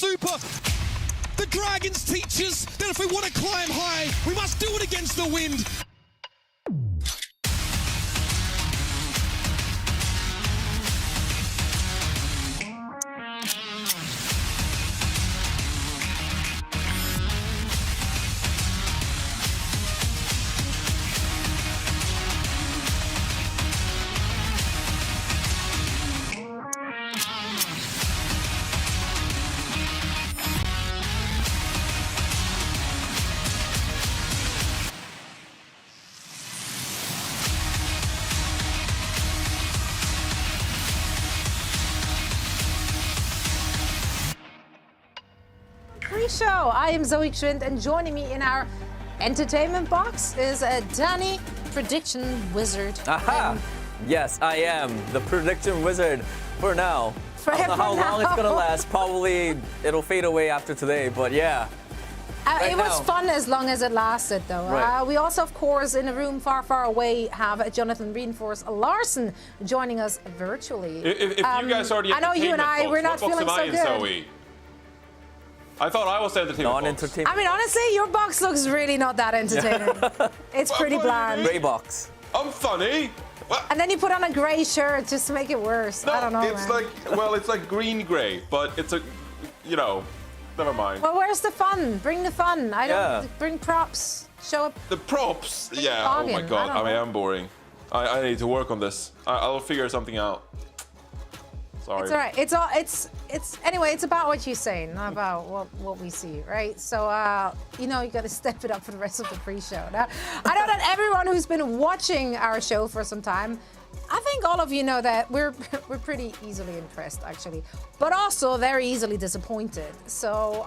super. The Dragons teach us that if we want to climb high, we must do it against the wind. Pre-show. I am Zoe Schwind, and joining me in our entertainment box is Danny, Prediction Wizard. Aha! Yes, I am the Prediction Wizard for now. I don't know how long it's gonna last. Probably it'll fade away after today, but yeah. It was fun as long as it lasted, though. Right. We also, of course, in a room far, far away, have Jonathan Reinforce Larson joining us virtually. If you guys already I know you and I, we're not feeling so good. Zoe? I thought I was the entertainment box. Non-entertainment. I mean, honestly, your box looks really not that entertaining. It's pretty bland. Gray box. I'm funny. What? And then you put on a gray shirt just to make it worse. No, I don't know, it's man. it's like green-gray, but it's a, never mind. Well, where's the fun? Bring the fun. I don't bring props. Show up. The props, yeah. Bargain. Oh my god, I am boring. I need to work on this. I'll figure something out. Sorry. It's all right. It's anyway. It's about what you're saying, not about what we see, right? So you got to step it up for the rest of the pre-show. Now, I know that everyone who's been watching our show for some time, I think all of you know that we're pretty easily impressed, actually, but also very easily disappointed. So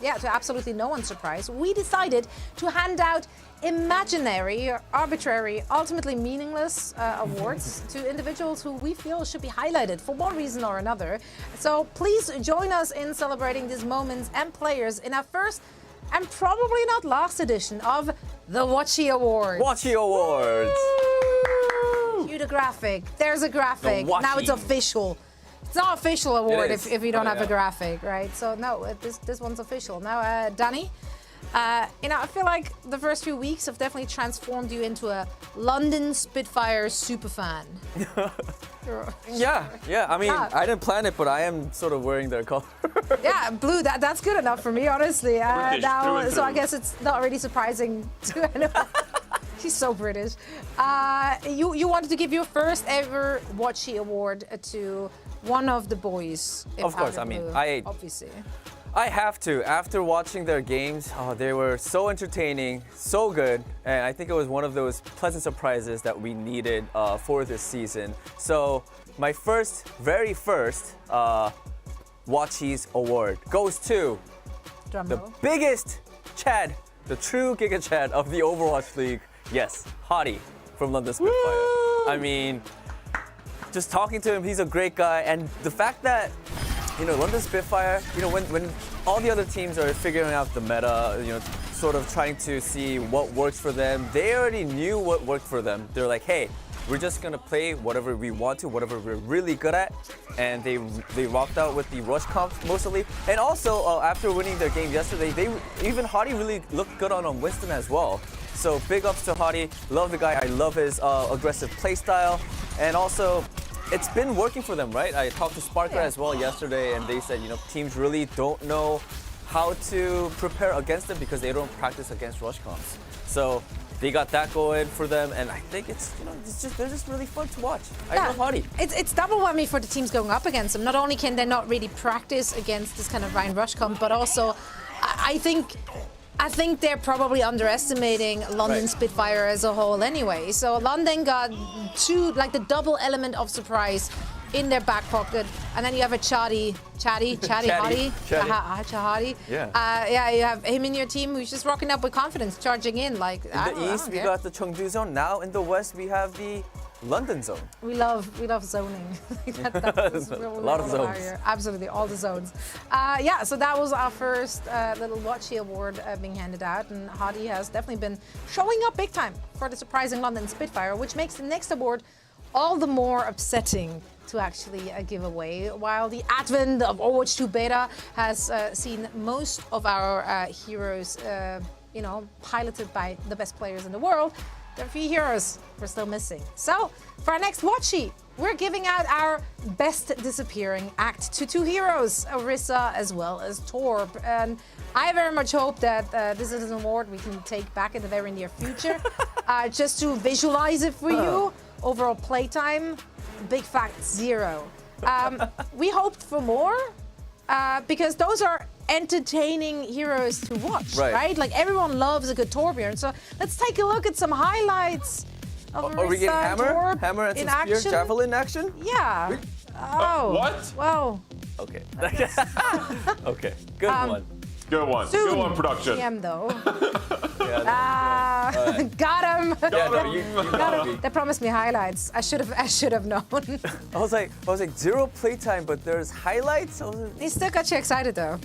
to absolutely no one's surprise, we decided to hand out imaginary, arbitrary, ultimately meaningless awards to individuals who we feel should be highlighted for one reason or another. So please join us in celebrating these moments and players in our first and probably not last edition of the Watchy Awards. Watchy Awards. Cue the graphic. There's a graphic. Now it's official. It's not official award if you don't have a graphic, right? So no, this one's official. Now, Danny, I feel like the first few weeks have definitely transformed you into a London Spitfire superfan. Yeah. I mean, I didn't plan it, but I am sort of wearing their color. Yeah, blue. That's good enough for me, honestly. So I guess it's not really surprising to anyone. She's so British. You wanted to give your first ever Watchy award to one of the boys. Of course, I mean, obviously. I have to. After watching their games, they were so entertaining, so good, and I think it was one of those pleasant surprises that we needed for this season. So my very first Watchy's award goes to the biggest Chad, the true Giga Chad of the Overwatch League. Yes, Hottie from London Spitfire. Woo! I mean, just talking to him, he's a great guy, and the fact that London Spitfire, when all the other teams are figuring out the meta, sort of trying to see what works for them, they already knew what worked for them. They're like, hey, we're just gonna play whatever we want to, whatever we're really good at, and they rocked out with the rush comps mostly. And also, after winning their game yesterday, even Hottie really looked good on Winston as well. So big ups to Hottie. Love the guy. I love his aggressive play style, and also, it's been working for them, right? I talked to Sparker as well yesterday, and they said, teams really don't know how to prepare against them because they don't practice against rush comps. So they got that going for them, and I think they're just really fun to watch. I love Hottie. It's double whammy for the teams going up against them. Not only can they not really practice against this kind of Ryan rush comp, but also I think they're probably underestimating London Spitfire as a whole anyway. So London got the double element of surprise in their back pocket. And then you have a Hottie. Yeah, you have him in your team who's just rocking up with confidence, charging in. In the East, we got the Chengdu zone. Now in the West, we have the London zone. We love zoning. That's a lot of zones. Absolutely, all the zones. So that was our first little Watchy award being handed out, and Hottie has definitely been showing up big time for the surprising London Spitfire, which makes the next award all the more upsetting to actually give away. While the advent of Overwatch 2 beta has seen most of our heroes, piloted by the best players in the world, there are 3 heroes we're still missing. So for our next Watchy, we're giving out our best disappearing act to 2 heroes, Orisa as well as Torb. And I very much hope that this is an award we can take back in the very near future. Just to visualize it for you, overall playtime, big fact 0. We hoped for more because those are entertaining heroes to watch, right? Like everyone loves a good Torbjorn. So let's take a look at some highlights of Are we getting Torb hammer and in some spear action. javelin action? Yeah. What? Well. Okay. Okay. Good one. Good one. Soon. Good one, production. PM though. Yeah, Got him. no, you Got him. They promised me highlights. I should have known. I was like 0 playtime, but there's highlights. He still got you excited though.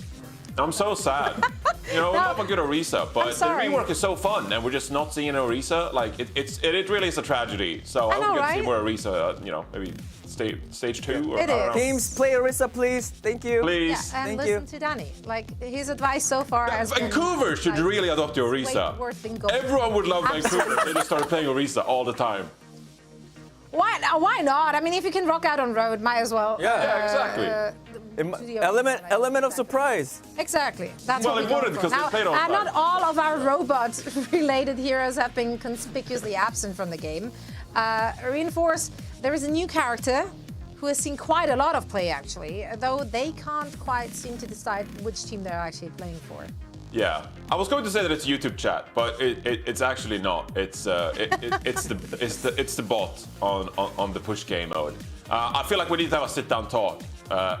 I'm so sad. We love a good Orisa, but the sorry. rework is so fun, and we're just not seeing an Orisa. Like it really is a tragedy. So I know, would get to see right? more Orisa. Maybe stage 2 or It I don't know. is. Teams, play Orisa, please. Thank you. Please. And Thank listen you. to Danny. Like his advice so far has Vancouver been, should like, really adopt the Orisa. way worth than gold. Everyone would love Absolutely. Vancouver. They just started playing Orisa all the time. Why not? I mean, if you can rock out on road, might as well. Yeah, exactly. Element of surprise. Exactly. That's Well, what it we wouldn't, go for. because they Now, played all and time. not all of our robot-related heroes have been conspicuously absent from the game. Reinforce, there is a new character who has seen quite a lot of play, actually, though they can't quite seem to decide which team they're actually playing for. Yeah, I was going to say that it's YouTube chat, but it's actually not. It's the bot on the push game mode. I feel like we need to have a sit-down talk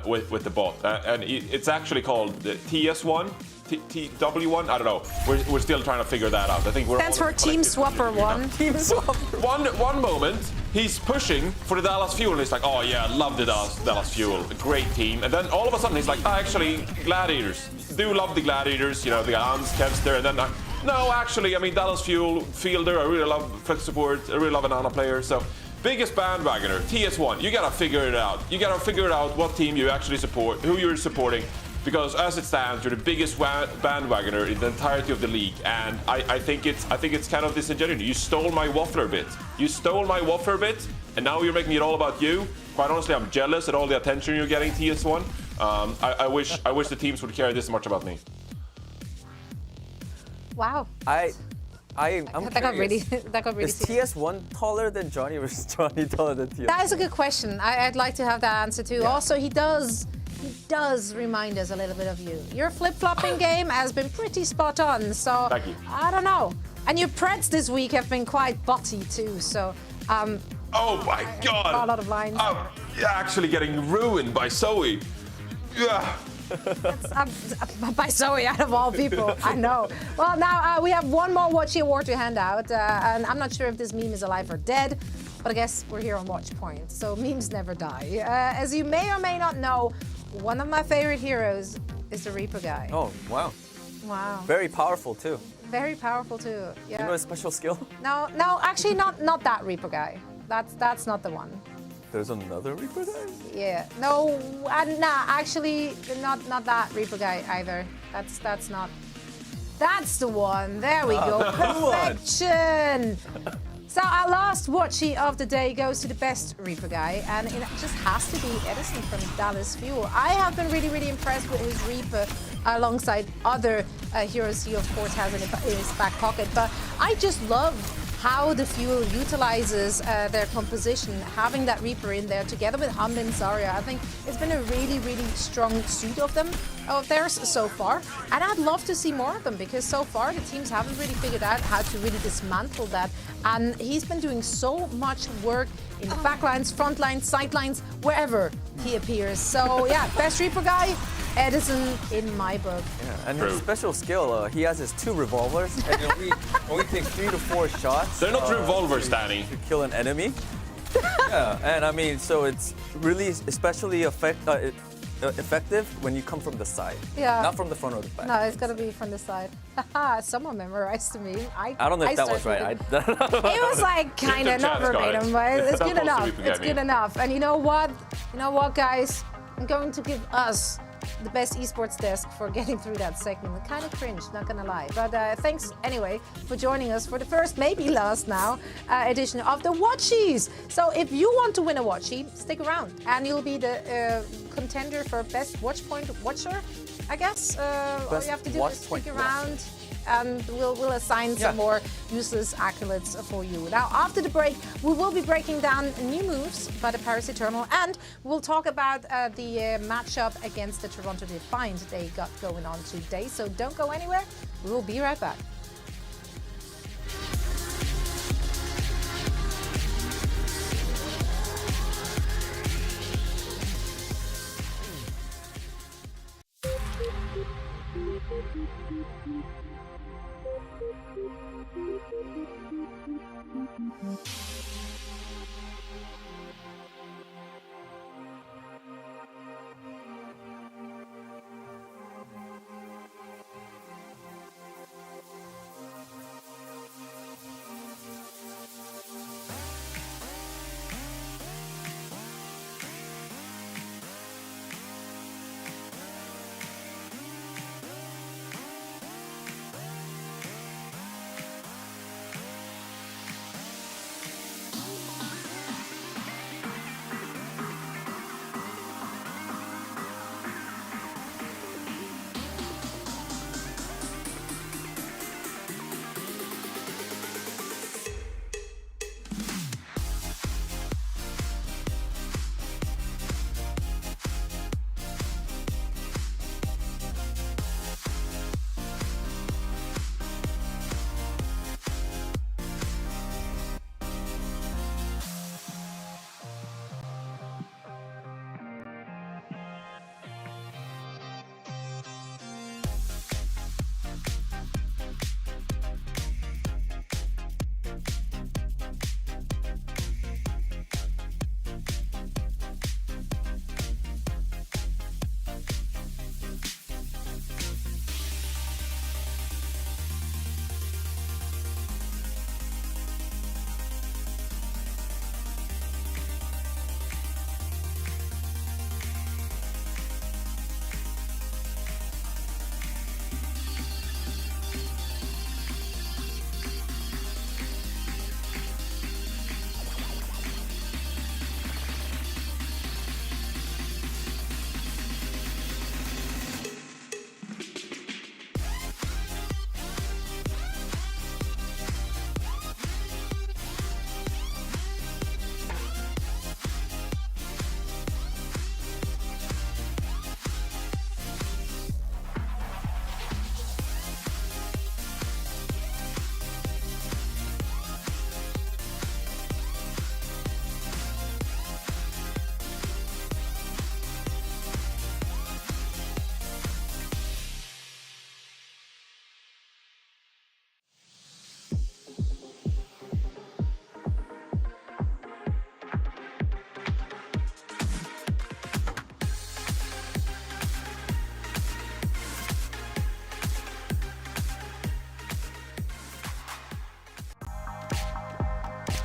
with the bot, and it's actually called the TS1, TW1. I don't know. We're still trying to figure that out. I think we're Stands all for Team Swapper 1. Team Swapper. One moment, he's pushing for the Dallas Fuel, and he's like, oh yeah, I love the Dallas Fuel, a great team. And then all of a sudden he's like, actually, Gladiators. Do love the Gladiators, the Hans, Kevster, and then no, actually, I mean, Dallas Fuel, Fielder, I really love Flex Support, I really love an Ana player, so biggest bandwagoner, TS1, you gotta figure it out. You gotta figure out what team you actually support, who you're supporting, because as it stands, you're the biggest bandwagoner in the entirety of the league, and I think it's kind of disingenuous. You stole my waffler bit. You stole my waffler bit, and now you're making it all about you. Quite honestly, I'm jealous at all the attention you're getting, TS1. I wish the teams would care this much about me. Wow. I'm That got really Is serious. TS1 taller than Johnny, or is Johnny taller than TS1? That is a good question. I'd like to have that answer too. Yeah. Also, he does remind us a little bit of you. Your flip-flopping game has been pretty spot on, so Thank you. I don't know. And your Preds this week have been quite botty too, so Oh my God! a lot of lines. I'm actually getting ruined by Zoe. Yeah. By Zoe, out of all people, I know. Well, now we have one more Watchy award to hand out, and I'm not sure if this meme is alive or dead, but I guess we're here on Watch Point, so memes never die. As you may or may not know, one of my favorite heroes is the Reaper guy. Oh, wow. Wow. Very powerful, too. Very powerful too. Yeah. You know his special skill? No, actually not that Reaper guy. That's not the one. There's another Reaper guy? Yeah. No, nah, actually not that Reaper guy either. That's not. That's the one. There we go. Perfection. So our last Watchy of the day goes to the best Reaper guy, and it just has to be Edison from Dallas Fuel. I have been really impressed with his Reaper alongside other heroes he of course has in his back pocket, but I just love how the Fuel utilizes their composition, having that Reaper in there together with Hamlin and Zarya. I think it's been a really strong suit of theirs so far, and I'd love to see more of them, because so far the teams haven't really figured out how to really dismantle that, and he's been doing so much work in the back lines, front lines, side lines, wherever he appears. So yeah, best Reaper guy, Edison in my book. Yeah, and his special skill, he has his 2 revolvers, and only takes 3 to 4 shots. They're not revolvers, Danny. To kill an enemy. Yeah, and I mean, so it's really especially effective when you come from the side. Yeah. Not from the front or the back. No, it's gotta be from the side. Haha, someone memorized to me. I don't know if that was right. It was like kind of not chat's got it. verbatim, but it's That good was enough. Reaper guy It's good meme. enough. And you know what? You know what, guys? I'm going to give us the best esports desk for getting through that segment. Kind of cringe, not gonna lie. But thanks anyway for joining us for the first, maybe last now, edition of the Watchies. So if you want to win a Watchy, stick around and you'll be the contender for best watch point watcher, I guess. All you have to do is stick around. And we'll assign some more useless accolades for you. Now, after the break, we will be breaking down new moves by the Paris Eternal, and we'll talk about the matchup against the Toronto Defiant they got going on today. So don't go anywhere. We will be right back.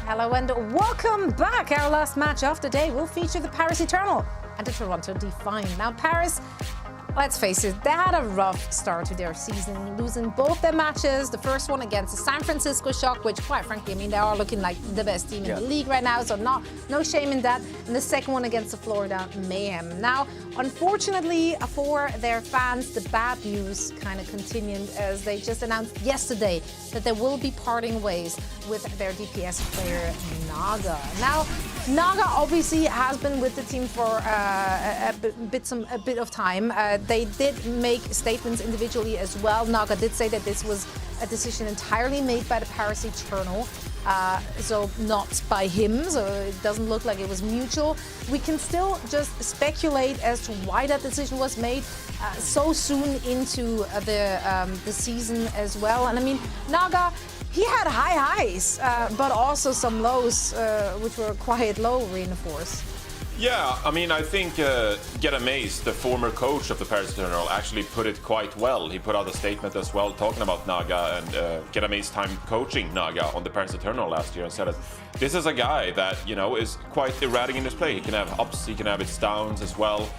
Hello and welcome back. Our last match of the day will feature the Paris Eternal and the Toronto Defiant. Now, Paris, let's face it, they had a rough start to their season, losing both their matches. The first one against the San Francisco Shock, which, quite frankly, I mean, they are looking like the best team in the league right now, so no shame in that. And the second one against the Florida Mayhem. Now, unfortunately for their fans, the bad news kind of continued as they just announced yesterday that they will be parting ways with their DPS player, Naga. Now, Naga obviously has been with the team for a bit of time. They did make statements individually as well. Naga did say that this was a decision entirely made by the Paris Eternal, so not by him, so it doesn't look like it was mutual. We can still just speculate as to why that decision was made so soon into the season as well. And I mean, Naga, he had high highs, but also some lows, which were quite low, reinforced. Yeah, I mean, I think Get Amazed, the former coach of the Paris Eternal, actually put it quite well. He put out a statement as well talking about Naga and Get Amazed time coaching Naga on the Paris Eternal last year, and said that this is a guy that, you know, is quite erratic in his play. He can have ups, he can have its downs as well.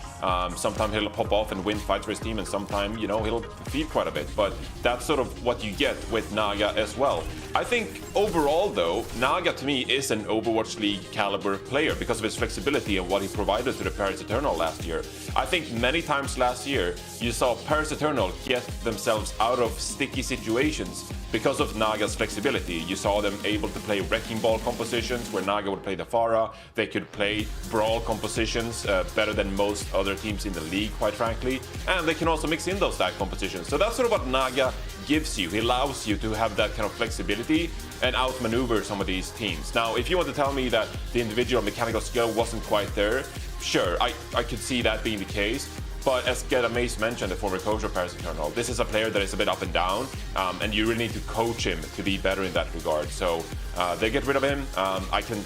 Sometimes he'll pop off and win fights for his team, and sometimes, you know, he'll feed quite a bit. But that's sort of what you get with Naga as well. I think overall, though, Naga to me is an Overwatch League caliber player because of his flexibility and what he provided to the Paris Eternal last year. I think many times last year you saw Paris Eternal get themselves out of sticky situations because of Naga's flexibility. You saw them able to play wrecking ball compositions where Naga would play the Pharah. They could play brawl compositions better than most other teams in the league, quite frankly. And they can also mix in those stack compositions. So that's sort of what Naga gives you. He allows you to have that kind of flexibility and outmaneuver some of these teams. Now, if you want to tell me that the individual mechanical skill wasn't quite there, sure, I could see that being the case. But as Get Amazed mentioned, the former coach of Paris Eternal, this is a player that is a bit up and down, and you really need to coach him to be better in that regard. So they get rid of him. I can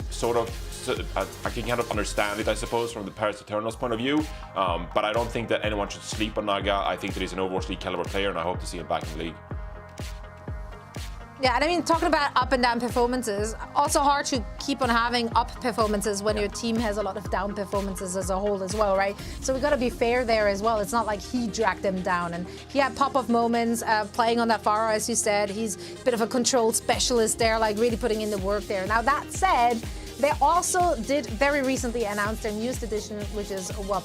kind of understand it, I suppose, from the Paris Eternal's point of view. But I don't think that anyone should sleep on Naga. I think that he's an Overwatch League caliber player, and I hope to see him back in the league. Yeah, and I mean, talking about up and down performances, also hard to keep on having up performances when your team has a lot of down performances as a whole as well, right? So we got to be fair there as well. It's not like he dragged them down, and he had pop-off moments playing on that Pharah, as you said. He's a bit of a control specialist there, like really putting in the work there. Now, that said, they also did very recently announce their newest edition, which is WUP.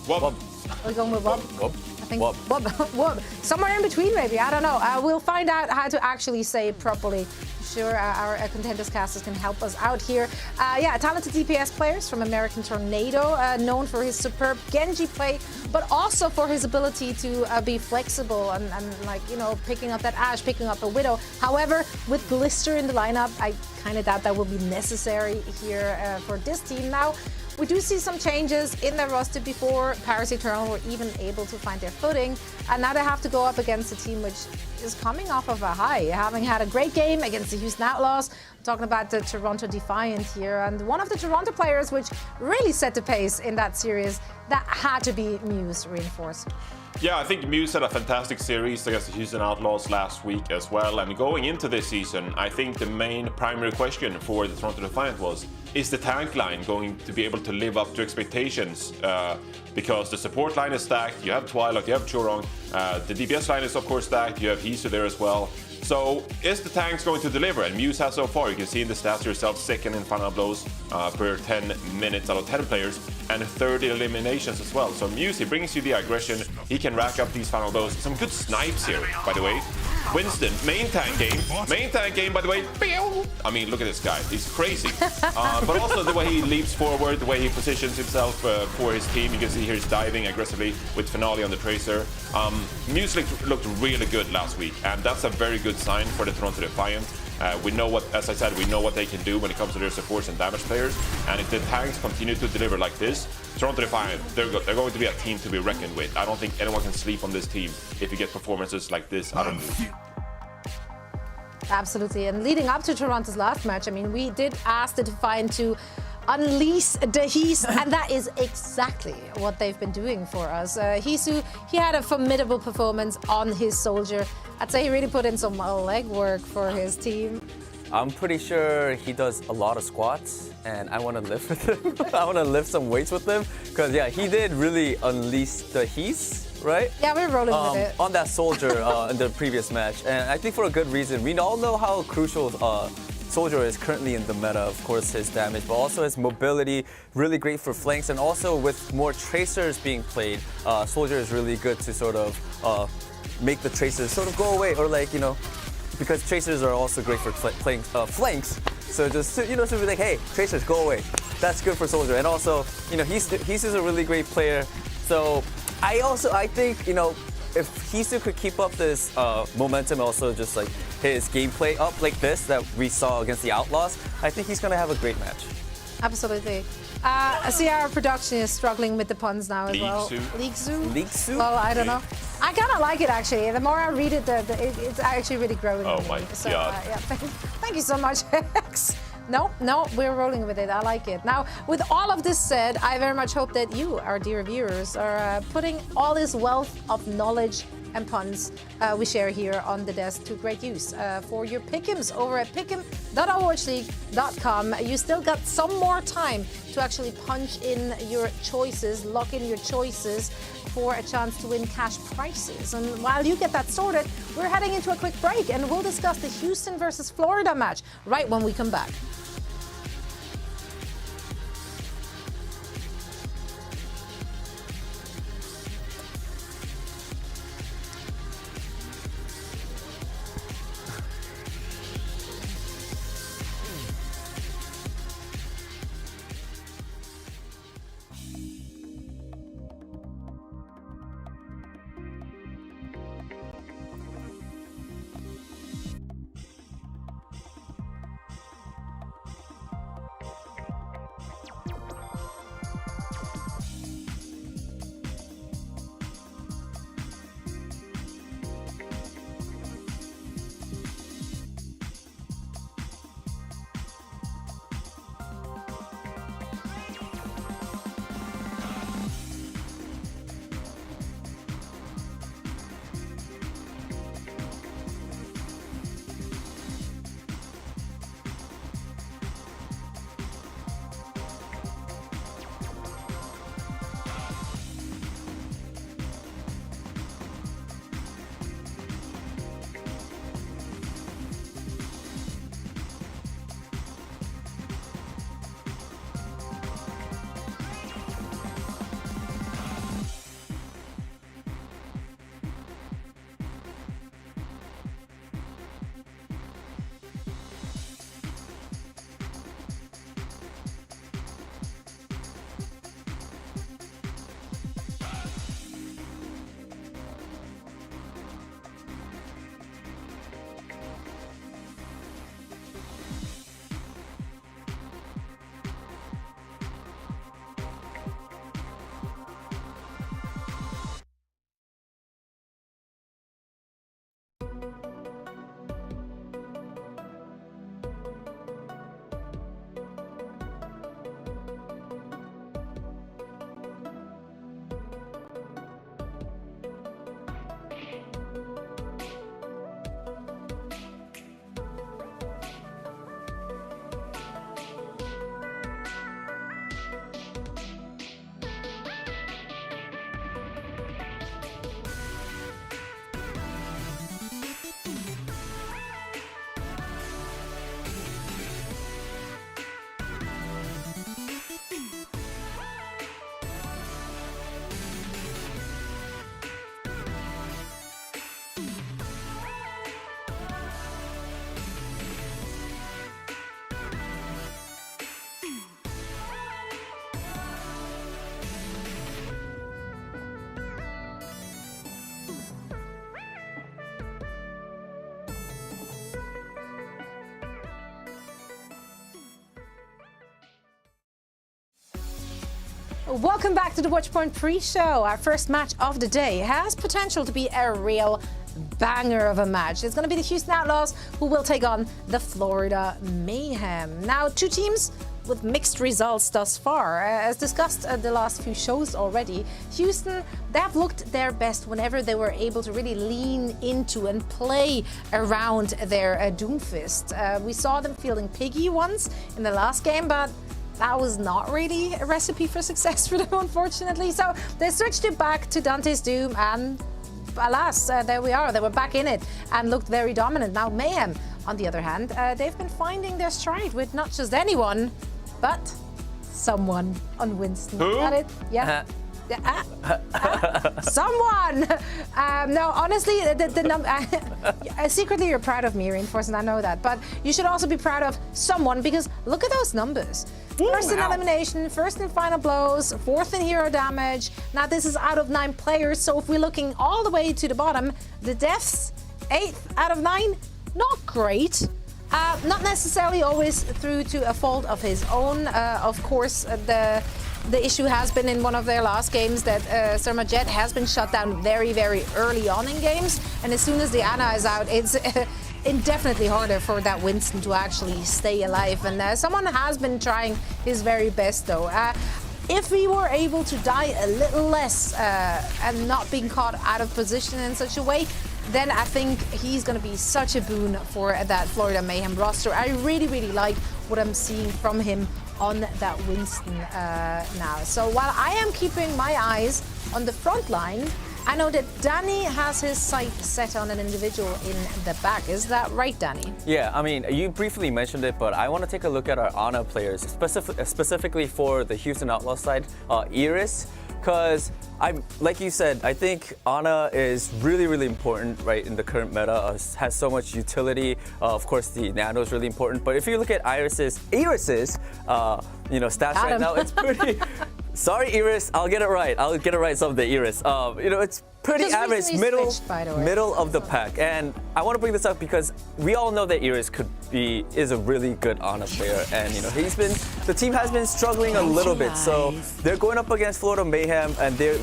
Are we going with WUP? I think WUP. Somewhere in between, maybe. I don't know. We'll find out how to actually say it properly. Sure, our contenders casters can help us out here. Yeah, talented DPS players from American Tornado, known for his superb Genji play, but also for his ability to be flexible and like, you know, picking up that Ashe, picking up a Widow. However, with Glister in the lineup, I kind of doubt that will be necessary here for this team. Now, we do see some changes in their roster before Paris Eternal were even able to find their footing. And now they have to go up against a team which is coming off of a high, having had a great game against the Houston Outlaws. I'm talking about the Toronto Defiant here. And one of the Toronto players which really set the pace in that series, that had to be Muse Reinforced. Yeah, I think Muse had a fantastic series against the Houston Outlaws last week as well. And going into this season, I think the main primary question for the Toronto Defiant was, is the tank line going to be able to live up to expectations? Because the support line is stacked, you have Twilight, you have Chorong, the DPS line is of course stacked, you have Hisu there as well. So is the tanks going to deliver? And Muse has so far, you can see in the stats yourself, second in final blows per 10 minutes out of 10 players, and 30 eliminations as well. So Muse, he brings you the aggression, he can rack up these final blows. Some good snipes here, by the way. Winston, main tank game, by the way. I mean, look at this guy, he's crazy. But also the way he leaps forward, the way he positions himself for his team. You can see here he's diving aggressively with Finale on the Tracer. Muse looked really good last week, and that's a very good sign for the Toronto Defiant. We know what, as I said, we know what they can do when it comes to their supports and damage players. And if the tanks continue to deliver like this, Toronto Defiant, they're going to be a team to be reckoned with. I don't think anyone can sleep on this team if you get performances like this out of Muse. Absolutely. And leading up to Toronto's last match, I mean, we did ask the Defiant to unleash the Hisu, and that is exactly what they've been doing for us. Hisu, he had a formidable performance on his soldier. I'd say he really put in some legwork for his team. I'm pretty sure he does a lot of squats, and I want to lift with him. I want to lift some weights with him, because yeah, he did really unleash the Hisu, right? Yeah, we're rolling with it. On that soldier in the previous match, and I think for a good reason. We all know how crucial Soldier is currently in the meta, of course, his damage, but also his mobility, really great for flanks, and also with more tracers being played, Soldier is really good to sort of make the tracers sort of go away, or like, you know, because tracers are also great for playing flanks. So just to, you know, to be like, hey, tracers, go away. That's good for Soldier, and also, you know, he's a really great player. So I think, you know, if Hisu could keep up this momentum, also just like his gameplay up like this that we saw against the Outlaws, I think he's going to have a great match. Absolutely. I see our production is struggling with the puns now as well. League Zoo? Well, I don't know. I kind of like it, actually. The more I read it, it's actually really growing. Oh my so, God. yeah, thank you so much, Hex. No, we're rolling with it. I like it. Now, with all of this said, I very much hope that you, our dear viewers, are putting all this wealth of knowledge and puns we share here on the desk to great use for your pick'ems over at pick'em.overwatchleague.com. You still got some more time to actually punch in your choices, lock in your choices for a chance to win cash prizes. And while you get that sorted, we're heading into a quick break and we'll discuss the Houston versus Florida match right when we come back. Welcome back to the Watchpoint pre-show. Our first match of the day has potential to be a real banger of a match. It's going to be the Houston Outlaws who will take on the Florida Mayhem. Now, two teams with mixed results thus far. As discussed the last few shows already, Houston, they have looked their best whenever they were able to really lean into and play around their Doomfist. We saw them feeling piggy once in the last game, but that was not really a recipe for success for them, unfortunately. So they switched it back to Dante's Doom, and alas, there we are. They were back in it and looked very dominant. Now Mayhem, on the other hand, they've been finding their stride with not just anyone, but someone on Winston. Who? Got it? Yeah. Someone! No, honestly, secretly you're proud of me, Reinforce, and I know that. But you should also be proud of someone, because look at those numbers. First in elimination, first in final blows, fourth in hero damage. Now this is out of 9 players, so if we're looking all the way to the bottom, the deaths, 8th out of 9, not great. Not necessarily always through to a fault of his own. Of course, the issue has been in one of their last games that Surma Jet has been shut down very, very early on in games. And as soon as the Ana is out, indefinitely harder for that Winston to actually stay alive. And someone has been trying his very best, though. If we were able to die a little less and not being caught out of position in such a way, then I think he's going to be such a boon for that Florida Mayhem roster. I really, really like what I'm seeing from him on that Winston now. So while I am keeping my eyes on the front line, I know that Danny has his sight set on an individual in the back. Is that right, Danny? Yeah, I mean, you briefly mentioned it, but I want to take a look at our Ana players, specifically for the Houston Outlaws side, Iris, because like you said, I think Ana is really, really important, right, in the current meta, has so much utility. Of course, the Nano is really important, but if you look at Iris's, stats right now, it's pretty... Sorry, Iris. I'll get it right. I'll get it right someday, Iris. It's pretty Just average, switched, middle of the pack. And I want to bring this up because we all know that Iris is a really good Ana player, and the team has been struggling a little bit. So they're going up against Florida Mayhem,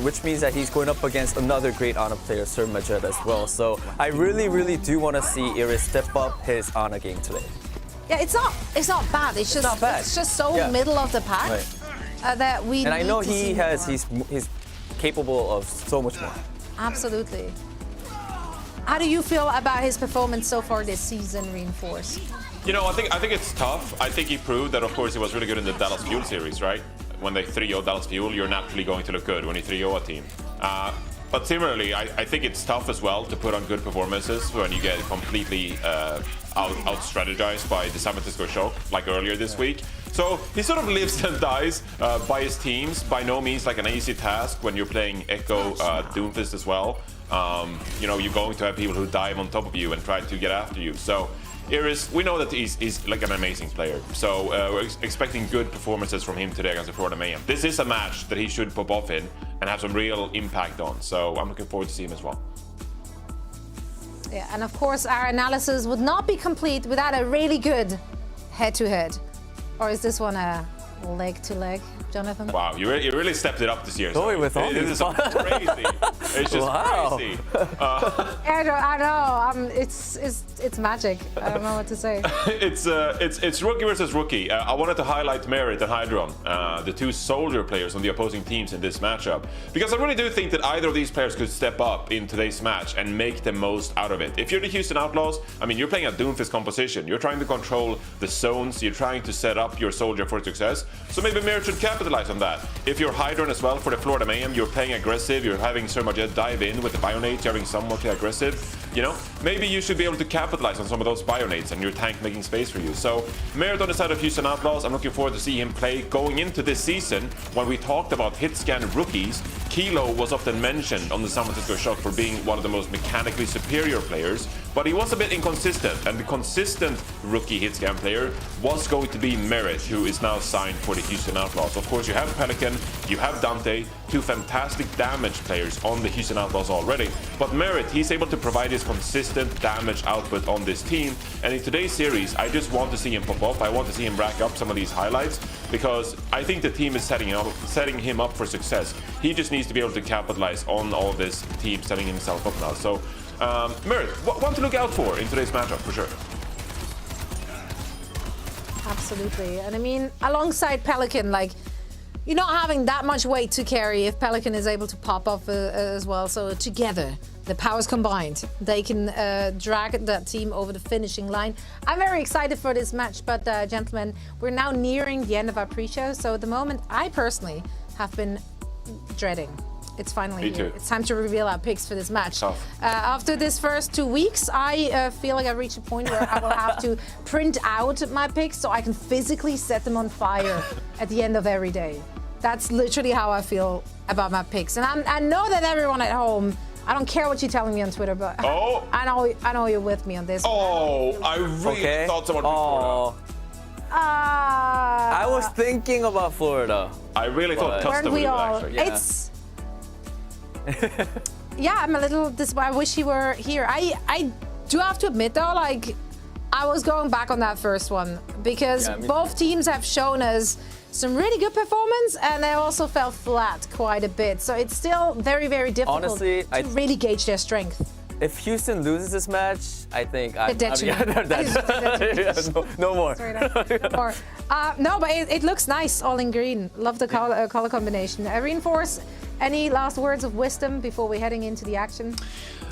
which means that he's going up against another great Ana player, Sir Majed, as well. So I really, really do want to see Iris step up his Ana game today. Yeah, it's not bad. It's just not bad. It's just so middle of the pack. Right. That we and I know he's capable of so much more. Absolutely. How do you feel about his performance so far this season, Reinforce? I think it's tough. I think he proved that, of course, he was really good in the Dallas Fuel series, right? When they 3-0 Dallas Fuel, you're naturally going to look good when you 3-0 a team. But similarly, I think it's tough as well to put on good performances when you get completely out-strategized by the San Francisco Shock, like earlier this week. So he sort of lives and dies by his teams. By no means like an easy task when you're playing Echo Doomfist as well. You're going to have people who dive on top of you and try to get after you. So Iris, we know that he's like an amazing player. So we're expecting good performances from him today against the Florida Mayhem. This is a match that he should pop off in and have some real impact on. So I'm looking forward to see him as well. Yeah, and of course our analysis would not be complete without a really good head-to-head. Or is this one a leg-to-leg, Jonathan? Wow, you really stepped it up this year. Going with all these. It's crazy. It's just crazy. I know. It's magic. I don't know what to say. It's rookie versus rookie. I wanted to highlight Merit and Hydron, the two soldier players on the opposing teams in this matchup, because I really do think that either of these players could step up in today's match and make the most out of it. If you're the Houston Outlaws, I mean, you're playing a Doomfist composition. You're trying to control the zones. You're trying to set up your soldier for success. So maybe Merit should capitalize on that. If you're Hydron as well for the Florida Mayhem, you're playing aggressive. You're having Sir Majed dive in with the Bionades. You're having somewhat aggressive. Maybe you should be able to capitalize on some of those Bionades and your tank making space for you. So Merit on the side of Houston Outlaws, I'm looking forward to see him play. Going into this season, when we talked about hit scan rookies, Kilo was often mentioned on the San Francisco Shock for being one of the most mechanically superior players, but he was a bit inconsistent, and the consistent rookie hit scan player was going to be Merit, who is now signed for the Houston Outlaws. Of course, you have Pelican, you have Dante, two fantastic damage players on the Houston Outlaws already, but Merit, he's able to provide his consistent damage output on this team, and in today's series, I just want to see him pop up. I want to see him rack up some of these highlights, because I think the team is setting him up for success. He just needs to be able to capitalize on all this team setting himself up now. So Merit, one to look out for in today's matchup, for sure. Absolutely. And I mean, alongside Pelican, you're not having that much weight to carry if Pelican is able to pop up as well. So together, the powers combined, they can drag that team over the finishing line. I'm very excited for this match, but gentlemen, we're now nearing the end of our pre-show. So at the moment, I personally have been dreading. It's finally here. It's time to reveal our picks for this match. After this first 2 weeks, I feel like I've reached a point where I will have to print out my picks so I can physically set them on fire at the end of every day. That's literally how I feel about my picks. And I know that everyone at home, I don't care what you're telling me on Twitter, but I know you're with me on this. I really thought someone picked Florida. I was thinking about Florida. I really thought Custom would actually. Yeah. Yeah, I'm a little. I wish he were here. I do have to admit though, I was going back on that first one because both teams have shown us some really good performance, and they also fell flat quite a bit. So it's still very, very difficult to really gauge their strength. If Houston loses this match, I think I'm dead. no more. No, but it looks nice, all in green. Love the color combination. Reinforce, any last words of wisdom before we're heading into the action?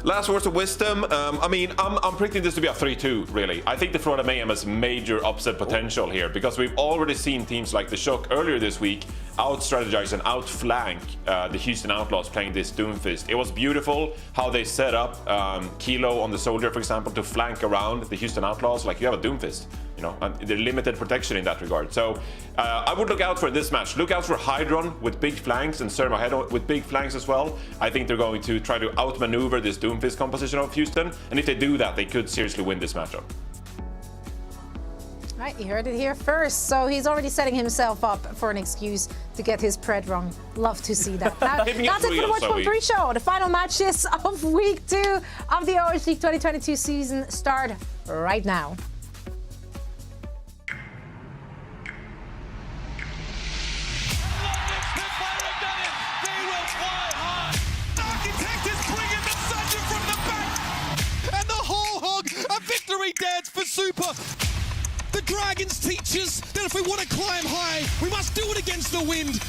Last words of wisdom. I mean, I'm predicting this to be a 3-2, really. I think the Florida Mayhem has major upset potential here because we've already seen teams like the Shock earlier this week out-strategize and outflank the Houston Outlaws playing this Doomfist. It was beautiful how they set up Kilo on the Soldier, for example, to flank around the Houston Outlaws like you have a Doomfist. You know, and they're limited protection in that regard. So I would look out for this match. Look out for Hydron with big flanks and Sermahead with big flanks as well. I think they're going to try to outmaneuver this Doomfist composition of Houston. And if they do that, they could seriously win this matchup. Right, you heard it here first. So he's already setting himself up for an excuse to get his pred wrong. Love to see that. Now, that's it for the Watch 3 show. The final matches of week 2 of the Overwatch League 2022 season start right now. Victory dance for Super. The Dragons teach us that if we want to climb high, we must do it against the wind.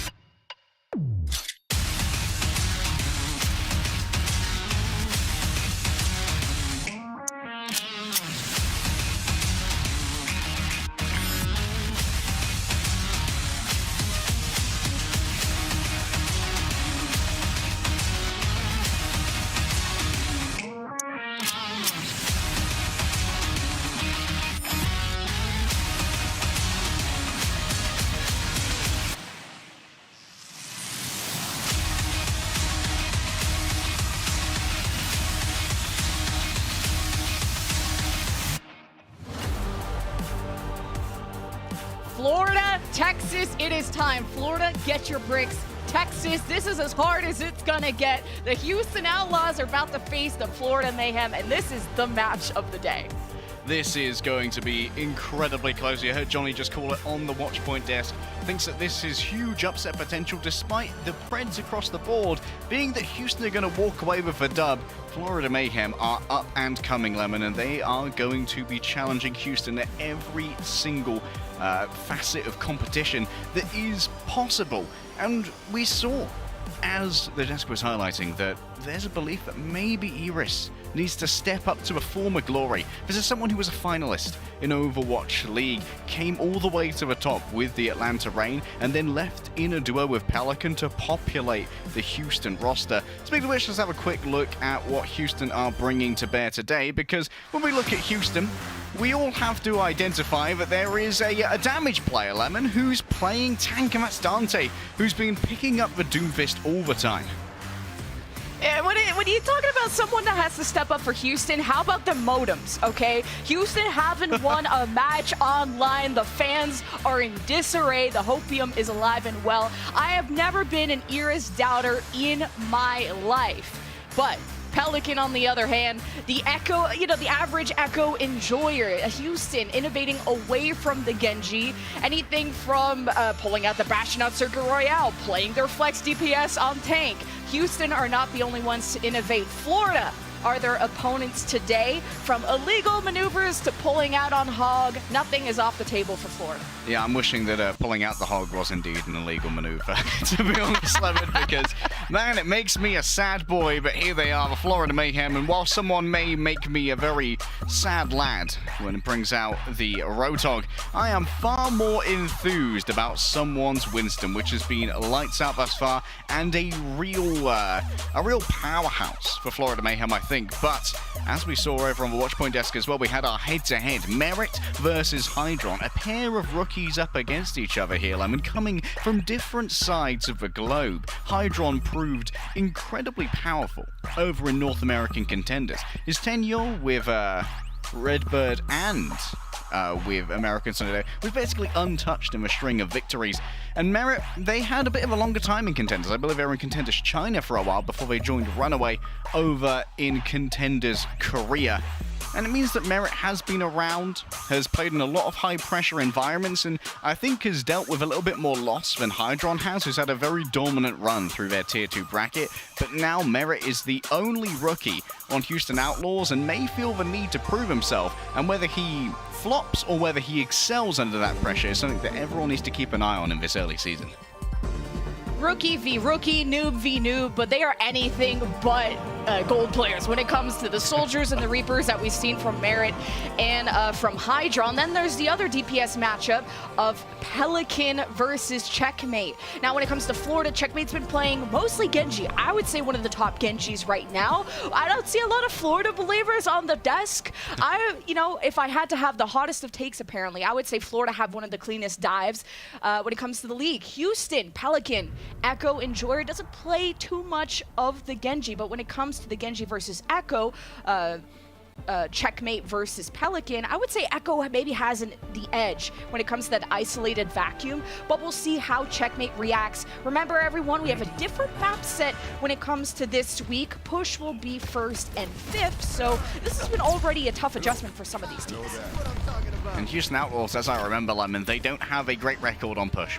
Florida, Texas, it is time. Florida, get your bricks. Texas, this is as hard as it's gonna get. The Houston Outlaws are about to face the Florida Mayhem, and this is the match of the day. This is going to be incredibly close. You heard Johnny just call it on the watch point desk. Thinks that this is huge upset potential despite the Preds across the board. Being that Houston are going to walk away with a dub, Florida Mayhem are up and coming, Lemon, and they are going to be challenging Houston at every single facet of competition that is possible. And we saw, as the desk was highlighting, that there's a belief that maybe Iris needs to step up to a former glory. This is someone who was a finalist in Overwatch League, came all the way to the top with the Atlanta Reign, and then left in a duo with Pelican to populate the Houston roster. Speaking of which, let's have a quick look at what Houston are bringing to bear today, because when we look at Houston, we all have to identify that there is a damage player, Lemon, who's playing tank, and that's Dante, who's been picking up the Doomfist all the time. Yeah, when you're talking about someone that has to step up for Houston, how about the modems, okay? Houston haven't won a match online. The fans are in disarray. The hopium is alive and well. I have never been an Iris doubter in my life. But Pelican, on the other hand, the Echo, the average Echo enjoyer, Houston innovating away from the Genji, anything from pulling out the Bastion out Circuit Royale, playing their flex DPS on tank. Houston are not the only ones to innovate. Florida are their opponents today. From illegal maneuvers to pulling out on Hog, nothing is off the table for Florida. Yeah, I'm wishing that pulling out the Hog was indeed an illegal maneuver, to be honest, Lemon, because, man, it makes me a sad boy, but here they are, the Florida Mayhem, and while someone may make me a very sad lad when it brings out the Roadhog, I am far more enthused about someone's Winston, which has been lights out thus far, and a real powerhouse for Florida Mayhem, I think. But as we saw over on the Watchpoint desk as well, we had our head-to-head Merit versus Hydron, a pair of rookies up against each other here, Lemon, coming from different sides of the globe. Hydron proved incredibly powerful over in North American contenders. His tenure with Redbird and with American Tornado. We've basically untouched in a string of victories. And Merit, they had a bit of a longer time in Contenders. I believe they were in Contenders China for a while before they joined Runaway over in Contenders Korea. And it means that Merit has been around, has played in a lot of high-pressure environments, and I think has dealt with a little bit more loss than Hydron has, who's had a very dominant run through their Tier 2 bracket. But now Merit is the only rookie on Houston Outlaws and may feel the need to prove himself. And whether he flops or whether he excels under that pressure is something that everyone needs to keep an eye on in this early season. Rookie v rookie, noob v noob, but they are anything but gold players when it comes to the Soldiers and the Reapers that we've seen from Merit and from Hydra. And then there's the other DPS matchup of Pelican versus Checkmate. Now, when it comes to Florida, Checkmate's been playing mostly Genji. I would say one of the top Genjis right now. I don't see a lot of Florida believers on the desk. If I had to have the hottest of takes, apparently, I would say Florida have one of the cleanest dives when it comes to the league. Houston, Pelican, Echo, and Joyer doesn't play too much of the Genji, but when it comes to the Genji versus Echo, Checkmate versus Pelican, I would say Echo maybe has the edge when it comes to that isolated vacuum, but we'll see how Checkmate reacts. Remember, everyone, we have a different map set when it comes to this week. Push will be 1st and 5th, so this has been already a tough adjustment for some of these teams. And Houston Outlaws, as I remember, Lemon, they don't have a great record on push.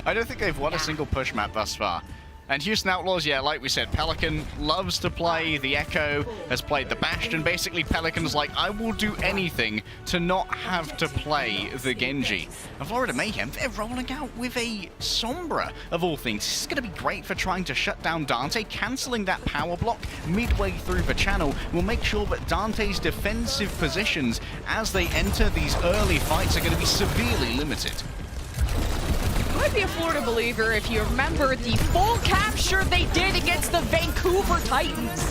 I don't think they've won a single push map thus far. And Houston Outlaws, yeah, like we said, Pelican loves to play the Echo, has played the Bastion. Basically, Pelican's like, I will do anything to not have to play the Genji. And Florida Mayhem, they're rolling out with a Sombra, of all things. This is going to be great for trying to shut down Dante. Cancelling that power block midway through the channel will make sure that Dante's defensive positions as they enter these early fights are going to be severely limited. Might be a Florida believer if you remember the full capture they did against the Vancouver Titans.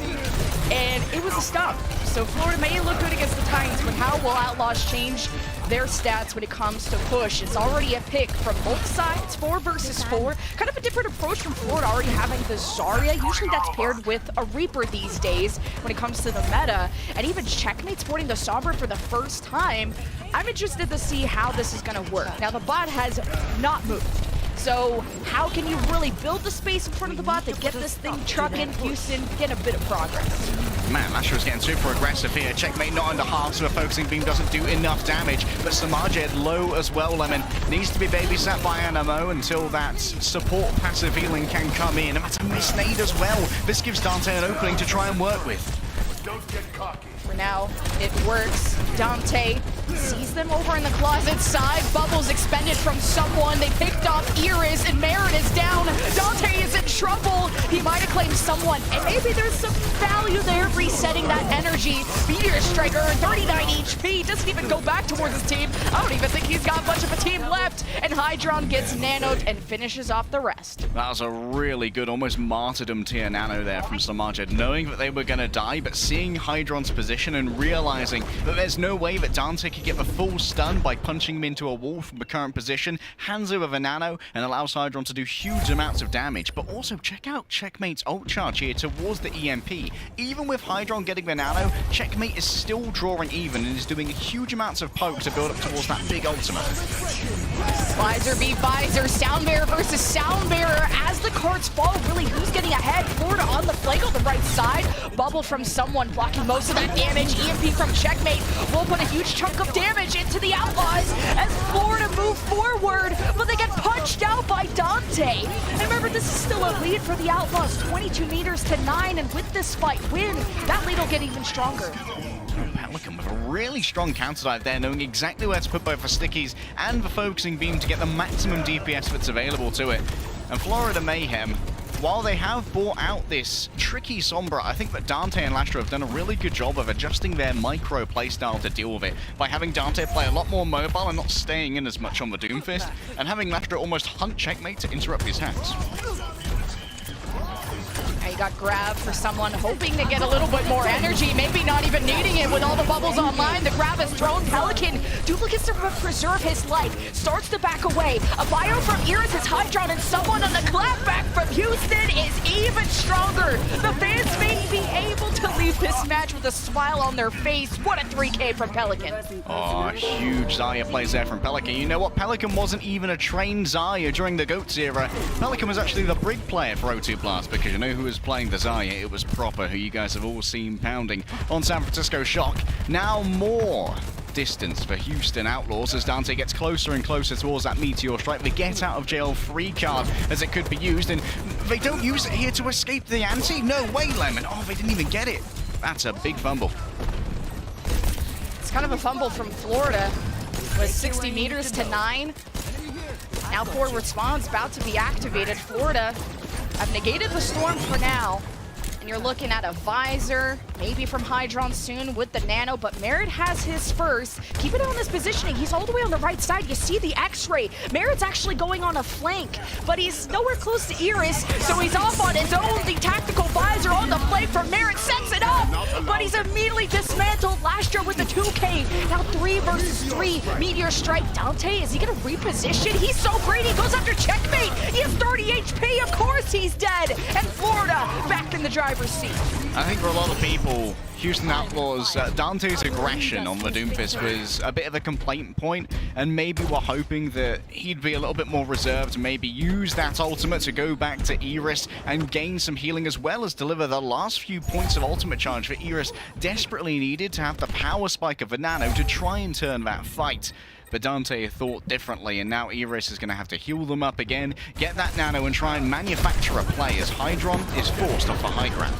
And it was a stop. So Florida may look good against the Titans, but how will Outlaws change their stats when it comes to push? It's already a pick from both sides, 4 versus 4. Kind of a different approach from Florida, already having the Zarya. Usually that's paired with a Reaper these days when it comes to the meta. And even Checkmate sporting the Sombra for the first time. I'm interested to see how this is going to work. Now, the bot has not moved. So how can you really build the space in front of the bot to get this thing trucking? Houston getting a bit of progress. Man, Lasher's getting super aggressive here. Checkmate not under half, so a focusing beam doesn't do enough damage. But Samajed low as well, Lemon. Needs to be babysat by Anamo until that support passive healing can come in. And that's a miss nade as well. This gives Dante an opening to try and work with. Don't get cocky. For now, it works. Dante sees them over in the closet side. Bubbles expended from someone. They picked off Iris, and Merit is down. Dante is in trouble. He might have claimed someone, and maybe there's some value there resetting that energy. Meteor Striker, 39 HP, doesn't even go back towards his team. I don't even think he's got much of a team left, and Hydron gets nanoed and finishes off the rest. That was a really good, almost martyrdom tier nano there from Samajed, knowing that they were going to die, but seeing Hydron's position and realizing that there's no way that Dante could get the full stun by punching him into a wall from the current position, hands over the nano and allows Hydron to do huge amounts of damage. But also check out Checkmate's ult charge here towards the EMP. Even with Hydron getting the nano, Checkmate is still drawing even and is doing huge amounts of poke to build up towards that big ultimate. Visor v Visor, Soundbearer versus Soundbearer. As the cards fall, really, who's getting ahead? Florida on the flank on the right side. Bubble from someone blocking most of that damage. EMP from Checkmate will put a huge chunk of damage into the Outlaws as Florida move forward, but they get punched out by Dante. And remember, this is still a lead for the Outlaws, 22 meters to 9, and with this fight win, that lead will get even stronger. Pelican with a really strong counter dive there, knowing exactly where to put both the stickies and the focusing beam to get the maximum DPS that's available to it. And Florida Mayhem, while they have brought out this tricky Sombra, I think that Dante and Lastra have done a really good job of adjusting their micro playstyle to deal with it, by having Dante play a lot more mobile and not staying in as much on the Doomfist, and having Lastra almost hunt Checkmate to interrupt his hacks. I got grabbed for someone hoping to get a little bit more energy, maybe not even needing it with all the bubbles online. The grab is thrown. Pelican duplicates to preserve his life, starts to back away. A bio from Iris is Hydron, and someone on the clapback from Houston is even stronger. The fans may be able to leave this match with a smile on their face. What a 3K from Pelican. Oh, huge Zarya plays there from Pelican. You know what? Pelican wasn't even a trained Zarya during the GOATS era. Pelican was actually the brig player for O2 Blast, because you know who was playing the Zarya? It was Proper, who you guys have all seen pounding on San Francisco Shock. Now more distance for Houston Outlaws as Dante gets closer and closer towards that Meteor Strike. The get out of jail free card as it could be used, and they don't use it here to escape the ante. No way, Lemon. Oh, they didn't even get it. That's a big fumble. It's kind of a fumble from Florida with 60 meters to 9. Now forward response about to be activated. Florida have negated the storm for now. And you're looking at a visor, maybe from Hydron soon with the nano, but Merritt has his first. Keep it on his positioning. He's all the way on the right side. You see the X-ray. Merritt's actually going on a flank, but he's nowhere close to Iris, so he's off on his own. The tactical visor on the flank from Merritt sets it up, but he's immediately dismantled last year with the 2K. Now 3 versus 3. Meteor Strike. Dante, is he going to reposition? He's so great. He goes after Checkmate. He has 30 HP. Of course he's dead. And Florida back in the driver's seat. I think for a lot of people, Houston Outlaws, Dante's aggression on the Doomfist was a bit of a complaint point, and maybe we're hoping that he'd be a little bit more reserved, maybe use that ultimate to go back to Iris and gain some healing, as well as deliver the last few points of ultimate charge for Iris desperately needed to have the power spike of the nano to try and turn that fight. But Dante thought differently, and now Iris is going to have to heal them up again, get that nano, and try and manufacture a play as Hydron is forced off the high ground.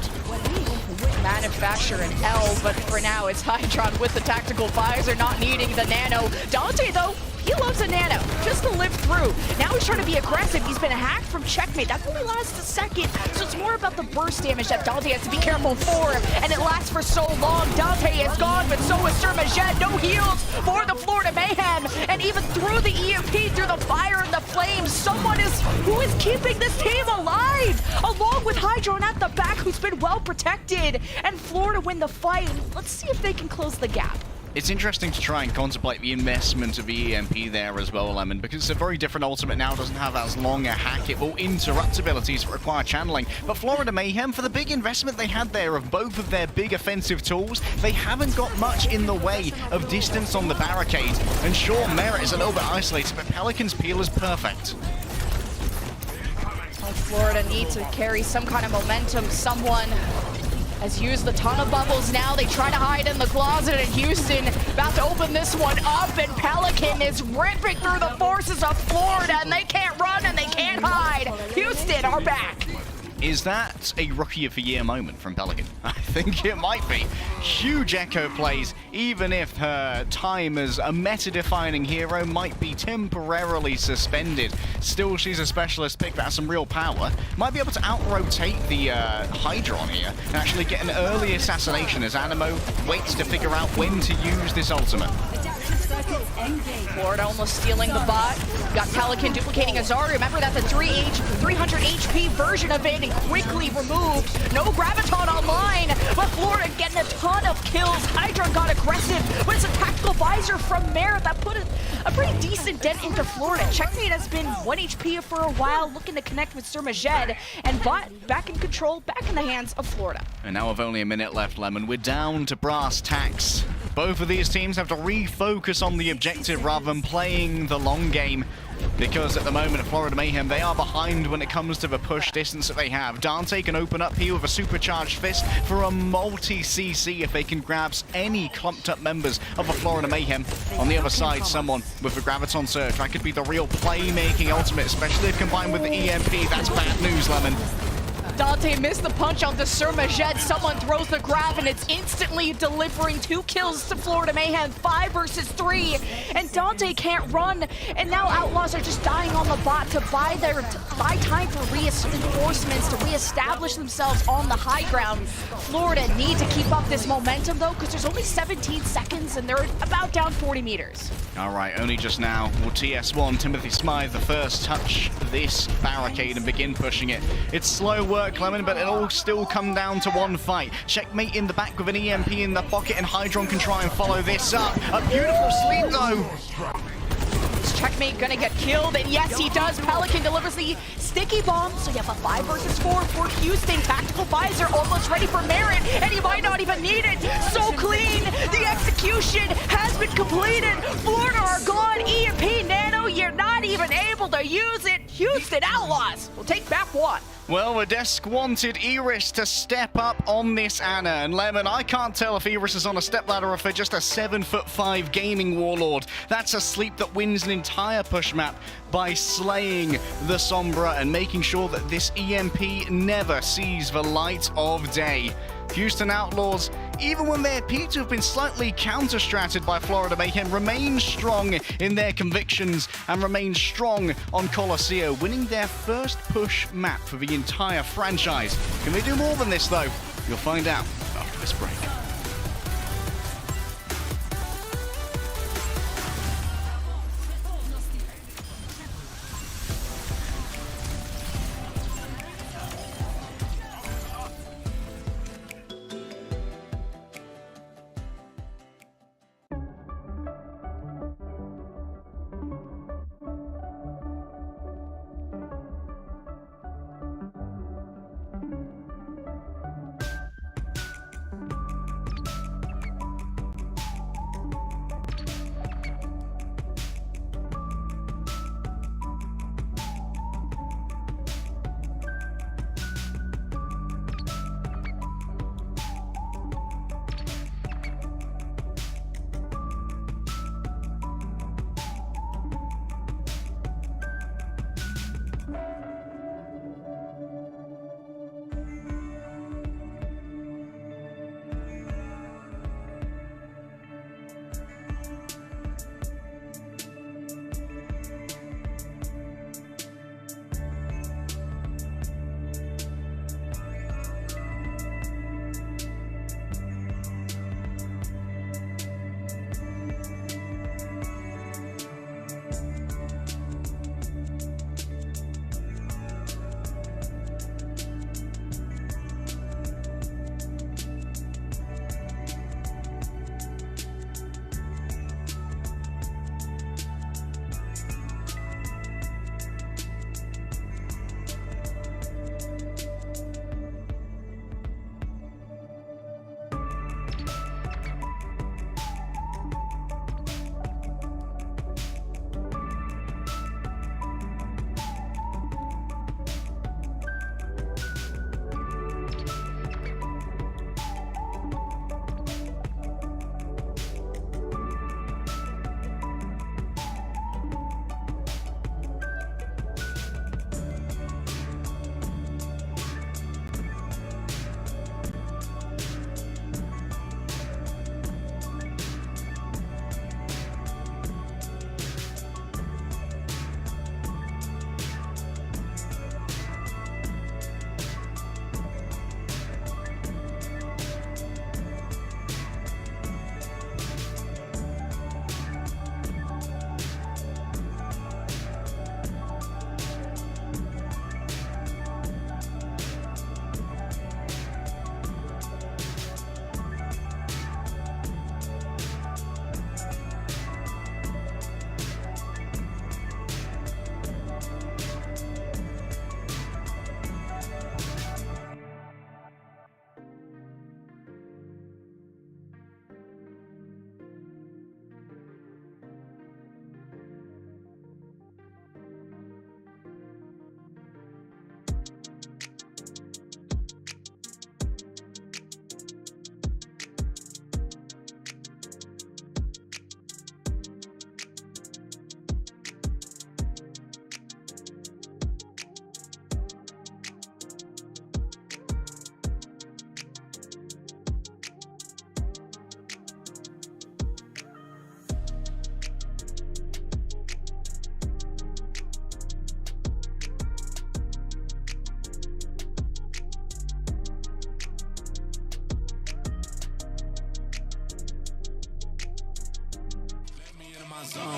Manufacture an L, but for now it's Hydron with the tactical visor, not needing the nano. Dante, though, he loves a nano just to live through. Now he's trying to be aggressive. He's been hacked from Checkmate. That only lasts a second, so it's more about the burst damage that Dante has to be careful for, and it lasts for so long. Dante is gone, but so is Surmajed. No heals for the Florida Mayhem, and even through the EMP, through the fire and the flames, someone is who is keeping this team alive, along with Hydron at the back, who's been well protected, and Florida win the fight. Let's see if they can close the gap. It's interesting to try and contemplate the investment of the EMP there as well, Lemon, because it's a very different ultimate now, doesn't have as long a hack. It will interrupt abilities that require channeling. But Florida Mayhem, for the big investment they had there of both of their big offensive tools, they haven't got much in the way of distance on the barricade. And sure, Merritt is a little bit isolated, but Pelican's peel is perfect. Well, Florida need to carry some kind of momentum. Someone has used a ton of bubbles now. They try to hide in the closet, and Houston about to open this one up, and Pelican is ripping through the forces of Florida, and they can't run and they can't hide. Houston are back. Is that a Rookie of the Year moment from Pelican? I think it might be. Huge echo plays, even if her time as a meta-defining hero might be temporarily suspended. Still, she's a specialist pick that has some real power. Might be able to out-rotate the Hydron here and actually get an early assassination as Animo waits to figure out when to use this ultimate. Florida almost stealing the bot. Got Pelican duplicating Azari. Remember, that's a 300 HP version of it, and quickly removed. No Graviton online, but Florida getting a ton of kills. Hydra got aggressive, but it's a tactical visor from Merritt that put a pretty decent dent into Florida. Checkmate has been 1 HP for a while, looking to connect with Surmajed, and bot back in control, back in the hands of Florida. And now with only a minute left, Lemon, we're down to brass tacks. Both of these teams have to refocus on the objective rather than playing the long game, because at the moment at Florida Mayhem, they are behind when it comes to the push distance that they have. Dante can open up here with a supercharged fist for a multi-CC if they can grab any clumped up members of the Florida Mayhem. On the other side, someone with the Graviton Surge. That could be the real playmaking ultimate, especially if combined with the EMP. That's bad news, Lemon. Dante missed the punch on the Surmajed. Someone throws the grab, and it's instantly delivering 2 kills to Florida Mayhem, 5 versus 3. And Dante can't run, and now Outlaws are just dying on the bot to buy time for reinforcements to reestablish themselves on the high ground. Florida need to keep up this momentum, though, because there's only 17 seconds, and they're about down 40 meters. All right, only just now will TS1, Timothy Smythe, the first touch this barricade and begin pushing it. It's slow work work, Lemon, but it'll still come down to one fight. Checkmate in the back with an EMP in the pocket, and Hydron can try and follow this up. A beautiful sleep, though. Is Checkmate gonna get killed? And yes, he does. Pelican delivers the sticky bomb. So you have a 5 versus 4 for Houston. Tactical visor almost ready for Merit, and he might not even need it. So clean. The execution has been completed. Florida are gone. EMP Nano, you're not even able to use it. Houston Outlaws will take map 1. Well, the desk wanted Iris to step up on this Anna. And Lemon, I can't tell if Iris is on a stepladder or if they're just a 7'5" gaming warlord. That's a sleep that wins an entire push map by slaying the Sombra and making sure that this EMP never sees the light of day. Houston Outlaws, even when they appear to have been slightly counter-stratted by Florida Mayhem, remain strong in their convictions and remain strong on Colosseo, winning their first push map for the entire franchise. Can they do more than this, though? You'll find out after this break.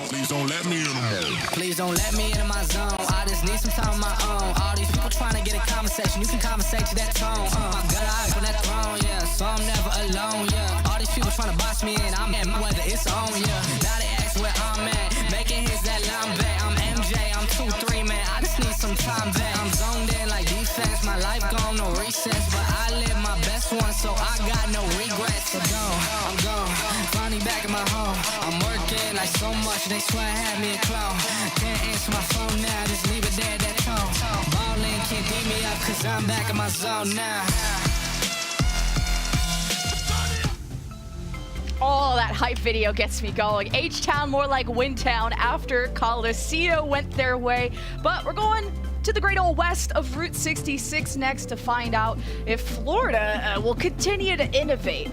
Please don't let me in. Please don't let me into my zone. I just need some time of my own. All these people trying to get a conversation, you can conversate to that tone. My gut eyes on that throne, yeah. So I'm never alone, yeah. All these people trying to box me in, I'm at my weather, it's on, yeah. Now they ask where I'm at, making hits that line back. I'm MJ, I'm 2-3, man. I just need some time back. I'm zoned in like defense, my life gone, no recess, but I live my best one, so I got no regrets. So I'm gone, finally back in my home. I'm working like so much, they swear I had me a clone. Can't answer my phone now, just leave it there, that tone. Ballin' can't beat me up, cause I'm back in my zone now. Oh, that hype video gets me going. H-Town more like Windtown after Colosseo went their way. But we're going to the great old west of Route 66 next to find out if Florida will continue to innovate.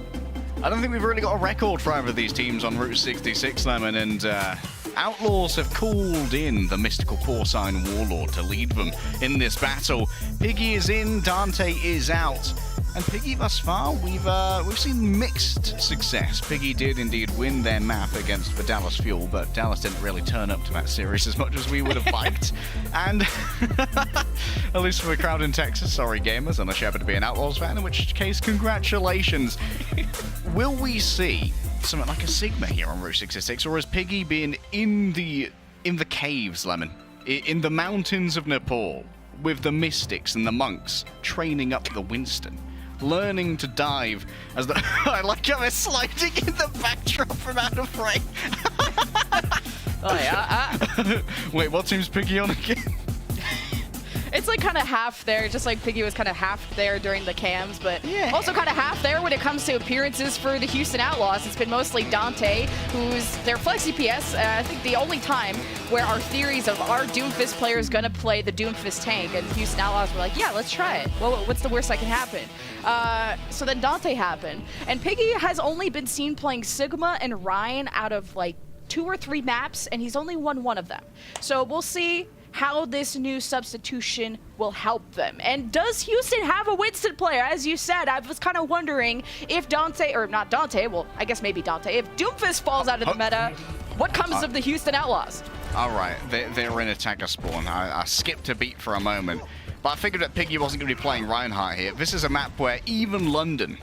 I don't think we've really got a record for either of these teams on Route 66, Lemon, and Outlaws have called in the mystical porcine warlord to lead them in this battle. Piggy is in, Dante is out. And Piggy, thus far, we've seen mixed success. Piggy did indeed win their map against the Dallas Fuel, but Dallas didn't really turn up to that series as much as we would have liked. And at least for the crowd in Texas, sorry gamers, unless you happen to be an Outlaws fan, in which case, congratulations. Will we see something like a Sigma here on Route 66, or has Piggy been in the caves, Lemon, in the mountains of Nepal, with the mystics and the monks, training up the Winston? Learning to dive as the I like how they're sliding in the backdrop from out of frame. Oh yeah. Wait, what team's Piggy on again? It's like kind of half there, just like Piggy was kind of half there during the cams, but yeah, also kind of half there when it comes to appearances for the Houston Outlaws. It's been mostly Dante, who's their flex CPS. I think the only time where our theories of our Doomfist player is going to play the Doomfist tank, and Houston Outlaws were like, yeah, let's try it. Well, what's the worst that can happen? So then Dante happened, and Piggy has only been seen playing Sigma and Ryan out of like 2 or 3 maps, and he's only won 1 of them. So we'll see how this new substitution will help them. And does Houston have a Winston player? As you said, I was kind of wondering if Dante, or not Dante, well, I guess maybe Dante, if Doomfist falls out of the meta, what comes of the Houston Outlaws? All right, they're in attacker spawn. I skipped a beat for a moment, but I figured that Piggy wasn't going to be playing Reinhardt here. This is a map where even London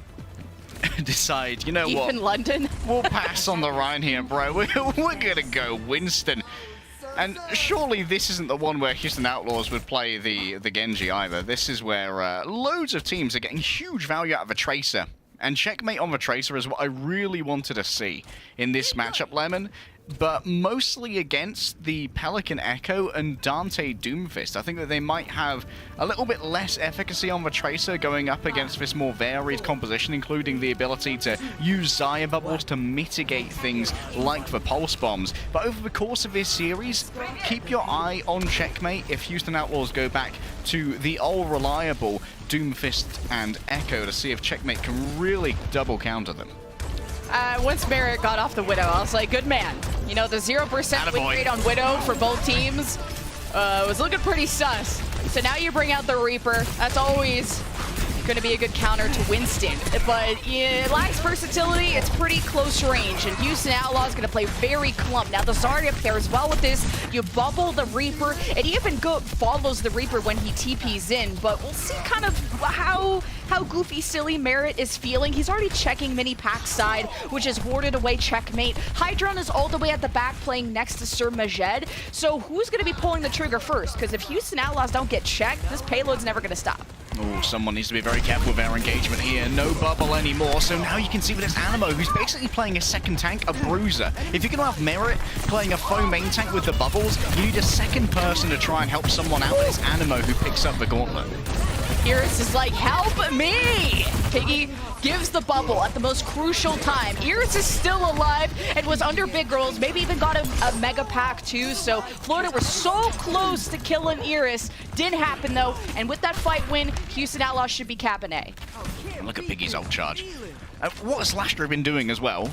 decide, you know what? Even London? We'll pass on the Ryan here, bro. We're going to go Winston. And surely this isn't the one where Houston Outlaws would play the Genji either. This is where loads of teams are getting huge value out of a Tracer. And checkmate on the Tracer is what I really wanted to see in this matchup, Lemon. But mostly against the Pelican Echo and Dante Doomfist. I think that they might have a little bit less efficacy on the Tracer going up against this more varied composition, including the ability to use Xayah bubbles to mitigate things like the pulse bombs. But over the course of this series, keep your eye on checkmate if Houston Outlaws go back to the old reliable Doomfist and Echo to see if checkmate can really double counter them. Once Merritt got off the Widow, I was like, good man. You know, the 0% win rate on Widow for both teams was looking pretty sus. So now you bring out the Reaper. That's always going to be a good counter to Winston. But it lacks versatility. It's pretty close range. And Houston Outlaws going to play very clump. Now, the Zarya pairs well with this. You bubble the Reaper. It even follows the Reaper when he TPs in. But we'll see kind of how goofy, silly Merritt is feeling. He's already checking mini pack side, which has warded away checkmate. Hydron is all the way at the back playing next to Sir Majed. So who's going to be pulling the trigger first? Because if Houston Outlaws don't get checked, this payload's never going to stop. Oh, someone needs to be very careful with their engagement here. No bubble anymore. So now you can see with this Animo, who's basically playing a second tank, a bruiser. If you're going to have Merritt playing a foe main tank with the bubbles, you need a second person to try and help someone out. It's Animo who picks up the gauntlet. Iris is like, help me! Piggy gives the bubble at the most crucial time. Iris is still alive and was under big rolls, maybe even got a mega pack too, so Florida was so close to killing Iris. Didn't happen though, and with that fight win, Houston Outlaws should be capping A. Look at Piggy's ult charge. What has Lastro been doing as well?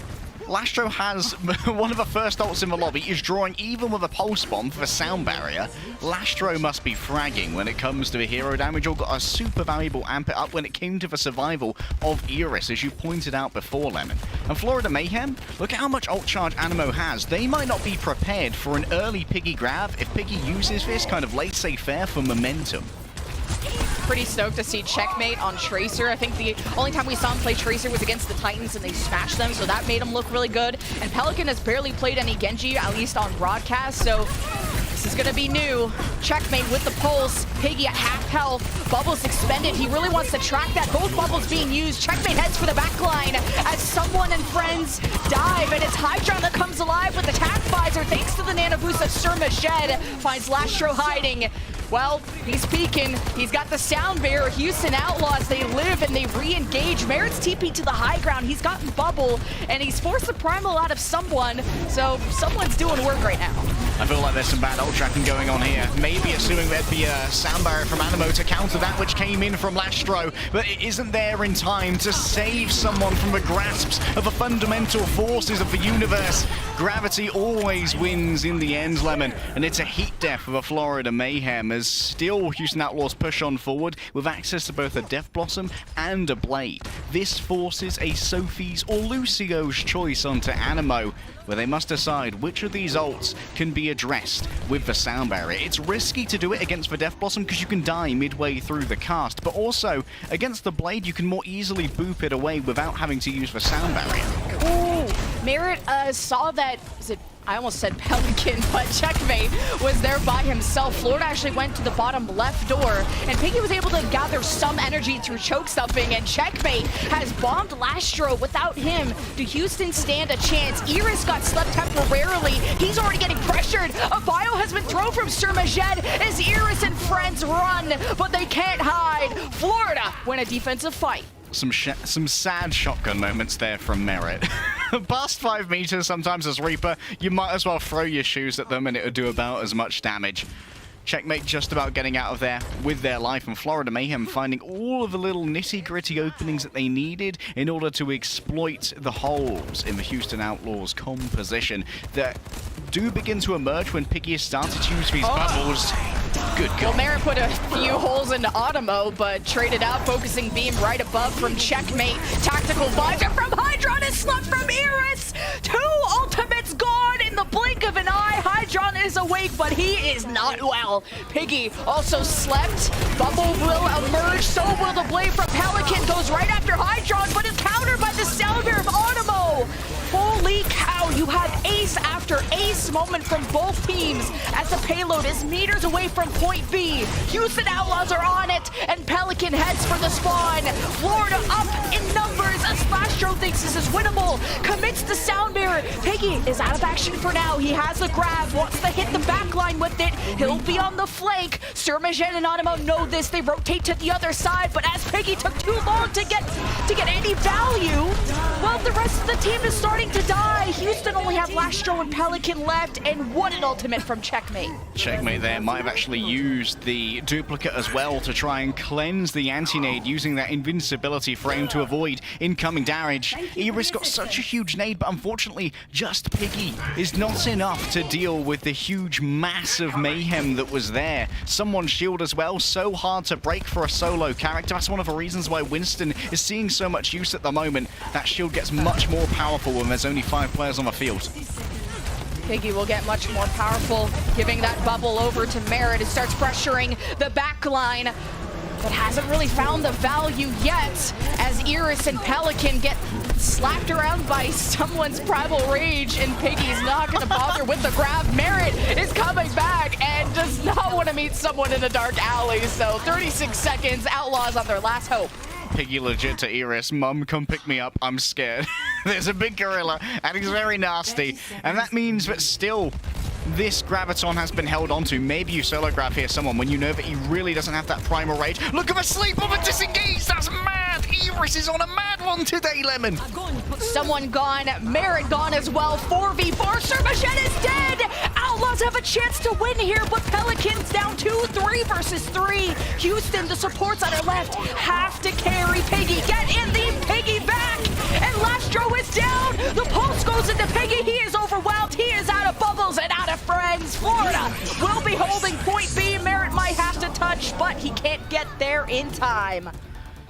Lastro has one of the first ults in the lobby, is drawing even with a pulse bomb for the sound barrier. Lastro must be fragging when it comes to the hero damage, or got a super valuable amp it up when it came to the survival of Iris, as you pointed out before, Lemon. And Florida Mayhem, look at how much ult charge Animo has. They might not be prepared for an early Piggy grab if Piggy uses this kind of late-say fair for momentum. Pretty stoked to see checkmate on Tracer. I think the only time we saw him play Tracer was against the Titans and they smashed them, so that made him look really good. And Pelican has barely played any Genji, at least on broadcast, so this is gonna be new. Checkmate with the pulse. Piggy at half health. Bubbles expended. He really wants to track that. Both bubbles being used. Checkmate heads for the back line as someone and friends dive. And it's Hydron that comes alive with the tap visor thanks to the nano boost of Sir Majed. Finds Lastro hiding. Well, he's peeking. He's got the sound barrier. Houston Outlaws, they live and they re-engage. Merritt's TP to the high ground. He's gotten bubble and he's forced the primal out of someone. So someone's doing work right now. I feel like there's some bad ult tracking going on here. Maybe assuming there'd be a sound barrier from Animo to counter that which came in from Lastro, but it isn't there in time to save someone from the grasps of the fundamental forces of the universe. Gravity always wins in the end, Lemon, and it's a heat death for the Florida Mayhem as still Houston Outlaws push on forward with access to both a Death Blossom and a Blade. This forces a Sophie's or Lucio's choice onto Animo, where they must decide which of these ults can be addressed with the sound barrier. It's risky to do it against the Death Blossom because you can die midway through the cast, but also against the Blade you can more easily boop it away without having to use the sound barrier. Ooh, Merritt saw that, I almost said Pelican, but Checkmate was there by himself. Florida actually went to the bottom left door, and Piggy was able to gather some energy through choke stuffing, and Checkmate has bombed Lastro. Without him, do Houston stand a chance? Iris got slept temporarily. He's already getting pressured. A bio has been thrown from Sir Majed as Iris and friends run, but they can't hide. Florida win a defensive fight. Some sad shotgun moments there from Merritt. Past 5 meters, sometimes as Reaper, you might as well throw your shoes at them and it would do about as much damage. Checkmate just about getting out of there with their life, and Florida Mayhem finding all of the little nitty-gritty openings that they needed in order to exploit the holes in the Houston Outlaws composition that do begin to emerge when Piggy has started to use these bubbles. Good God. Well, Merritt put a few holes into Automo, but traded out, focusing beam right above from Checkmate. Tactical visor from Hydron is slumped from Iris. 2 ultimates gone in the blink of an eye. Hydron is awake, but he is not well. Piggy also slept. Bubble will emerge, so will the blade from Pelican. Goes right after Hydron, but is countered by the sound barrier of Automo. Holy cow, you have ace after ace moment from both teams as the payload is meters away from point B. Houston Outlaws are on it, and Pelican heads for the spawn. Florida up in numbers as Lastro thinks this is winnable. Commits the sound barrier. Piggy is out of action for now. He has the grab, wants to hit the backline with it. He'll be on the flank. Sir Majed and Animo know this. They rotate to the other side, but as Piggy took too long to get any value, well, the rest of the team is starting to die. Houston only have Lastro and Pelican left, and what an ultimate from Checkmate. Checkmate there might have actually used the duplicate as well to try and cleanse the anti-nade using that invincibility frame to avoid incoming damage. Iris got such a huge nade, but unfortunately just Piggy is not enough to deal with the huge mass of mayhem that was there. Someone's shield as well, so hard to break for a solo character. That's one of the reasons why Winston is seeing so much use at the moment. That shield gets much more powerful when there's only 5 players on the field. Piggy will get much more powerful, giving that bubble over to Merritt. It starts pressuring the back line, but hasn't really found the value yet as Iris and Pelican get slapped around by someone's primal rage, and Piggy's not going to bother with the grab. Merritt is coming back and does not want to meet someone in a dark alley, so 36 seconds, Outlaws on their last hope. Piggy legit to Iris, Mum, come pick me up, I'm scared. There's a big gorilla, and he's very nasty, and that means that still this Graviton has been held onto. Maybe you solo grab here someone when you know that he really doesn't have that primal rage. Look at the sleep of a disengage, that's mad! Iris is on a mad one today, Lemon! Someone gone, Merritt gone as well, 4v4, Sir Majed is dead! Outlaws have a chance to win here, but Pelican's down 2-3 versus 3. Houston, the supports on our left, have to carry Piggy. Get in the Piggy back! And Lastro is down! The pulse goes into Piggy, he is overwhelmed, he is out of bubbles and out of friends. Florida will be holding point B. Merritt might have to touch, but he can't get there in time.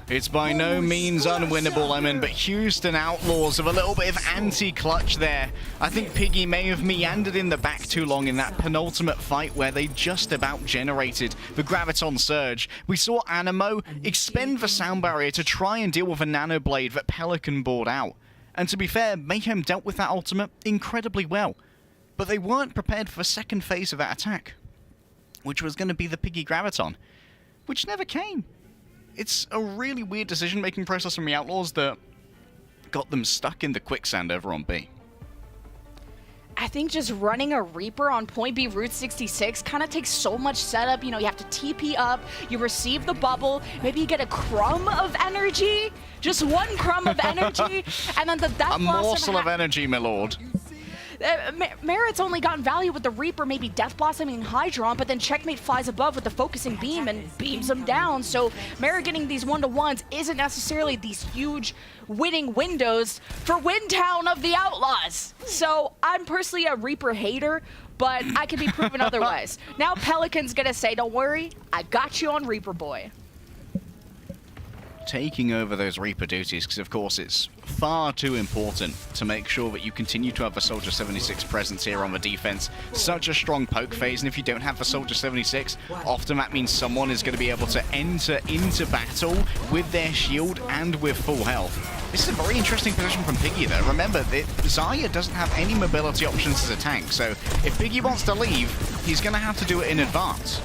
It's by no means unwinnable, Lemon, but Houston Outlaws have a little bit of anti-clutch there. I think Piggy may have meandered in the back too long in that penultimate fight where they just about generated the Graviton Surge. We saw Animo expend the sound barrier to try and deal with a Nano Blade that Pelican brought out. And to be fair, Mayhem dealt with that ultimate incredibly well. But they weren't prepared for the second phase of that attack, which was going to be the Piggy Graviton, which never came. It's a really weird decision-making process from the Outlaws that got them stuck in the quicksand over on B. I think just running a Reaper on point B Route 66 kind of takes so much setup. You know, you have to TP up, you receive the bubble, maybe you get a crumb of energy, just one crumb of energy, and then the Death Blossom... A morsel of energy, my lord. Merit's only gotten value with the Reaper, maybe Death Blossoming Hydron, but then Checkmate flies above with the focusing beam and beams him down. So Merit getting these 1-to-1s isn't necessarily these huge winning windows for Windtown of the Outlaws. So I'm personally a Reaper hater, but I can be proven otherwise. Now Pelican's gonna say, don't worry, I got you on Reaper Boy. Taking over those Reaper duties, because of course it's far too important to make sure that you continue to have a Soldier 76 presence here on the defense. Such a strong poke phase, and if you don't have the Soldier 76, often that means someone is going to be able to enter into battle with their shield and with full health. This is a very interesting position from Piggy though. Remember, Xayah doesn't have any mobility options as a tank, so if Piggy wants to leave, he's going to have to do it in advance.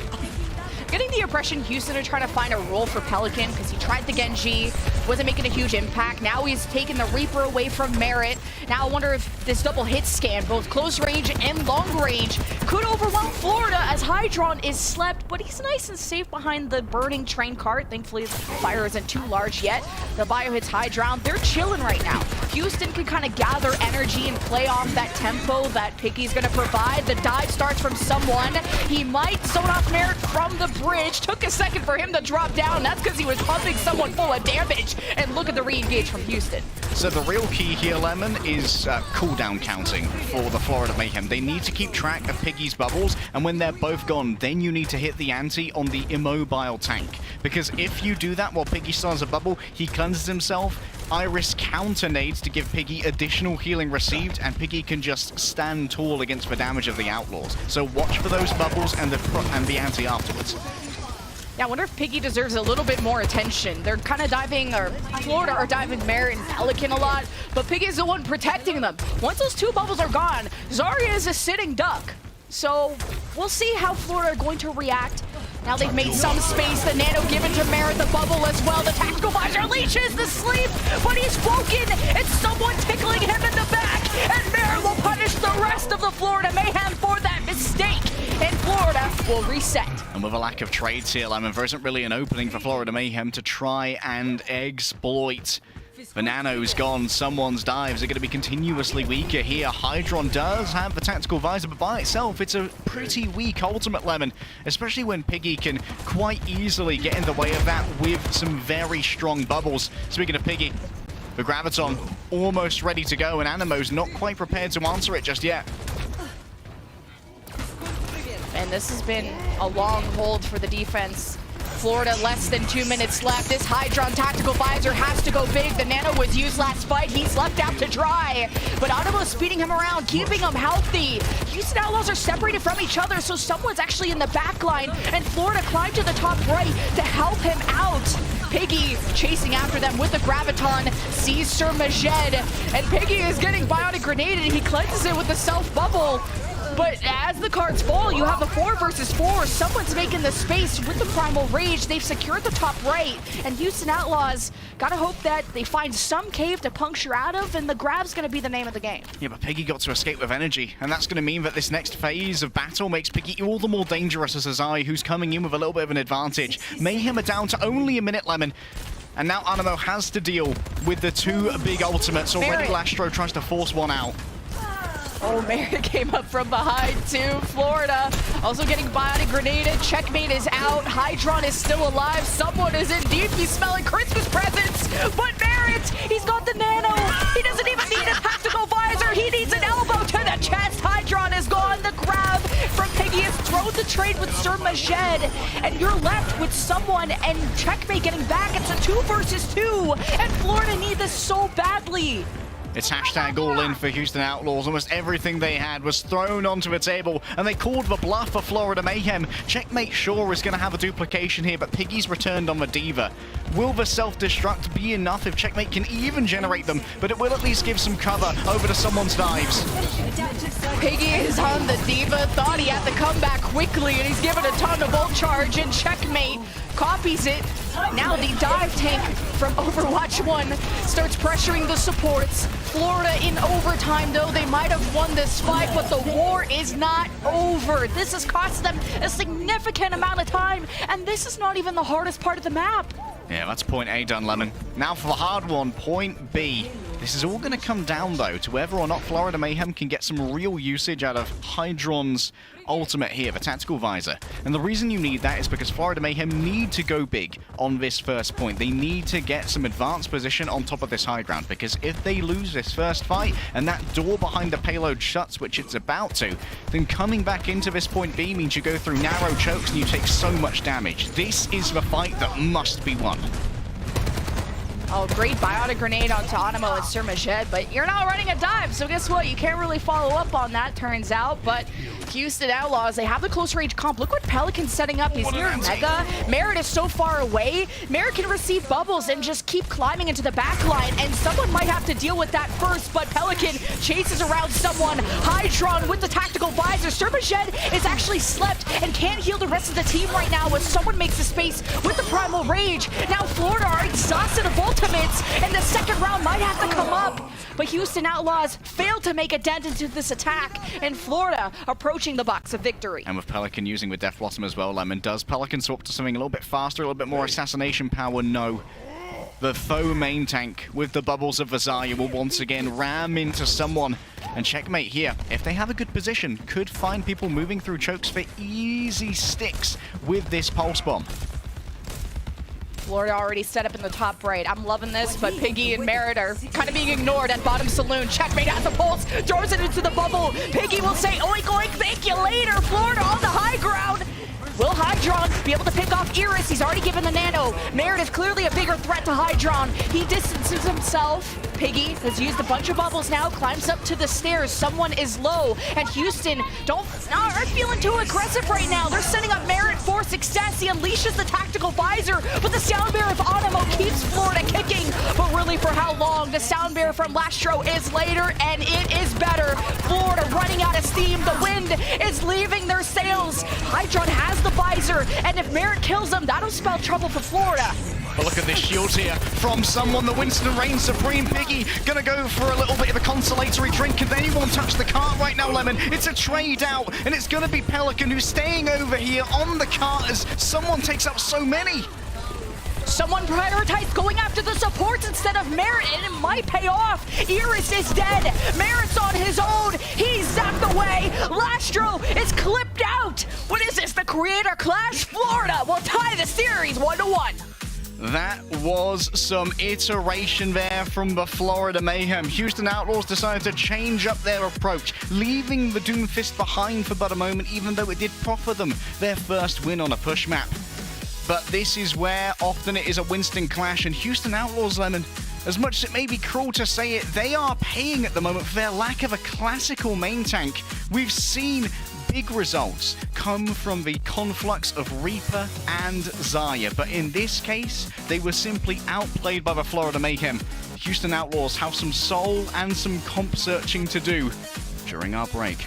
Getting the impression Houston are trying to find a role for Pelican because he tried the Genji, wasn't making a huge impact. Now he's taking the Reaper away from Merit. Now I wonder if this double hit scan, both close range and long range, could overwhelm Florida as Hydron is slept, but he's nice and safe behind the burning train cart. Thankfully, the fire isn't too large yet. The bio hits Hydron. They're chilling right now. Houston can kind of gather energy and play off that tempo that Piggy's going to provide. The dive starts from someone. He might zone off Merit from the bridge. Took a second for him to drop down. That's because he was pumping someone full of damage. And look at the re-engage from Houston. So the real key here, Lemon, is cooldown counting for the Florida Mayhem. They need to keep track of Piggy's bubbles, and when they're both gone, then you need to hit the ante on the immobile tank. Because if you do that while Piggy still has a bubble, he cleanses himself. Iris counter nades to give Piggy additional healing received, and Piggy can just stand tall against the damage of the Outlaws. So watch for those bubbles and the ante afterwards. Yeah, I wonder if Piggy deserves a little bit more attention. They're kind of diving, or Florida are diving Merit and Pelican a lot, but Piggy's the one protecting them. Once those two bubbles are gone, Zarya is a sitting duck. So we'll see how Florida are going to react. Now they've made some space. The nano given to Merit, the bubble as well. The tactical visor leashes the sleep, but he's woken. It's someone tickling him in the back, and Merit will punish the rest of the Florida Mayhem for that mistake, and Florida will reset. And with a lack of trades here, Lemon, there isn't really an opening for Florida Mayhem to try and exploit. The nano's gone, someone's dives are going to be continuously weaker here. Hydron does have the tactical visor, but by itself, it's a pretty weak ultimate, Lemon, especially when Piggy can quite easily get in the way of that with some very strong bubbles. Speaking of Piggy, the Graviton almost ready to go, and Animo's not quite prepared to answer it just yet. And this has been a long hold for the defense. Florida, less than 2 minutes left. This Hydron tactical visor has to go big. The nano was used last fight. He's left out to dry. But Animo's speeding him around, keeping him healthy. Houston Outlaws are separated from each other, so someone's actually in the back line. And Florida climbed to the top right to help him out. Piggy chasing after them with the Graviton, sees Sir Majed. And Piggy is getting bionic grenaded. He cleanses it with the self-bubble. But as the cards fall, you have a 4 versus 4. Someone's making the space with the Primal Rage. They've secured the top right. And Houston Outlaws gotta hope that they find some cave to puncture out of, and the grab's gonna be the name of the game. Yeah, but Piggy got to escape with energy, and that's gonna mean that this next phase of battle makes Piggy all the more dangerous as Xayah, who's coming in with a little bit of an advantage. Mayhem are down to only a minute, Lemon. And now Animo has to deal with the two big ultimates. Already Lastro tries to force one out. Oh, Merit came up from behind too. Florida also getting bionic grenaded. Checkmate is out. Hydron is still alive. Someone is in deep. He's smelling Christmas presents. But Merit, he's got the nano. He doesn't even need a tactical visor. He needs an elbow to the chest. Hydron is gone. The grab from Piggy is thrown the trade with Sir Majed, and you're left with someone and Checkmate getting back. It's a 2 versus 2, and Florida need this so badly. It's hashtag all in for Houston Outlaws. Almost everything they had was thrown onto the table, and they called the bluff for Florida Mayhem. Checkmate sure is going to have a duplication here, but Piggy's returned on the Diva. Will the self-destruct be enough if Checkmate can even generate them? But it will at least give some cover over to someone's dives. Piggy is on the Diva, thought he had to come back quickly, and he's given a ton of ult charge, and Checkmate copies it. Now the dive tank from Overwatch 1 starts pressuring the supports. Florida in overtime, though. They might have won this fight, but the war is not over. This has cost them a significant amount of time, and this is not even the hardest part of the map. Yeah, that's point A done, Lemon. Now for the hard one, point B. This is all going to come down, though, to whether or not Florida Mayhem can get some real usage out of Hydron's ultimate here, the tactical visor. And the reason you need that is because Florida Mayhem need to go big on this first point. They need to get some advanced position on top of this high ground, because if they lose this first fight and that door behind the payload shuts, which it's about to, then coming back into this point B means you go through narrow chokes and you take so much damage. This is the fight that must be won. Oh, great biotic grenade onto Animo and Sir Majed, but you're not running a dive, so guess what? You can't really follow up on that, turns out, but Houston Outlaws, they have the close range comp. Look what Pelican's setting up. He's near Mega. Merritt is so far away. Merritt can receive bubbles and just keep climbing into the back line, and someone might have to deal with that first, but Pelican chases around someone. Hydron with the tactical visor. Sir Majed is actually slept and can't heal the rest of the team right now as someone makes the space with the Primal Rage. Now Florida are exhausted of ultimates, and the second round might have to come up. But Houston Outlaws failed to make a dent into this attack, and Florida approaching the box of victory. And with Pelican using the Death Blossom as well, Lemon, does Pelican swap to something a little bit faster, a little bit more assassination power? No. The faux main tank with the bubbles of Vazaya will once again ram into someone. And Checkmate here, if they have a good position, could find people moving through chokes for easy sticks with this pulse bomb. Florida already set up in the top right. I'm loving this, but Piggy and Merritt are kind of being ignored at bottom saloon. Checkmate has the pulse, throws it into the bubble. Piggy will say, oink, oink, thank you later. Florida on the high ground. Will Hydron be able to pick off Iris? He's already given the nano. Merritt is clearly a bigger threat to Hydron. He distances himself. Piggy has used a bunch of bubbles now, climbs up to the stairs. Someone is low, and Houston aren't feeling too aggressive right now. They're setting up Merritt for success. He unleashes the tactical visor, but the sound barrier of Animo keeps Florida kicking. But really, for how long? The sound barrier from Lastro is later, and it is better. Florida running out of steam. The wind is leaving their sails. Hydron has the visor, and if Merritt kills him, that'll spell trouble for Florida. But look at this shield here from someone, the Winston reigns supreme. Piggy gonna go for a little bit of a consolatory drink. Can anyone touch the cart right now, Lemon? It's a trade out, and it's gonna be Pelican who's staying over here on the cart as someone takes up so many. Someone prioritized going after the supports instead of Merritt, and it might pay off. Iris is dead. Merritt's on his own. He's zapped away. Lastro is clipped out. What is this, the Creator Clash? Florida will tie the series 1-1. That was some iteration there from the Florida Mayhem. Houston Outlaws decided to change up their approach, leaving the Doomfist behind for but a moment, even though it did proffer them their first win on a push map. But this is where often it is a Winston clash, and Houston Outlaws, Lemon, as much as it may be cruel to say it, they are paying at the moment for their lack of a classical main tank. We've seen big results come from the conflux of Reaper and Zarya, but in this case, they were simply outplayed by the Florida Mayhem. Houston Outlaws have some soul and some comp searching to do during our break.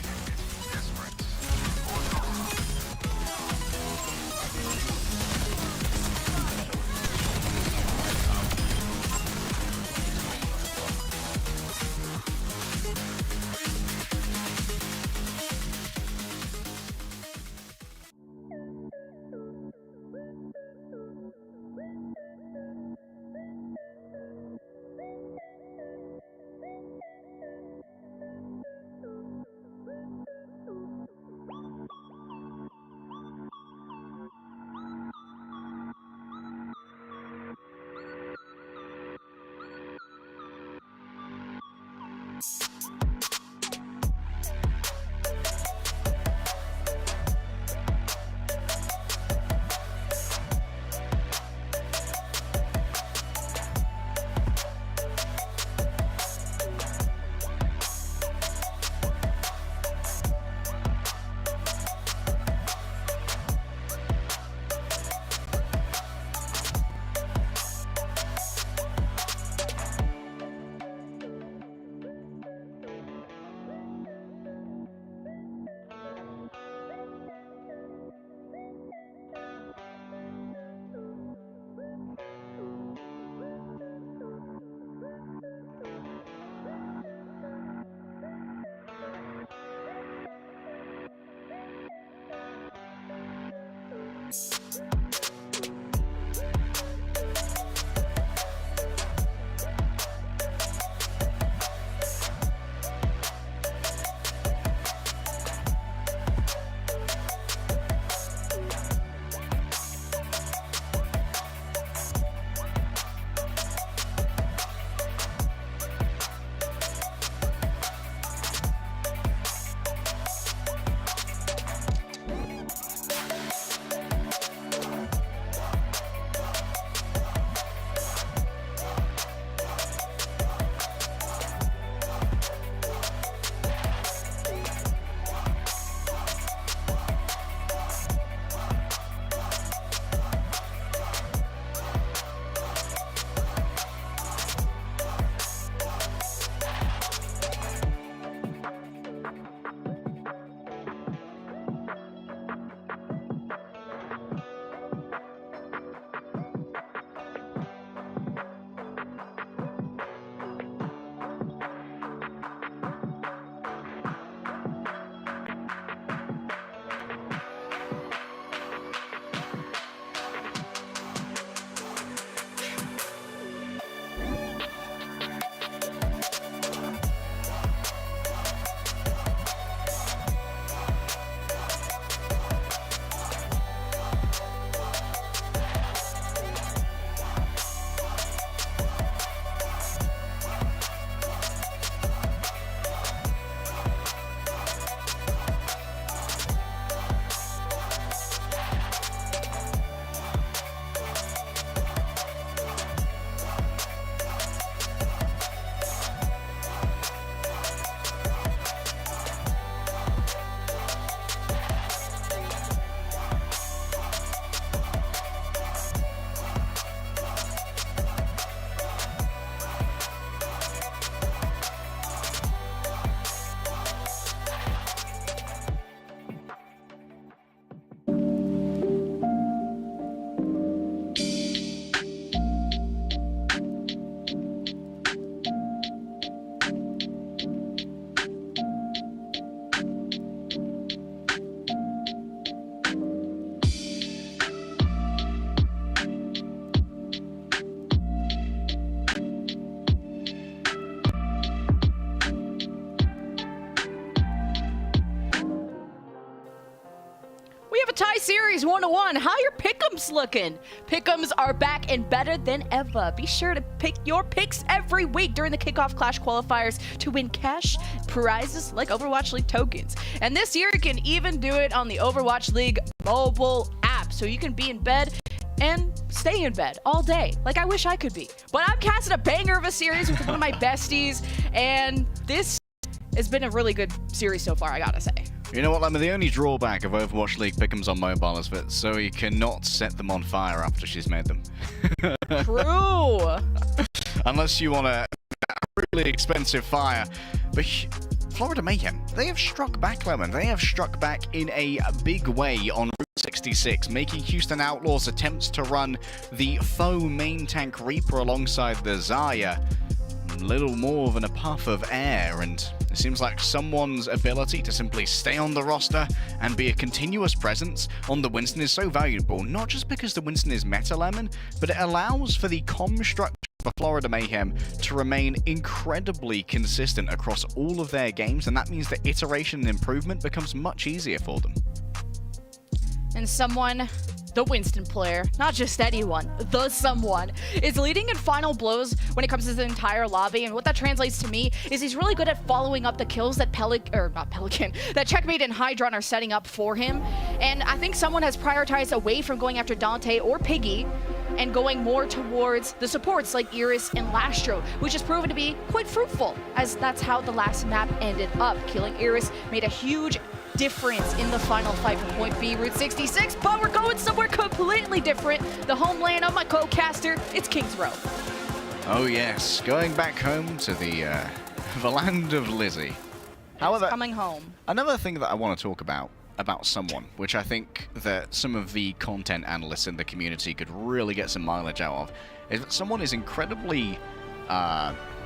Series 101. How your pick'ems looking? Pick'ems are back and better than ever. Be sure to pick your picks every week during the Kickoff Clash qualifiers to win cash prizes like Overwatch League tokens. And this year, you can even do it on the Overwatch League mobile app. So you can be in bed and stay in bed all day, like I wish I could be. But I'm casting a banger of a series with one of my besties, and this has been a really good series so far, I gotta say. You know what, Lemma? The only drawback of Overwatch League pick'ems on mobile is that Zoe cannot set them on fire after she's made them. True. Unless you want a really expensive fire. But Florida Mayhem, they have struck back, Lemon. They have struck back in a big way on Route 66, making Houston Outlaws attempts to run the faux main tank Reaper alongside the Zarya little more than a puff of air, and it seems like someone's ability to simply stay on the roster and be a continuous presence on the Winston is so valuable, not just because the Winston is meta, Lemon, but it allows for the comm structure for Florida Mayhem to remain incredibly consistent across all of their games, and that means that iteration and improvement becomes much easier for them. And someone, the Winston player, not just anyone, the someone, is leading in final blows when it comes to the entire lobby. And what that translates to me is he's really good at following up the kills that that Checkmate and Hydron are setting up for him. And I think someone has prioritized away from going after Dante or Piggy and going more towards the supports like Iris and Lastro, which has proven to be quite fruitful, as that's how the last map ended up. Killing Iris made a huge difference in the final fight for Point B, Route 66, but we're going somewhere completely different. The homeland of my co-caster, it's Kings Row. Oh yes, going back home to the land of Lizzie. However, coming home. Another thing that I want to talk about someone, which I think that some of the content analysts in the community could really get some mileage out of, is that someone is incredibly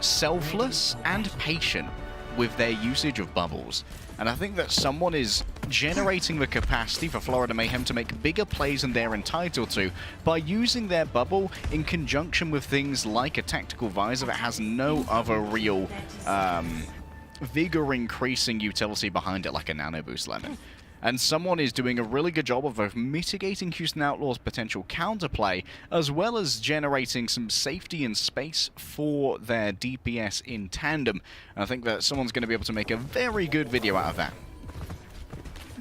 selfless and patient with their usage of bubbles. And I think that someone is generating the capacity for Florida Mayhem to make bigger plays than they're entitled to by using their bubble in conjunction with things like a tactical visor that has no other real vigor increasing utility behind it, like a nano boost lemon. And someone is doing a really good job of both mitigating Houston Outlaws' potential counterplay, as well as generating some safety and space for their DPS in tandem. And I think that someone's going to be able to make a very good video out of that.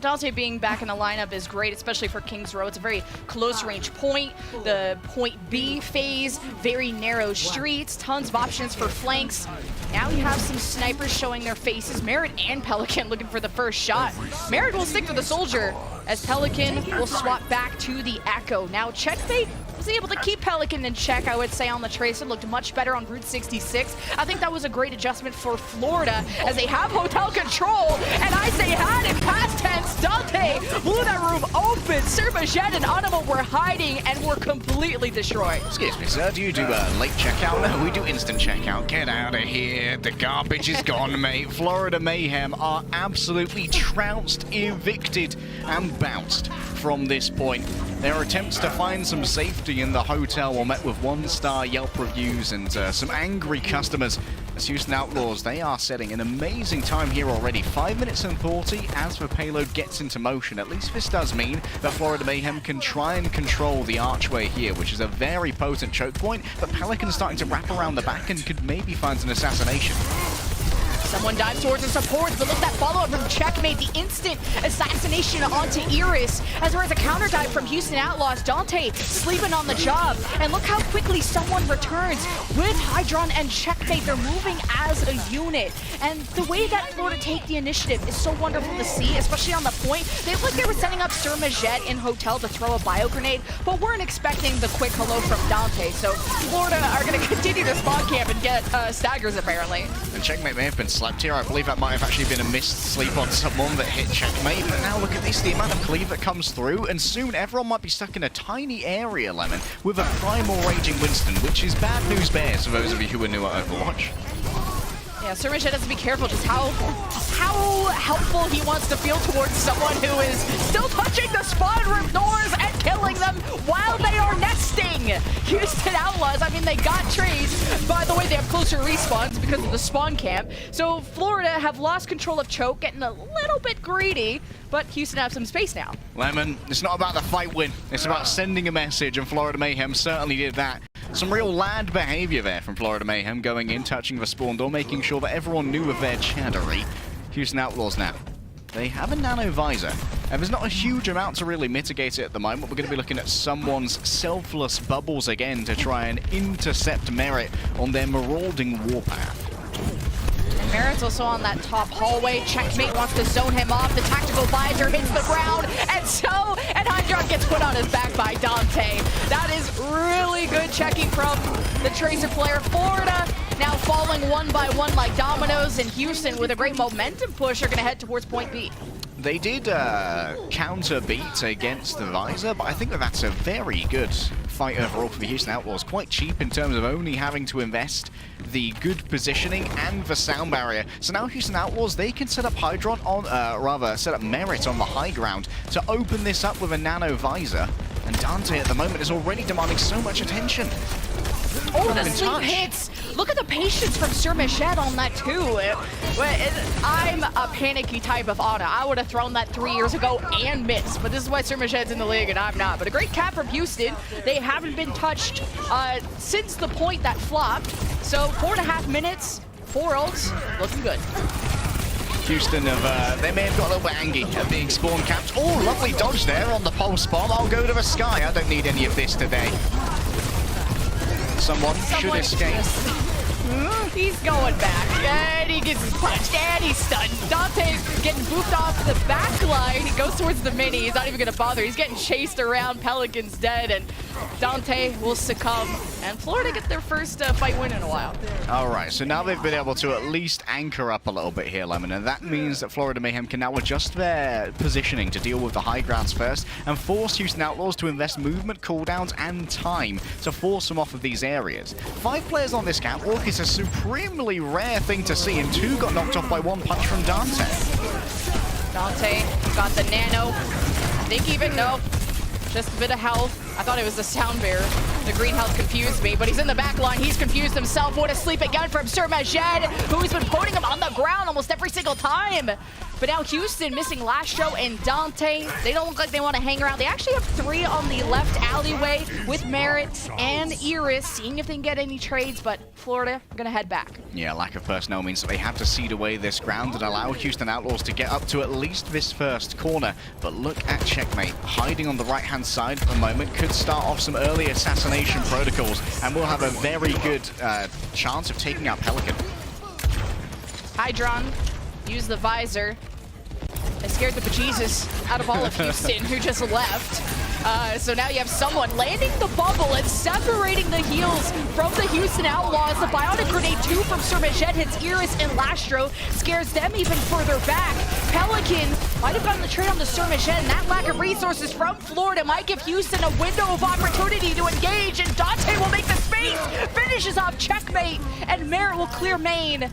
Dante being back in the lineup is great, especially for Kings Row. It's a very close range point. The point B phase, very narrow streets, tons of options for flanks. Now we have some snipers showing their faces. Merit and Pelican looking for the first shot. Merit will stick to the Soldier, as Pelican will swap back to the Echo. Now Checkmate was able to keep Pelican in check, I would say, on the trace. It looked much better on Route 66. I think that was a great adjustment for Florida, as they have hotel control, and I say had in past tense. Dante blew that room open. Sermajet and Anima were hiding and were completely destroyed. Excuse me, sir, do you do late checkout? No, we do instant checkout. Get out of here. The garbage is gone, mate. Florida Mayhem are absolutely trounced, evicted, and bounced from this point. Their attempts to find some safety in the hotel were met with 1-star Yelp reviews and some angry customers. As Houston Outlaws, they are setting an amazing time here already. 5 minutes and 40 as the payload gets into motion. At least this does mean that Florida Mayhem can try and control the archway here, which is a very potent choke point, but Pelican's starting to wrap around the back and could maybe find an assassination. Someone dives towards the support, but look at that follow-up from Checkmate, the instant assassination onto Iris, as there is a counter dive from Houston Outlaws. Dante sleeping on the job, and look how quickly someone returns with Hydron and Checkmate. They're moving as a unit, and the way that Florida take the initiative is so wonderful to see, especially on the point. They look like they were setting up Sermajet in Hotel to throw a bio grenade, but weren't expecting the quick hello from Dante, so Florida are going to continue to spawn camp and get staggers, apparently. And Checkmate may have been slept here. I believe that might have actually been a missed sleep on someone that hit Checkmate. But now look at this, the amount of cleave that comes through, and soon everyone might be stuck in a tiny area, Lemon, with a primal raging Winston, which is bad news bears for those of you who are new at Overwatch. Yeah, Sermajet has to be careful just how helpful he wants to feel towards someone who is still touching the spawn room doors and killing them while they are nesting. Houston Outlaws, I mean, they got trades. By the way, they have closer respawns because of the spawn camp. So Florida have lost control of choke, getting a little bit greedy, but Houston have some space now. Lemon, it's not about the fight win. It's about sending a message, and Florida Mayhem certainly did that. Some real lad behavior there from Florida Mayhem, going in, touching the spawn door, making sure that everyone knew of their chattery. Houston Outlaws now. They have a nano visor, and there's not a huge amount to really mitigate it at the moment. We're going to be looking at someone's selfless bubbles again to try and intercept Merit on their marauding warpath. And Merit's also on that top hallway. Checkmate wants to zone him off. The tactical visor hits the ground, and Hydron gets put on his back by Dante. That is really good checking from the Tracer player. Florida now falling one by one like dominoes, and Houston, with a great momentum push, are going to head towards point B. They did counter beat against the visor, but I think that that's a very good fight overall for the Houston Outlaws. Quite cheap in terms of only having to invest the good positioning and the sound barrier. So now Houston Outlaws, they can set up Hydron on, set up Merit on the high ground to open this up with a nano visor. And Dante at the moment is already demanding so much attention. Oh, the sleep hits! Look at the patience from Sir Machette on that too. I'm a panicky type of Ana. I would have thrown that 3 years ago and missed, but this is why Sir Machette's in the league and I'm not. But a great cap from Houston. They haven't been touched since the point that flopped. So 4.5 minutes, 4 ults, looking good. Houston they may have got a little bit angry at being spawn capped. Oh, lovely dodge there on the pulse bomb. I'll go to the sky. I don't need any of this today. Someone should escape. He's going back, and he gets punched, and he's stunned. Dante's getting booped off the back line. He goes towards the mini. He's not even going to bother. He's getting chased around. Pelican's dead, and Dante will succumb. And Florida get their first fight win in a while. All right, so now they've been able to at least anchor up a little bit here, Lemon, and that means that Florida Mayhem can now adjust their positioning to deal with the high grounds first and force Houston Outlaws to invest movement, cooldowns, and time to force them off of these areas. 5 players on this catwalk is a supremely rare thing to see, and 2 got knocked off by 1 punch from Dante. Dante got the nano. I think even, no, just a bit of health. I thought it was the sound bearer. The green health confused me, but he's in the back line. He's confused himself. What a sleep again from Sir Majed, who's been putting him on the ground almost every single time. But now Houston missing Lasho and Dante. They don't look like they want to hang around. They actually have 3 on the left alleyway with Merit and Iris, seeing if they can get any trades, but Florida are going to head back. Yeah, lack of personnel means that they have to cede away this ground and allow Houston Outlaws to get up to at least this first corner. But look at Checkmate, hiding on the right-hand side at the moment. Could start off some early assassination protocols, and we'll have a very good chance of taking out Pelican. Hydron, use the visor. They scared the bejesus out of all of Houston, who just left. So now you have someone landing the bubble and separating the heals from the Houston Outlaws. The Bionic Grenade 2 from Sir Majed hits Iris and Lastro, scares them even further back. Pelican might have gotten the trade on the Sir Majed, and that lack of resources from Florida might give Houston a window of opportunity to engage, and Dante will make the space, finishes off Checkmate, and Merit will clear main.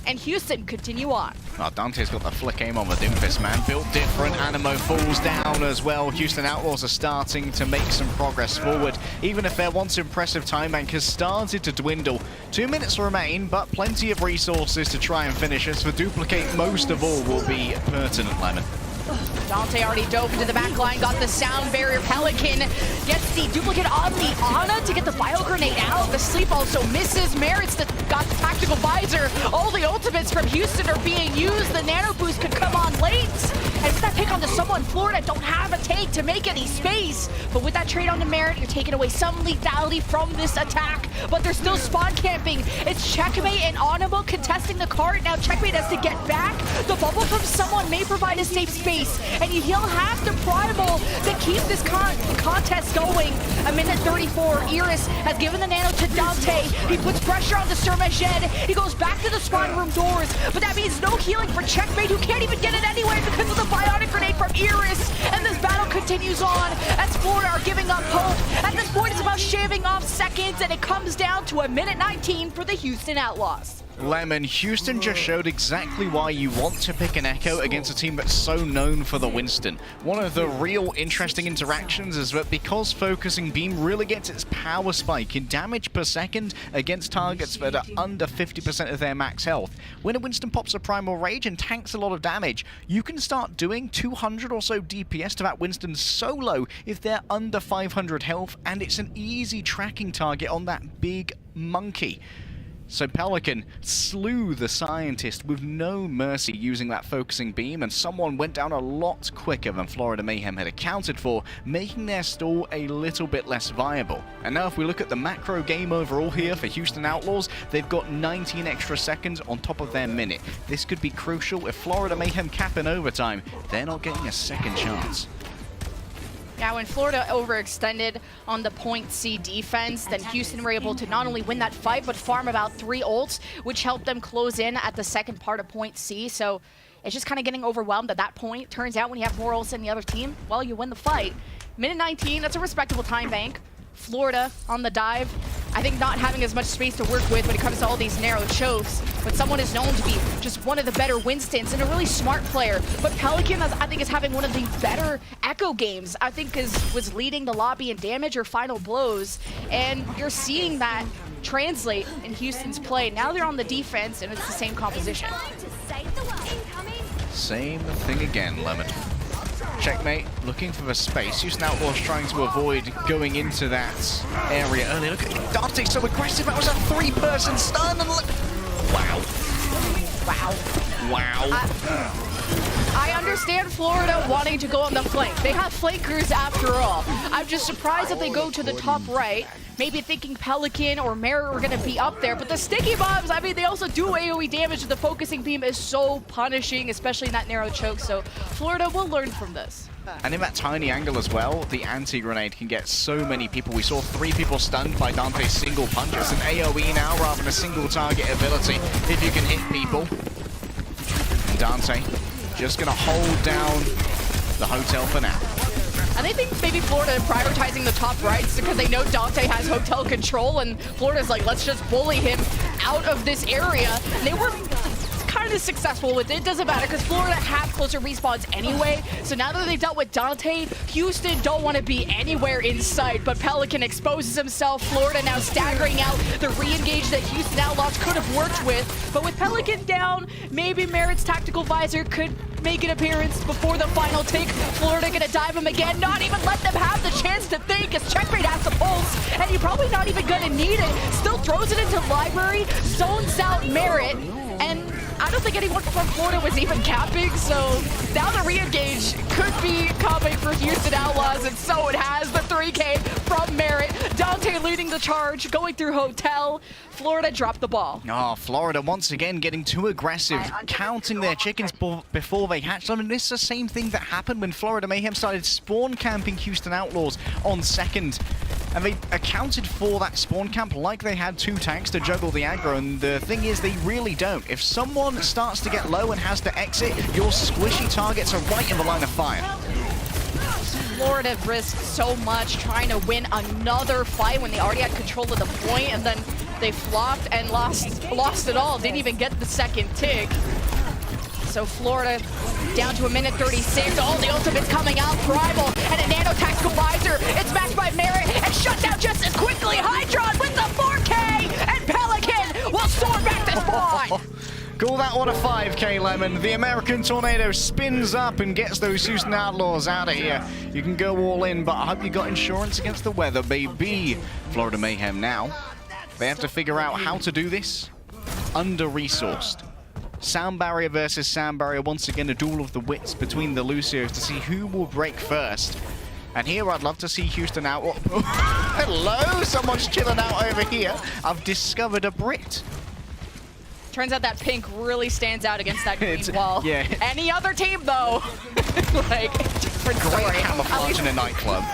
And Houston continue on. Oh, Dante's got the flick aim on the Doomfist, man. Built different. Animo falls down as well. Houston Outlaws are starting to make some progress forward, even if their once impressive time bank has started to dwindle. 2 minutes remain, but plenty of resources to try and finish it. So duplicate most of all will be pertinent, Lemon. Dante already dove into the back line, got the sound barrier. Pelican gets the duplicate on the Ana to get the bio grenade out. The sleep also misses. Merit's got the tactical visor. All the ultimates from Houston are being used. The nano boost could come on late. And with that pick on the someone, Florida don't have a take to make any space. But with that trade on the Merit, you're taking away some lethality from this attack. But they're still spawn camping. It's Checkmate and Animo contesting the cart. Now Checkmate has to get back. The bubble from someone may provide a safe space. And he'll have to primal to keep this contest going. 1:34. Iris has given the nano to Dante. He puts pressure on the Sir Majed. He goes back to the spawn room doors, but that means no healing for Checkmate, who can't even get it anyway because of the bionic grenade from Iris. And this battle continues on as Florida are giving up hope. At this point, it's about shaving off seconds, and it comes down to 1:19 for the Houston Outlaws. Lemon, Houston just showed exactly why you want to pick an Echo against a team that's so known for the Winston. One of the real interesting interactions is that because Focusing Beam really gets its power spike in damage per second against targets that are under 50% of their max health, when a Winston pops a Primal Rage and tanks a lot of damage, you can start doing 200 or so DPS to that Winston solo if they're under 500 health, and it's an easy tracking target on that big monkey. So Pelican slew the Scientist with no mercy using that Focusing Beam, and someone went down a lot quicker than Florida Mayhem had accounted for, making their stall a little bit less viable. And now if we look at the macro game overall here for Houston Outlaws, they've got 19 extra seconds on top of their minute. This could be crucial. If Florida Mayhem cap in overtime, they're not getting a second chance. Yeah, when Florida overextended on the point C defense, then Houston were able to not only win that fight, but farm about 3 ults, which helped them close in at the second part of point C. So it's just kind of getting overwhelmed at that point. Turns out when you have more ults than the other team, well, you win the fight. Minute 19, that's a respectable time bank. Florida on the dive. I think not having as much space to work with when it comes to all these narrow chokes, but someone is known to be just one of the better Winstons and a really smart player. But Pelican, I think, is having one of the better Echo games. I think was leading the lobby in damage or final blows, and you're seeing that translate in Houston's play. Now they're on the defense, and it's the same composition. Same thing again, Lemon. Checkmate, looking for the space. Houston Outlaws trying to avoid going into that area early. Look at Dante, so aggressive. That was a 3-person stun. And look. Wow. Wow. Wow. I understand Florida wanting to go on the flank. They have flankers after all. I'm just surprised that they go to the top right. Maybe thinking Pelican or Merit were going to be up there. But the sticky bombs, I mean, they also do AoE damage. The Focusing Beam is so punishing, especially in that narrow choke. So Florida will learn from this. And in that tiny angle as well, the anti-grenade can get so many people. We saw 3 people stunned by Dante's single punch. It's an AoE now rather than a single target ability if you can hit people. And Dante just going to hold down the hotel for now. And I think maybe Florida prioritizing the top rights because they know Dante has hotel control, and Florida's like, let's just bully him out of this area. And they were kind of successful with it. It doesn't matter because Florida have closer respawns anyway. So now that they've dealt with Dante, Houston don't want to be anywhere in sight. But Pelican exposes himself. Florida now staggering out the re-engage that Houston Outlaws could have worked with. But with Pelican down, maybe Merit's tactical visor could make an appearance before the final take. Florida gonna dive him again, not even let them have the chance to think as Checkmate has the pulse, and you're probably not even gonna need it. Still throws it into Library, zones out Merit, and I don't think anyone from Florida was even capping, so now the re-engage could be coming for Houston Outlaws, and so it has. The 3K from Merit. Dante leading the charge, going through hotel. Florida dropped the ball. Oh, Florida once again getting too aggressive, counting their chickens before they hatch them. And this is the same thing that happened when Florida Mayhem started spawn camping Houston Outlaws on second. And they accounted for that spawn camp like they had 2 tanks to juggle the aggro. And the thing is, they really don't. If someone starts to get low and has to exit, your squishy targets are right in the line of fire. Florida risked so much trying to win another fight when they already had control of the point, and then they flopped and lost it all. Didn't even get the second tick. So Florida down to a minute 36. All the ultimates coming out. Primal and a nano tactical visor. It's matched by Merit and shut down just as quickly. Hydron with the 4K, and Pelican will storm back to spawn. Call that one a 5K, Lemon. The American Tornado spins up and gets those Houston Outlaws out of here. You can go all in, but I hope you got insurance against the weather, baby. Florida Mayhem now. They have to figure out how to do this. Under-resourced. Sound barrier versus sound barrier. Once again, a duel of the wits between the Lucios to see who will break first. And here I'd love to see Houston out. Hello, someone's chilling out over here. I've discovered a Brit. Turns out that pink really stands out against that green wall. Yeah. Any other team, though, like, different story. Great camouflage in a nightclub.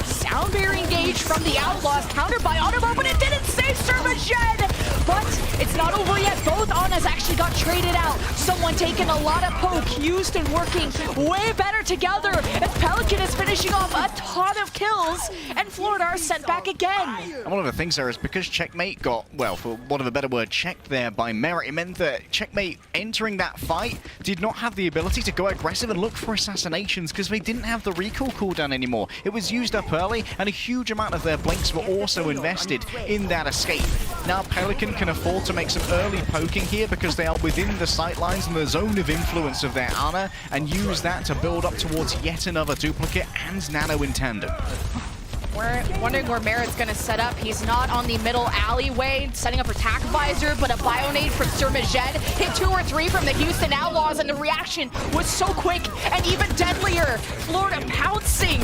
Sound barrier engage from the Outlaws, countered by Automo, but it didn't save by Servagen. But it's not over yet. Both Anas actually got traded out. Someone taking a lot of poke. Houston working way better together as Pelican is finishing off a ton of kills, and Florida are sent back again. And one of the things there is because Checkmate got, well, for want of a better word, checked there by Merit, it meant that Checkmate entering that fight did not have the ability to go aggressive and look for assassinations because they didn't have the recall cooldown anymore. It was used up early, and a huge amount of their blinks were also invested in that escape. Now Pelican can afford to make some early poking here because they are within the sightlines and the zone of influence of their Ana, and use that to build up towards yet another duplicate and Nano in tandem. We're wondering where Merit's going to set up. He's not on the middle alleyway, setting up attack visor, but a Bionade from Servagen hit 2 or 3 from the Houston Outlaws, and the reaction was so quick and even deadlier. Florida pouncing,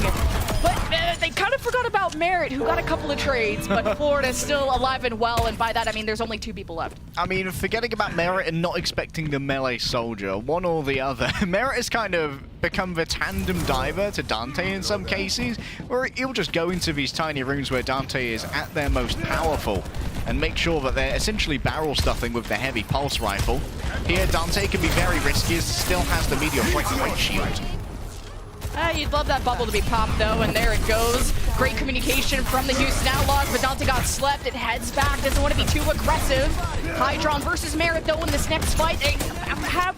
but they kind of forgot about Merit, who got a couple of trades, but Florida's still alive and well, and by that I mean there's only 2 people left. I mean, forgetting about Merit and not expecting the melee soldier, one or the other. Merit has kind of become the tandem diver to Dante in some cases, where he'll just go into these tiny rooms where Dante is at their most powerful and make sure that they're essentially barrel stuffing with the heavy pulse rifle. Here, Dante can be very risky as still has the meteor great shield. You'd love that bubble to be popped though, and there it goes. Great communication from the Houston Outlaws, but Dante got slept. It heads back, doesn't want to be too aggressive. Hydron versus Merit though in this next fight. They have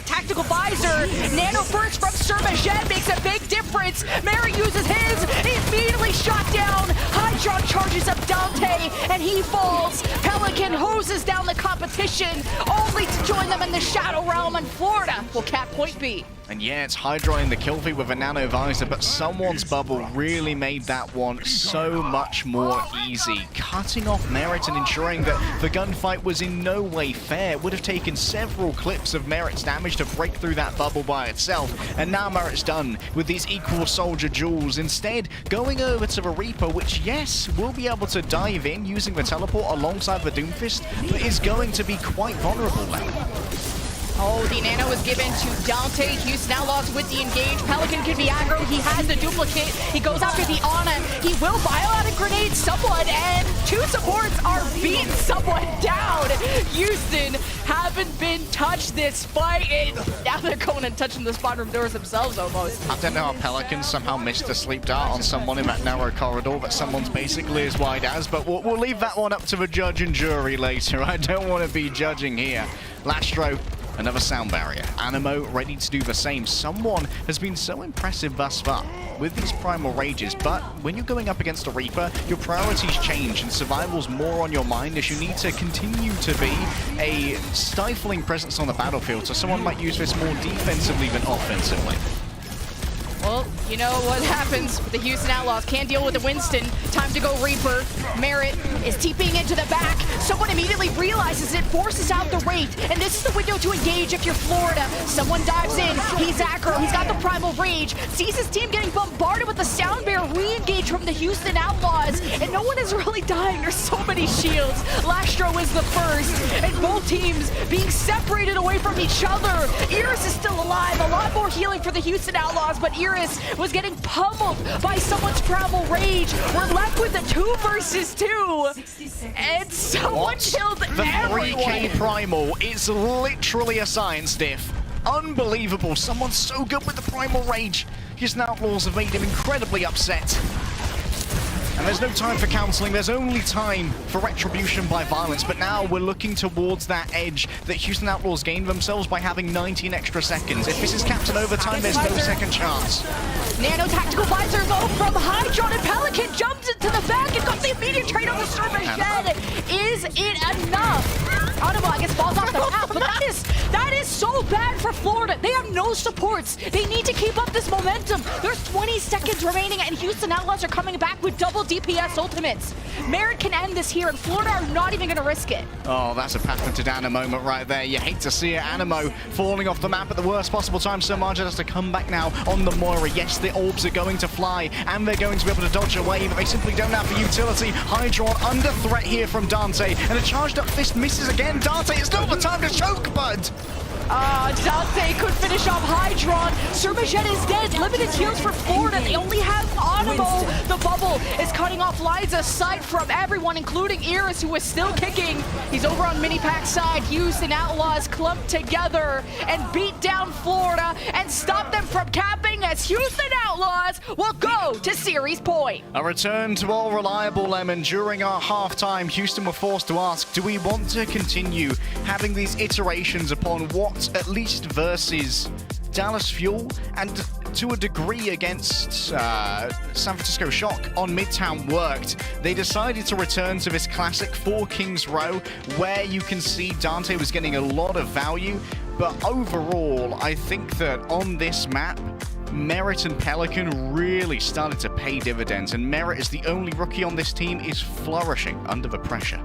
tactical visor. Nano burst from Servagen makes a big difference. Merit uses his, immediately shot down. Hydron charges up Dante, and he falls. Pelican hoses down the competition, only to join them in the Shadow Realm, and Florida will cap point B. And yeah, it's Hydron in the kill feed with a nano visor, but someone's bubble really made that one so much more easy. Cutting off Merit and ensuring that the gunfight was in no way fair. It would have taken several clips of Merit's damage to break through that bubble by itself. And now Merit's done with these equal soldier duels. Instead, going over to the Reaper, which, yes, will be able to dive in using the teleport alongside the Doomfist, but is going to be quite vulnerable now. Oh, the nano is given to Dante. Houston Outlaws with the engage. Pelican can be aggro. He has the duplicate. He goes after the Ana. He will biotic grenade someone, and 2 supports are beating someone down. Houston haven't been touched this fight. Now they're going and touching the spawn room doors themselves almost. I don't know how Pelican somehow missed a sleep dart on someone in that narrow corridor that someone's basically as wide as, but we'll leave that one up to the judge and jury later. I don't want to be judging here. Lastro, another sound barrier. Animo ready to do the same. Someone has been so impressive thus far with these primal rages, but when you're going up against a Reaper, your priorities change and survival's more on your mind as you need to continue to be a stifling presence on the battlefield, so someone might use this more defensively than offensively. Well, you know what happens with the Houston Outlaws. Can't deal with the Winston. Time to go Reaper. Merit is TPing into the back. Someone immediately realizes it, forces out the Wraith, and this is the window to engage if you're Florida. Someone dives in. He's aggro. He's got the Primal Rage. Sees his team getting bombarded with the Sound Bear re-engage from the Houston Outlaws, and no one is really dying. There's so many shields. Lastro is the first, and both teams being separated away from each other. Iris is still alive. A lot more healing for the Houston Outlaws, but Iris was getting pummeled by someone's Primal Rage. We're left with a 2 versus 2, and someone killed the everyone. 3K Primal is literally a science diff. Unbelievable. Someone's so good with the Primal Rage. Houston Outlaws have made him incredibly upset. And there's no time for counseling, there's only time for retribution by violence, but now we're looking towards that edge that Houston Outlaws gained themselves by having 19 extra seconds. If this is capped in overtime, there's no second chance. Nano tactical visor though from Hydron, and Pelican jumps into the back and got the immediate trade on the Servagen. Is it enough? Animo, I guess, falls off the path, but that is so bad for Florida. They have no supports. They need to keep up this momentum. There's 20 seconds remaining, and Houston Outlaws are coming back with double DPS ultimates. Merit can end this here, and Florida are not even going to risk it. Oh, that's a patented Anna moment right there. You hate to see it. Animo falling off the map at the worst possible time. So Marja has to come back now on the Moira. Yes, the orbs are going to fly, and they're going to be able to dodge away, but they simply don't have the utility. Hydron under threat here from Dante, and a charged up fist misses again. Dante, it's not the time to choke, bud. Dante could finish off Hydron. Surmajet is dead. Limited heals for Florida. They only have Animo. The bubble is cutting off lines of sight from everyone, including Iris, who is still kicking. He's over on Minipack's side. Houston Outlaws clumped together and beat down Florida and stop them from capping, as Houston Outlaws will go to series point. A return to all reliable Lemon. During our halftime, Houston were forced to ask, do we want to continue having these iterations upon what, at least versus Dallas Fuel and to a degree against San Francisco Shock on Midtown worked. They decided to return to this classic 4 Kings row where you can see Dante was getting a lot of value, but overall I think that on this map Merit and Pelican really started to pay dividends, and Merit, as the only rookie on this team, is flourishing under the pressure.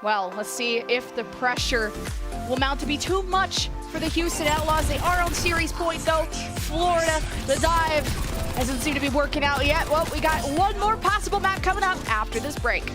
Well, let's see if the pressure will mount to be too much for the Houston Outlaws. They are on series point though. Florida, the dive hasn't seemed to be working out yet. Well, we got one more possible map coming up after this break.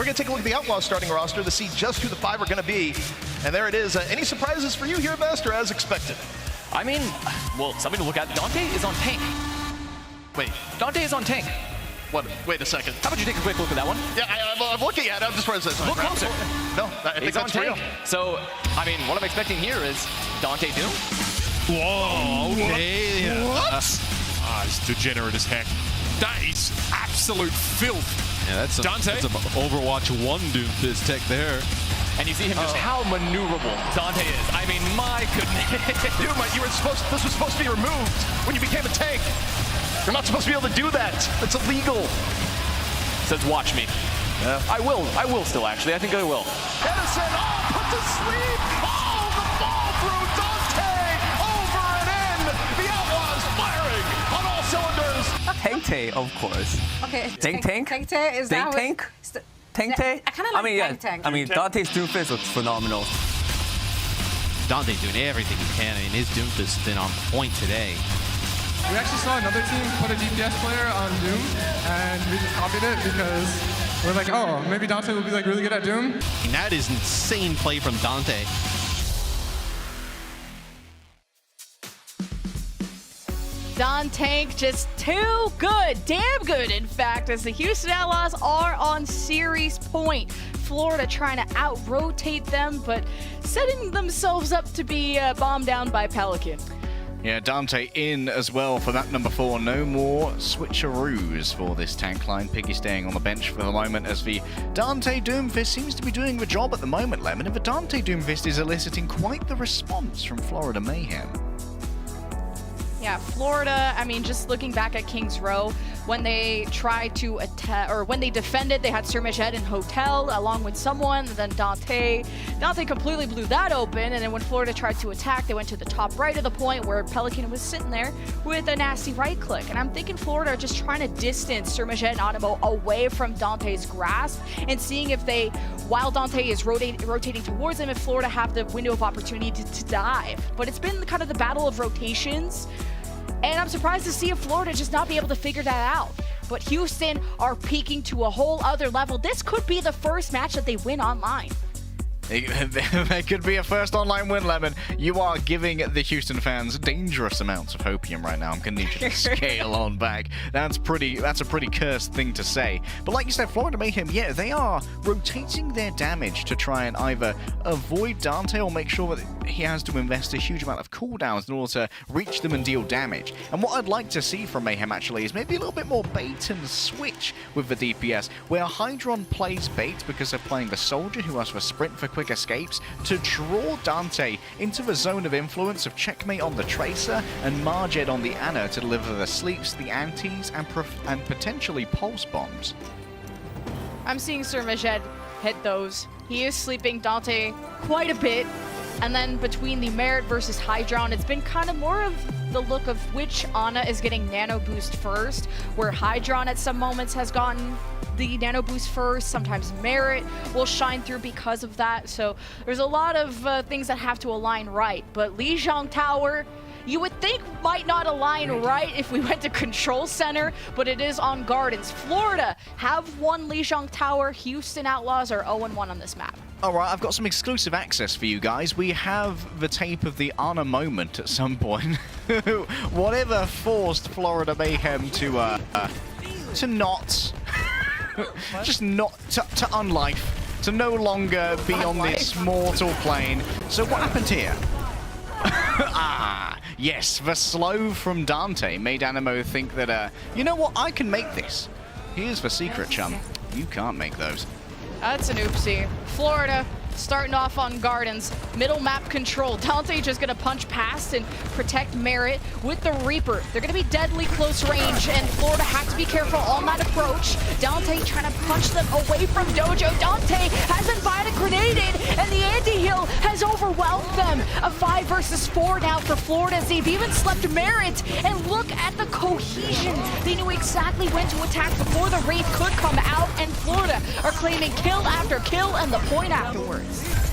We're going to take a look at the Outlaws starting roster to see just who the 5 are going to be. And there it is. Any surprises for you here, Best, or as expected? I mean, well, something to look at. Dante is on tank. Wait, Dante is on tank. What? Wait a second. How about you take a quick look at that one? Yeah, I'm looking at it. I'm just trying to say something. Look closer. No, I think He's on that's tank. real. So, I mean, what I'm expecting here is Dante Doom. Whoa, okay. Yeah. What? It's degenerate as heck. That is absolute filth. Yeah, that's Dante. That's an Overwatch 1 Doomfist tech there. And you see him just how maneuverable Dante is. I mean, my goodness. Dude, this was supposed to be removed when you became a tank. You're not supposed to be able to do that. It's illegal. Says watch me. Yeah. I will still actually. I think I will. Edison, put to sleep. The ball through Dante. Over and in. The Outlaws firing on all cylinders. Tank, of course. Okay. Tank? Tank is that Tank? Tank? I kind of like I mean, yeah. Tank. I mean, Dante's Doomfist looks phenomenal. Dante's doing everything he can. I mean, his Doomfist has been on point today. We actually saw another team put a DPS player on Doom, and we just copied it because we're like, oh, maybe Dante will be like really good at Doom. And that is insane play from Dante. Dante just too good, damn good, in fact, as the Houston Outlaws are on series point. Florida trying to out-rotate them, but setting themselves up to be bombed down by Pelican. Yeah, Dante in as well for that number 4. No more switcheroos for this tank line. Piggy staying on the bench for the moment as the Dante Doomfist seems to be doing the job at the moment, Lemon. And the Dante Doomfist is eliciting quite the response from Florida Mayhem. Yeah, Florida, I mean, just looking back at Kings Row, when they tried to attack, or when they defended, they had Sir Majed in Hotel along with someone, and then Dante completely blew that open, and then when Florida tried to attack, they went to the top right of the point where Pelican was sitting there with a nasty right click. And I'm thinking Florida are just trying to distance Sir Majed and Animo away from Dante's grasp and seeing if they, while Dante is rotating towards them, if Florida have the window of opportunity to dive. But it's been kind of the battle of rotations. And I'm surprised to see if Florida just not be able to figure that out. But Houston are peaking to a whole other level. This could be the first match that they win online. There could be a first online win, Lemon. You are giving the Houston fans dangerous amounts of hopium right now. I'm going to need you to scale on back. That's a pretty cursed thing to say. But like you said, Florida Mayhem, yeah, they are rotating their damage to try and either avoid Dante or make sure that he has to invest a huge amount of cooldowns in order to reach them and deal damage. And what I'd like to see from Mayhem actually is maybe a little bit more bait and switch with the DPS, where Hydron plays bait because they're playing the soldier who has to sprint for quick escapes to draw Dante into the zone of influence of checkmate on the Tracer and Marjed on the Anna to deliver the sleeps, the antis, and potentially pulse bombs. I'm seeing Sir Majed hit those. He is sleeping Dante quite a bit. And then between the Merit versus Hydron, it's been kind of more of the look of which Ana is getting nano boost first, where Hydron at some moments has gotten the nano boost first. Sometimes Merit will shine through because of that. So there's a lot of things that have to align right. But Lijiang Tower, you would think might not align right if we went to Control Center, but it is on Gardens. Florida have won Lijiang Tower. Houston Outlaws are 0-1 on this map. All right, I've got some exclusive access for you guys. We have the tape of the Ana moment at some point. Whatever forced Florida Mayhem to not, just not, to unlife, to no longer be on this mortal plane. So what happened here? Yes, the slow from Dante made Animo think that, you know what, I can make this. Here's the secret, chum. You can't make those. That's an oopsie. Florida starting off on Gardens. Middle map control. Dante just gonna punch past and protect Merit with the Reaper. They're gonna be deadly close range, and Florida have to be careful on that approach. Dante trying to punch them away from Dojo. Dante has invited grenaded, and the anti-heal has overwhelmed them. A 5 versus 4 now for Florida, as they've even slept Merit. And look at the cohesion. They knew exactly when to attack before the Wraith could come out, and Florida are claiming kill after kill and the point afterwards.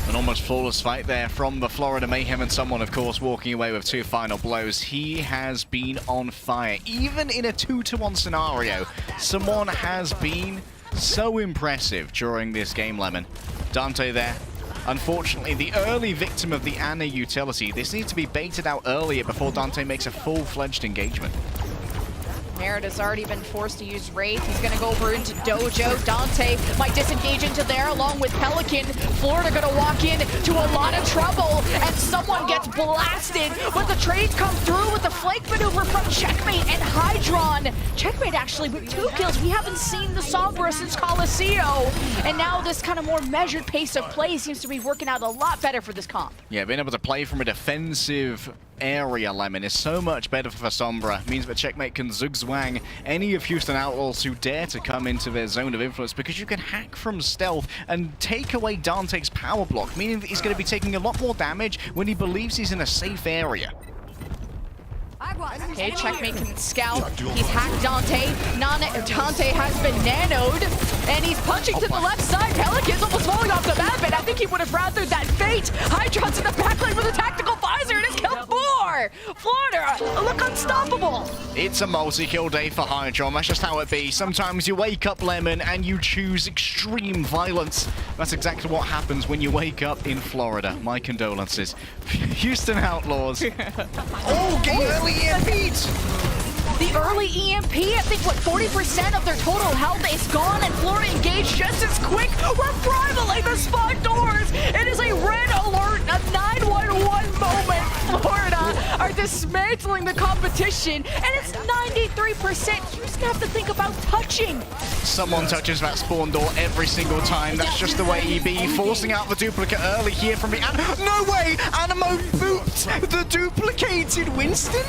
An almost flawless fight there from the Florida Mayhem, and someone, of course, walking away with 2 final blows. He has been on fire. Even in a 2-to-1 scenario, someone has been so impressive during this game, Lemon. Dante there. Unfortunately, the early victim of the Ana utility. This needs to be baited out earlier before Dante makes a full-fledged engagement. Merritt has already been forced to use Wraith. He's going to go over into Dojo. Dante might disengage into there along with Pelican. Florida going to walk in to a lot of trouble, and someone gets blasted. But the trades come through with the flank maneuver from Checkmate and Hydron. Checkmate actually with 2 kills. We haven't seen the Sombra since Colosseo. And now this kind of more measured pace of play seems to be working out a lot better for this comp. Yeah, being able to play from a defensive area, Lemon, is so much better for Sombra. Means that Checkmate can zugzwang any of Houston Outlaws who dare to come into their zone of influence, because you can hack from stealth and take away Dante's power block, meaning that he's going to be taking a lot more damage when he believes he's in a safe area. Okay, Checkmate can scout. He's hacked Dante. Dante has been nanoed, and he's punching to the left side. Pelican's almost falling off the map, and I think he would have rathered that fate. Hydron's in the backline with a tactical visor, and it's killed 4! Florida look unstoppable. It's a multi-kill day for Hydron. That's just how it be. Sometimes you wake up, Lemon, and you choose extreme violence. That's exactly what happens when you wake up in Florida. My condolences. Houston Outlaws. Oh, get early EMP'd! The early EMP, I think, what, 40% of their total health is gone, and Florida engaged just as quick. We're rivaling the spawn doors. It is a red alert, a 911 moment. Florida are dismantling the competition, and it's 93%. You just have to think about touching. Someone touches that spawn door every single time. That's just the way he be. Forcing out the duplicate early here from the... No way! Animo booped the duplicated Winston?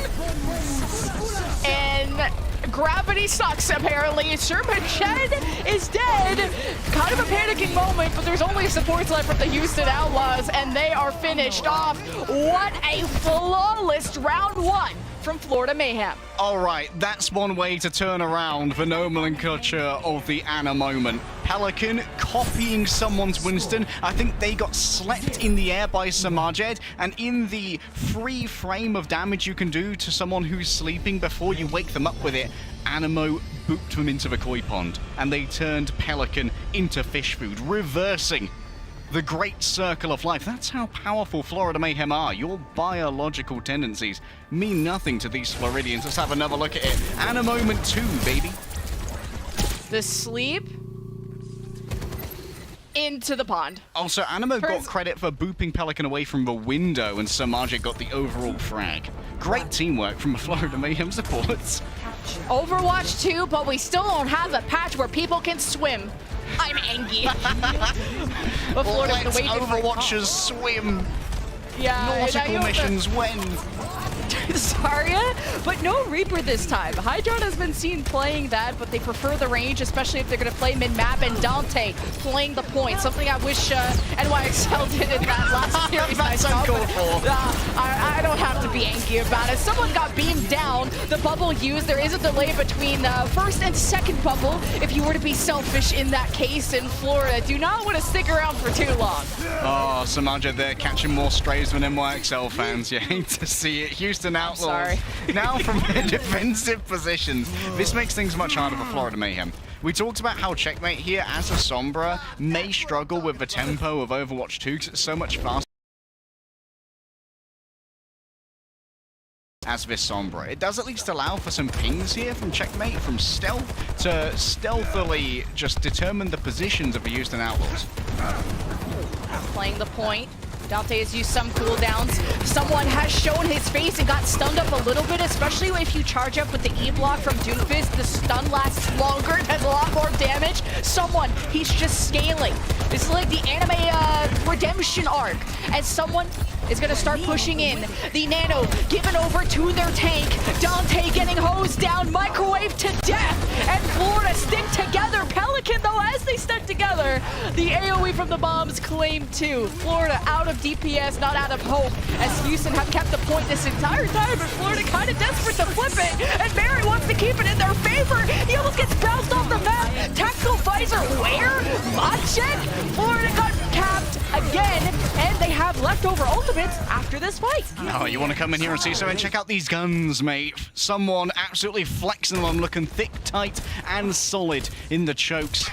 And gravity sucks, apparently. Sherman Shed is dead. Kind of a panicking moment, but there's only supports left from the Houston Outlaws, and they are finished off. What a flawless round 1 from Florida Mayhem. All right, that's one way to turn around the nomenclature of the Ana moment. Pelican copying someone's Winston. I think they got slept in the air by Samajed, and in the free frame of damage you can do to someone who's sleeping before you wake them up with it, Animo booped them into the koi pond, and they turned Pelican into fish food, reversing the great circle of life. That's how powerful Florida Mayhem are. Your biological tendencies mean nothing to these Floridians. Let's have another look at it. Ana moment 2, baby. The sleep into the pond. Also, Animo got credit for booping Pelican away from the window, and Samaje got the overall frag. Great teamwork from the Florida Mayhem supports. Overwatch 2, but we still don't have a patch where people can swim. I'm angry. But Let's Overwatchers swim. Yeah, nautical missions when? Zarya, but no Reaper this time. Hydron has been seen playing that, but they prefer the range, especially if they're going to play mid-map, and Dante playing the point, something I wish NYXL did in that last series. That's uncalled for. I don't have to be angry about it. Someone got beamed down, the bubble used. There is a delay between first and second bubble, if you were to be selfish in that case, in Florida. Do not want to stick around for too long. Oh, Samaja there catching more strays than NYXL fans. You hate to see it. Houston Outlaws now from their defensive positions. This makes things much harder for Florida Mayhem. We talked about how Checkmate here as a Sombra may struggle with the tempo of Overwatch 2 because it's so much faster as this Sombra. It does at least allow for some pings here from Checkmate, from stealth to stealthily just determine the positions of the Houston Outlaws. Playing the point. Dante has used some cooldowns. Someone has shown his face and got stunned up a little bit, especially if you charge up with the E block from Doomfist. The stun lasts longer, it has a lot more damage. Someone, he's just scaling. This is like the anime redemption arc. And someone is going to start pushing in. The Nano given over to their tank. Dante getting hosed down, microwave to death. And Florida stick together. Pelican, though, as they stuck together, the AoE from the bombs claim 2. Florida out of DPS, not out of hope, as Houston have kept the point this entire time, but Florida kind of desperate to flip it, and Barry wants to keep it in their favor. He almost gets bounced off the map. Tactical visor, where? Mod check? Florida got capped again, and they have leftover ultimates after this fight. Oh, you want to come in here and see so and check out these guns, mate. Someone absolutely flexing them, looking thick, tight, and solid in the chokes.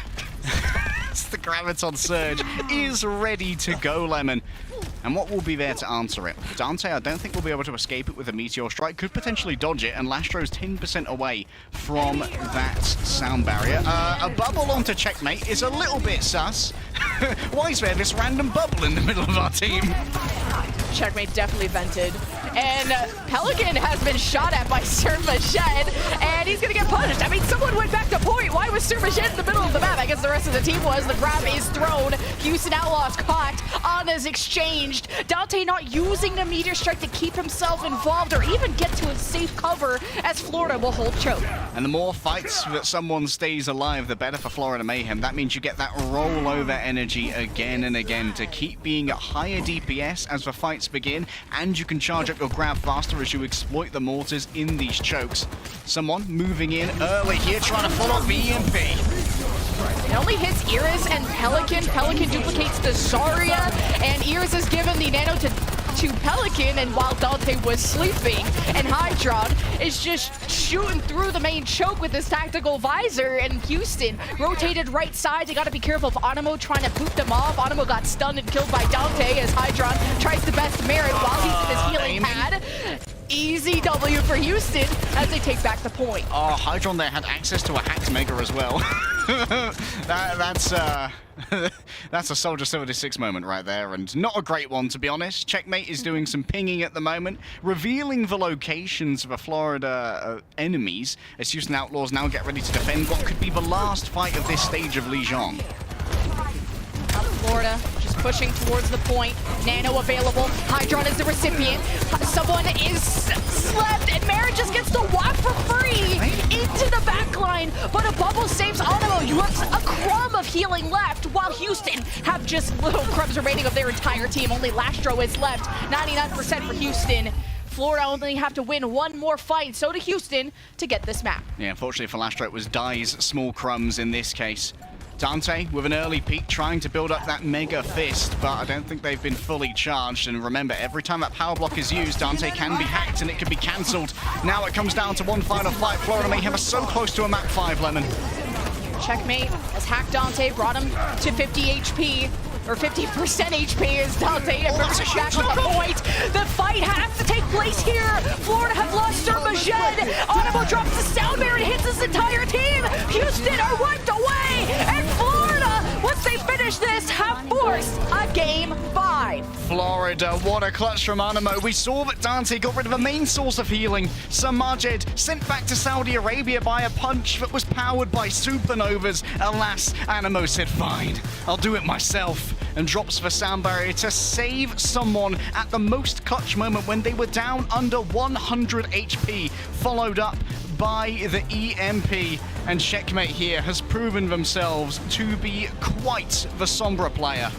The Graviton Surge is ready to go, Lemon. And what will be there to answer it? Dante, I don't think we'll be able to escape it with a Meteor Strike. Could potentially dodge it, and Lastro's 10% away from that sound barrier. A bubble onto Checkmate is a little bit sus. Why is there this random bubble in the middle of our team? Checkmate definitely vented. And Pelican has been shot at by Surmaged, and he's gonna get punished. I mean, someone went back to point. Why was Surmaged in the middle of the map? I guess the rest of the team was. The grab is thrown. Houston Outlaws caught. Ana's exchanged. Dante not using the Meteor Strike to keep himself involved or even get to a safe cover as Florida will hold choke. And the more fights that someone stays alive, the better for Florida Mayhem. That means you get that rollover energy again and again to keep being at higher DPS as the fights begin, and you can charge up your grab faster as you exploit the mortars in these chokes. Someone moving in early here, trying to follow up the EMP. It only hits Iris and Pelican. Pelican duplicates the Zarya, and Iris is given the nano to Pelican, and while Dante was sleeping, and Hydron is just shooting through the main choke with his tactical visor, and Houston rotated right side. They gotta be careful of Animo trying to boot them off. Animo got stunned and killed by Dante as Hydron tries the best merit while he's in his healing pad. Easy W for Houston as they take back the point. Oh, Hydron there had access to a hacked Mega as well. That's a Soldier 76 moment right there, and not a great one, to be honest. Checkmate is doing some pinging at the moment, revealing the locations of the Florida enemies, as Houston Outlaws now get ready to defend what could be the last fight of this stage of Lijiang. Florida just pushing towards the point. Nano available. Hydron is the recipient. Someone is slept, and Mara just gets the walk for free into the back line. But a bubble saves Animo. You have a crumb of healing left, while Houston have just little crumbs remaining of their entire team. Only Lastro is left. 99% for Houston. Florida only have to win one more fight, so do Houston, to get this map. Yeah, unfortunately for Lastro, it was Dai's small crumbs in this case. Dante with an early peek trying to build up that Mega Fist, but I don't think they've been fully charged. And remember, every time that power block is used, Dante can be hacked and it can be cancelled. Now it comes down to one final fight. Florida Mayhem are so close to a map 5, Lemon. Checkmate has hacked Dante, brought him to 50 HP. Or 50% HP is Dante, and brings it back on the point. The fight has to take place here. Florida have lost Surmaged. Animo drops the sound barrier and hits his entire team. Houston are wiped away, and Florida, once they finish this, have forced a game 5. Florida, what a clutch from Animo. We saw that Dante got rid of a main source of healing. Samajed sent back to Saudi Arabia by a punch that was powered by supernovas. Alas, Animo said, fine, I'll do it myself, and drops the sound barrier to save someone at the most clutch moment when they were down under 100 HP, followed up by the EMP. And Checkmate here has proven themselves to be quite the Sombra player.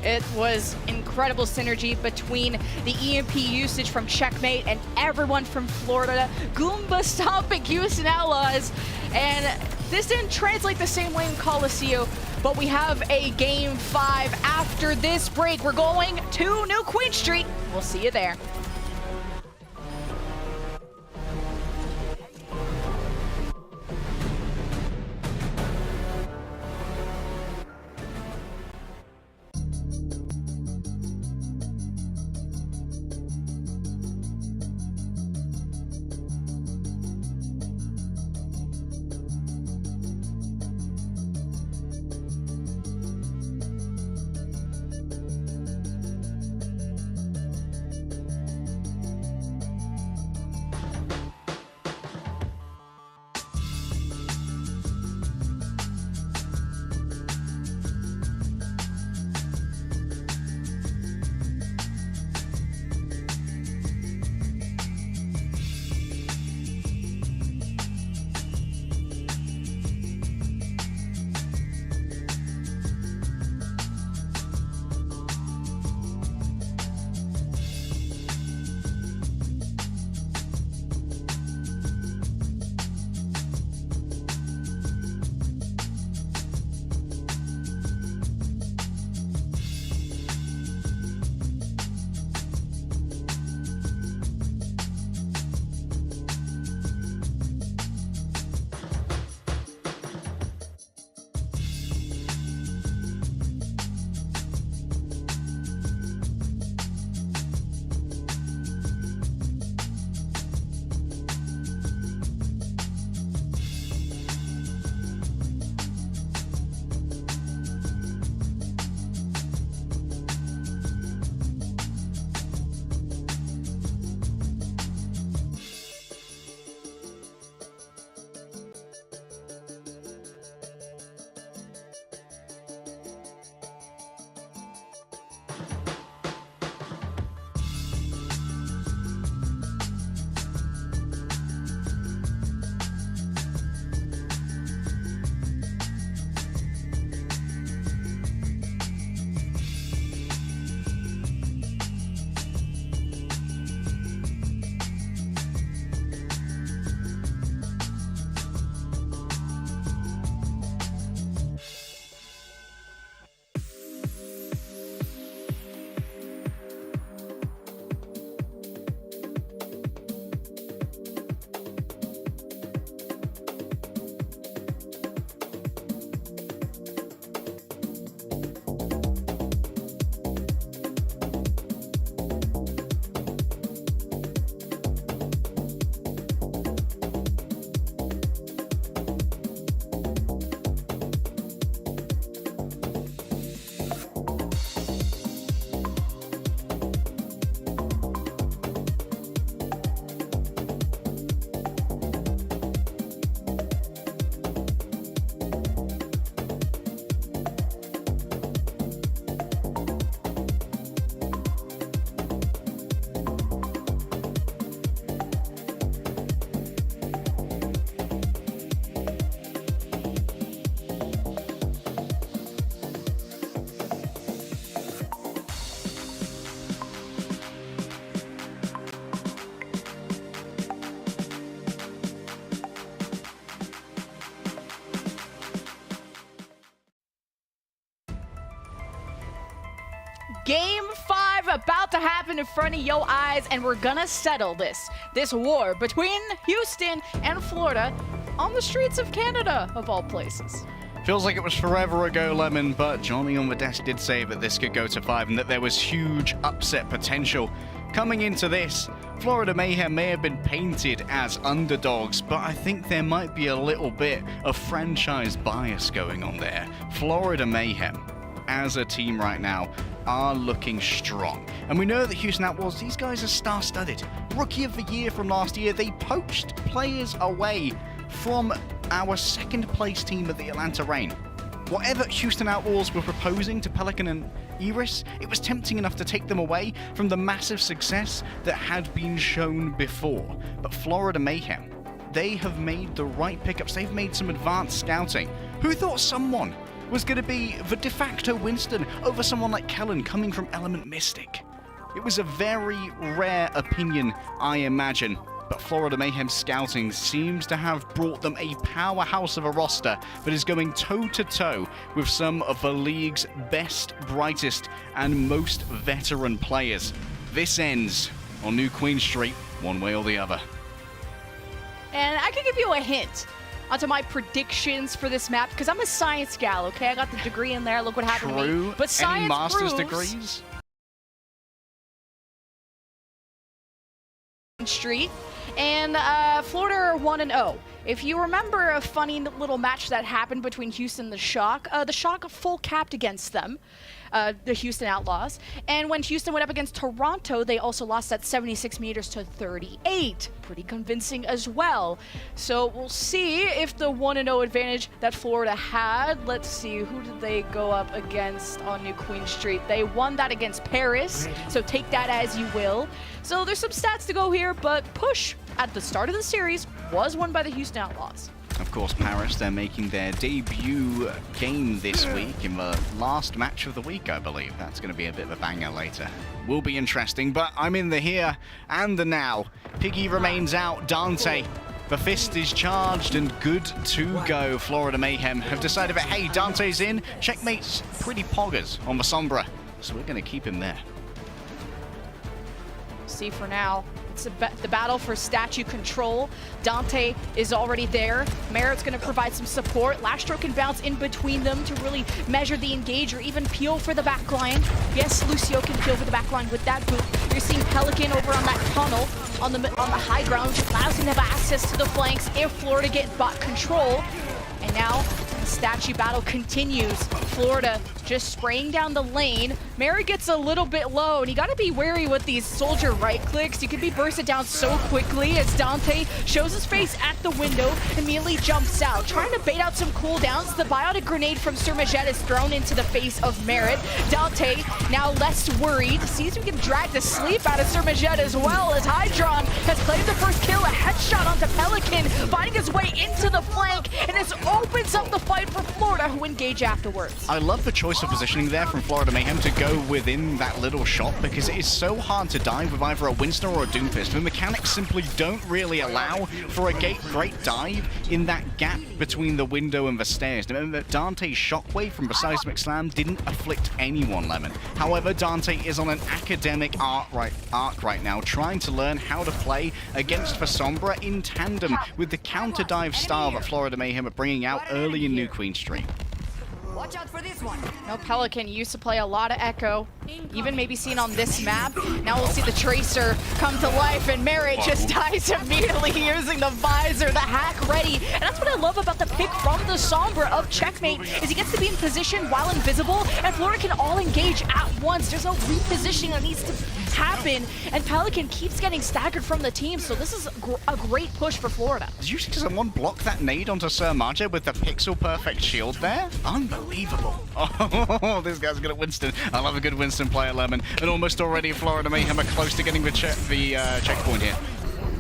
It was incredible synergy between the EMP usage from Checkmate and everyone from Florida. Goomba stomping Houston Outlaws. And this didn't translate the same way in Colosseo, but we have a game 5 after this break. We're going to New Queen Street. We'll see you there. Game 5 about to happen in front of your eyes, and we're gonna settle this war between Houston and Florida on the streets of Canada, of all places. Feels like it was forever ago, Lemon, but Johnny on the desk did say that this could go to 5 and that there was huge upset potential. Coming into this, Florida Mayhem may have been painted as underdogs, but I think there might be a little bit of franchise bias going on there. Florida Mayhem, as a team right now, are looking strong. And we know that Houston Outlaws, these guys are star-studded. Rookie of the Year from last year, they poached players away from our second place team at the Atlanta Reign. Whatever Houston Outlaws were proposing to Pelican and Iris, it was tempting enough to take them away from the massive success that had been shown before. But Florida Mayhem, they have made the right pickups. They've made some advanced scouting. Who thought someone was going to be the de facto Winston over someone like Kellen coming from Element Mystic? It was a very rare opinion, I imagine. But Florida Mayhem scouting seems to have brought them a powerhouse of a roster that is going toe-to-toe with some of the league's best, brightest, and most veteran players. This ends on New Queen Street, one way or the other. And I can give you a hint onto my predictions for this map, because I'm a science gal, okay? I got the degree in there, look what happened to me. But science Any master's proves degrees? Street. And Florida are 1-0. If you remember a funny little match that happened between Houston and the Shock full capped against them, the Houston Outlaws. And when Houston went up against Toronto, they also lost at 76 meters to 38. Pretty convincing as well. So we'll see if the 1-0 advantage that Florida had. Let's see, who did they go up against on New Queen Street? They won that against Paris, so take that as you will. So there's some stats to go here, but push at the start of the series was won by the Houston Outlaws. Of course, Paris, they're making their debut game this week in the last match of the week, I believe. That's going to be a bit of a banger later. Will be interesting, but I'm in the here and the now. Piggy remains out. Dante, the fist is charged and good to go. Florida Mayhem have decided that, hey, Dante's in. Checkmate's pretty poggers on the Sombra, so we're going to keep him there. See for now. It's the battle for statue control. Dante is already there. Merritt's going to provide some support. Lashstroke can bounce in between them to really measure the engage or even peel for the backline. Yes, Lucio can peel for the backline with that boot. You're seeing Pelican over on that tunnel on the high ground, which allows him to have access to the flanks if Florida get bot control. And now the statue battle continues. Florida just spraying down the lane. Merritt gets a little bit low, and you gotta be wary with these soldier right clicks. You can be bursted down so quickly as Dante shows his face at the window, immediately jumps out, trying to bait out some cooldowns. The biotic grenade from Sir Majet is thrown into the face of Merritt. Dante now less worried, sees if he can drag the sleep out of Sir Majet as well, as Hydron has claimed the first kill, a headshot onto Pelican, finding his way into the flank, and this opens up the fight for Florida, who engage afterwards. I love the choice of positioning there from Florida Mayhem to go within that little shot, because it is so hard to dive with either a Winston or a Doomfist. The mechanics simply don't really allow for a great dive in that gap between the window and the stairs. Remember that Dante's shockwave from the seismic slam didn't afflict anyone, Lemon. However, Dante is on an academic arc right now, trying to learn how to play against the Sombra in tandem with the counter dive style that Florida Mayhem are bringing out early in New Queen Street. Watch out for this one. No, Pelican used to play a lot of Echo, even maybe seen on this map. Now we'll see the Tracer come to life, and Merritt just dies immediately using the visor, the hack ready. And that's what I love about the pick from the Sombra of Checkmate, is he gets to be in position while invisible, and Florida can all engage at once. There's no repositioning that needs to happen, and Pelican keeps getting staggered from the team, so this is a great push for Florida. Did you see someone block that nade onto Sir Marja with the pixel perfect shield there? Unbelievable. Oh, this guy's good at Winston. I love a good Winston player, Lemon. And almost already Florida Mayhem are close to getting the checkpoint here.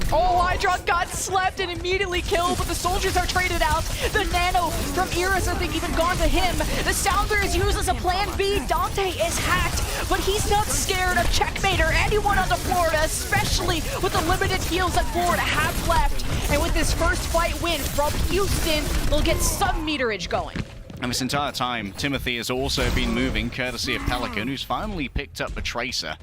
Oh, Hydron got slept and immediately killed, but the soldiers are traded out. The nano from Iris, I think, even gone to him. The sounder is used as a plan B. Dante is hacked, but he's not scared of Checkmate or anyone on the Florida, especially with the limited heals that Florida have left. And with this first fight win from Houston, they'll get some meterage going. And this entire time, Timothy has also been moving, courtesy of Pelican, who's finally picked up a Tracer.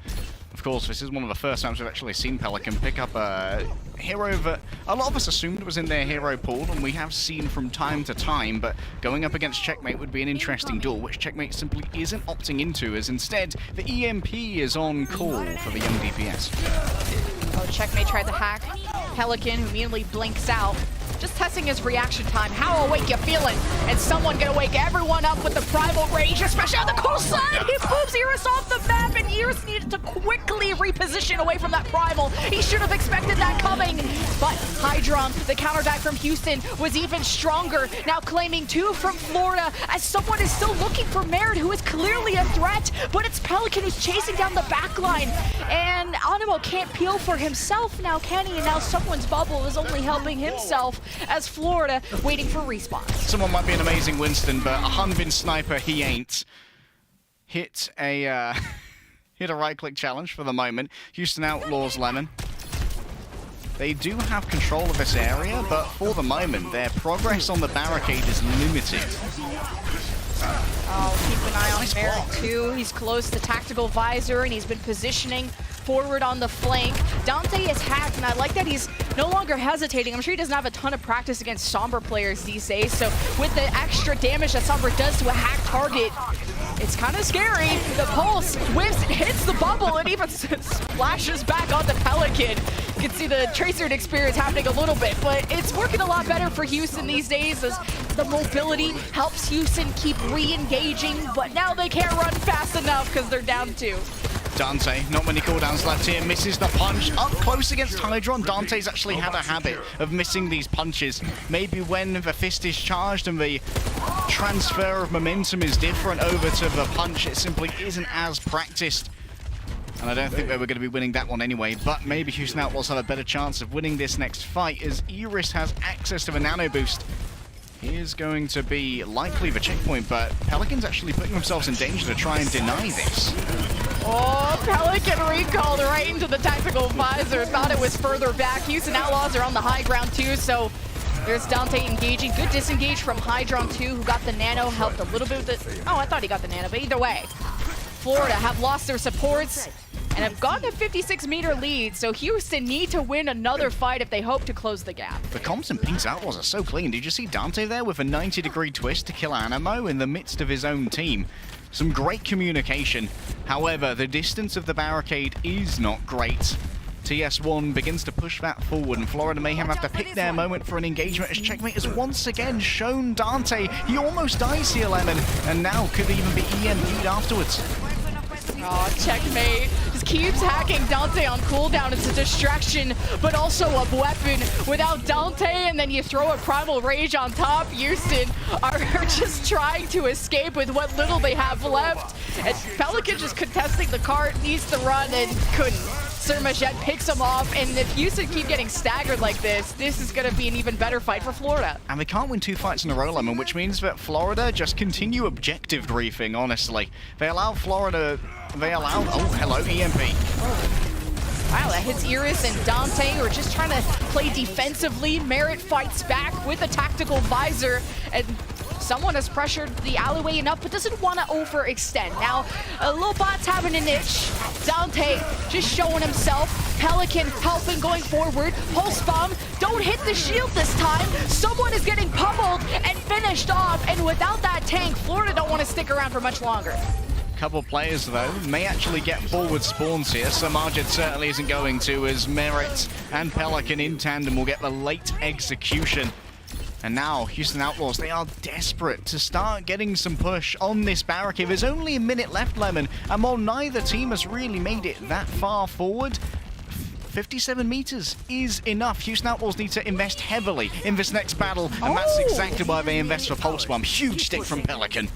Of course, this is one of the first times we've actually seen Pelican pick up a hero that a lot of us assumed was in their hero pool, and we have seen from time to time, but going up against Checkmate would be an interesting duel, which Checkmate simply isn't opting into, as instead the EMP is on call for the young DPS. Oh, Checkmate tried to hack Pelican, who immediately blinks out. Just testing his reaction time. How awake you feeling? And someone gonna wake everyone up with the primal rage, especially on the cool side. He moves Iris off the map, and Iris needed to quickly reposition away from that primal. He should have expected that coming. But Hydron, the counterattack from Houston, was even stronger. Now claiming 2 from Florida, as someone is still looking for Merit, who is clearly a threat, but it's Pelican who's chasing down the backline. And Animo can't peel for himself now, can he? And now someone's bubble is only helping himself, as Florida waiting for respawn. Someone might be an amazing Winston, but a Hunbin sniper he ain't. Hit a right-click challenge for the moment. Houston Outlaws Lemon. They do have control of this area, but for the moment, their progress on the barricade is limited. Oh, keep an eye on Merit too. He's close to Tactical Visor, and he's been positioning forward on the flank. Dante is hacked, and I like that he's no longer hesitating. I'm sure he doesn't have a ton of practice against Sombra players these days, so with the extra damage that Sombra does to a hacked target, it's kind of scary. The pulse whips, hits the bubble, and even splashes back on the Pelican. You can see the Tracer experience happening a little bit, but it's working a lot better for Houston these days, as the mobility helps Houston keep re-engaging, but now they can't run fast enough because they're down 2. Dante, not many cooldowns left here, misses the punch. Up close against Hydron, Dante's actually had a habit of missing these punches. Maybe when the fist is charged and the transfer of momentum is different over to the punch, it simply isn't as practiced. And I don't think they were going to be winning that one anyway, but maybe Houston Outlaws have a better chance of winning this next fight, as Iris has access to a nano boost. Is going to be likely the checkpoint, but Pelican's actually putting themselves in danger to try and deny this. Oh, Pelican recalled right into the Tactical Visor. Thought it was further back. Houston Outlaws are on the high ground too, so there's Dante engaging. Good disengage from Hydron too, who got the nano, helped a little bit with the... Oh, I thought he got the nano, but either way. Florida have lost their supports and have gotten a 56-meter lead, so Houston need to win another fight if they hope to close the gap. The comms and Pink's Outlaws are so clean. Did you see Dante there with a 90-degree twist to kill Animo in the midst of his own team? Some great communication. However, the distance of the barricade is not great. TS1 begins to push that forward, and Florida Mayhem have to pick their moment for an engagement, as Checkmate has once again shown Dante. He almost dies here, Lemon, and now could even be EMP'd afterwards. Oh, Checkmate just keeps hacking Dante on cooldown. It's a distraction, but also a weapon. Without Dante, and then you throw a Primal Rage on top, Houston are just trying to escape with what little they have left. And Pelican just contesting the cart, needs to run, and couldn't. Surmajet picks him off, and if Houston keep getting staggered like this is going to be an even better fight for Florida. And they can't win 2 fights in a row, Lemon, which means that Florida just continue objective griefing, honestly. They allow Florida... Oh, hello, EMP. Wow, that hits Iris and Dante, who are just trying to play defensively. Merit fights back with a Tactical Visor, and someone has pressured the alleyway enough, but doesn't want to overextend. Now, Lobot's having an itch. Dante just showing himself. Pelican helping going forward. Pulse bomb, don't hit the shield this time. Someone is getting pummeled and finished off, and without that tank, Florida don't want to stick around for much longer. Couple players, though, may actually get forward spawns here. Samajid certainly isn't going to, as Merit and Pelican in tandem will get the late execution. And now, Houston Outlaws, they are desperate to start getting some push on this barricade. There's only a minute left, Lemon, and while neither team has really made it that far forward, 57 meters is enough. Houston Outlaws need to invest heavily in this next battle, and that's exactly why they invest for Pulse Bomb. Huge stick from Pelican.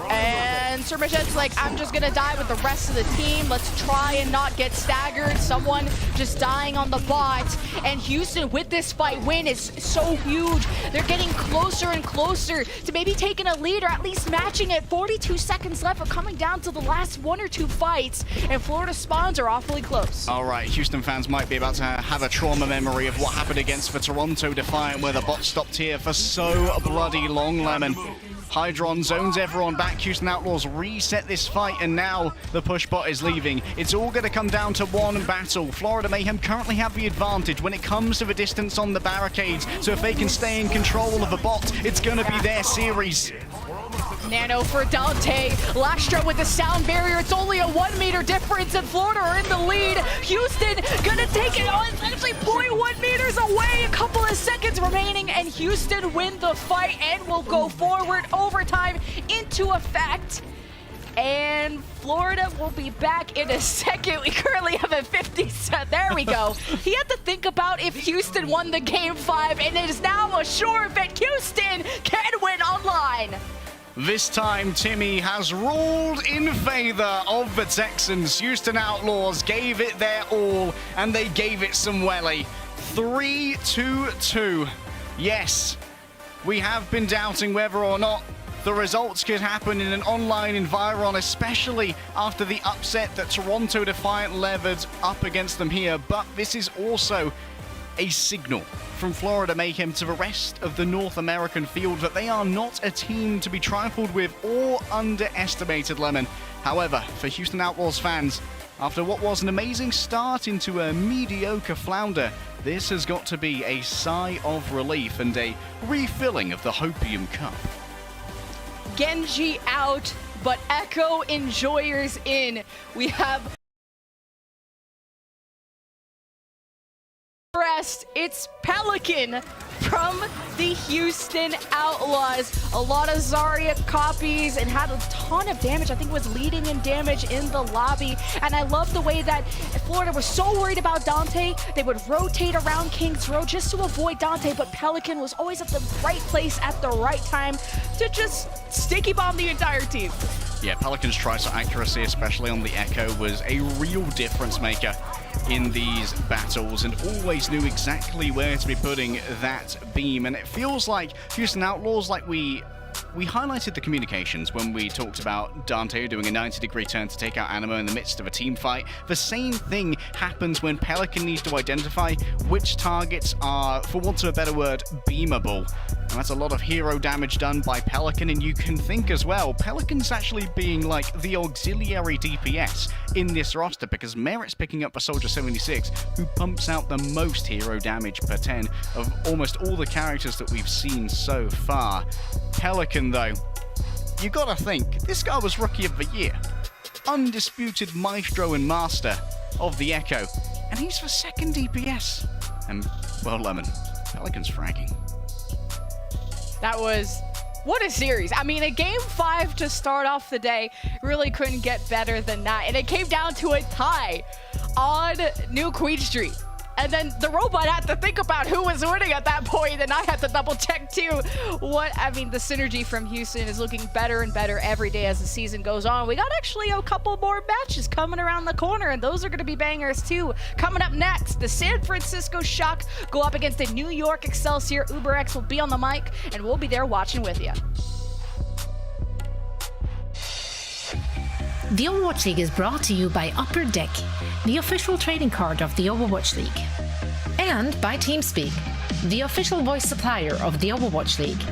And Surmajet's like, I'm just gonna die with the rest of the team. Let's try and not get staggered. Someone just dying on the bot. And Houston, with this fight win, is so huge. They're getting closer and closer to maybe taking a lead or at least matching it. 42 seconds left. We're coming down to the last 1 or 2 fights, and Florida spawns are awfully close. All right, Houston fans might be about to have a trauma memory of what happened against the Toronto Defiant, where the bot stopped here for so bloody long, Lemon. Hydron zones everyone back. Houston Outlaws reset this fight, and now the push bot is leaving. It's all going to come down to one battle. Florida Mayhem currently have the advantage when it comes to the distance on the barricades, so if they can stay in control of the bot, it's going to be their series. Nano for Dante. Lastra with the sound barrier. It's only a 1 meter difference, and Florida are in the lead. Houston gonna take it on. It's actually 0.1 meters away. A couple of seconds remaining, and Houston win the fight and will go forward. Overtime into effect. And Florida will be back in a second. We currently have a 50 set. There we go. He had to think about if Houston won the game 5, and it is now a sure bet Houston can win online. This time, Timmy has ruled in favor of the Texans. Houston Outlaws gave it their all, and they gave it some welly. 3-2-2. Yes, we have been doubting whether or not the results could happen in an online environment, especially after the upset that Toronto Defiant levered up against them here. But this is also a signal from Florida Mayhem to the rest of the North American field that they are not a team to be trifled with or underestimated, Lemon. However, for Houston Outlaws fans, after what was an amazing start into a mediocre flounder, this has got to be a sigh of relief and a refilling of the Hopium Cup. Genji out, but Echo enjoyers in. We have rest. It's Pelican from the Houston Outlaws. A lot of Zarya copies and had a ton of damage. I think it was leading in damage in the lobby. And I love the way that Florida was so worried about Dante, they would rotate around King's Row just to avoid Dante, but Pelican was always at the right place at the right time to just sticky bomb the entire team. Yeah, Pelican's tries for accuracy, especially on the Echo, was a real difference maker in these battles, and always knew exactly where to be putting that beam. And it feels like Houston Outlaws, like we highlighted the communications when we talked about Dante doing a 90-degree turn to take out Animo in the midst of a team fight. The same thing happens when Pelican needs to identify which targets are, for want of a better word, beamable. And that's a lot of hero damage done by Pelican, and you can think as well, Pelican's actually being like the auxiliary DPS in this roster, because Merit's picking up a Soldier 76 who pumps out the most hero damage per 10 of almost all the characters that we've seen so far. Pelican, though, you gotta think, this guy was Rookie of the Year. Undisputed Maestro and Master of the Echo, and he's the second DPS. And, well, Lemon, Pelican's fragging. That was, what a series. I mean, a game 5 to start off the day really couldn't get better than that. And it came down to a tie on New Queen Street. And then the robot had to think about who was winning at that point, and I had to double check too. The synergy from Houston is looking better and better every day as the season goes on. We got actually a couple more matches coming around the corner, and those are going to be bangers too. Coming up next, the San Francisco Shock go up against the New York Excelsior. UberX will be on the mic, and we'll be there watching with you. The Overwatch League is brought to you by Upper Deck, the official trading card of the Overwatch League. And by TeamSpeak, the official voice supplier of the Overwatch League.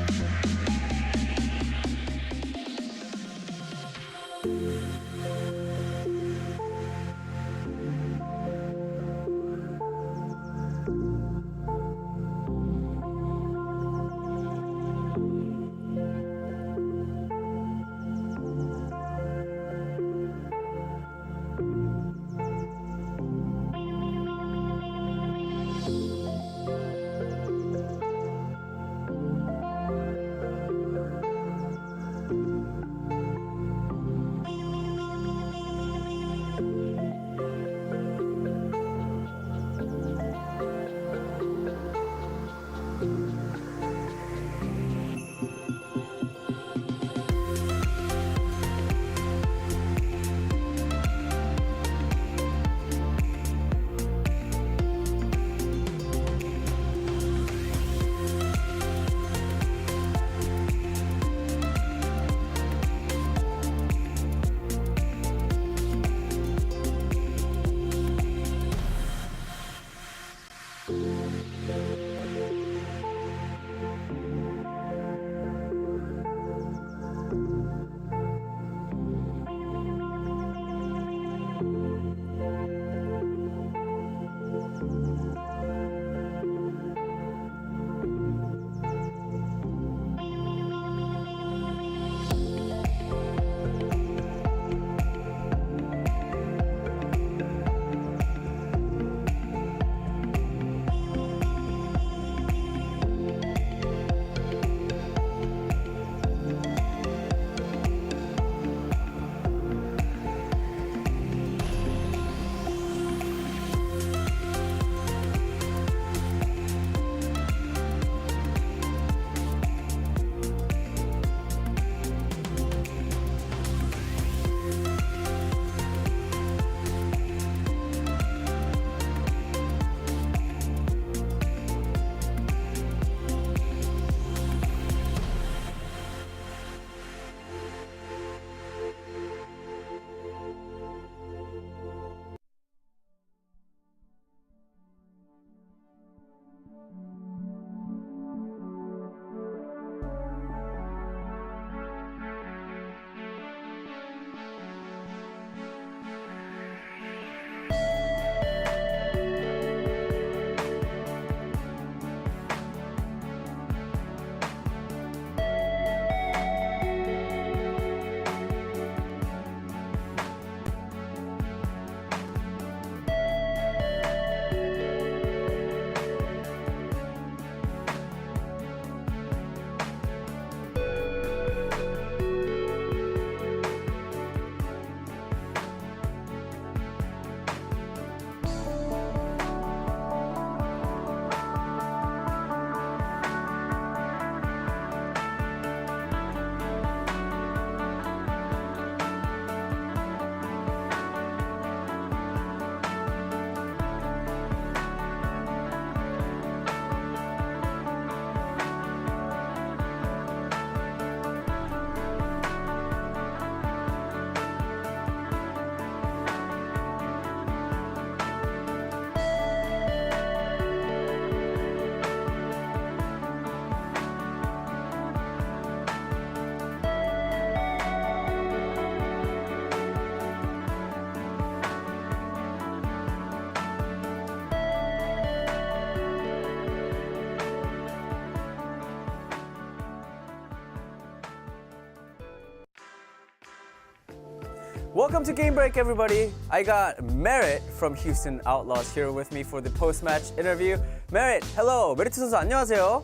Welcome to Game Break, everybody. I got Merritt from Houston Outlaws here with me for the post-match interview. Merritt, hello. 메리트 선수 안녕하세요.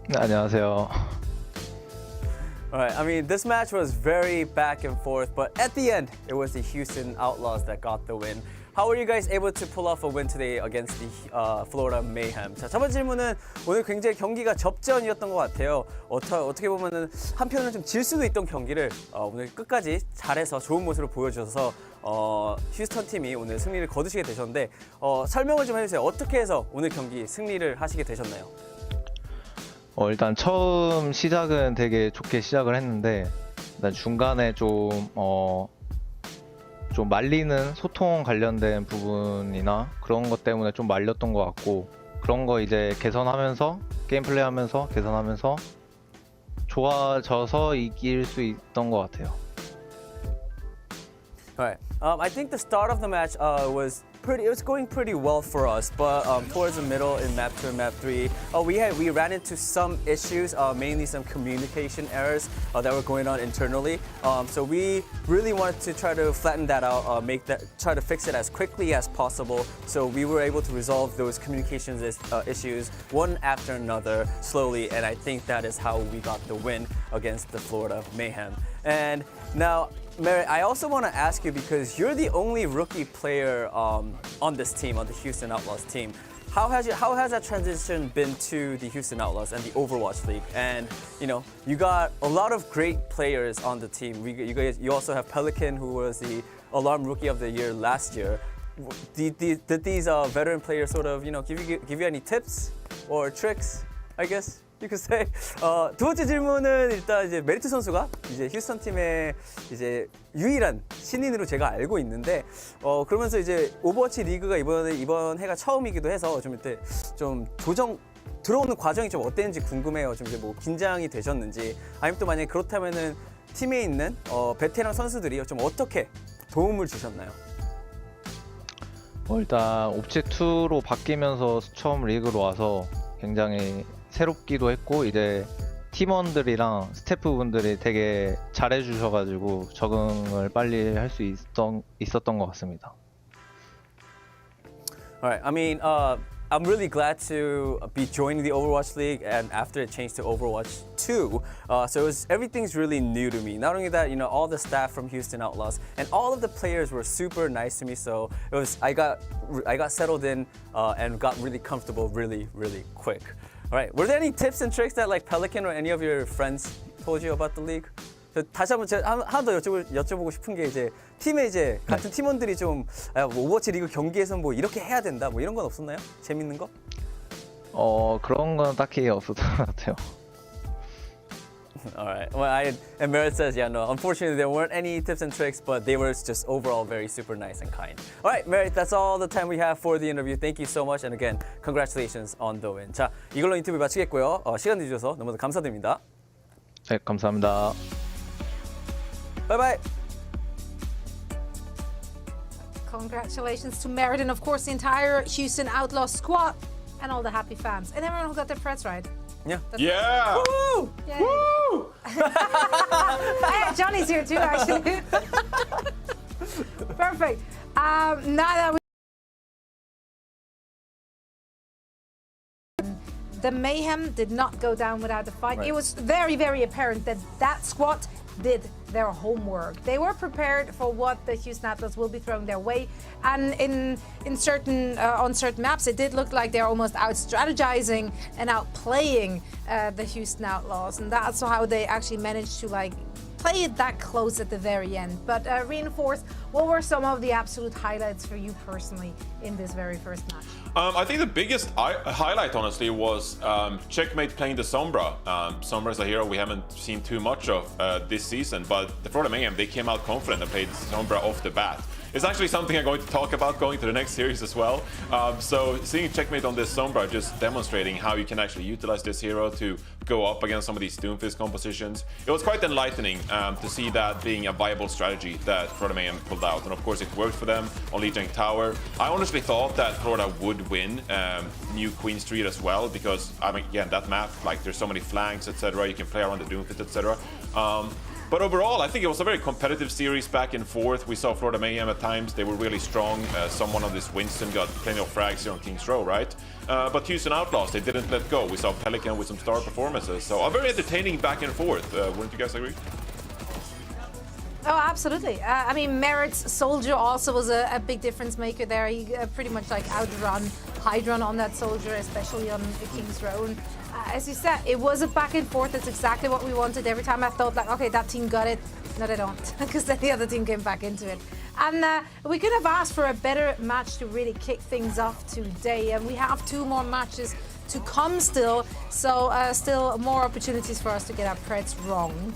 네, 안녕하세요. All right, I mean, this match was very back and forth, but at the end, it was the Houston Outlaws that got the win. How were you guys able to pull off a win today against the Florida Mayhem? 자, 첫 번째 질문은 오늘 굉장히 경기가 접전이었던 것 같아요. 어떻게 보면은 한편은 좀 질 수도 있던 경기를 오늘 끝까지 잘해서 좋은 모습을 보여주셔서 휴스턴 팀이 오늘 승리를 거두시게 되셨는데 설명을 좀 해주세요. 어떻게 해서 오늘 경기 승리를 하시게 되셨나요? 일단 처음 시작은 되게 좋게 시작을 했는데 일단 중간에 좀 말리는 소통 관련된 부분이나 그런 것 때문에 좀 말렸던 것 같고 그런 거 이제 개선하면서 게임 플레이하면서 개선하면서 좋아져서 이길 수 있던 것 같아요. Alright, I think the start of the match was going pretty well for us, but towards the middle in map 2 and map 3, we ran into some issues, mainly some communication errors that were going on internally. So we really wanted to try to flatten that out, try to fix it as quickly as possible. So we were able to resolve those communications issues one after another slowly, and I think that is how we got the win against the Florida Mayhem. And now, Merritt, I also want to ask you, because you're the only rookie player on this team, on the Houston Outlaws team. How has that transition been to the Houston Outlaws and the Overwatch League? And you got a lot of great players on the team. You also have Pelican, who was the Alarm Rookie of the Year last year. Did these veteran players sort of give you any tips or tricks, I guess? You could say. 두 번째 질문은 일단 이제 메리트 선수가 이제 휴스턴 팀의 이제 유일한 신인으로 제가 알고 있는데 그러면서 이제 오버워치 리그가 이번 해가 처음이기도 해서 좀 이때 좀 들어오는 과정이 좀 어땠는지 궁금해요. 좀 이제 뭐 긴장이 되셨는지 아니면 또 만약에 그렇다면은 팀에 있는 베테랑 선수들이 좀 어떻게 도움을 주셨나요? 일단 옵지2로 바뀌면서 처음 리그로 와서 굉장히 새롭기도 했고 이제 팀원들이랑 스태프분들이 되게 잘해주셔가지고 적응을 빨리 할 수 있었던 것 같습니다. Alright, I mean, I'm really glad to be joining the Overwatch League, and after it changed to Overwatch 2, so everything's really new to me. Not only that, all the staff from Houston Outlaws and all of the players were super nice to me. So I got settled in and got really comfortable really quick. All right, were there any tips and tricks that like Pelican or any of your friends told you about the league? 다시 한번 제가 하나 더 여쭤보고 싶은 게 이제 팀에 이제 같은 팀원들이 좀 오버워치 리그 경기에서 뭐 이렇게 해야 된다 뭐 이런 건 없었나요? 재밌는 거? 그런 건 딱히 없었던 것 같아요. All right. Well, and Merritt says, yeah, no, unfortunately there weren't any tips and tricks, but they were just overall very super nice and kind. All right, Merritt, that's all the time we have for the interview. Thank you so much, and again, congratulations on the win. 자, 이걸로 인터뷰 마치겠고요. 시간 내주셔서 너무 감사드립니다. 네, 감사합니다. Bye bye. Congratulations to Merritt and of course the entire Houston Outlaws squad and all the happy fans and everyone who got their threats right. Yeah. Yeah. Woo! Yay. Woo! Hey, Johnny's here too, actually. Perfect. Now that the Mayhem did not go down without a fight. Right. It was very apparent that that squad did their homework. They were prepared for what the Houston Outlaws will be throwing their way, and on certain maps, it did look like they're almost out strategizing and outplaying the Houston Outlaws, and that's how they actually managed to play it that close at the very end. But Reinforce, what were some of the absolute highlights for you personally in this very first match? I think the biggest highlight, honestly, was Checkmate playing the Sombra. Sombra is a hero we haven't seen too much of this season, but the Florida Mayhem, they came out confident and played Sombra off the bat. It's actually something I'm going to talk about going to the next series as well. So seeing Checkmate on this Sombra, just demonstrating how you can actually utilize this hero to go up against some of these Doomfist compositions. It was quite enlightening to see that being a viable strategy that Florida Mayhem pulled out. And of course it worked for them on Lijiang Tower. I honestly thought that Florida would win New Queen Street as well, because I mean, again, that map, there's so many flanks, etc. You can play around the Doomfist, etc. But overall, I think it was a very competitive series back and forth. We saw Florida Mayhem at times. They were really strong. Someone on this Winston got plenty of frags here on King's Row, right? But Houston Outlaws, they didn't let go. We saw Pelican with some star performances. So a very entertaining back and forth. Wouldn't you guys agree? Oh, absolutely. I mean, Merit's Soldier also was a big difference maker there. He pretty much like outrun Hydron on that Soldier, especially on the King's Row. And, as you said, it was a back and forth. That's exactly what we wanted. Every time I thought like, okay, that team got it. No, they don't, because then the other team came back into it. And we could have asked for a better match to really kick things off today. And we have 2 more matches to come still, so still more opportunities for us to get our Preds wrong.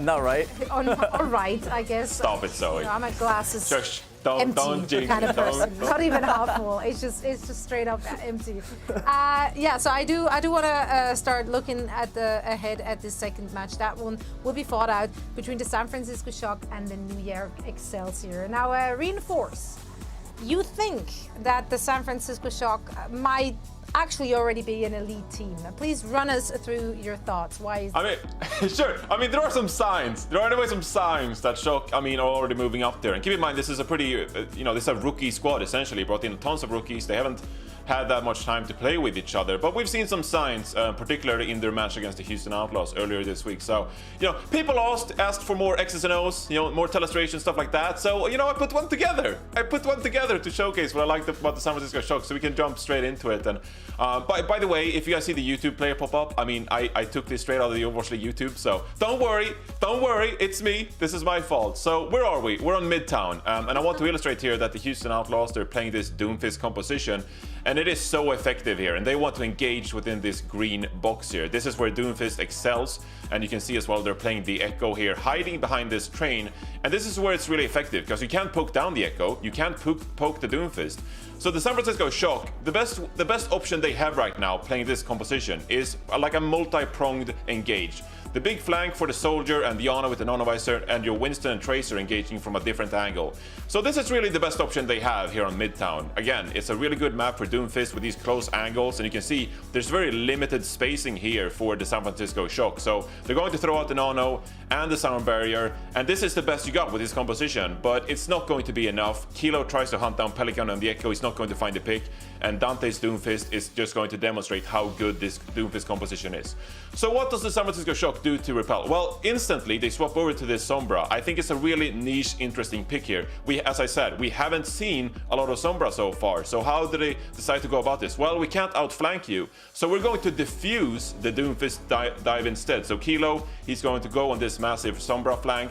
Not right. Or right, I guess. Stop it, Zoe. I'm at glasses. Shush. Empty Jinx, kind of person. don't. Not even half full. It's just straight up empty. Yeah, so I do want to start looking at ahead at this second match. That one will be fought out between the San Francisco Shock and the New York Excelsior. Now, Reinforce, you think that the San Francisco Shock might actually already be an elite team? Please run us through your thoughts. Why is I mean, sure. I mean, there are some signs. There are anyway some signs that Shock, I mean, are already moving up there. And keep in mind, this is a pretty, this is a rookie squad, essentially. Brought in tons of rookies. They haven't had that much time to play with each other. But we've seen some signs, particularly in their match against the Houston Outlaws earlier this week. So, people asked for more X's and O's, more telestration, stuff like that. So, I put one together. I put one together to showcase what I liked about the San Francisco Shock, so we can jump straight into it. And by the way, if you guys see the YouTube player pop up, I mean, I took this straight out of the Overwatch League YouTube, so don't worry, it's me. This is my fault. So where are we? We're on Midtown, and I want to illustrate here that the Houston Outlaws, they're playing this Doomfist composition, and it is so effective here, and they want to engage within this green box here. This is where Doomfist excels, and you can see as well they're playing the Echo here, hiding behind this train, and this is where it's really effective, because you can't poke down the Echo, you can't poke the Doomfist. So the San Francisco Shock, the best option they have right now playing this composition is like a multi-pronged engage. The big flank for the Soldier and the Ana with the Nanovisor, and your Winston and Tracer engaging from a different angle. So this is really the best option they have here on Midtown. Again, it's a really good map for Doomfist with these close angles, and you can see there's very limited spacing here for the San Francisco Shock. So they're going to throw out the Nano and the Sound Barrier, and this is the best you got with this composition, but it's not going to be enough. Kilo tries to hunt down Pelican and the Echo, he's not going to find the pick, and Dante's Doomfist is just going to demonstrate how good this Doomfist composition is. So what does the San Francisco Shock do to repel? Well, instantly they swap over to this Sombra. I think it's a really niche, interesting pick here. As I said, we haven't seen a lot of Sombra so far. So how do they decide to go about this? Well, we can't outflank you, so we're going to diffuse the Doomfist dive instead. So Kilo, he's going to go on this massive Sombra flank.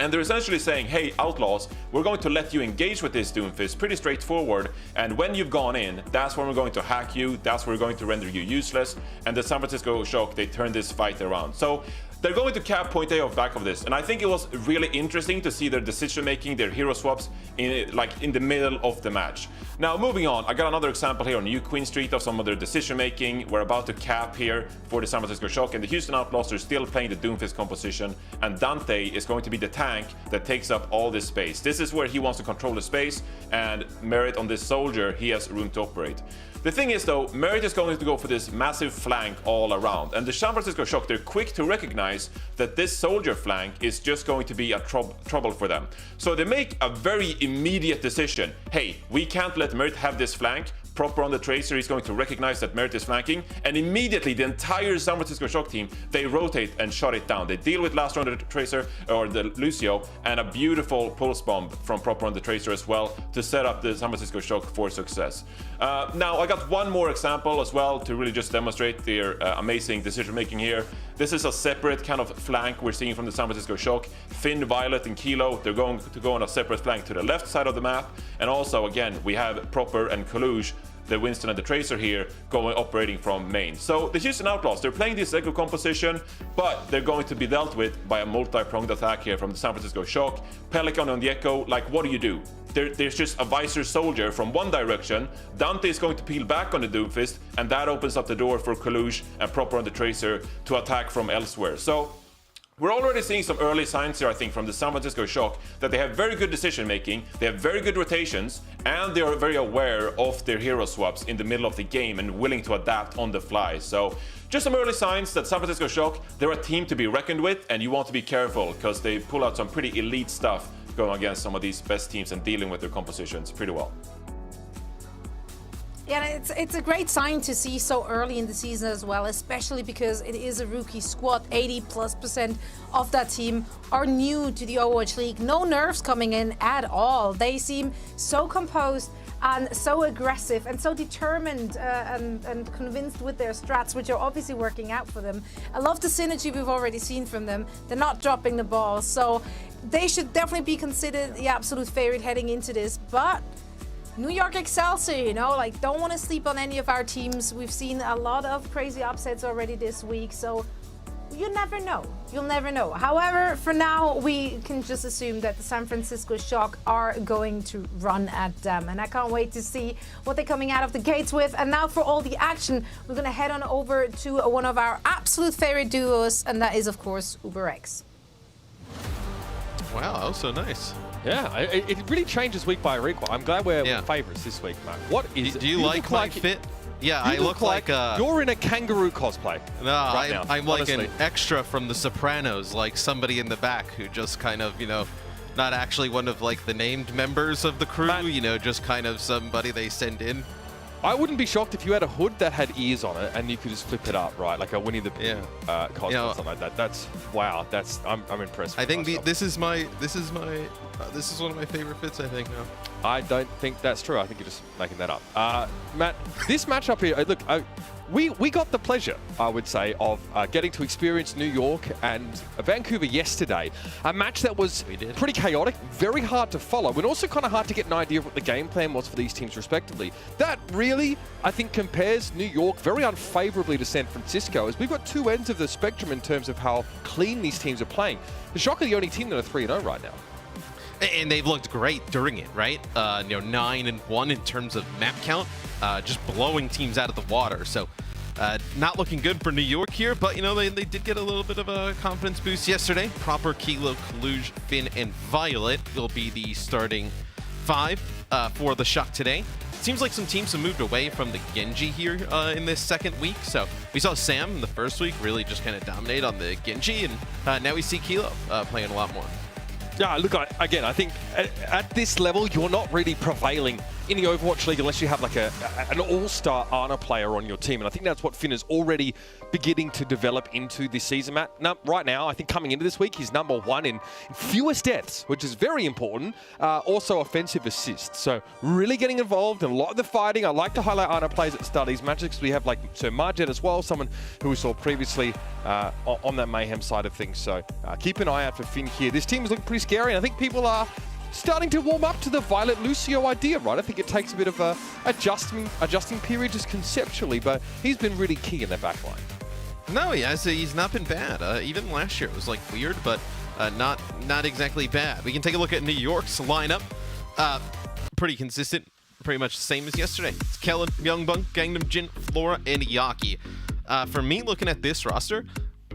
And they're essentially saying, hey, Outlaws, we're going to let you engage with this Doomfist, pretty straightforward, and when you've gone in, that's when we're going to hack you, that's when we're going to render you useless, and the San Francisco Shock, they turn this fight around. So they're going to cap point A off back of this, and I think it was really interesting to see their decision-making, their hero swaps, in the middle of the match. Now, moving on, I got another example here on New Queen Street of some of their decision-making. We're about to cap here for the San Francisco Shock, and the Houston Outlaws are still playing the Doomfist composition, and Dante is going to be the tank that takes up all this space. This is where he wants to control the space, and Merit on this Soldier, he has room to operate. The thing is though, Merit is going to go for this massive flank all around, and the San Francisco Shock, they're quick to recognize that this Soldier flank is just going to be a trouble for them. So they make a very immediate decision. Hey, we can't let Merit have this flank. Proper on the Tracer, he's going to recognize that Merit is flanking, and immediately the entire San Francisco Shock team, they rotate and shut it down. They deal with last round of the Tracer, or the Lucio, and a beautiful pulse bomb from Proper on the Tracer as well to set up the San Francisco Shock for success. Now, I got one more example as well to really just demonstrate their amazing decision making here. This is a separate kind of flank we're seeing from the San Francisco Shock. Finn, Violet, and Kilo, they're going to go on a separate flank to the left side of the map. And also, again, we have Proper and Colosseo, the Winston and the Tracer here, operating from main. So the Houston Outlaws, they're playing this Echo composition, but they're going to be dealt with by a multi-pronged attack here from the San Francisco Shock. Pelican on the Echo, like, what do? There's just a Visor Soldier from one direction. Dante is going to peel back on the Doomfist, and that opens up the door for Colosseo and Proper on the Tracer to attack from elsewhere. So we're already seeing some early signs here, I think, from the San Francisco Shock that they have very good decision making, they have very good rotations, and they are very aware of their hero swaps in the middle of the game and willing to adapt on the fly. So just some early signs that San Francisco Shock, they're a team to be reckoned with, and you want to be careful because they pull out some pretty elite stuff going against some of these best teams and dealing with their compositions pretty well. Yeah, it's a great sign to see so early in the season as well, especially because it is a rookie squad. 80+% of that team are new to the Overwatch League. No nerves coming in at all. They seem so composed and so aggressive and so determined and convinced with their strats, which are obviously working out for them. I love the synergy we've already seen from them. They're not dropping the ball, so they should definitely be considered the absolute favorite heading into this. But New York Excelsior, you know, like, don't want to sleep on any of our teams. We've seen a lot of crazy upsets already this week, so you never know. You'll never know. However, for now, we can just assume that the San Francisco Shock are going to run at them, and I can't wait to see what they're coming out of the gates with. And now for all the action, we're going to head on over to one of our absolute favorite duos, and that is, of course, UberX. Wow, that was so nice. Yeah, it really changes week by week. I'm glad we're favourites this week, Matt. What is? Do you like my fit? Yeah, I look like you're in a kangaroo cosplay. No, right now, I'm like honestly. an extra from The Sopranos, like somebody in the back who just kind of, you know, not actually one of like the named members of the crew, Matt, you know, just kind of somebody they send in. I wouldn't be shocked if you had a hood that had ears on it and you could just flip it up, right? Like a Winnie the Pooh cosplay, you know, something like that. That's wow. That's I'm impressed. I think this is one of my favorite fits. I think. I don't think that's true. I think you're just making that up. Matt, this matchup here. Look, we got the pleasure, I would say, of getting to experience New York and Vancouver yesterday. A match that was pretty chaotic, very hard to follow, and also kind of hard to get an idea of what the game plan was for these teams respectively. That really, I think, compares New York very unfavorably to San Francisco, as we've got two ends of the spectrum in terms of how clean these teams are playing. The Shock are the only team that are 3-0 right now. And they've looked great during it, right? You know, 9-1 in terms of map count, just blowing teams out of the water. So not looking good for New York here, but, you know, they did get a little bit of a confidence boost yesterday. Proper, Kilo, Kaluj, Finn, and Violet will be the starting 5 for the Shock today. Seems like some teams have moved away from the Genji here in this second week. So we saw Sam in the first week really just kind of dominate on the Genji, and now we see Kilo playing a lot more. Yeah, look, again, I think at this level, you're not really prevailing in the Overwatch League unless you have like an all-star Ana player on your team. And I think that's what Finn is already beginning to develop into this season, Matt. Now, right now, I think coming into this week, he's #1 in fewest deaths, which is very important. Also offensive assists. So really getting involved in a lot of the fighting. I like to highlight Ana players at the start of these matches because we have like Sir Marjet as well, someone who we saw previously on that Mayhem side of things. So keep an eye out for Finn here. This team is looking pretty scary, and I think people are starting to warm up to the Violet Lucio idea, right? I think it takes a bit of a adjusting period just conceptually, but he's been really key in the backline. No, he's not been bad. Even last year it was like weird, but not exactly bad. We can take a look at New York's lineup. Pretty consistent, pretty much the same as yesterday. It's Kellen, Youngbung, Gangnam Jin, Flora, and Yaki. For me, looking at this roster,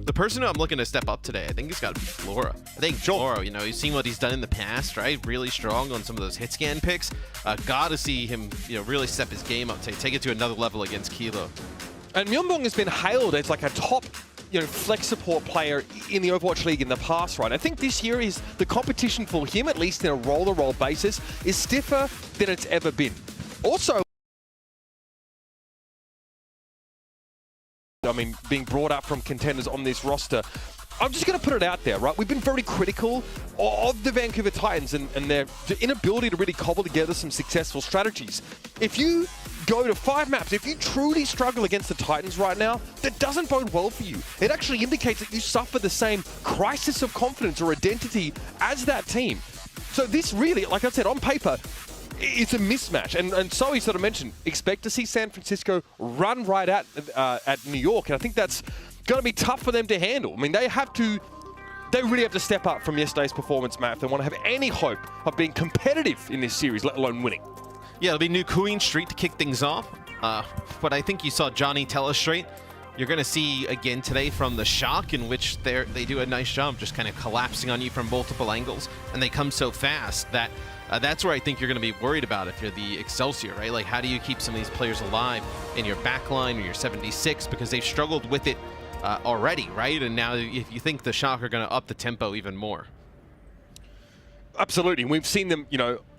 the person who I'm looking to step up today, I think it's got to be Flora. I think Flora, you know, you've seen what he's done in the past, right? Really strong on some of those hit scan picks. Got to see him, you know, really step his game up, take it to another level against Kilo. And Myeonbong has been hailed as like a top, you know, flex support player in the Overwatch League in the past, right? I think this year is the competition for him, at least in a roll-to-roll basis, is stiffer than it's ever been. Also, I mean, being brought up from contenders on this roster, I'm just going to put it out there, right? We've been very critical of the Vancouver Titans and their inability to really cobble together some successful strategies. If you go to 5 maps, if you truly struggle against the Titans right now, that doesn't bode well for you. It actually indicates that you suffer the same crisis of confidence or identity as that team. So this really, like I said, on paper, it's a mismatch, and so he sort of mentioned, expect to see San Francisco run right at New York, and I think that's going to be tough for them to handle. I mean, they really have to step up from yesterday's performance, Matt, if they want to have any hope of being competitive in this series, let alone winning. Yeah, it'll be New Queen Street to kick things off, but I think you saw Johnny tell us straight. You're going to see again today from the Shock, in which they do a nice job just kind of collapsing on you from multiple angles, and they come so fast that That's where I think you're going to be worried about if you're the Excelsior, right? Like, how do you keep some of these players alive in your backline or your 76? Because they've struggled with it already, right? And now if you think the Shock are going to up the tempo even more. Absolutely. We've seen them,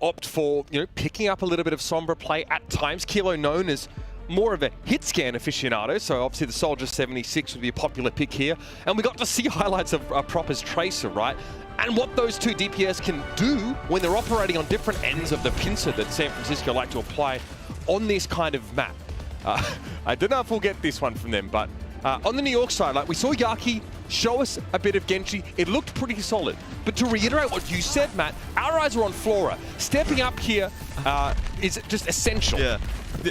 opt for, picking up a little bit of Sombra play at times. Kilo known as more of a hit scan aficionado, so obviously the Soldier 76 would be a popular pick here. And we got to see highlights of Proper's Tracer, right? And what those two DPS can do when they're operating on different ends of the pincer that San Francisco like to apply on this kind of map. I don't know if we'll get this one from them, but on the New York side, like we saw Yaki show us a bit of Genji. It looked pretty solid. But to reiterate what you said, Matt, our eyes are on Flora. Stepping up here is just essential. Yeah.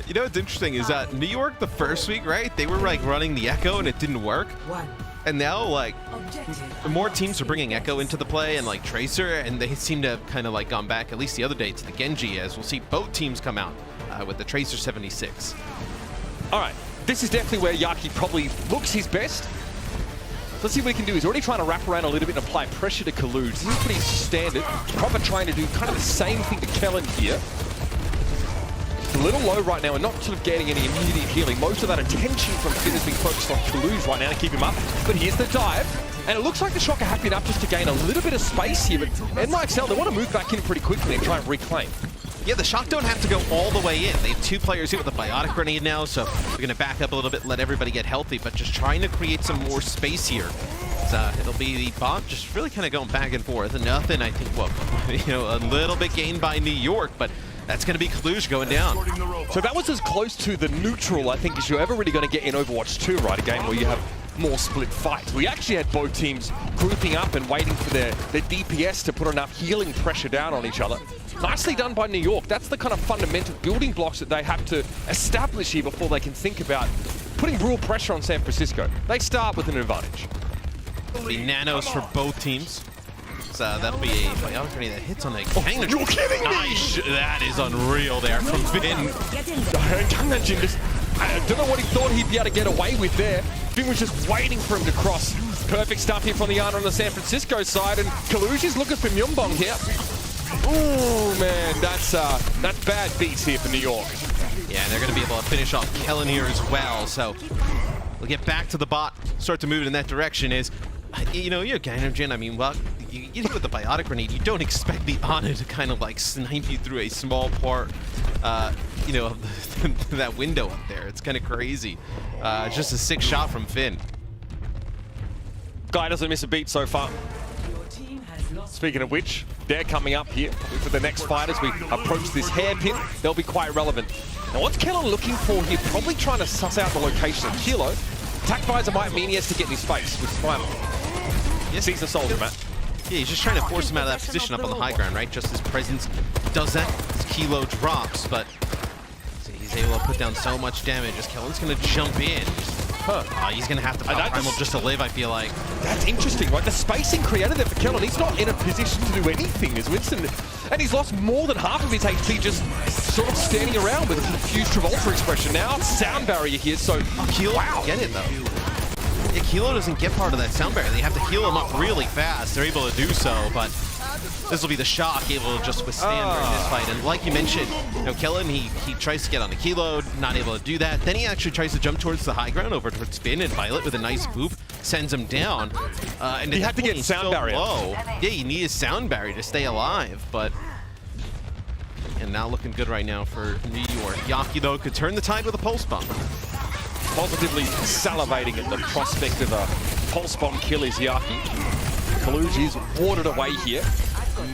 You know what's interesting is that New York the first week, right? They were like running the Echo and it didn't work. And now, like, more teams are bringing Echo into the play and, like, Tracer, and they seem to have kind of, like, gone back, at least the other day, to the Genji, as we'll see both teams come out with the Tracer 76. All right, this is definitely where Yaki probably looks his best. Let's see what he can do. He's already trying to wrap around a little bit and apply pressure to Kaluj. This is pretty standard. Proper trying to do kind of the same thing to Kellen here. A little low right now and not sort of getting any immediate healing. Most of that attention from Finn is being focused on Kaluj right now to keep him up. But here's the dive. And it looks like the Shock are happy enough just to gain a little bit of space here. But NYXL, they want to move back in pretty quickly and try and reclaim. Yeah, the Shock don't have to go all the way in. They have two players here with a Biotic Grenade now, so we're going to back up a little bit, let everybody get healthy, but just trying to create some more space here. It'll be the bot just really kind of going back and forth. And nothing, I think, a little bit gained by New York, but that's going to be Kaluj going down. So that was as close to the neutral, I think, as you're ever really going to get in Overwatch 2, right? A game where you have more split fights. We actually had both teams grouping up and waiting for their DPS to put enough healing pressure down on each other. Nicely done by New York. That's the kind of fundamental building blocks that they have to establish here before they can think about putting real pressure on San Francisco. They start with an advantage. It'll be nanos for both teams. So that'll be a Biotic Grenade that hits on the Kang. You're kidding me! Nice. That is unreal there from Finn. I don't know what he thought he'd be able to get away with there. Finn was just waiting for him to cross. Perfect stuff here from the Ana on the San Francisco side, and Kaluj is looking for Myeongbong here. Oh man, that's bad beats here for New York. Yeah, and they're going to be able to finish off Kellen here as well. So we'll get back to the bot, start to move in that direction. You're Gainamjin. I mean, well, you hit with the Biotic Grenade, you don't expect the Ana to kind of like snipe you through a small part, of that window up there. It's kind of crazy. Just a sick shot from Finn. Guy doesn't miss a beat so far. Speaking of which, they're coming up here for the next fight as we approach this hairpin. They'll be quite relevant. Now, what's Kellen looking for here? Probably trying to suss out the location of Kilo. Attack visor might mean he has to get in his face with Smile. Yes, he's a soldier, Matt. Yeah, he's just trying to force him out of that position up on the high ground, right? Just his presence does that. His Kilo drops, but he's able to put down so much damage as Kellen's going to jump in. He's going to have to pop Primal just to live, I feel like. That's interesting, right? The spacing created there for Kellen. He's not in a position to do anything as Winston. And he's lost more than half of his HP just sort of standing around with a confused Travolta expression. Now it's sound barrier here, so Kilo get it, though. Yeah, Kilo doesn't get part of that sound barrier. They have to heal him up really fast. They're able to do so, but this will be the Shock able to just withstand during this fight. And like you mentioned, Kellen, he tries to get on the Kilo, not able to do that. Then he actually tries to jump towards the high ground over towards Finn, and Violet with a nice boop sends him down. And he had to get sound barrier. Low. Yeah, he needed sound barrier to stay alive, but and now looking good right now for New York. Yaki, though, could turn the tide with a pulse bomb. Positively salivating at the prospect of a pulse bomb kill is Yaki. Kaluj is watered away here.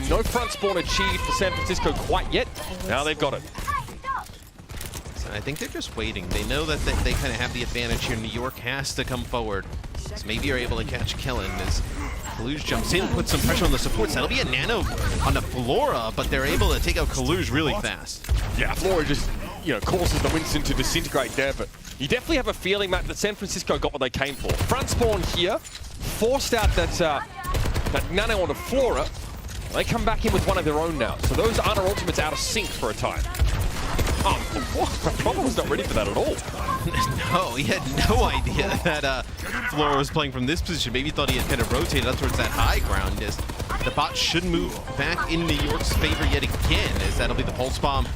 No front spawn achieved for San Francisco quite yet. Now they've got it. So I think they're just waiting. They know that they kind of have the advantage here. New York has to come forward. So maybe you're able to catch Kellen as Kaluj jumps in, puts some pressure on the supports. That'll be a nano on the Flora, but they're able to take out Kaluj really fast. Yeah, Flora just causes the Winston to disintegrate there, but you definitely have a feeling, Matt, that San Francisco got what they came for. Front spawn here, forced out that nano onto Flora. They come back in with one of their own now, so those Ana ultimates out of sync for a time. Proper was not ready for that at all. No, he had no idea that Flora was playing from this position. Maybe he thought he had kind of rotated up towards that high ground. the bot should move back in New York's favor yet again, as that'll be the pulse bomb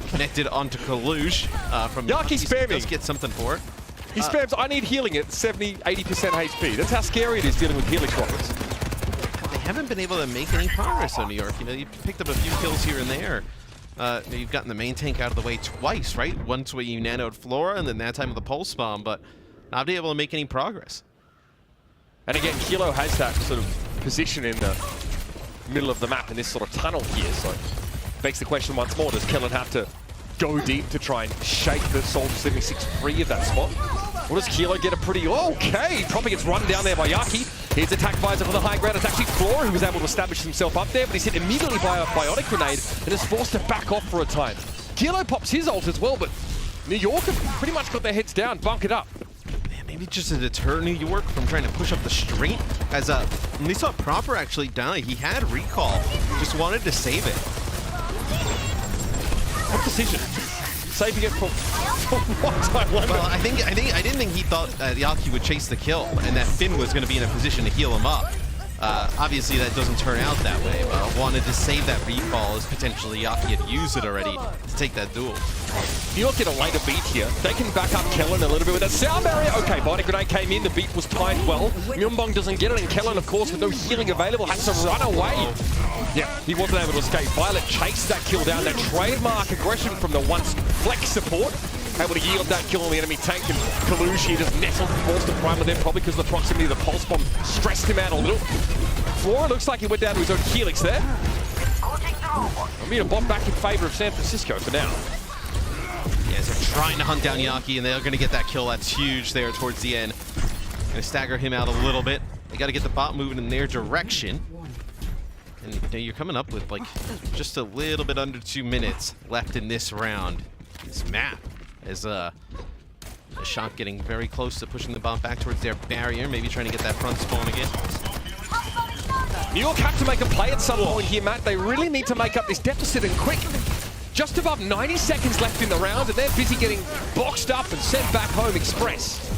connected onto Kaluj from Yaki spamming. Does get something for it. He spams, I need healing at 70, 80% HP. That's how scary it is dealing with Helix rockets. They haven't been able to make any progress on New York. You know, you picked up a few kills here and there. You've gotten the main tank out of the way twice, right? Once where you nanoed Flora, and then that time with the pulse bomb, but not able to make any progress. And again, Kilo has that sort of position in the middle of the map in this sort of tunnel here, so begs the question once more, does Kellen have to go deep to try and shake the Seoul 76 free of that spot? Or does Kilo get a pretty... Okay, Tropic gets run down there by Yaki. Here's attack visor for the high ground. It's actually Flora who was able to establish himself up there, but he's hit immediately by a biotic grenade and is forced to back off for a time. Kilo pops his ult as well, but New York have pretty much got their heads down, bunkered up. Maybe just to deter New York from trying to push up the street. As when we saw Proper actually die, he had recall, just wanted to save it. What decision? Saving it for one time limit. Well, I didn't think he thought Yaki would chase the kill, and that Finn was going to be in a position to heal him up. Obviously, that doesn't turn out that way, but I wanted to save that recall as potentially Yaki had used it already to take that duel. New York get a later beat here. They can back up Kellen a little bit with that sound barrier. Okay, body grenade came in. The beat was timed well. Myunbong doesn't get it, and Kellen, of course, with no healing available, has to run away. Yeah, he wasn't able to escape. Violet chased that kill down. That trademark aggression from the once flex support. Able to yield that kill on the enemy tank, and Kalush here just nestled and forced to prime with them, probably because the proximity of the pulse bomb stressed him out a little. Flora looks like he went down to his own Helix there. I mean, a bomb back in favor of San Francisco for now. Yeah, they're trying to hunt down Yaki, and they're going to get that kill. That's huge there towards the end. Going to stagger him out a little bit. They got to get the bot moving in their direction. And you know, you're coming up with like just a little bit under 2 minutes left in this round. This map is a shot getting very close to pushing the bot back towards their barrier, maybe trying to get that front spawn again. New York have to make a play at some point here, Matt. They really need to make up this deficit and quick. Just above 90 seconds left in the round, and they're busy getting boxed up and sent back home express.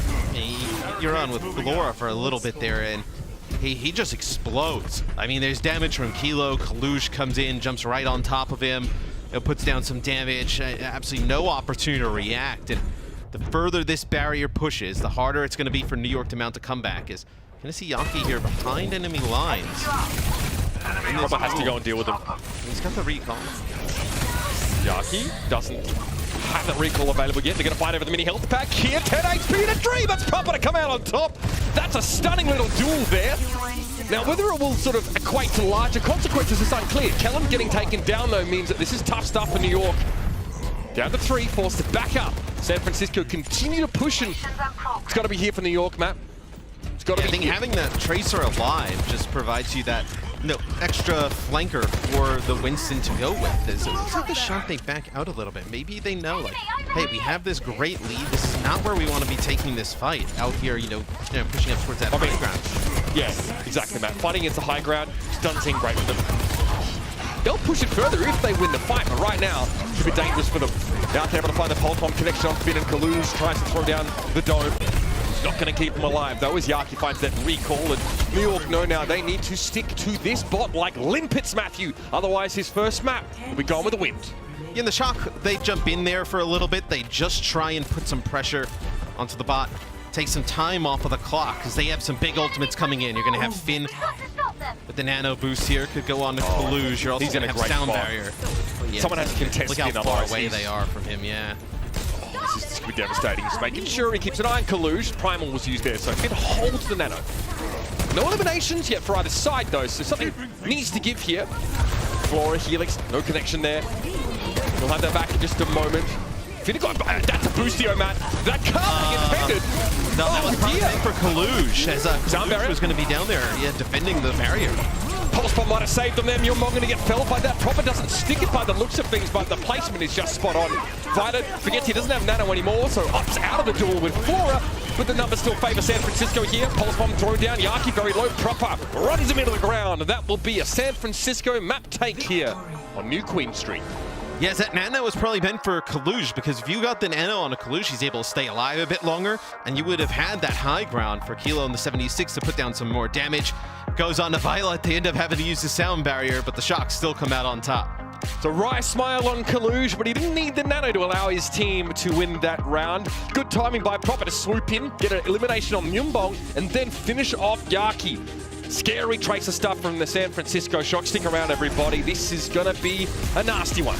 You're on with Laura for a little bit there, and he just explodes. I mean, there's damage from Kilo. Kalush comes in, jumps right on top of him, puts down some damage. Absolutely no opportunity to react. And the further this barrier pushes, the harder it's going to be for New York to mount a comeback. Is going to see Yaki here behind enemy lines. Robert has to go and deal with him. He's got the recall. Yaki doesn't have that recall available yet. They're going to fight over the mini health pack here. 10 HP and a dream. That's Proper to come out on top. That's a stunning little duel there. Now, whether it will sort of equate to larger consequences is unclear. Kellen getting taken down, though, means that this is tough stuff for New York. Down to 3, forced to back up. San Francisco continue to push, and it's got to be here for New York, Matt. It's got to be. I think having that Tracer alive just provides you that extra flanker for the Winston to go with. It looks like the shot they back out a little bit. Maybe they know, like, hey, we have this great lead. This is not where we want to be taking this fight. Out here, pushing up towards that high ground. Yeah, exactly, Matt. Fighting against the high ground just doesn't seem great with them. They'll push it further if they win the fight, but right now, it's a bit dangerous for them. Now they're able to find the pulse bomb connection on Finn, and Kalush tries to throw down the dome. Not going to keep him alive, though, as Yaki finds that recall, and New York know now they need to stick to this bot like limpets, Matthew. Otherwise, his first map will be gone with the wind. In the shock, they jump in there for a little bit. They just try and put some pressure onto the bot. Take some time off of the clock, because they have some big ultimates coming in. You're going to have Finn with the nano boost here. Could go on to Kalush. You're also going to have sound barrier. Yeah, someone has to contest. Look how far away they are from him, yeah. This is going to be devastating. He's making sure he keeps an eye on Kalush. Primal was used there, so Finn holds the nano. No eliminations yet for either side, though, so something needs to give here. Flora, Helix, no connection there. We'll have that back in just a moment. Finn got that's a boostio, Matt. That can't be defended. No, that was probably for Kalush, as Kalush was going to be down there, defending the barrier. Pulse bomb might have saved them there. Myunbong going to get felled by that. Proper doesn't stick it by the looks of things, but the placement is just spot on. Violet forgets he doesn't have nano anymore, so opts out of the duel with Flora, but the numbers still favor San Francisco here. Pulse bomb thrown down. Yaki very low. Proper runs him into the ground. That will be a San Francisco map take here on New Queen Street. Yes, that Nano was probably meant for Kaluj, because if you got the Nano on a Kaluj, he's able to stay alive a bit longer, and you would have had that high ground for Kilo in the 76 to put down some more damage. Goes on to Violet, they end up having to use the sound barrier, but the Shocks still come out on top. So wry smile on Kaluj, but he didn't need the Nano to allow his team to win that round. Good timing by Proper to swoop in, get an elimination on Myunbong, and then finish off Yaki. Scary tracer stuff from the San Francisco Shock. Stick around, everybody. This is going to be a nasty one.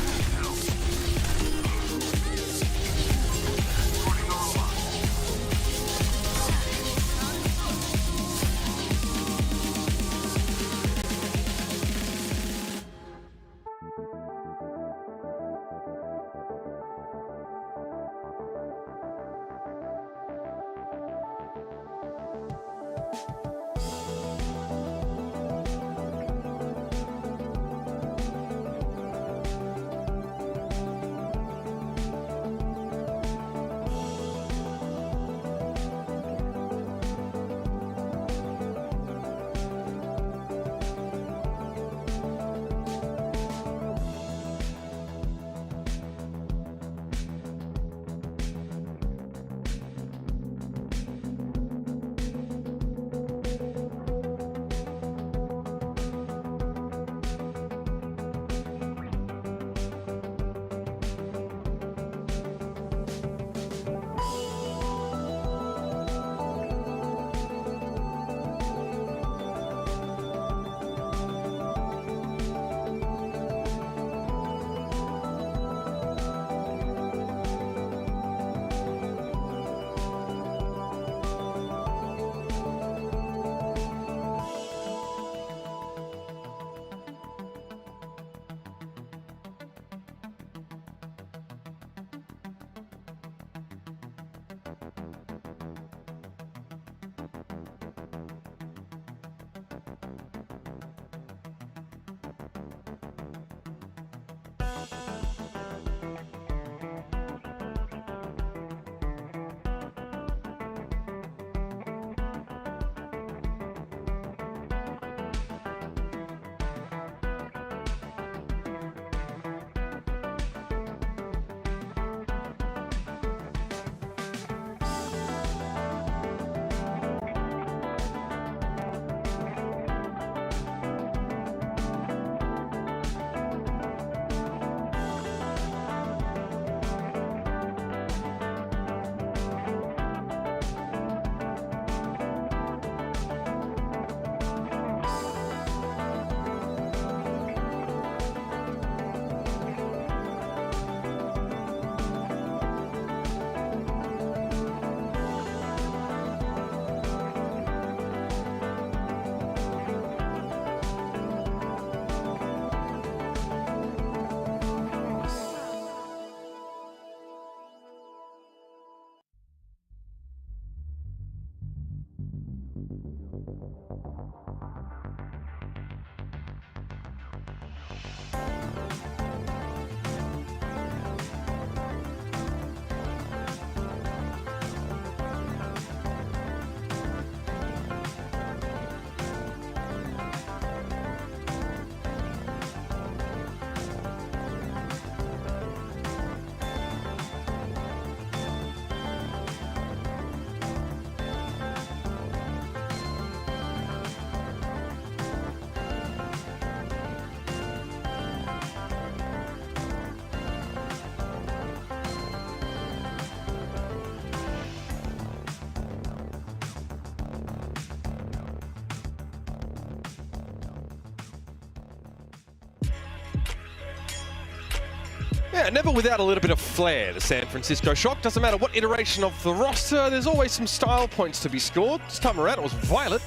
Yeah, never without a little bit of flair, the San Francisco Shock. Doesn't matter what iteration of the roster, there's always some style points to be scored. This time around, it was Violet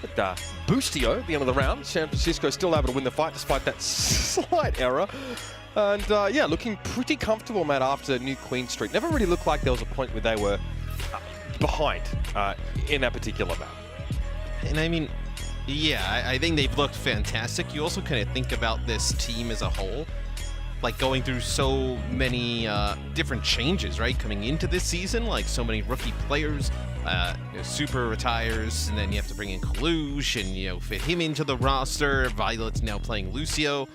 with Boostio at the end of the round. San Francisco still able to win the fight despite that slight error. And yeah, looking pretty comfortable, Matt, after New Queen Street. Never really looked like there was a point where they were behind in that particular map. And I mean, yeah, I think they've looked fantastic. You also kind of think about this team as a whole, like going through so many different changes, right? Coming into this season, like so many rookie players, Super retires, and then you have to bring in Kalush and, fit him into the roster. Violet's now playing Lucio.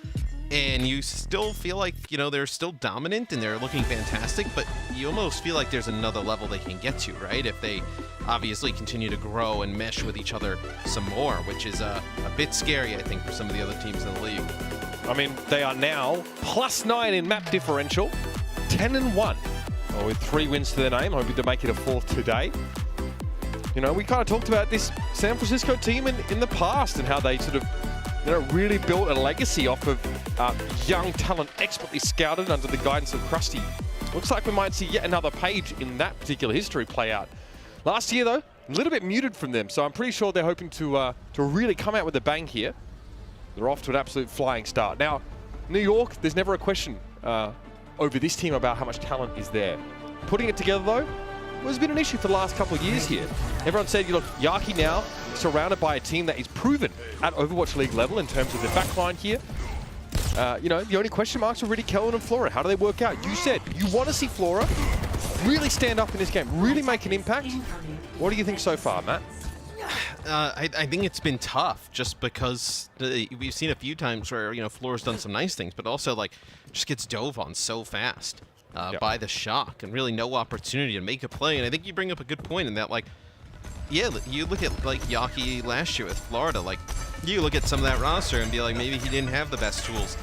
and you still feel like, you know, they're still dominant and they're looking fantastic, but you almost feel like there's another level they can get to, right? If they obviously continue to grow and mesh with each other some more, which is a bit scary, I think, for some of the other teams in the league. I mean, they are now +9 in map differential, 10-1, with 3 wins to their name, hoping to make it a 4th today. You know, we kind of talked about this San Francisco team in the past and how they sort of, you know, really built a legacy off of young talent expertly scouted under the guidance of Krusty. Looks like we might see yet another page in that particular history play out. Last year, though, a little bit muted from them, so I'm pretty sure they're hoping to really come out with a bang here. They're off to an absolute flying start. Now, New York, there's never a question over this team about how much talent is there. Putting it together, though, has been an issue for the last couple of years here. Everyone said, you look, Yaki now surrounded by a team that is proven at Overwatch League level in terms of the backline here. You know, the only question marks are really Kellen and Flora. How do they work out? You said you want to see Flora really stand up in this game, really make an impact. What do you think so far, Matt? I think it's been tough just because we've seen a few times where, you know, Flora's done some nice things, but also, like, just gets dove on so fast by the shock and really no opportunity to make a play. And I think you bring up a good point in that, like, yeah, you look at, like, Yaki last year with Florida, like, you look at some of that roster and be like, maybe he didn't have the best tools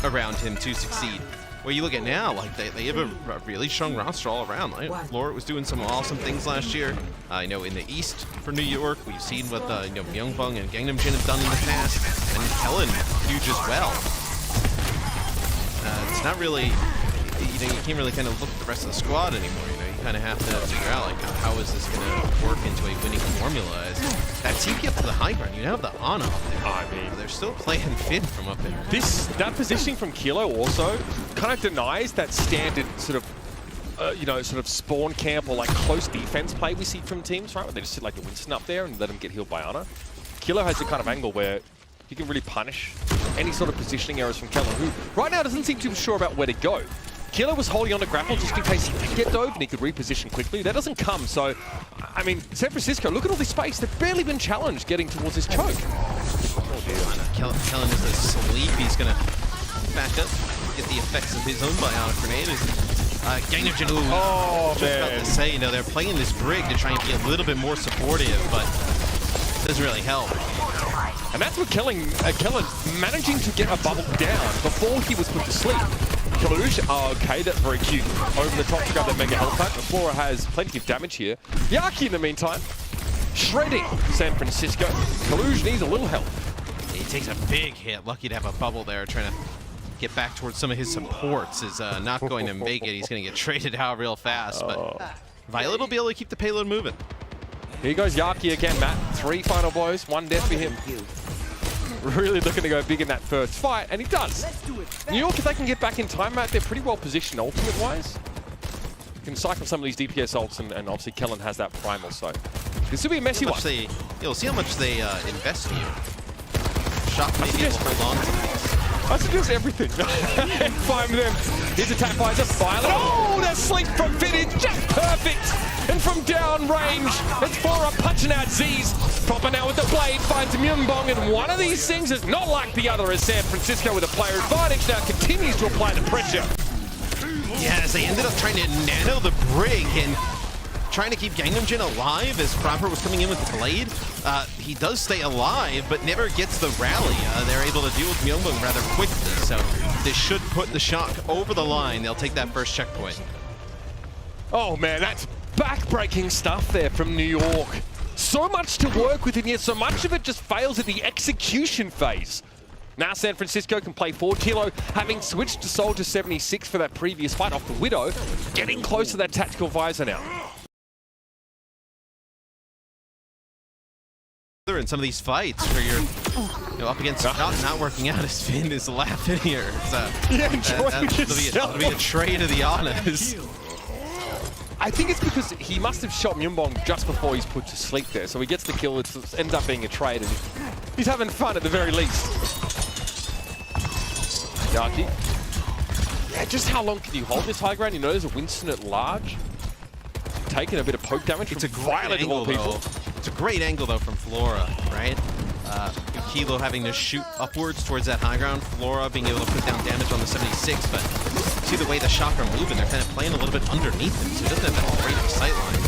around him to succeed. Well, you look at now, like, they have a really strong roster all around. Like, Flora was doing some awesome things last year. I know in the East for New York, we've seen what you know, Myungbong and Gangnam Jin have done in the past, and Helen huge as well. It's not really, you know, you can't really kind of look at the rest of the squad anymore. You know, you kind of have to figure out, like, how is this going to work into a winning formula? As that TP up to the high ground, you have the Ana up there. I mean, they're still playing Finn from up there. That positioning from Kilo also kind of denies that standard sort of, you know, sort of spawn camp or like close defense play we see from teams, right? Where they just sit like the Winston up there and let them get healed by Ana. Kilo has the kind of angle where he can really punish any sort of positioning errors from Kellen, who right now doesn't seem too sure about where to go. Kilo was holding on to grapple just in case he did get dove and he could reposition quickly. That doesn't come, so, I mean, San Francisco, look at all this space. They've barely been challenged getting towards this choke. Oh, dear. Kellen is asleep. He's going to back up, get the effects of his own bionic grenade. Gangnam Jin, just about to say, you know, they're playing this Brig to try and be a little bit more supportive, but it doesn't really help. And that's what Kellen managing to get a bubble down before he was put to sleep. Kalush, okay, that's very cute. Over the top to grab that mega health pack. The Flora has plenty of damage here. Yaki, in the meantime, shredding San Francisco. Kalush needs a little help. He takes a big hit. Lucky to have a bubble there, trying to get back towards some of his supports. Is not going to make it. He's going to get traded out real fast, but Violet will be able to keep the payload moving. Here goes Yaki again, Matt. 3 final blows, 1 death for him. Really looking to go big in that first fight, and he does. New York, if they can get back in time, Matt, they're pretty well positioned ultimate-wise. You can cycle some of these DPS ults, and obviously Kellen has that primal, so this will be a messy one. You'll see how much they invest in you. Shock may be able to hold on to these. I suggest everything. Fine with them. His attack fires a Violet. Oh, that sleep from Finn is just perfect. And from down range, it's Flora punching out Z's. Popping out with the blade, finds Myungbong, and one of these things is not like the other as San Francisco with a player advantage now continues to apply the pressure. Yes, they ended up trying to nano the Brig and trying to keep Gangnam Jin alive as Proper was coming in with the blade. He does stay alive, but never gets the rally. They're able to deal with Myungbong rather quickly, so this should put the Shock over the line. They'll take that first checkpoint. Oh man, that's back-breaking stuff there from New York. So much to work with, and yet so much of it just fails at the execution phase. Now San Francisco can play forward. Kilo, having switched to Soldier 76 for that previous fight off the Widow, getting close to that tactical visor now. In some of these fights where you're up against not working out, as Finn is laughing here. It'll be a trade of the Anas. I think it's because he must have shot Myungbong just before he's put to sleep there, so he gets the kill. It ends up being a trade, and he's having fun at the very least. Yaki. Yeah, just how long can you hold this high ground? You know, there's a Winston at large. Taking a bit of poke damage. It's a great angle, though. It's a great angle, though, from Flora, right? Kilo having to shoot upwards towards that high ground. Flora being able to put down damage on the 76, but see the way the Shock are moving, they're kind of playing a little bit underneath him, so he doesn't have that great of a sightline.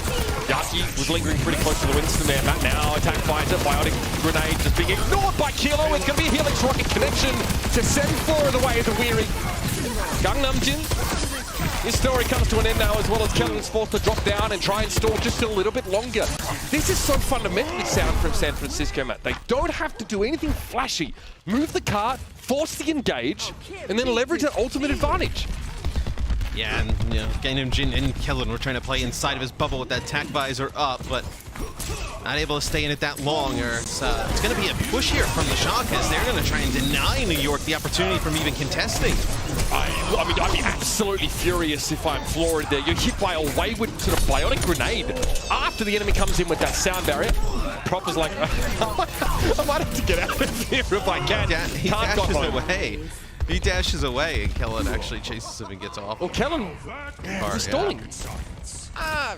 Yaki was lingering pretty close to the Winston there. Matt now attack finds it. Biotic grenade just being ignored by Kilo. It's going to be a Helix rocket connection to send Flora the way of the weary. Gangnam Jin. His story comes to an end now, as well as Kellen's forced to drop down and try and stall just a little bit longer. This is so fundamentally sound from San Francisco, Matt. They don't have to do anything flashy. Move the cart, force the engage, and then leverage that ultimate advantage. Yeah, and you know, Gangnam Jin and Kellen were trying to play inside of his bubble with that tack visor up, but not able to stay in it that long. Or it's going to be a push here from the Shock, as they're going to try and deny New York the opportunity from even contesting. I mean, I'd be absolutely furious if I'm Flora there. You're hit by a wayward sort of biotic grenade after the enemy comes in with that sound barrier. Proper's like, I might have to get out of here if I can. He dashes away. He dashes away, and Kellen actually chases him and gets off. Well, Kellen is stalling. I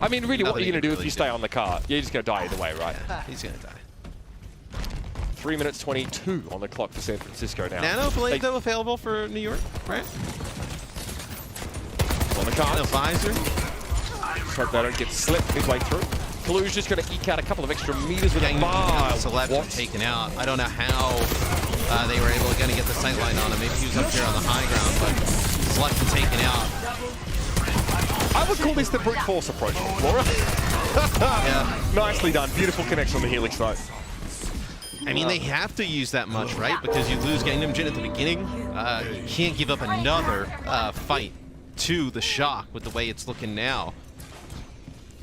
mean, really, what are you going to do if you stay on the cart? You're just going to die either way, right? Yeah, he's going to die. 3 minutes 22 on the clock for San Francisco now. Nano Blade, though, available for New York, right? On the cart. Nano Visor. Just hope they don't get slipped midway through. Kalu's just going to eke out a couple of extra meters with a bar. Celeb taken out. I don't know how they were able to get the sightline on him. Maybe he was up here on the high ground, but Celeb taken out. I would call this the brute force approach, Flora. Yeah. Nicely done. Beautiful connection on the Helix side. I mean, they have to use that much, right? Because you lose Gangnam Jin at the beginning. You can't give up another fight to the Shock with the way it's looking now.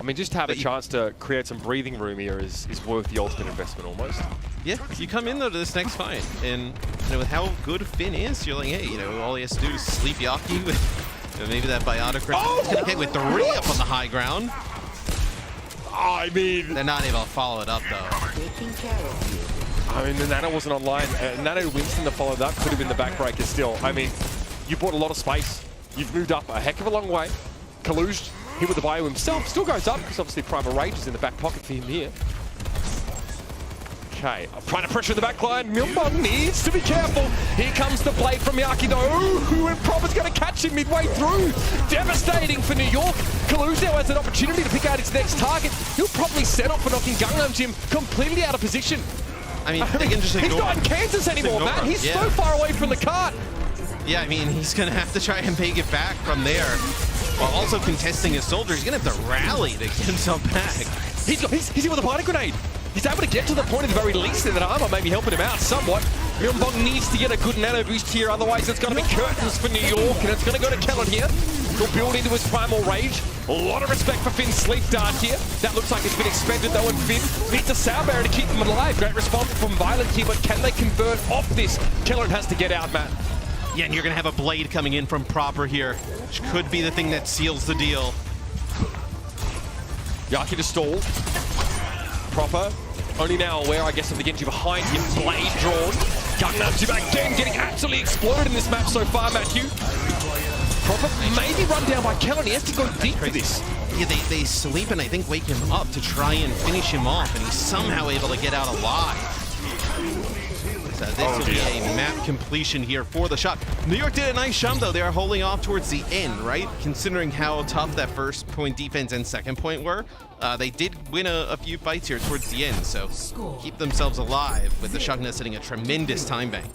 I mean, just to have a chance to create some breathing room here is worth the ultimate investment almost. Yeah, you come in though to this next fight, and you know, with how good Finn is, you're like, hey, you know, all he has to do is sleep Yaki with maybe that biotic. He's gonna hit with 3 up on the high ground. I mean, they're not able to follow it up though. I mean, the Nano wasn't online. Nano Winston to follow that could have been the backbreaker still. I mean, you bought a lot of space. You've moved up a heck of a long way. Kalu's hit with the bio himself. Still goes up because obviously Primal Rage is in the back pocket for him here. Okay, trying to pressure the back line. Myeonbong needs to be careful. Here comes the blade from Yaki though. And Proper's going to catch him midway through. Devastating for New York. Colosseo has an opportunity to pick out his next target. He'll probably set up for knocking Gangnam Jin completely out of position. I mean, they can just he's not in Kansas anymore, man. He's so far away from the cart. Yeah, I mean, he's going to have to try and make it back from there. While also contesting his soldier. He's going to have to rally to get himself back. He's hit with a biotic grenade. He's able to get to the point at the very least that armor maybe helping him out somewhat. Myeonbong needs to get a good nano boost here, otherwise it's going to be curtains for New York, and it's going to go to Kellen here. He'll build into his Primal Rage. A lot of respect for Finn's sleep dart here. That looks like it's been expended though, and Finn needs a sound barrier to keep him alive. Great response from Violent here, but can they convert off this? Kellen has to get out, Matt. Yeah, and you're going to have a blade coming in from Proper here, which could be the thing that seals the deal. Yaki to stall. Proper, only now aware, I guess, of the Genji behind him. Blade drawn. Gangnam Jin again getting absolutely exploded in this map so far, Matthew. Proper maybe run down by Kellen. He has to go deep for this. Yeah, they sleep and I think wake him up to try and finish him off, and he's somehow able to get out alive. So this will be a map completion here for the Shock. New York did a nice job though. They are holding off towards the end, right? Considering how tough that first point defense and second point were. They did win a few fights here towards the end, so keep themselves alive with the Shock setting a tremendous time bank.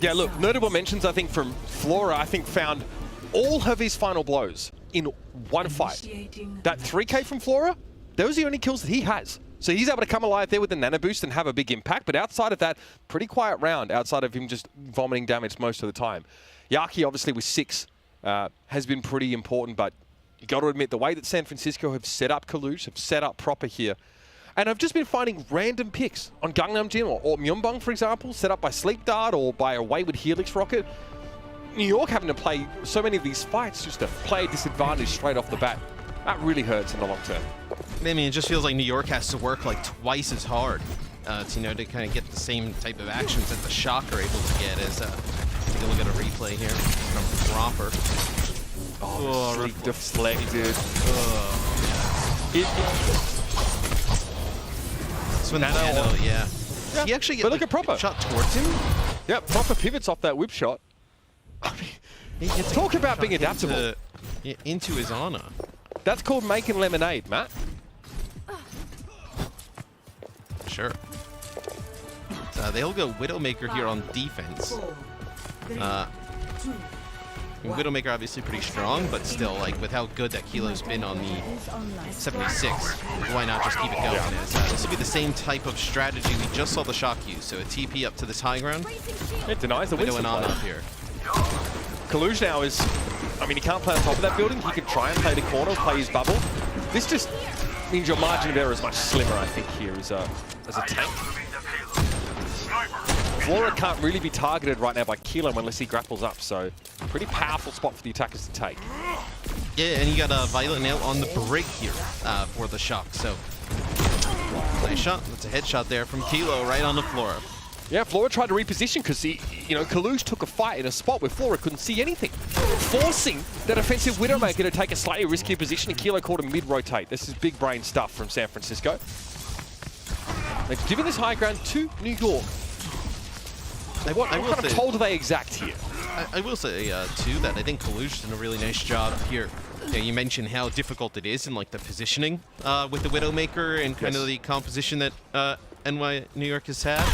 Yeah, look, notable mentions I think from Flora, I think found all of his final blows in one fight. That 3K from Flora, those are the only kills that he has. So he's able to come alive there with the nano boost and have a big impact, but outside of that, pretty quiet round, outside of him just vomiting damage most of the time. Yaki, obviously with 6, has been pretty important, but you got to admit, the way that San Francisco have set up Kalush, have set up Proper here, and I've just been finding random picks on Gangnam Jin or Myeonbong, for example, set up by Sleep Dart or by a wayward Helix rocket. New York having to play so many of these fights just to play a disadvantage straight off the bat. That really hurts in the long term. I mean, it just feels like New York has to work like twice as hard to kind of get the same type of actions that the Shock are able to get. As take a look at a replay here from Proper. Oh, deflected. So Nano, yeah. Does he actually get look at proper shot towards him? Yeah, proper pivots off that whip shot. I mean, talk about being adaptable. Into his honor. That's called making lemonade, Matt. Sure. They'll go Widowmaker here on defense. Widowmaker obviously pretty strong, but still, like, with how good that Kilo's been on the 76, why not just keep it going? As, this will be the same type of strategy we just saw the Shock use. So a TP up to this high ground. It denies the Widow Winston and on play. up here. Kaluj now is, I mean, he can't play on top of that building. He can try and play the corner, play his bubble. This just means your margin of error is much slimmer, I think, here as a tank. Flora can't really be targeted right now by Kilo unless he grapples up, so pretty powerful spot for the attackers to take. Yeah, and you got a Violet Nail on the break here for the Shock, so nice shot. That's a headshot there from Kilo right on the Flora. Yeah, Flora tried to reposition because he, you know, Kaluj took a fight in a spot where Flora couldn't see anything, forcing that offensive Widowmaker to take a slightly riskier position, and Kilo caught him mid-rotate. This is big brain stuff from San Francisco. They're giving this high ground to New York. What kind of toll do they exact here? I will say, too, that I think Kaluj did a really nice job here. Yeah, you mentioned how difficult it is in, like, the positioning with the Widowmaker and kind of the composition that New York has had.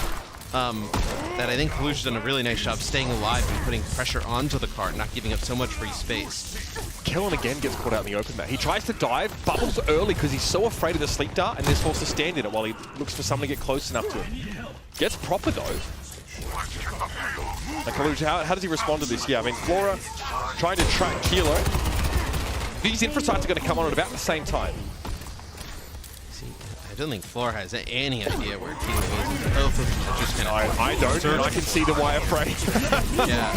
That I think Kaluj has done a really nice job staying alive and putting pressure onto the cart, not giving up so much free space. Kellen again gets caught out in the open, Matt. He tries to dive, bubbles early because he's so afraid of the sleep dart, and is forced to stand in it while he looks for someone to get close enough to him. Gets proper, though. Like, Kaluj, how does he respond to this? Yeah, I mean, Flora trying to track Kilo. These infra sites are going to come on at about the same time. I don't think Flora has any idea where Kilo is. Both of them are just kind of... I don't, and I can see the wire frame. Yeah.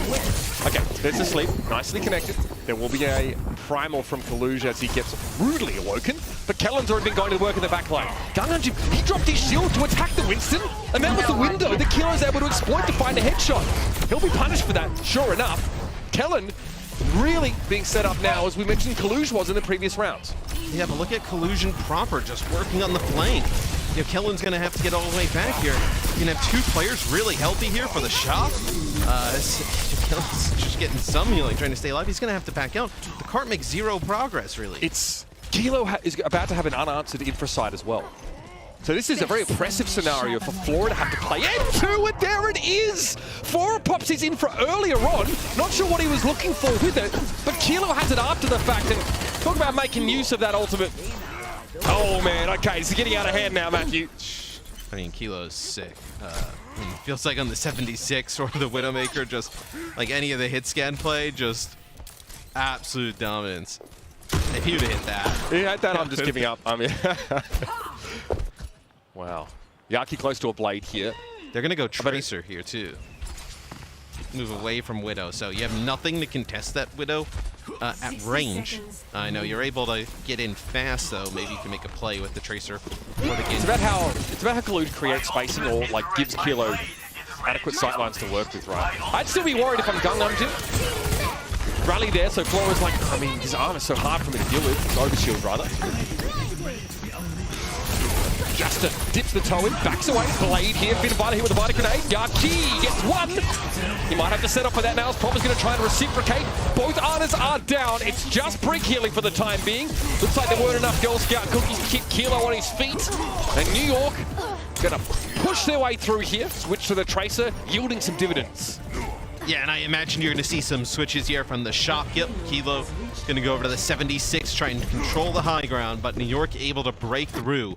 Okay, there's a sleep. Nicely connected. There will be a primal from Kaluj as he gets rudely awoken, but Kellen's already been going to work in the back line. Gungunji, he dropped his shield to attack the Winston, and that was the window that Kilo's able to exploit to find a headshot. He'll be punished for that, sure enough. Kellen really being set up now, as we mentioned Kaluj was in the previous rounds. Yeah, but look at Collusion proper, just working on the flank. You know, Kellen's going to have to get all the way back here. You can have two players really healthy here for the Shock. Kellen's just getting some healing, trying to stay alive. He's going to have to back out. The cart makes zero progress, really. It's... Kilo is about to have an unanswered infra side as well. So this is a very oppressive scenario for Flora to have to play into, and there it is! Flora pops his infra earlier on, not sure what he was looking for with it, but Kilo has it after the fact, and talk about making use of that ultimate. Oh man, okay, this is getting out of hand now, Matthew. I mean, Kilo's sick. Feels like on the 76 or the Widowmaker, just like any of the hit scan play, just absolute dominance. If he would have hit that. Yeah, that I'm just giving up. I mean, wow. Yaki close to a blade here. They're going to go Tracer here, too. Move away from Widow. So you have nothing to contest that Widow at range. I know you're able to get in fast, though. Maybe you can make a play with the Tracer. It's about how Kaluj creates spacing or like gives Kilo adequate sightlines to work with, right? I'd still be worried if I'm Gangnam Jin. Rally there, so Flora's like, I mean, his arm is so hard for me to deal with. His overshield, rather. Justin dips the toe in, backs away. Blade here, Finn Vita here with a Vita grenade. Yaki gets one. He might have to set up for that now. Proper's going to try and reciprocate. Both Arnas are down. It's just brick healing for the time being. Looks like there weren't enough Girl Scout cookies to keep Kilo on his feet. And New York going to push their way through here. Switch to the Tracer, yielding some dividends. Yeah, and I imagine you're going to see some switches here from the Shock. Yep, Kilo going to go over to the 76, trying to control the high ground, but New York able to break through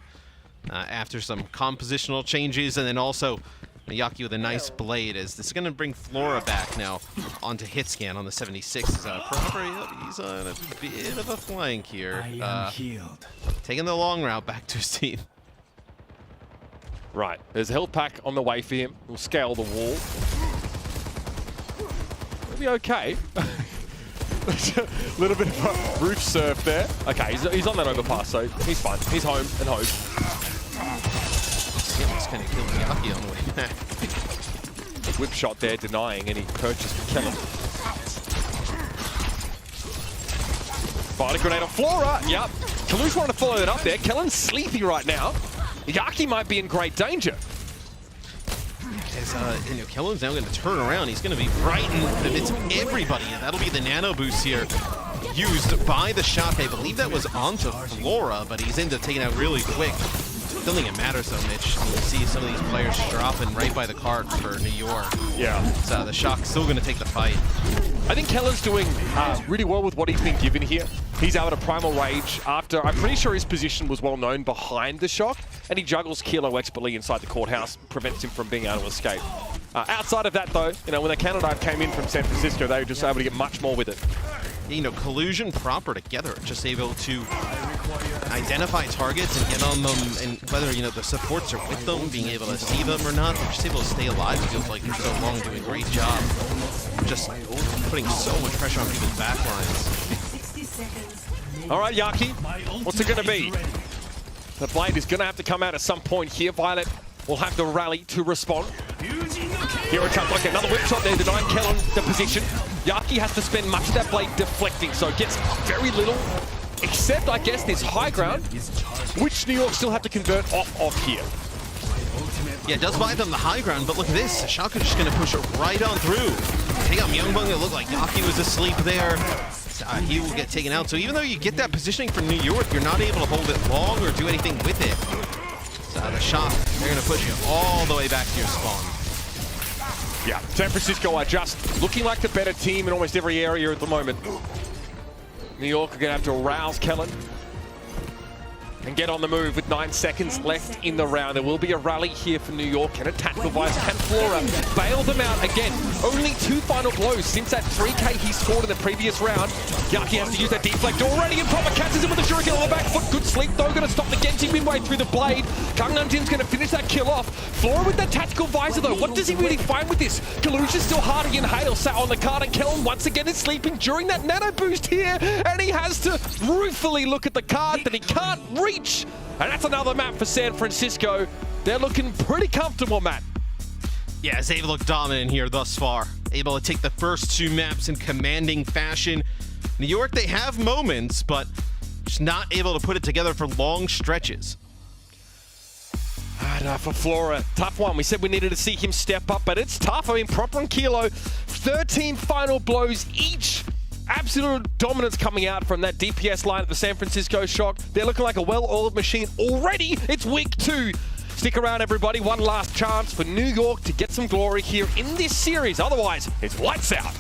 after some compositional changes, and then also Yaki with a nice blade, as this is going to bring Flora back now onto hit scan on the 76. He's on a bit of a flank here. Taking the long route back to his team. Right, there's a health pack on the way for him. We'll scale the wall. It'll be okay. A little bit of a roof surf there. Okay, he's on that overpass, so he's fine. He's home and home. It's kind of killing Yaki on the way back. Whip shot there, denying any purchase for Kellen. Fire grenade on Flora. Yep. Kalush wanted to follow that up there. Kellen's sleepy right now. Yaki might be in great danger. As Kellen's now going to turn around. He's going to be right in the midst of everybody. And that'll be the nano boost here used by the shock. I believe that was onto Flora, but he's into taking out really quick. I don't think it matters though, Mitch. You see some of these players dropping right by the cart for New York. Yeah. So the shock's still going to take the fight. I think Kellen's doing really well with what he's been given here. He's able to Primal Rage after, I'm pretty sure his position was well known behind the shock, and he juggles Kilo expertly inside the courthouse, prevents him from being able to escape. Outside of that though, when the counter dive came in from San Francisco, they were just able to get much more with it. Collusion proper together, just able to identify targets and get on them, and whether, the supports are with them, being able to see them or not, they're just able to stay alive. It feels like for so long, doing a great job. Just putting so much pressure on people's backlines. All right, Yaki, what's it going to be? The Blade is going to have to come out at some point here. Violet will have the rally to respond. Here it comes, like another whip shot there, denying Kellen the position. Yaki has to spend much of that blade deflecting, so it gets very little, except, I guess, this high ground, which New York still have to convert off of here. Yeah, it does buy them the high ground, but look at this. Shaka just going to push it right on through. Take out Myungbong. It looked like Yaki was asleep there. He will get taken out. So even though you get that positioning for New York, you're not able to hold it long or do anything with it. So the shot, they're going to push you all the way back to your spawn. Yeah, San Francisco are just looking like the better team in almost every area at the moment. New York are going to have to rouse Kellen and get on the move with 9 seconds left in the round. There will be a rally here for New York and a tactical device. Can Flora bail them out again? Only 2 final blows since that 3K he scored in the previous round. Yaki has to use that deflect already, and Proper catches him with a shuriken on the back foot. Good sleep though, going to stop the Genji midway through the blade. Gangnam going to finish that kill off. Flora with that tactical visor though. What does he really find with this? Kalush is still hard to inhale, sat on the card, and Kellen once again is sleeping during that nano boost here, and he has to ruefully look at the card that he can't reach. And that's another map for San Francisco. They're looking pretty comfortable, Matt. Yeah, they've looked dominant here thus far. Able to take the first 2 maps in commanding fashion. New York, they have moments, but just not able to put it together for long stretches. For Flora, tough one. We said we needed to see him step up, but it's tough. I mean, Proper and Kilo, 13 final blows each. Absolute dominance coming out from that DPS line at the San Francisco Shock. They're looking like a well-oiled machine already. It's week 2. Stick around, everybody. One last chance for New York to get some glory here in this series. Otherwise, it's lights out.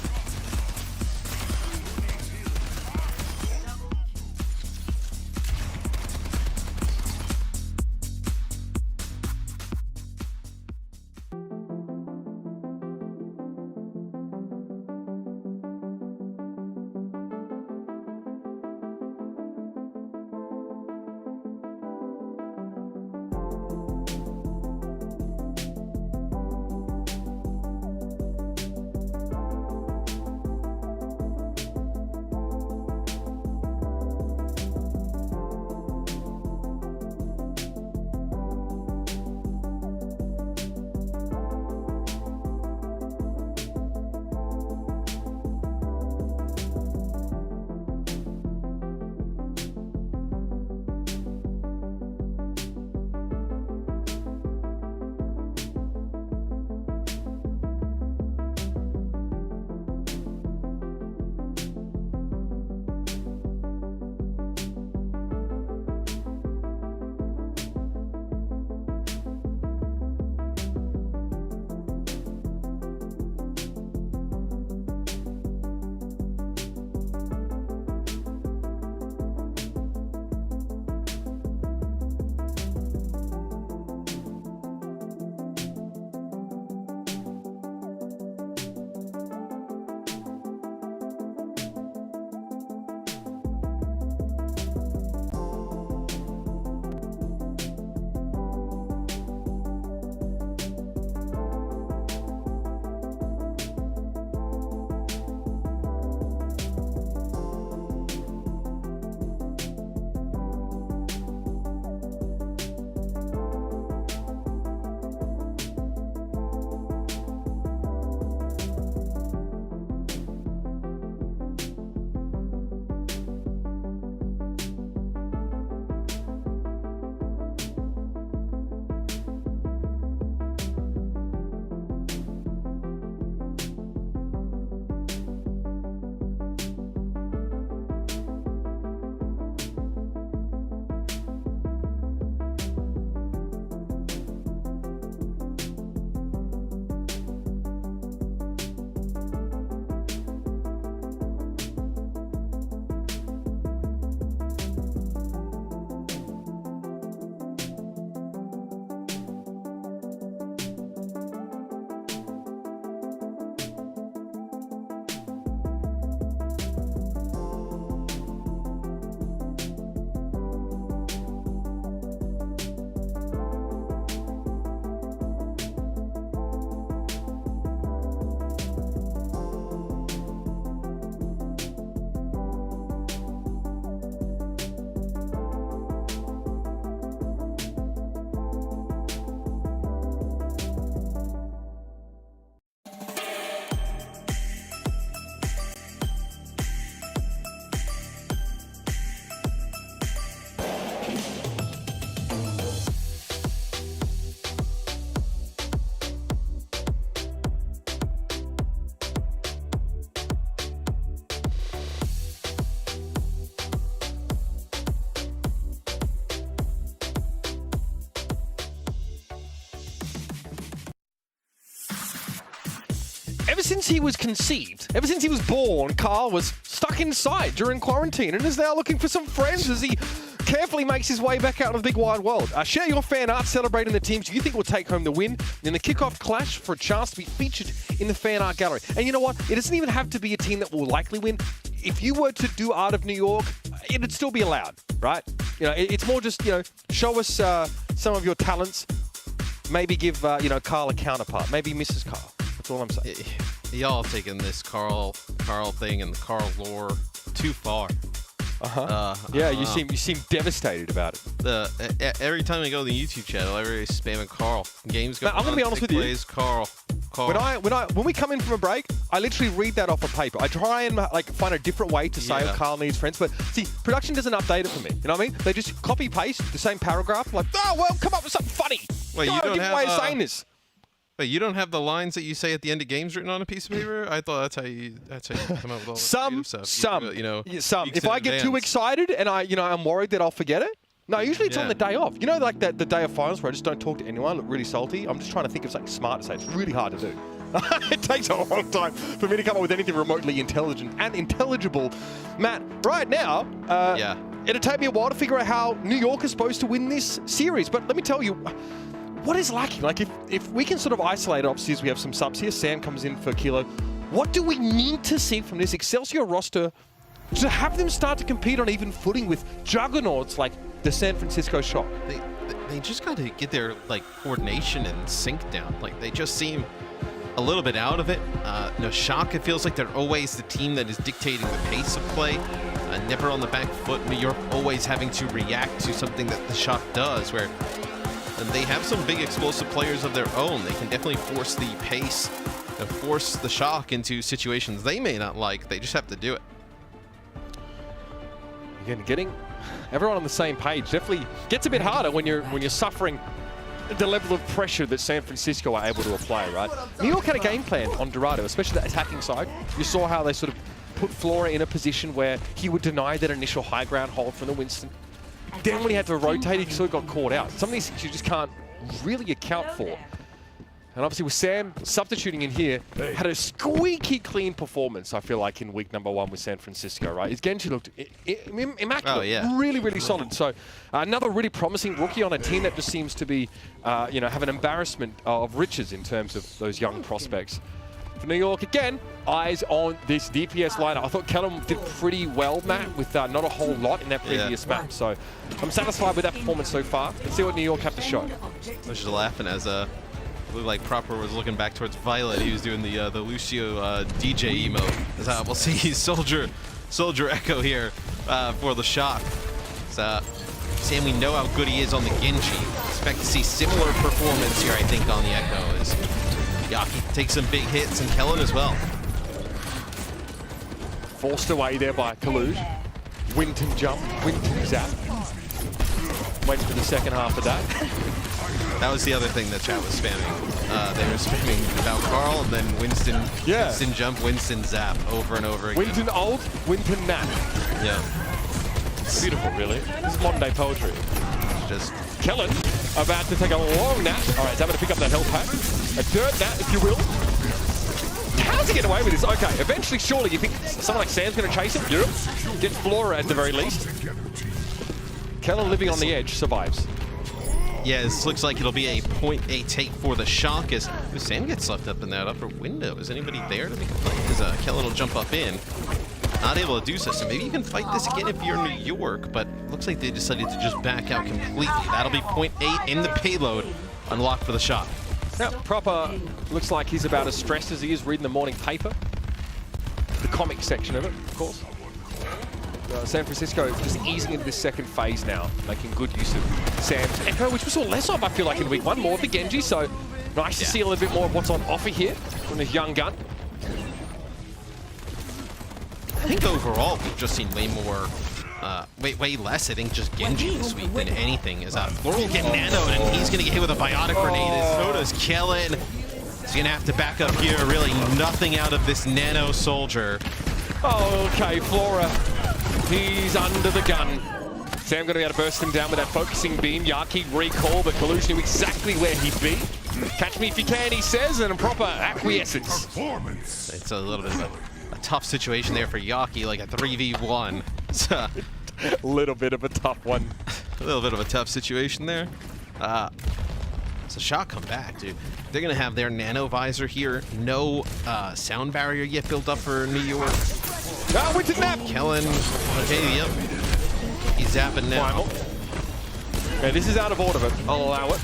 ever since he was conceived, ever since he was born, Carl was stuck inside during quarantine and is now looking for some friends as he carefully makes his way back out of the big wide world. Share your fan art celebrating the teams you think will take home the win in the kickoff clash for a chance to be featured in the fan art gallery. And you know what? It doesn't even have to be a team that will likely win. If you were to do Art of New York, it'd still be allowed, right? You know, it's more just, you know, show us some of your talents. Maybe give, you know, Carl a counterpart. Maybe Mrs. Carl. That's all I'm saying. Y'all have taken this Carl thing and the Carl lore too far. Yeah, you seem devastated about it. Every time I go to the YouTube channel, everybody's spamming Carl. Games go. I'm gonna be honest with you. Carl. When we come in from a break, I literally read that off a paper. I try and like find a different way to say Carl needs friends, but see, production doesn't update it for me. You know what I mean? They just copy paste the same paragraph. Like, oh well, come up with something funny. Wait, you don't have way of saying this. Wait, you don't have the lines that you say at the end of games written on a piece of paper? I thought that's how you come up with all the stuff. Some. Weeks If I get too excited and I'm worried that I'll forget it. No, usually it's on the day off. You know, like the day of finals where I just don't talk to anyone, look really salty. I'm just trying to think of something smart to say. It's really hard to do. It takes a long time for me to come up with anything remotely intelligent and intelligible. Matt, right now, it'll take me a while to figure out how New York is supposed to win this series. But let me tell you, what is lacking? Like, if we can sort of isolate it, obviously, as we have some subs here. Sam comes in for Kilo. What do we need to see from this Excelsior roster to have them start to compete on even footing with juggernauts like the San Francisco Shock? They just got to get their coordination and sync down. Like, they just seem a little bit out of it. Shock, it feels like they're always the team that is dictating the pace of play. Never on the back foot. New York always having to react to something that the Shock does, where they have some big explosive players of their own. They can definitely force the pace and force the Shock into situations they may not like. They just have to do it. Again, getting everyone on the same page definitely gets a bit harder when you're suffering the level of pressure that San Francisco are able to apply, right? New York had a game plan on Dorado, especially the attacking side. You saw how they sort of put Flora in a position where he would deny that initial high ground hold from the Winston. Then when he had to rotate, he sort of got caught out. Some of these things you just can't really account for. And obviously with Sam substituting in here, had a squeaky clean performance, I feel like, in week number 1 with San Francisco, right? His Genji looked immaculate, really, really solid. So another really promising rookie on a team that just seems to be, have an embarrassment of riches in terms of those young prospects. For New York, again, eyes on this DPS lineup. I thought Callum did pretty well, Matt, with not a whole lot in that previous map. So I'm satisfied with that performance so far. Let's see what New York have to show. I was just laughing as looked like Proper was looking back towards Violet. He was doing the Lucio DJ emote. We'll see Soldier Echo here for the Shock. Sam, we know how good he is on the Genji. Expect to see similar performance here, I think, on the Echo. As Yaki takes some big hits, and Kellen as well. Forced away there by Kaluj. Winton jump, Winton zap. Waiting for the second half of that. That was the other thing that chat was spamming. They were spamming about Carl, and then Winston, Winston jump, Winston zap over and over again. Winton ult, Winton nap. Yeah. It's beautiful, really. This is modern day poetry. Just Kellen about to take a long nap. All right, he's able to pick up that health pack. A third nap, if you will. How's he getting away with this? Okay, eventually, surely, you think someone like Sam's going to chase him? Yep. Get Flora at the very least. Kellen living on the edge survives. Yeah, this looks like it'll be a .A take for the Shock as Sam gets left up in that upper window. Is anybody there to make a play? Because Kellen will jump up in. Not able to do so, so maybe you can fight this again if you're New York, but looks like they decided to just back out completely. That'll be .8 in the payload, unlocked for the Shock. Now, Proper looks like he's about as stressed as he is reading the morning paper. The comic section of it, of course. San Francisco just easing into this second phase now, making good use of Sam's Echo, which we saw less of, I feel like, in week 1, more of the Genji, so nice to see a little bit more of what's on offer here from this young gun. I think overall, we've just seen way more, way less, I think, just Genji this week than anything. As Floral will get nanoed, and he's going to get hit with a biotic grenade. So does Kellen. He's going to have to back up here. Really nothing out of this nano soldier. Okay, Flora. He's under the gun. Sam going to be able to burst him down with that focusing beam. Yaki recall, but Kalush knew exactly where he'd be. Catch me if you can, he says, and a proper acquiescence. It's a little bit of a tough situation there for Yaki, like a 3v1. It's a little bit of a tough one. A little bit of a tough situation there. So Shock come back, dude. They're gonna have their nano visor here. No sound barrier yet built up for New York. Winter nap! Kellen, okay, yep. He's zapping now. Primal. Okay, this is out of order, but I'll allow it.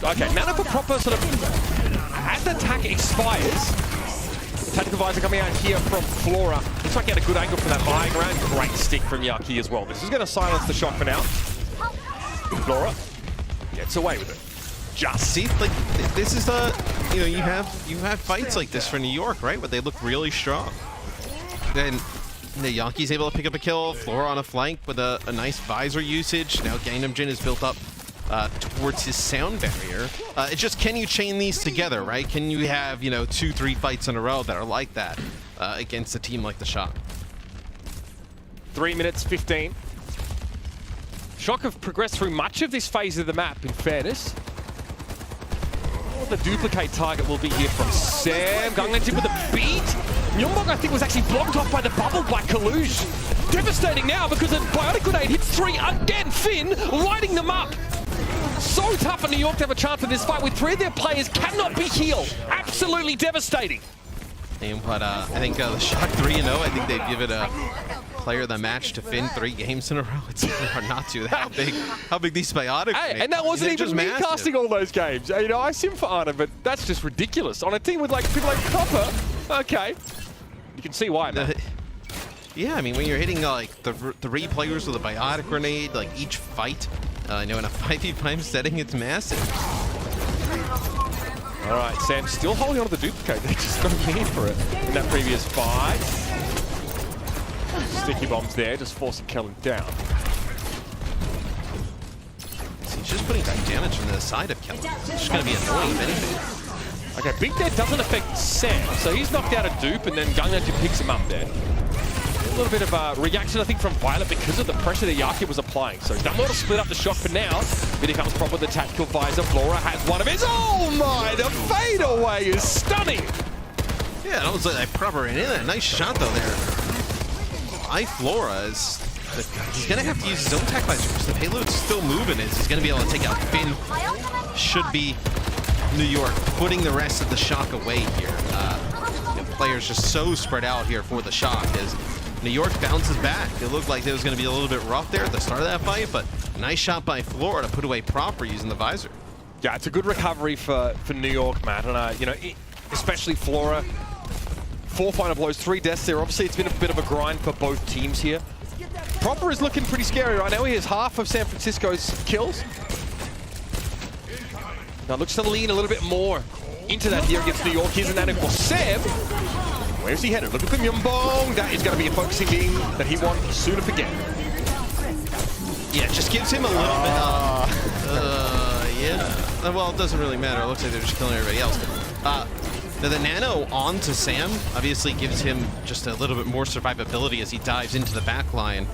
Okay, nano for proper sort of, as the attack expires, tactical visor coming out here from Flora. Looks like he had a good angle for that buying round. Great stick from Yaki as well. This is gonna silence the Shock for now. Flora gets away with it. Just see, like this is the, you have fights like this for New York, right? Where they look really strong. Then the Yankee's able to pick up a kill. Flora on a flank with a nice visor usage. Now Gangnam Jin is built up towards his sound barrier. It's just, can you chain these together, right? Can you have 2-3 fights in a row that are like that against a team like the Shock? 3 minutes 15. Shock have progressed through much of this phase of the map, in fairness. The duplicate target will be here from Sam. Gangnam Jin with a beat. Myunbong, I think, was actually blocked off by the bubble by Kaluge. Devastating now because a biotic grenade hits 3 again. Finn lighting them up. So tough for New York to have a chance in this fight with 3 of their players cannot be healed. Absolutely devastating. But I think the Shock 3-0, I think they've given a player of the match to Finn 3 games in a row. It's hard not to. How big these biotics are. And that wasn't even me casting all those games. I sim for Arna, but that's just ridiculous. On a team with people like Proper, okay. You can see why, man. Yeah, I mean, when you're hitting like the 3 players with a biotic grenade, like each fight, in a 5v5 setting, it's massive. All right, Sam still holding on to the duplicate. They just got a need for it in that previous fight. Sticky bombs there, just forcing Kellen down. He's just putting back damage from the side of Kellen. It's just going to be annoying if anything. Okay, Big Dead doesn't affect Sam, so he's knocked out a dupe, and then Gangnam Jin picks him up there. A little bit of a reaction, I think, from Violet because of the pressure that Yaki was applying. So done well to split up the Shock for now. Here he comes Proper with the tactical visor. Flora has one of his. Oh my, the fadeaway is stunning. Yeah, that was like Proper in there. Nice shot though there. Flora is, he's gonna have to use his own tech visor because the payload's still moving. He's gonna be able to take out Finn. Should be New York putting the rest of the Shock away here. The players just so spread out here for the Shock as New York bounces back. It looked like it was going to be a little bit rough there at the start of that fight, but nice shot by Flora to put away Proper using the visor. Yeah, it's a good recovery for New York, Matt, and especially Flora. 4 final blows, 3 deaths there. Obviously, it's been a bit of a grind for both teams here. Proper is looking pretty scary right now. He has half of San Francisco's kills. Now looks to lean a little bit more into that here against New York. Here's an angle for Sam. Where's he headed? Look at the Myunbong. That is going to be a focusing beam that he won't sooner forget. Yeah, it just gives him a little bit yeah. Well, it doesn't really matter. It looks like they're just killing everybody else. The nano onto Sam obviously gives him just a little bit more survivability as he dives into the back line.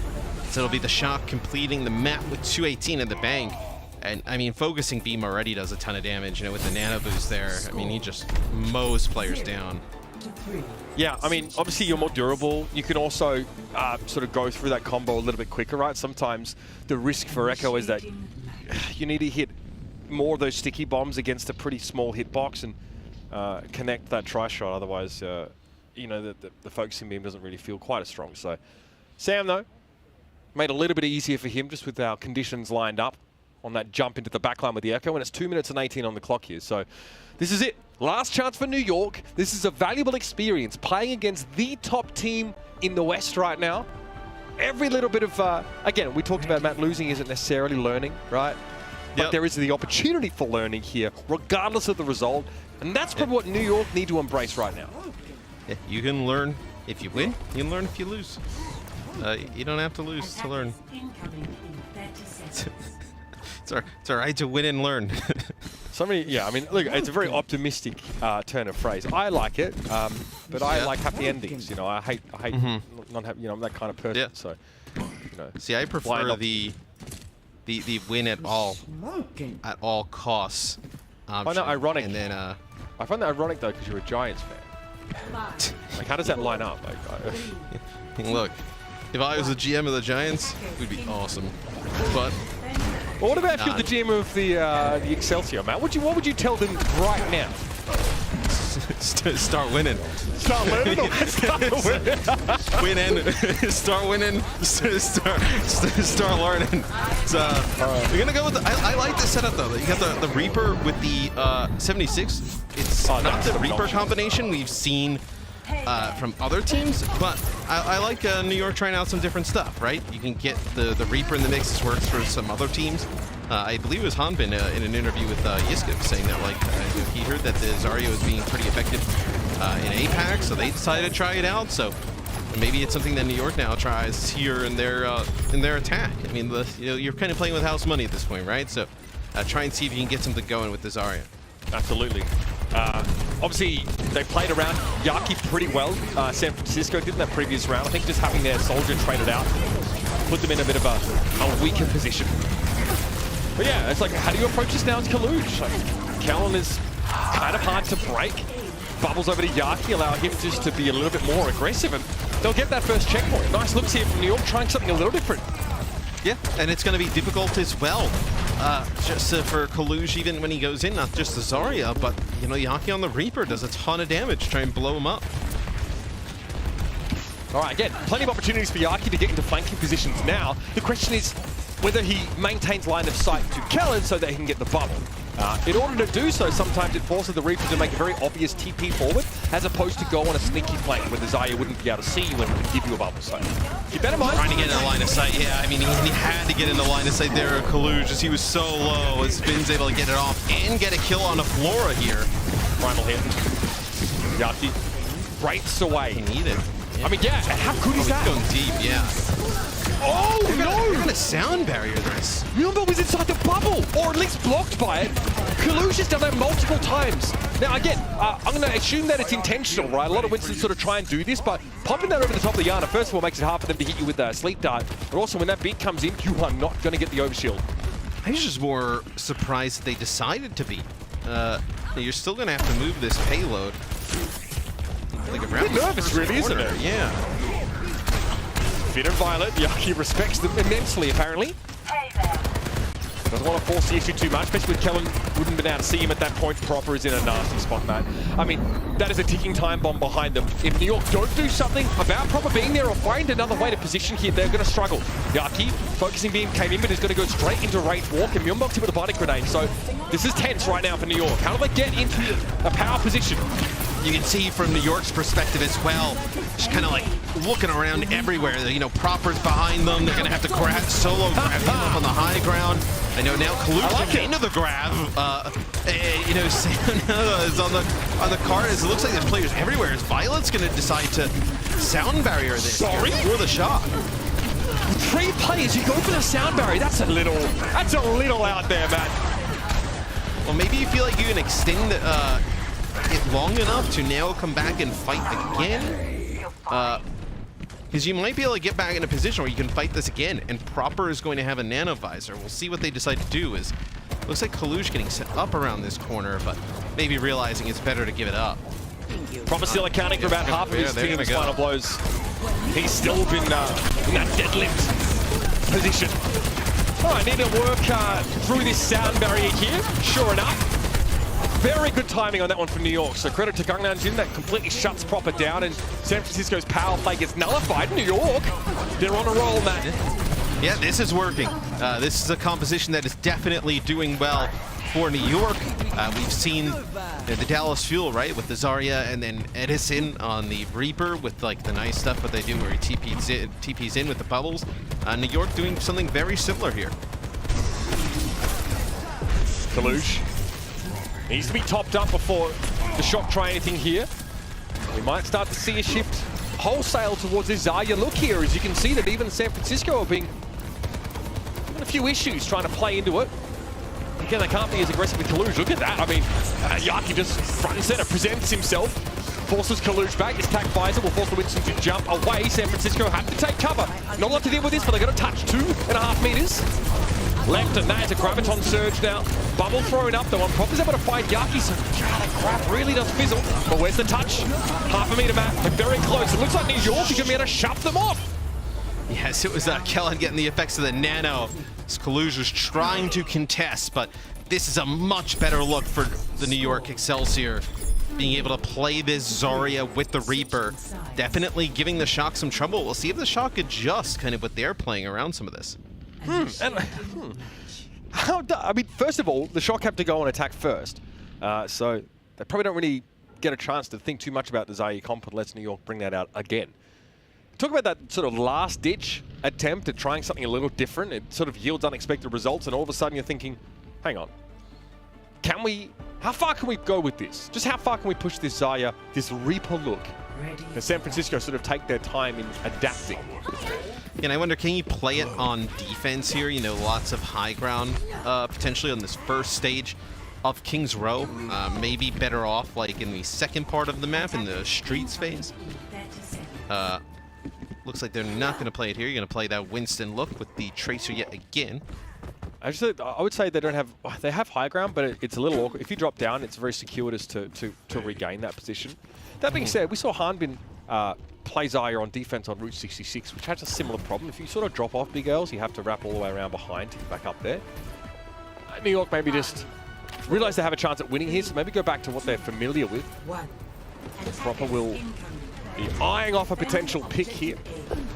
So it'll be the Shock completing the map with 218 in the bank. And I mean, focusing beam already does a ton of damage, with the nano boost there. I mean, he just mows players down. Yeah, I mean, obviously you're more durable. You can also sort of go through that combo a little bit quicker, right? Sometimes the risk for Echo is that you need to hit more of those sticky bombs against a pretty small hitbox and connect that tri-shot. Otherwise, the focusing beam doesn't really feel quite as strong. So Sam, though, made a little bit easier for him just with our conditions lined up on that jump into the backline with the Echo, and it's 2 minutes and 18 on the clock here. So this is it. Last chance for New York. This is a valuable experience playing against the top team in the West right now. Every little bit of, again, we talked about Matt losing isn't necessarily learning, right? But there is the opportunity for learning here, regardless of the result. And that's probably what New York need to embrace right now. Yeah, you can learn if you win, you can learn if you lose. You don't have to lose to learn. It's all right to win and learn. Yeah, I mean, look, it's a very optimistic turn of phrase. I like it, but I like happy endings. I hate not happy. I'm that kind of person. Yeah. So, see, I prefer the win at all costs I find that ironic. And then, I find that ironic though, because you're a Giants fan. Like, how does that line up? Look, if I was the GM of the Giants, it would be awesome. But well, what about if you're the GM of the Excelsior, Matt? What would you tell them right now? Start winning. Start learning. Winning. Start winning. Start learning. So, we're gonna go with. I like this setup though. You got the Reaper with the 76. It's not the Reaper combination we've seen from other teams, but I like New York trying out some different stuff. Right? You can get the Reaper in the mix. This works for some other teams. I believe it was Hanbin in an interview with Yiskov saying that he heard that the Zarya was being pretty effective in APAC, so they decided to try it out. So maybe it's something that New York now tries here in their attack. I mean, you're kind of playing with house money at this point, right? So try and see if you can get something going with the Zarya. Absolutely. Obviously, they played around Yaki pretty well. San Francisco did in that previous round. I think just having their soldier traded out put them in a bit of a weaker position. But yeah, it's like, how do you approach this now? It's Kaluj. Like, Kellen is kind of hard to break. Bubbles over to Yaki, allow him just to be a little bit more aggressive, and they'll get that first checkpoint. Nice looks here from New York, trying something a little different. Yeah, and it's going to be difficult as well. Just for Kaluj, even when he goes in, not just the Zarya, but you know, Yaki on the Reaper does a ton of damage, try and blow him up. All right, again, plenty of opportunities for Yaki to get into flanking positions now. The question is whether he maintains line of sight to Kellen so that he can get the bubble. In order to do so, sometimes it forces the Reaper to make a very obvious TP forward, as opposed to go on a sneaky flank where the Zarya wouldn't be able to see you and give you a bubble. So keep that in mind. Trying to get in the line of sight, yeah. I mean, he had to get in the line of sight there, Kaluj, as he was so low, as Finn's able to get it off and get a kill on a Flora here. Primal hit. Yaki breaks away. He needed. Yeah. I mean, yeah, how good is that? Going deep, yeah. Oh, no! You're gonna sound barrier this. Yumbo was inside the bubble, or at least blocked by it. Kaluj has done that multiple times. Now, again, I'm going to assume that it's intentional, right? A lot of Winstons sort of try and do this, but popping that over the top of the Yana, first of all, makes it hard for them to hit you with a sleep dart. But also, when that beat comes in, you are not going to get the overshield. I was just more surprised that they decided to be. You're still going to have to move this payload. Like a bit nervous, really, isn't it? Yeah. Fit and Violet, Yaki respects them immensely, apparently. Doesn't want to force the issue too much, especially with Kellen. Wouldn't have been able to see him at that point. Proper is in a nasty spot, Matt. I mean, that is a ticking time bomb behind them. If New York don't do something about Proper being there or find another way to position here, they're going to struggle. Yaki, focusing beam came in, but is going to go straight into range walk, and Myunbok's hit with a body grenade. So this is tense right now for New York. How do they get into a power position? You can see from New York's perspective as well, just kind of like looking around everywhere. You know, Proper's behind them. They're going to have to solo grab him up on the high ground. I know now Kaluj into the grab. You know, Sam is on the card. It looks like there's players everywhere. Is Violet's going to decide to sound barrier this? Sorry? For the shot. 3 players, you go for the sound barrier. That's a little out there, man. Well, maybe you feel like you can extend it long enough to now come back and fight again. Because you might be able to get back in a position where you can fight this again, and Proper is going to have a nano visor. We'll see what they decide to do. Looks like Kaluj getting set up around this corner, but maybe realizing it's better to give it up. Proper still accounting for about half of his team's final blows. He's still been in that deadlift position. All right, need to work through this sound barrier here. Sure enough. Very good timing on that one from New York. So credit to Gangnam Jin, that completely shuts Proper down, and San Francisco's power play gets nullified. New York, they're on a roll, man. Yeah, this is working. This is a composition that is definitely doing well for New York. We've seen the Dallas Fuel, right, with the Zarya, and then Edison on the Reaper with like the nice stuff that they do where he TPs in with the bubbles. New York doing something very similar here. Kaluj needs to be topped up before the Shock try anything here. We might start to see a shift wholesale towards this Zarya look here, as you can see that even San Francisco are being a few issues trying to play into it. Again, they can't be as aggressive with Kaluj. Look at that. I mean, Yaki just front and center presents himself, forces Kaluj back. His tack visor will force the Winston to jump away. San Francisco had to take cover. Not a lot to deal with this, but they're going to touch 2.5 meters. left, and there's a Graviton Surge now. Bubble thrown up, the one Prop is able to find Yaki, so that crap really does fizzle. But where's the touch? Half a meter map, they're very close. It looks like New York is going to be able to shove them off. Yes, it was Kellen getting the effects of the nano. Coloseo's trying to contest, but this is a much better look for the New York Excelsior. Being able to play this Zarya with the Reaper, definitely giving the Shock some trouble. We'll see if the Shock adjusts kind of what they're playing around some of this. I mean, first of all, the Shock have to go and attack first, so they probably don't really get a chance to think too much about the Zarya comp unless New York bring that out again. Talk about that sort of last-ditch attempt at trying something a little different. It sort of yields unexpected results, and all of a sudden you're thinking, hang on, how far can we go with this? Just how far can we push this Zarya, this Reaper look? And San Francisco sort of take their time in adapting. And I wonder, can you play it on defense here? You know, lots of high ground potentially on this first stage of King's Row. Maybe better off like in the second part of the map, in the streets phase. Looks like they're not going to play it here. You're going to play that Winston look with the Tracer yet again. Actually, I would say they have high ground, but it's a little awkward. If you drop down, it's very circuitous to regain that position. That being said, we saw Hanbin play Zarya on defense on Route 66, which has a similar problem. If you sort of drop off big L's, you have to wrap all the way around behind to get back up there. New York maybe just realize they have a chance at winning here, so maybe go back to what they're familiar with. Proper will be eyeing off a potential pick here.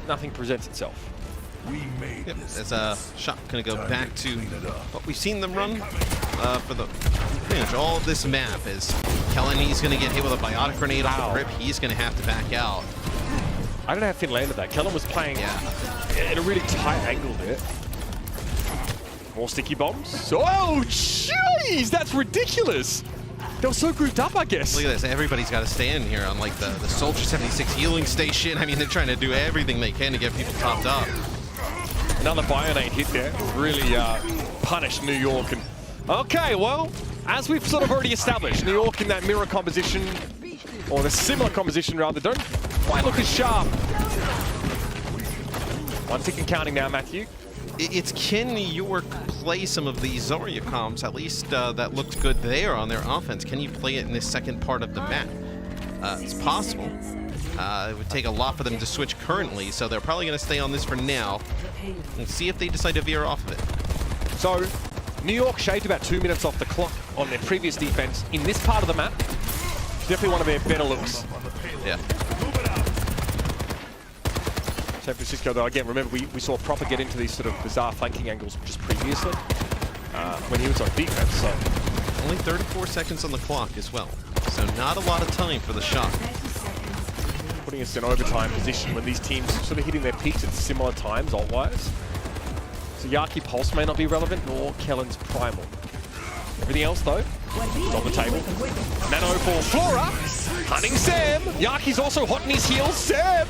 Nothing presents itself. Yep, as a shot going to go back to what we've seen them run for the pretty much all of this map. Is Kellen, he's going to get hit with a biotic grenade off the rip. He's going to have to back out. I don't know how Finn landed that. Kellen was playing at a really tight angle there. More sticky bombs. Oh, jeez, that's ridiculous. They were so grouped up, I guess. Look at this. Everybody's got to stand here on like the Soldier 76 healing station. I mean, they're trying to do everything they can to get people topped up. Another Bionate hit there. Really punished New York. And okay, well, as we've sort of already established, New York in that mirror composition, or the similar composition rather, don't quite look as sharp. One tick and counting now, Matthew. It's can New York play some of these Zarya comps, at least that looked good there on their offense? Can you play it in this second part of the map? It's possible. It would take a lot for them to switch currently, so they're probably going to stay on this for now and see if they decide to veer off of it. So, New York shaved about 2 minutes off the clock on their previous defense in this part of the map. Definitely one of their better looks. Yeah. San Francisco, though, again, remember we saw Proper get into these sort of bizarre flanking angles just previously when he was on defense. So only 34 seconds on the clock as well, so not a lot of time for the shot. Putting us in overtime position when these teams are sort of hitting their peaks at similar times, ult-wise. So Yaki Pulse may not be relevant, nor Kellen's Primal. Everything else, though, is on the table. Nano for Flora, hunting Sam. Yaki's also hot in his heels. Sam!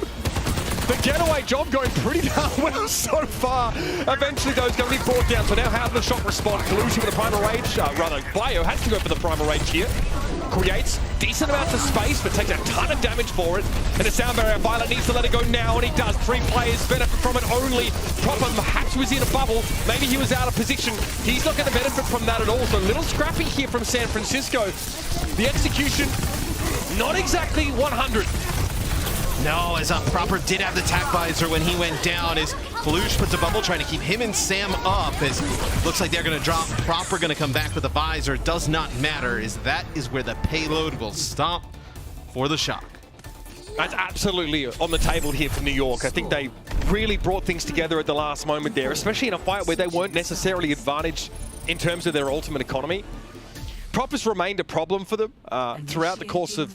The getaway job going pretty darn well so far. Eventually, though, it's going to be brought down. So now how does the shot respond? Colosseo with the Primal Rage. Rather, Bio has to go for the Primal Rage here. Creates decent amounts of space, but takes a ton of damage for it. And a sound barrier. Violet needs to let it go now, and he does. 3 players benefit from it only. Proper perhaps was in a bubble. Maybe he was out of position. He's not going to benefit from that at all. So a little scrappy here from San Francisco. The execution, not exactly 100. No, as Proper did have the tack visor when he went down, as Kalush puts a bubble trying to keep him and Sam up, as looks like they're going to drop. Proper going to come back with a visor. Does not matter, as that is where the payload will stop for the Shock. That's absolutely on the table here for New York. I think they really brought things together at the last moment there, especially in a fight where they weren't necessarily advantaged in terms of their ultimate economy. Propers remained a problem for them throughout the course of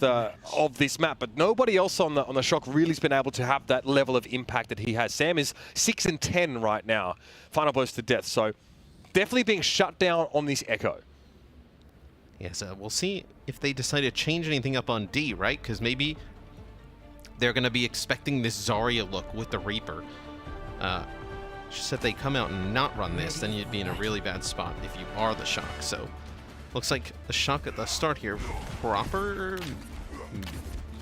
this map, but nobody else on the Shock really has been able to have that level of impact that he has. Sam is 6 and 10 right now, final blows to death, so definitely being shut down on this Echo. Yes, we'll see if they decide to change anything up on D, right? Because maybe they're going to be expecting this Zarya look with the Reaper. Just if they come out and not run this, then you'd be in a really bad spot if you are the Shock. So looks like the Shock at the start here. Proper.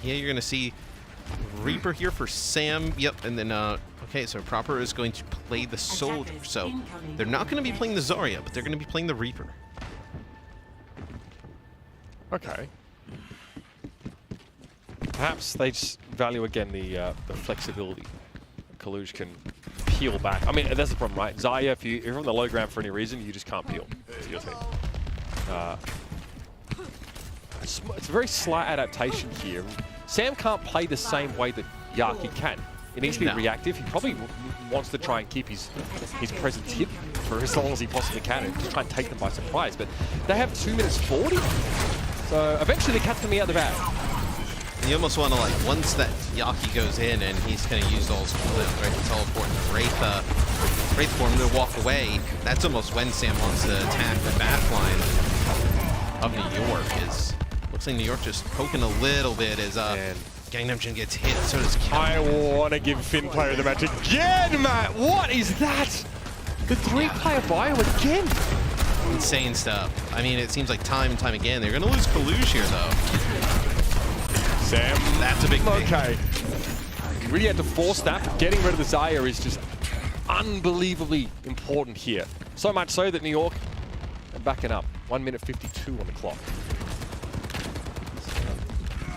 Yeah, you're going to see Reaper here for Sam. Yep, and then, okay, so Proper is going to play the Soldier. So they're not going to be playing the Zarya, but they're going to be playing the Reaper. Okay. Perhaps they just value again the flexibility. Kaluj can peel back. I mean, that's the problem, right? Zarya, if you're on the low ground for any reason, you just can't peel to your team. It's a very slight adaptation here. Sam can't play the same way that Yaki can. It needs to be reactive. He probably wants to try and keep his presence hidden for as long as he possibly can and to try and take them by surprise. But they have 2 minutes 40, so eventually they catch them out of the bag. You almost want to, like, once that Yaki goes in and he's going to use all his cooldowns, right, to teleport and Wraith for him to walk away, that's almost when Sam wants to attack the backline of New York. Looks like New York just poking a little bit as Gangnam Jin gets hit, so does Kevin. I want to give Finn player of the match again, Matt! What is that? The 3-player bio again? Insane stuff. I mean, it seems like time and time again. They're going to lose Kaluj here, though. Sam. That's a big thing. Okay. You really had to force that. Getting rid of the Zarya is just unbelievably important here. So much so that New York are backing up. 1 minute 52 on the clock.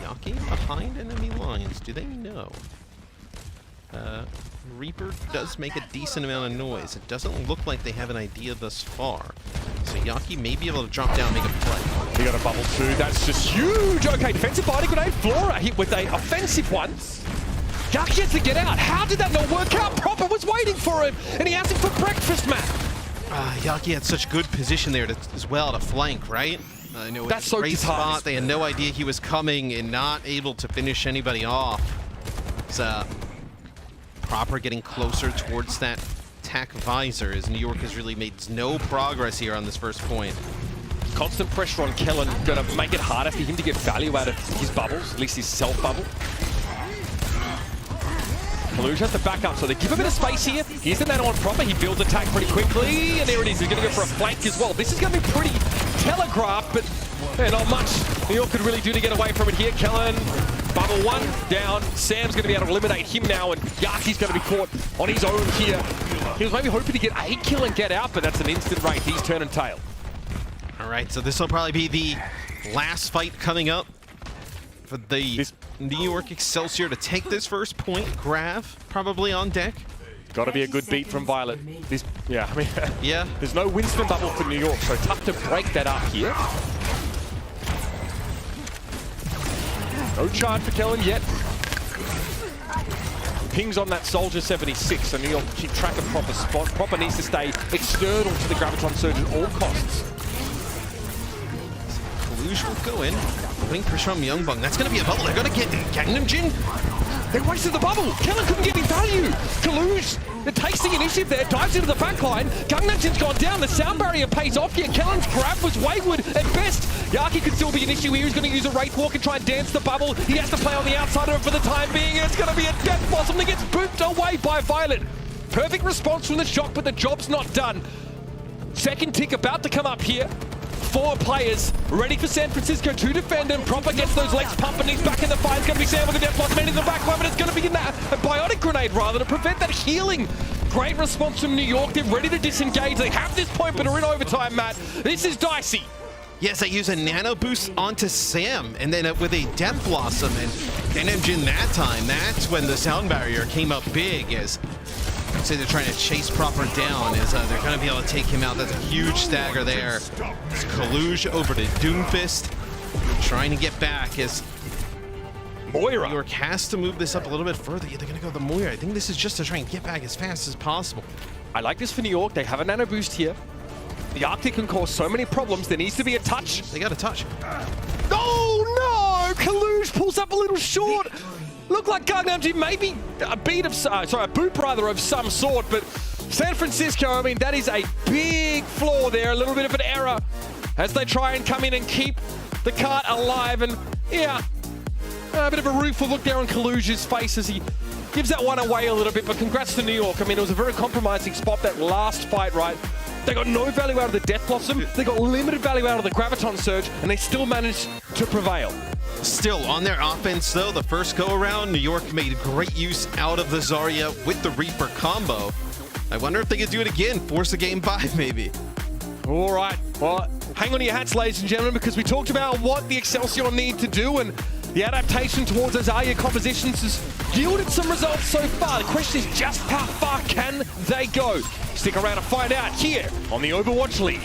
Yaki behind enemy lines. Do they know? Reaper does make a decent amount of noise. It doesn't look like they have an idea thus far. So Yaki may be able to drop down and make a play. He got a bubble too. That's just huge. Okay, defensive body grenade. Flora hit with a offensive one. Yaki has to get out. How did that not work out? Proper was waiting for him, and he asked him for breakfast, Matt. Yaki had such good position there as well to flank, right? That's so great spot. They had no idea he was coming and not able to finish anybody off. It's Proper getting closer towards that attack visor as New York has really made no progress here on this first point. Constant pressure on Kellen, gonna make it harder for him to get value out of his bubbles, at least his self-bubble. Kaluj has to back up, so they give a bit of space here. Here's the nano on Proper, he builds attack pretty quickly, and there it is, he's gonna go for a flank as well. This is gonna be pretty telegraphed, but not much New York could really do to get away from it here. Kellen, bubble one down. Sam's going to be able to eliminate him now, and Yaki's going to be caught on his own here. He was maybe hoping to get a kill and get out, but that's an instant Wraith. He's turning tail. All right, so this will probably be the last fight coming up for the New York Excelsior to take this first point. Grav probably on deck. Got to be a good beat from Violet. Yeah, I mean, yeah. There's no Winston bubble for New York, so tough to break that up here. No charge for Kellen yet. Pings on that Soldier 76, so New York keep track of Proper spot. Proper needs to stay external to the Graviton Surge at all costs. Kaluj will go in, putting pressure on Myungbong. That's going to be a bubble. They're going to get Gangnam Jin. They wasted the bubble. Kellen couldn't get any value. Kaluj takes the initiative there, dives into the backline. Gangnam Jin's gone down. The sound barrier pays off here. Kellen's grab was wayward at best. Yaki could still be an issue here. He's going to use a Wraith Walk and try and dance the bubble. He has to play on the outside of it for the time being. And it's going to be a death blossom that gets booped away by Violet. Perfect response from the shock, but the job's not done. Second tick about to come up here. 4 players ready for San Francisco to defend him. Proper gets those legs pumping. He's back in the fight. It's going to be Sam with the death blossom in the back line, but it's going to be a biotic grenade rather to prevent that healing. Great response from New York. They're ready to disengage. They have this point, but are in overtime, Matt. This is dicey. Yes, they use a nano boost onto Sam, and then with a death blossom, and Gangnam Jin that time, that's when the sound barrier came up big, as I'd say they're trying to chase Proper down, as they're going to be able to take him out. That's a huge stagger there. It's Kaluj over to Doomfist, trying to get back as Moira. New York has to move this up a little bit further. Yeah, they're going to go the Moira. I think this is just to try and get back as fast as possible. I like this for New York. They have a nano boost here. The Arctic can cause so many problems. There needs to be a touch. They got a touch. Oh no! Kaluj pulls up a little short. Looked like Gangnam Jin maybe a boop rather of some sort, but San Francisco, I mean, that is a big flaw there. A little bit of an error as they try and come in and keep the cart alive. And yeah, a bit of a rueful look there on Kaluj's face as he gives that one away a little bit, but congrats to New York. I mean, it was a very compromising spot, that last fight, right? They got no value out of the Death Blossom, they got limited value out of the Graviton Surge, and they still managed to prevail. Still on their offense, though, the first go-around, New York made great use out of the Zarya with the Reaper combo. I wonder if they could do it again, force a game 5 maybe. All right, well, hang on to your hats, ladies and gentlemen, because we talked about what the Excelsior need to do, and the adaptation towards those Zarya compositions has yielded some results so far. The question is just how far can they go? Stick around to find out here on the Overwatch League.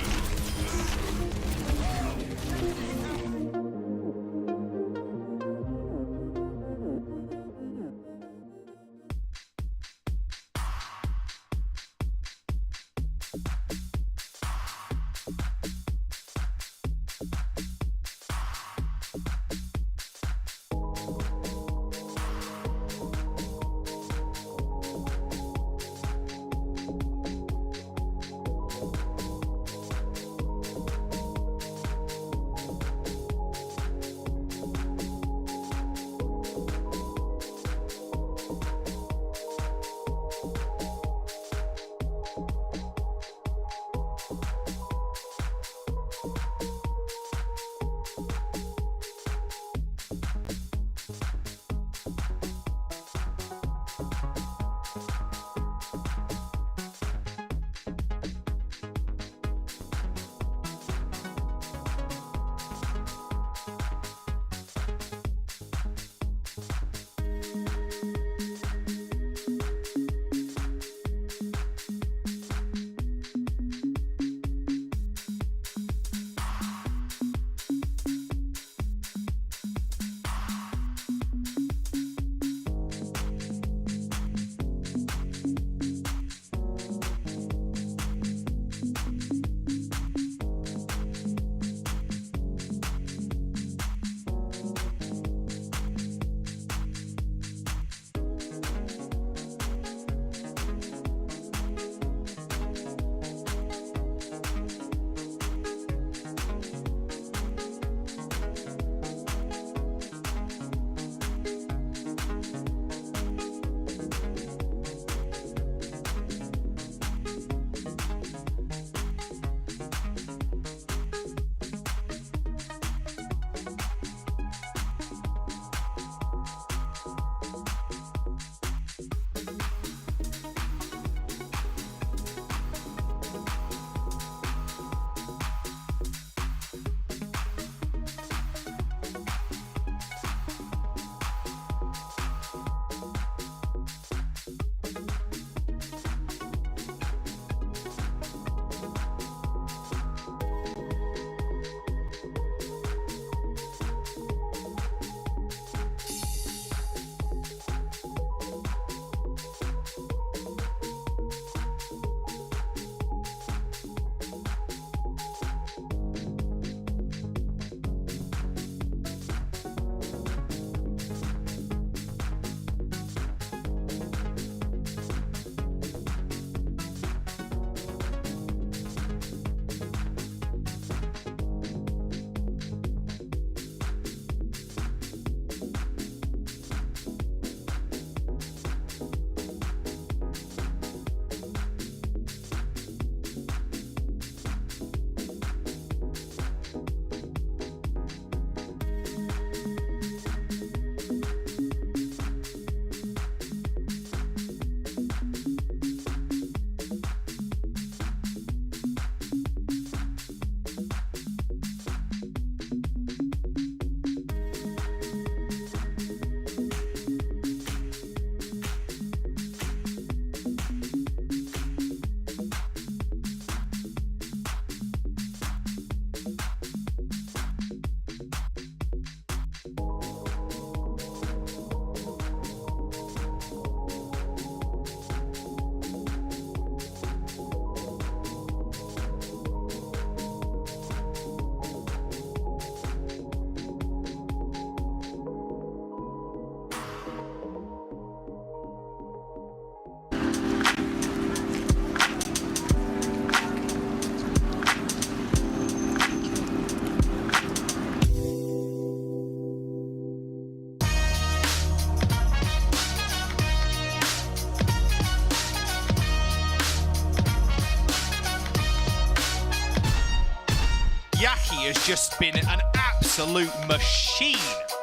Yaki has just been an absolute machine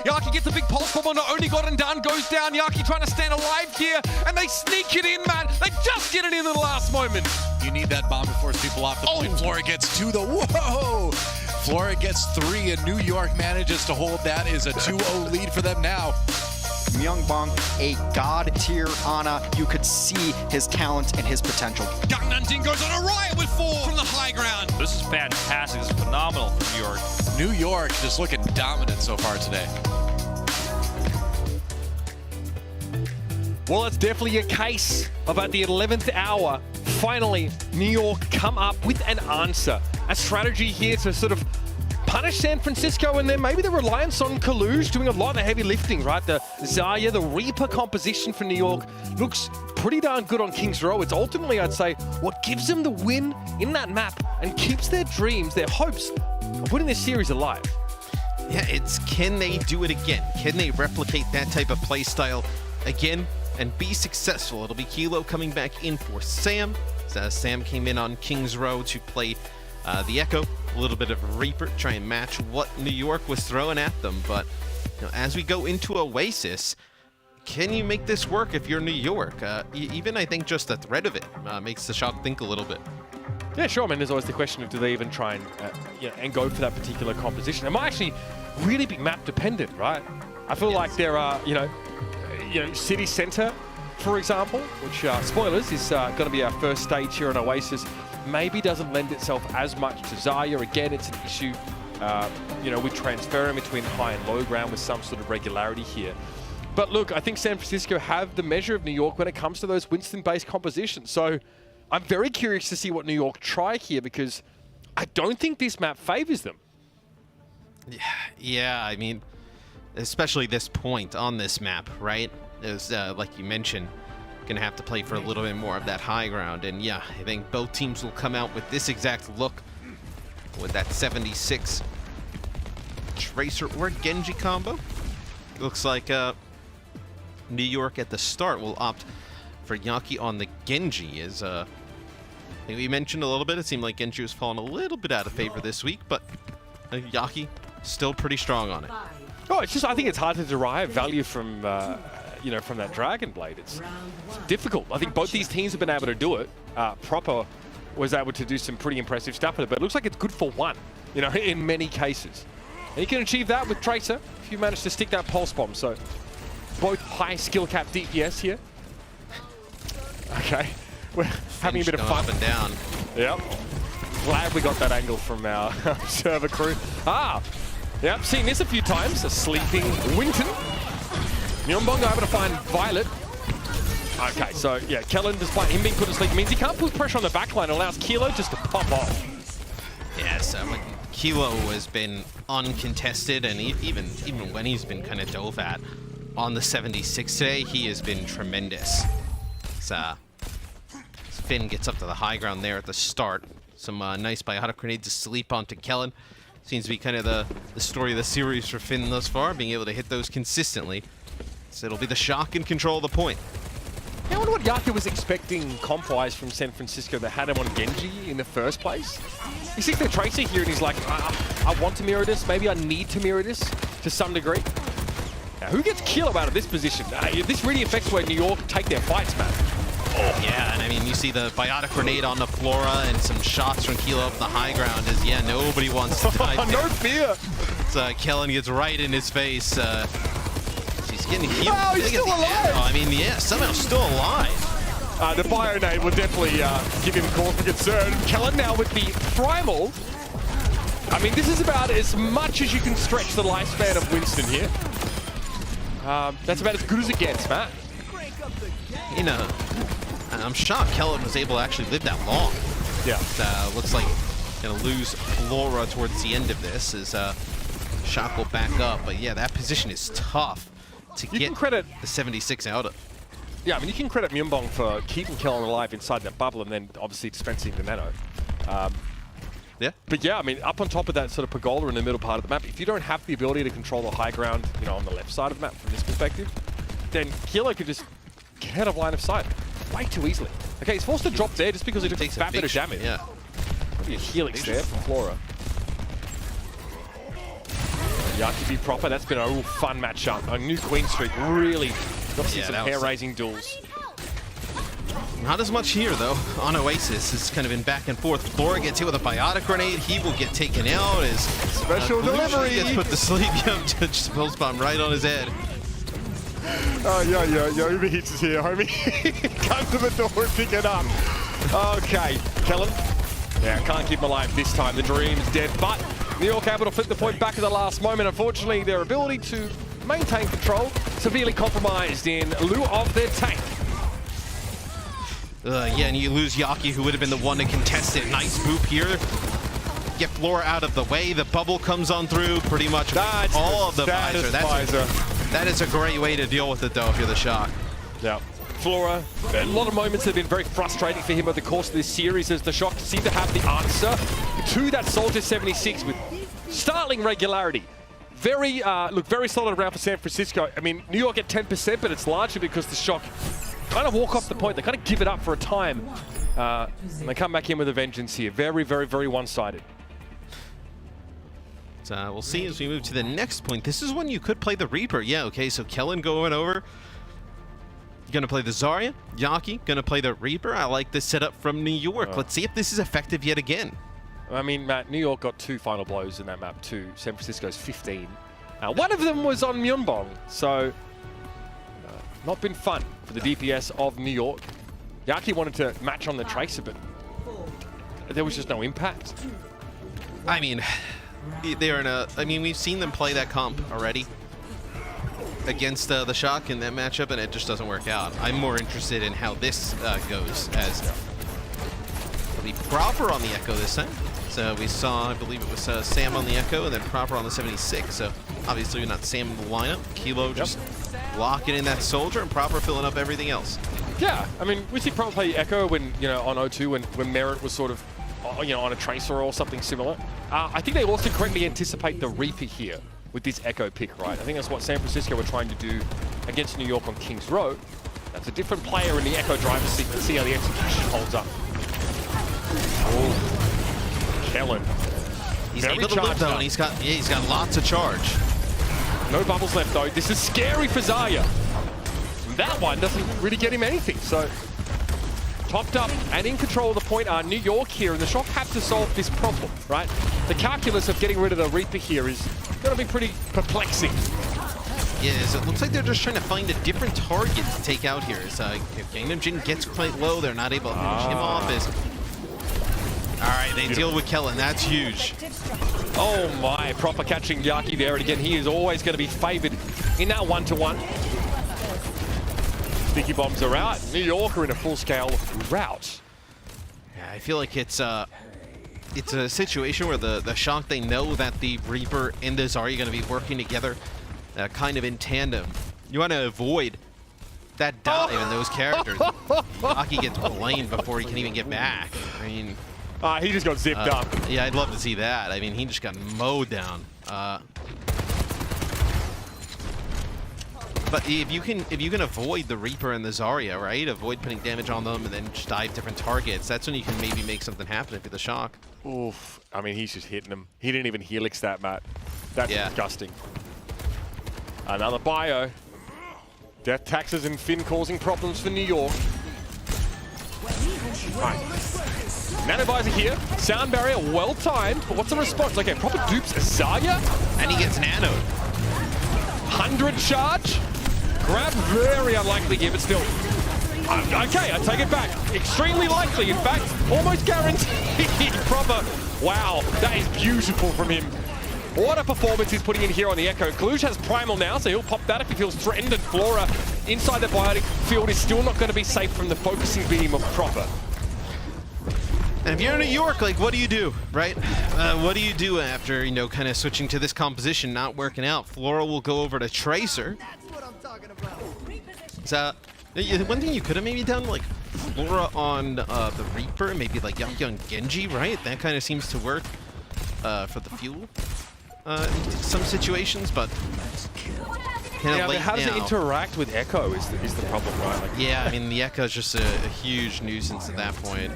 Yaki gets a big pulse bomb, not only got it done, goes down. Yaki trying to stand alive here, and they sneak it in, man. They just get it in at the last moment. You need that bomb to force people off the point. Flora gets 2 though. Whoa! Flora gets 3, and New York manages to hold that. Is a 2-0 lead for them now. Myungbong, a god tier Ana. You could see his talent and his potential. Gangnam Jin goes on a riot with 4 from the high ground. This is fantastic. This is phenomenal for New York. New York just looking dominant so far today. Well, it's definitely a case of at the 11th hour, finally, New York come up with an answer. A strategy here to sort of punish San Francisco, and then maybe the reliance on Kaluge doing a lot of the heavy lifting, right? The Zarya, the Reaper composition for New York looks pretty darn good on King's Row. It's ultimately, I'd say, what gives them the win in that map and keeps their dreams, their hopes of putting this series alive. Yeah, it's can they do it again? Can they replicate that type of play style again and be successful? It'll be Kilo coming back in for Sam. Sam came in on King's Row to play the Echo, a little bit of Reaper, try and match what New York was throwing at them. But you know, as we go into Oasis, can you make this work if you're New York? Even I think just the threat of it makes the shot think a little bit. Yeah, sure. I mean, there's always the question of do they even try and and go for that particular composition? It might actually really be map dependent, right? I feel like there are, City Center, for example, which spoilers is going to be our first stage here on Oasis. Maybe doesn't lend itself as much to Zarya. Again, it's an issue, with transferring between high and low ground with some sort of regularity here. But look, I think San Francisco have the measure of New York when it comes to those Winston-based compositions. So I'm very curious to see what New York try here, because I don't think this map favors them. Yeah, I mean, especially this point on this map, right? Is like you mentioned, gonna have to play for a little bit more of that high ground. And yeah, I think both teams will come out with this exact look with that 76 Tracer or Genji combo. Looks like New York at the start will opt for Yaki on the Genji. As I think we mentioned a little bit, it seemed like Genji was falling a little bit out of favor this week, but Yaki still pretty strong on it. Oh, it's just, I think it's hard to derive value from from that Dragon Blade. It's difficult. I think both these teams have been able to do it. Proper was able to do some pretty impressive stuff with it, but it looks like it's good for one, in many cases. And you can achieve that with Tracer if you manage to stick that Pulse Bomb. So both high skill cap DPS here. Okay, we're having a bit of fun. Up and down. Yep. Glad we got that angle from our server crew. Yep, seen this a few times. A sleeping Winton. Myungbong able to find Violet. Okay, so yeah, Kellen, despite him being put to sleep, means he can't put pressure on the backline. It allows Kilo just to pop off. Yeah, so Kilo has been uncontested, and even when he's been kind of dove at on the 76 today, he has been tremendous. Finn gets up to the high ground there at the start. Some nice biotic grenades to sleep onto Kellen. Seems to be kind of the story of the series for Finn thus far, being able to hit those consistently. So it'll be the shock and control of the point. I wonder what Yaki was expecting comp-wise from San Francisco that had him on Genji in the first place. He sees the Tracer here and he's like, I want to mirror this, maybe I need to mirror this to some degree. Now, who gets Kilo out of this position? This really affects where New York take their fights, man. Oh. Yeah, and I mean, you see the biotic grenade on the Flora and some shots from Kilo up the high ground as, yeah, nobody wants to die. No fear. So Kellen gets right in his face. He's getting healed. Oh, he's still alive. I mean, yeah, somehow still alive. The bio nade will definitely give him cause for concern. Kellen now with the Primal. I mean, this is about as much as you can stretch the lifespan of Winston here. That's about as good as it gets, Matt. I'm shocked Kellen was able to actually live that long. Yeah. Looks like gonna lose Flora towards the end of this as Shock will back up. But yeah, that position is tough to get the 76 out of. Yeah, I mean, you can credit Myungbong for keeping Kellen alive inside that bubble and then obviously dispensing the nano. Yeah. But yeah, I mean, up on top of that sort of pergola in the middle part of the map, if you don't have the ability to control the high ground, on the left side of the map from this perspective, then Kilo could just get out of line of sight way too easily. Okay, he's forced to drop there just because he took a fat bit of damage. Yeah. Probably a helix there from Flora. Yaki be proper. That's been a real fun matchup. A new Queen Streak really got to see some hair-raising duels. Not as much here, though, on Oasis. It's kind of been back and forth. Flora gets hit with a biotic grenade. He will get taken out as special delivery gets put to sleep. Just pulse bomb right on his head. Oh, yo, Uber Hits is here, homie. Come to the door and pick it up. Okay, Kellen. Yeah, can't keep him alive this time. The dream's dead, but New York able to flip the point back at the last moment. Unfortunately, their ability to maintain control severely compromised in lieu of their tank. Yeah, and you lose Yaki, who would have been the one to contest it. Nice boop here. Get Flora out of the way. The bubble comes on through pretty much all of the visor. That is a great way to deal with it, though, if you're the Shock. Yeah. Flora, a lot of moments have been very frustrating for him over the course of this series as the Shock seem to have the answer to that Soldier 76 with startling regularity. Very solid round for San Francisco. I mean, New York at 10%, but it's largely because the Shock kind of walk off the point. They kind of give it up for a time. And they come back in with a vengeance here. Very, very, very one-sided. We'll see as we move to the next point. This is when you could play the Reaper. Yeah, okay, so Kellen going over. Gonna play the Zarya. Yaki gonna play the Reaper. I like this setup from New York. Let's see if this is effective yet again. I mean, Matt, New York got 2 final blows in that map too. San Francisco's 15. One of them was on Myeonbong, so not been fun for the DPS of New York. Yaki wanted to match on the Tracer, but there was just no impact. I mean, they're in a. I mean, we've seen them play that comp already against the Shock in that matchup, and it just doesn't work out. I'm more interested in how this goes, as it'll be proper on the Echo this time. So we saw, I believe it was Sam on the Echo, and then proper on the 76. So obviously not Sam in the lineup. Kilo just locking in that Soldier, and proper filling up everything else. Yeah, I mean, we see proper play Echo when, you know, on O2 when Merit was sort of, you know, on a Tracer or something similar. I think they also correctly anticipate the Reaper here with this Echo pick, right? I think that's what San Francisco were trying to do against New York on Kings Row. That's a different player in the Echo driver's seat. Let's see how the execution holds up. Oh, Kellen. He's able to live though, and he's got lots of charge. No bubbles left though. This is scary for Zarya. That one doesn't really get him anything. So topped up and in control of the point are New York here, and the Shock have to solve this problem, right? The calculus of getting rid of the Reaper here is going to be pretty perplexing. Yes, it looks like they're just trying to find a different target to take out here. If Gangnam Jin gets quite low, they're not able to finish him off. All right, they deal with Kellen. That's huge. Oh my, proper catching Yaki there. And again, he is always going to be favored in that one-to-one. Sticky bombs are out. New York are in a full-scale rout. Yeah, I feel like it's a situation where the Shock, they know that the Reaper and the Zarya are going to be working together kind of in tandem. You want to avoid that dive in those characters. Yaki gets blamed before he can even get back. I mean, he just got zipped up. Yeah, I'd love to see that. I mean, he just got mowed down. But if you can avoid the Reaper and the Zarya, right? Avoid putting damage on them and then just dive different targets. That's when you can maybe make something happen if you're the Shock. Oof. I mean, he's just hitting him. He didn't even helix that, Matt. That's disgusting. Another bio. Death taxes and Finn causing problems for New York. Right. Nanovisor here. Sound barrier well timed. But what's the response? Okay, proper dupes Zarya. And he gets nanoed. 100 charge. Grab very unlikely here, but still. Okay, I take it back. Extremely likely, in fact. Almost guaranteed. Proper. Wow, that is beautiful from him. What a performance he's putting in here on the Echo. Kluge has Primal now, so he'll pop that if he feels threatened, and Flora inside the biotic field is still not going to be safe from the focusing beam of Proper. And if you're in New York, like, what do you do, right? What do you do after, you know, kind of switching to this composition, not working out? Flora will go over to Tracer. That's what I'm talking about. So, one thing you could have maybe done, like, Flora on the Reaper, maybe like Yaki on Genji, right? That kind of seems to work for the fuel in some situations, but yeah, but how does it interact with Echo is the problem, right? Like, yeah, I mean, the Echo is just a huge nuisance at that point.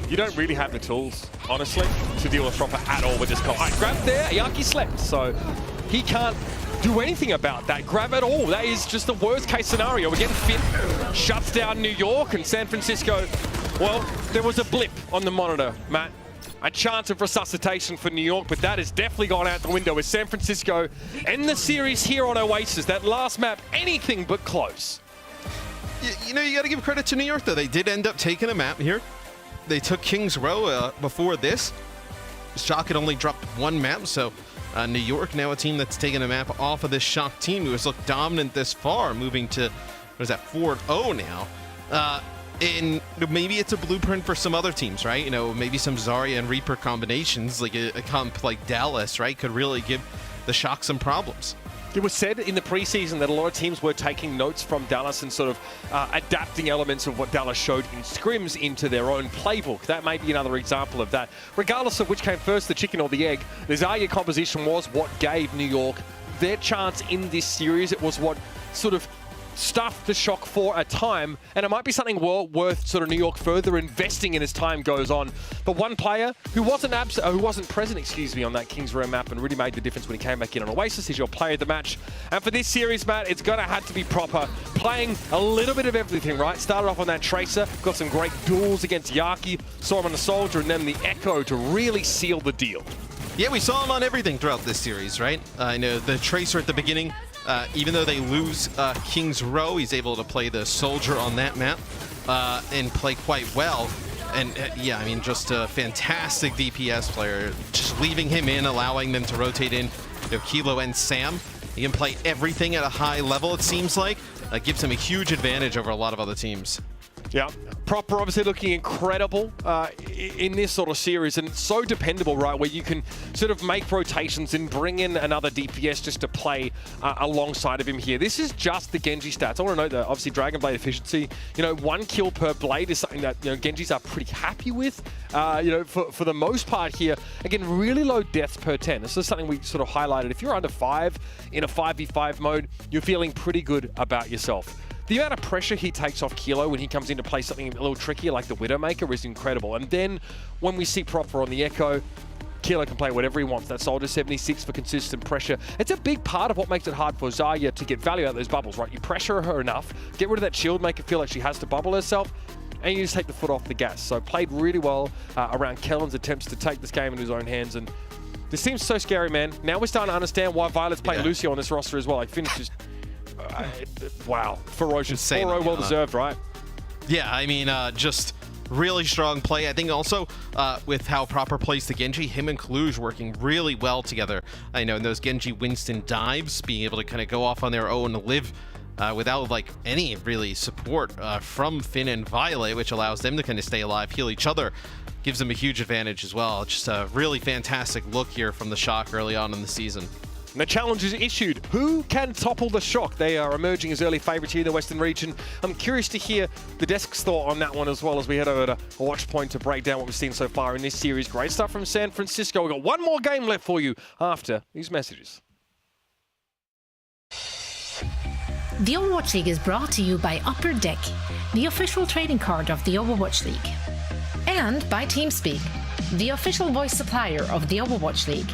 You don't really have the tools, honestly, to deal with Proper at all with this comp. All right, grab there, Yaki slept, so he can't do anything about that, grab at all. That is just the worst case scenario. Again, Finn shuts down New York and San Francisco. Well, there was a blip on the monitor, Matt. A chance of resuscitation for New York, but that has definitely gone out the window with San Francisco end the series here on Oasis. That last map, anything but close. You know, you got to give credit to New York, though. They did end up taking a map here. They took King's Row before this. Shock had only dropped one map, so New York now a team that's taken a map off of this Shock team who has looked dominant this far, moving to, what is that, 4-0 now. And maybe it's a blueprint for some other teams, right? You know, maybe some Zarya and Reaper combinations, like a comp like Dallas, right, could really give the Shock some problems. It was said in the preseason that a lot of teams were taking notes from Dallas and sort of adapting elements of what Dallas showed in scrims into their own playbook. That may be another example of that. Regardless of which came first, the chicken or the egg, the Zarya composition was what gave New York their chance in this series. It was what sort of stuffed the Shock for a time, and it might be something worth sort of New York further investing in as time goes on. But one player who wasn't present, on that King's Row map and really made the difference when he came back in on Oasis is your player of the match. And for this series, Matt, it's gonna have to be proper, playing a little bit of everything, right? Started off on that Tracer, got some great duels against Yaki, saw him on the Soldier, and then the Echo to really seal the deal. Yeah, we saw him on everything throughout this series, right? I know the Tracer at the beginning, even though they lose King's Row, he's able to play the Soldier on that map and play quite well. And yeah, I mean, just a fantastic DPS player. Just leaving him in, allowing them to rotate in, Kilo and Sam. He can play everything at a high level, it seems like. Gives him a huge advantage over a lot of other teams. Yeah, Proper obviously looking incredible in this sort of series, and so dependable, right, where you can sort of make rotations and bring in another DPS just to play alongside of him here. This is just the Genji stats. I want to note that obviously Dragon Blade efficiency, 1 kill per blade is something that Genjis are pretty happy with, for the most part here. Again, really low deaths per 10. This is something we sort of highlighted. If you're under 5 in a 5v5 mode, you're feeling pretty good about yourself. The amount of pressure he takes off Kilo when he comes in to play something a little trickier like the Widowmaker is incredible. And then when we see Proper on the Echo, Kilo can play whatever he wants. That Soldier 76 for consistent pressure. It's a big part of what makes it hard for Zarya to get value out of those bubbles, right? You pressure her enough, get rid of that shield, make her feel like she has to bubble herself, and you just take the foot off the gas. So played really well around Kellen's attempts to take this game into his own hands. And this team's so scary, man. Now we're starting to understand why Violet's playing Lucio on this roster as well. Like, Finn just... wow, ferocious. 4-0, well deserved, right? Yeah, I mean, just really strong play. I think also with how Proper plays the Genji, him and Kluge working really well together. I know in those Genji Winston dives, being able to kind of go off on their own and live without like any really support from Finn and Violet, which allows them to kind of stay alive, heal each other. Gives them a huge advantage as well. Just a really fantastic look here from the Shock early on in the season. And the challenge is issued. Who can topple the Shock? They are emerging as early favourites here in the Western region. I'm curious to hear the desk's thought on that one as well as we head over to Watch Point to break down what we've seen so far in this series. Great stuff from San Francisco. We've got one more game left for you after these messages. The Overwatch League is brought to you by Upper Deck, the official trading card of the Overwatch League. And by TeamSpeak, the official voice supplier of the Overwatch League.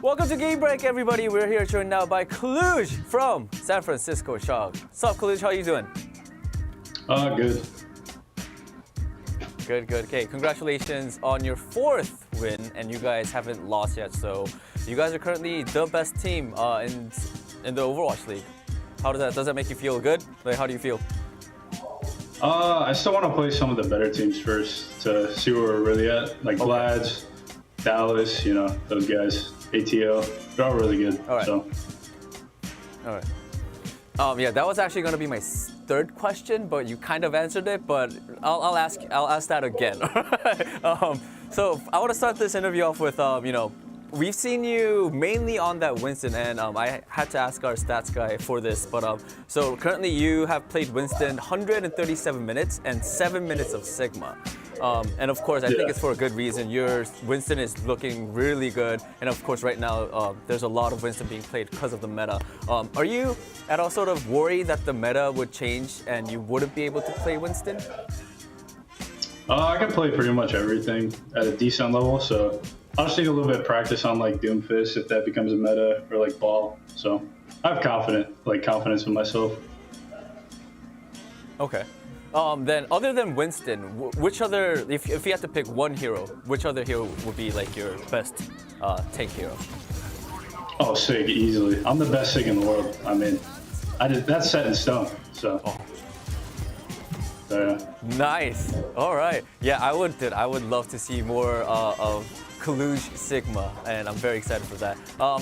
Welcome to Game Break, everybody. We're here joined now by Cluj from San Francisco Shock. What's up, Cluj? How you doing? Good. Good. Okay, congratulations on your 4th win, and you guys haven't lost yet. So you guys are currently the best team in the Overwatch League. How does that make you feel? Good? Like, how do you feel? I still want to play some of the better teams first to see where we're really at. Like Glads, Dallas, you know, those guys, ATO, they're all really good. All right. So. All right. Yeah, that was actually going to be my 3rd question, but you kind of answered it. But I'll ask that again. So I want to start this interview off with you know, we've seen you mainly on that Winston, and I had to ask our stats guy for this, but so currently you have played Winston 137 minutes and 7 minutes of Sigma. And of course, I think it's for a good reason. Your Winston is looking really good, and of course, right now there's a lot of Winston being played because of the meta. Are you at all sort of worried that the meta would change and you wouldn't be able to play Winston? I can play pretty much everything at a decent level, so I'll just need a little bit of practice on like Doomfist if that becomes a meta, or like Ball. So I have confidence in myself. Okay. Then other than Winston, which other, if you had to pick one hero, which other hero would be like your best tank hero? Oh, Sig, easily. I'm the best Sig in the world. I mean, that's set in stone. So. Nice. All right. Yeah, I would love to see more of Cluj Sigma, and I'm very excited for that.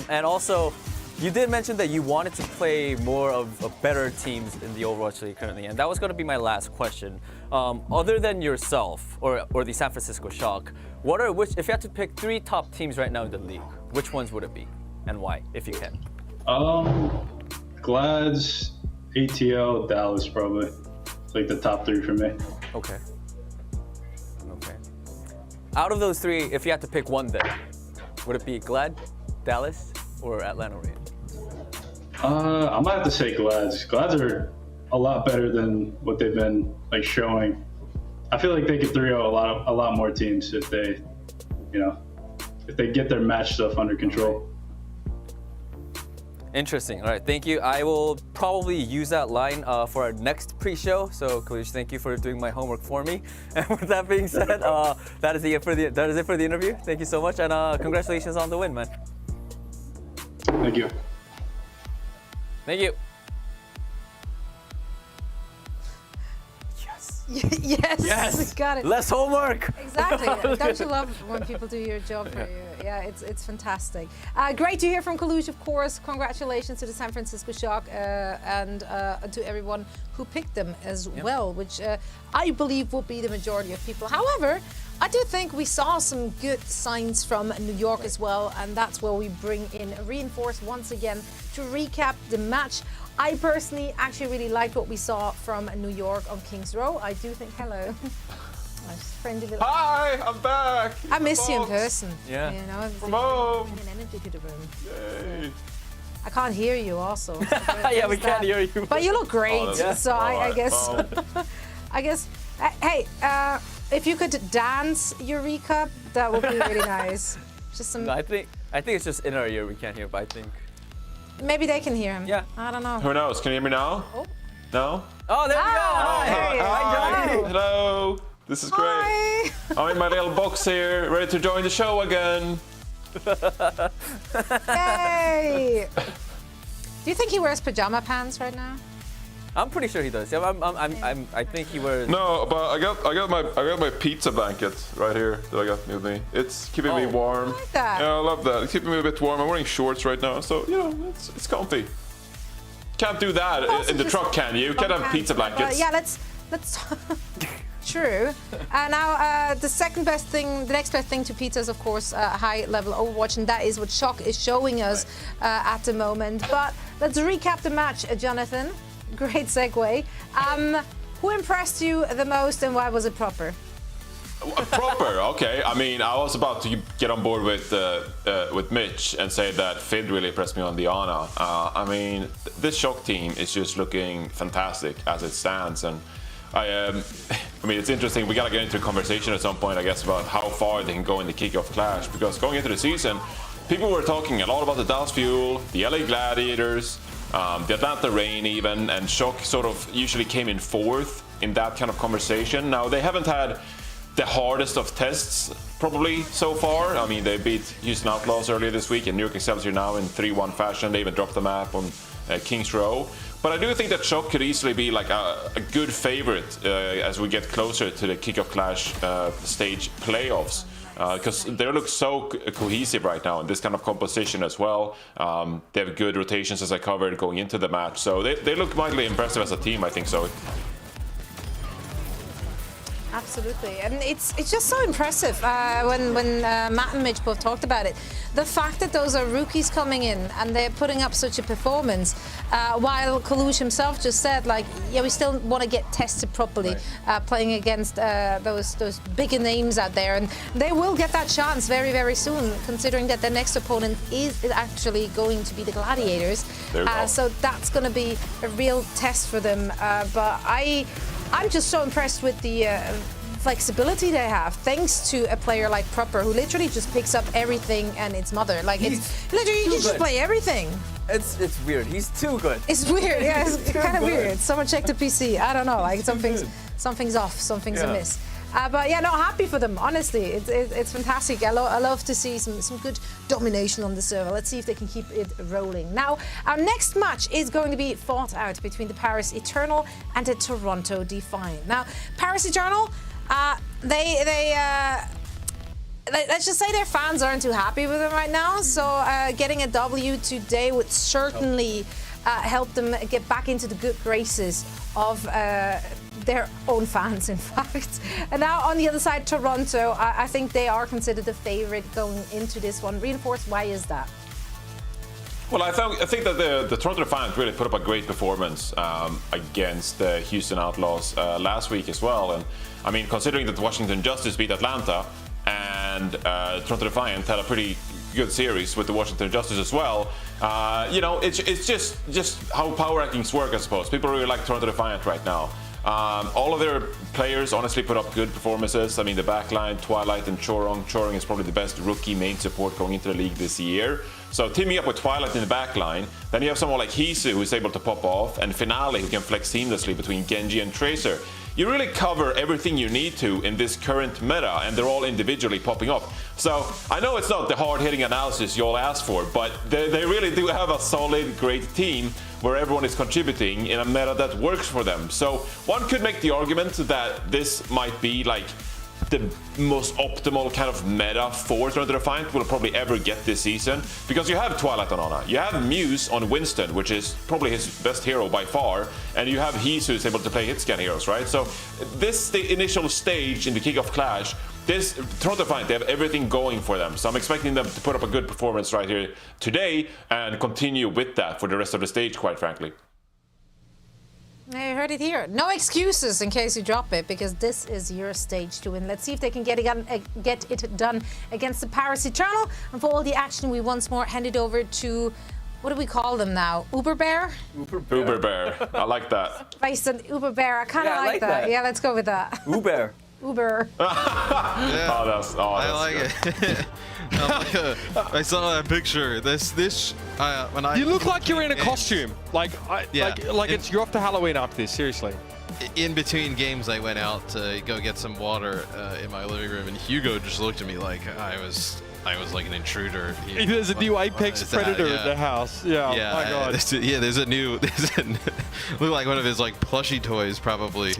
And also, you did mention that you wanted to play more of better teams in the Overwatch League currently, and that was going to be my last question. Other than yourself or the San Francisco Shock, if you had to pick 3 top teams right now in the league, which ones would it be, and why, if you can? Glads, ATL, Dallas, probably. It's like the top 3 for me. Okay. Out of those 3, if you had to pick one, then would it be Glad, Dallas, or Atlanta Rain? I might have to say Glads. Glads are a lot better than what they've been like showing. I feel like they could 3-0 a lot more teams if they, you know, if they get their match stuff under control. Interesting. All right, thank you. I will probably use that line for our next pre-show. So, Kalish, thank you for doing my homework for me. And with that being said, that is it for the interview. Thank you so much, and congratulations on the win, man. Thank you. Thank you. Yes. Got it. Less homework. Exactly. Don't you love when people do your job for you? Yeah, it's fantastic. Great to hear from Cluj, of course. Congratulations to the San Francisco Shock and to everyone who picked them as well, which I believe will be the majority of people. However, I do think we saw some good signs from New York as well, and that's where we bring in Reinforce once again to recap the match. I personally actually really liked what we saw from New York on King's Row. I do think, hello. Nice friendly little. Hi, I'm back. I miss you in person. Yeah. You know, from home. An energy to the room. Yay. I can't hear you also. So yeah, we can't hear you. But you look great. Oh, so I guess, I guess, hey, if you could dance your recap, that would be really nice. Just some. No, I think it's just in our ear we can't hear, but I think. Maybe they can hear him. Yeah. I don't know. Who knows? Can you hear me now? Oh. No? Oh, there we go. Hi, Johnny. Hello. This is great. Hi. I'm in my little box here, ready to join the show again. Yay! Do you think he wears pajama pants right now? I'm pretty sure he does. Yeah, I think he wears. No, but I got my pizza blanket right here that I got with me. It's keeping me warm. I like that. Yeah, I love that. It's keeping me a bit warm. I'm wearing shorts right now, so you know it's comfy. Can't do that in the truck, can you? Can't have pizza blankets. Yeah, let's. True. Now the next best thing to pizza is of course high-level Overwatch, and that is what Shock is showing us at the moment. But let's recap the match, Jonathan. Great segue. Who impressed you the most, and why was it proper? Proper, okay. I mean, I was about to get on board with Mitch and say that Fid really impressed me on the Ana. I mean, this Shock team is just looking fantastic as it stands, and I mean, it's interesting. We gotta get into a conversation at some point, I guess, about how far they can go in the kickoff clash, because going into the season, people were talking a lot about the Dallas Fuel, the LA Gladiators, the Atlanta Reign even, and Shock sort of usually came in fourth in that kind of conversation. Now, they haven't had the hardest of tests probably so far. I mean, they beat Houston Outlaws earlier this week and York Excelsior now in 3-1 fashion. They even dropped the map on Kings Row. But I do think that Shock could easily be like a good favorite as we get closer to the Kickoff Clash stage playoffs. Because they look so cohesive right now in this kind of composition as well. They have good rotations, as I covered, going into the match. So they look mightily impressive as a team, I think so. Absolutely, and it's just so impressive when Matt and Mitch both talked about it. The fact that those are rookies coming in and they're putting up such a performance, while Kalush himself just said, like, yeah, we still want to get tested properly, playing against those bigger names out there, and they will get that chance very, very soon, considering that their next opponent is actually going to be the Gladiators. So that's going to be a real test for them. But I'm just so impressed with the flexibility they have, thanks to a player like Proper, who literally just picks up everything and its mother. Like, it's literally, you can just play everything. It's weird. He's too good. It's weird. Yeah, it's kind of weird. Someone check the PC. I don't know. Like, something's off. Something's amiss. But yeah, no, happy for them. Honestly, it's fantastic. I love to see some good domination on the server. Let's see if they can keep it rolling. Now, our next match is going to be fought out between the Paris Eternal and the Toronto Defiant. Now, Paris Eternal, let's just say their fans aren't too happy with them right now. So getting a W today would certainly help them get back into the good graces of their own fans, in fact. And now on the other side, Toronto, I think they are considered the favorite going into this one. Reinforce, why is that? Well, I think that the Toronto Defiant really put up a great performance against the Houston Outlaws last week as well. And I mean, considering that Washington Justice beat Atlanta and Toronto Defiant had a pretty good series with the Washington Justice as well, you know, it's just how power rankings work, I suppose. People really like Toronto Defiant right now. All of their players honestly put up good performances. I mean, the backline, Twilight and Chorong. Chorong is probably the best rookie main support going into the league this year. So teaming up with Twilight in the backline, then you have someone like Hisu who is able to pop off, and Finale who can flex seamlessly between Genji and Tracer. You really cover everything you need to in this current meta, and they're all individually popping up. So I know it's not the hard-hitting analysis you all asked for, but they really do have a solid, great team where everyone is contributing in a meta that works for them. So one could make the argument that this might be like the most optimal kind of meta for Toronto Defiant we'll probably ever get this season, because you have Twilight on Ana, you have Muse on Winston, which is probably his best hero by far, and you have Hisu who's able to play hit scan heroes, right? So this the initial stage in the Kickoff Clash, this Toronto Defiant, they have everything going for them. So I'm expecting them to put up a good performance right here today and continue with that for the rest of the stage, quite frankly. You heard it here. No excuses in case you drop it, because this is your stage to win. Let's see if they can get it done against the Paris Eternal. And for all the action, we once more hand it over to, what do we call them now? Uber Bear? Uber Bear. I like that. Based on Uber Bear. I kind of like that. Yeah, let's go with that. Uber. Uber. I like it. I saw that picture. When I you look like you're in a costume. Like you're off to Halloween after this. Seriously. In between games, I went out to go get some water in my living room, and Hugo just looked at me like I was like an intruder. There's a new Apex Predator in the house. Yeah. Yeah. Oh my God. There's a look like one of his like plushie toys probably.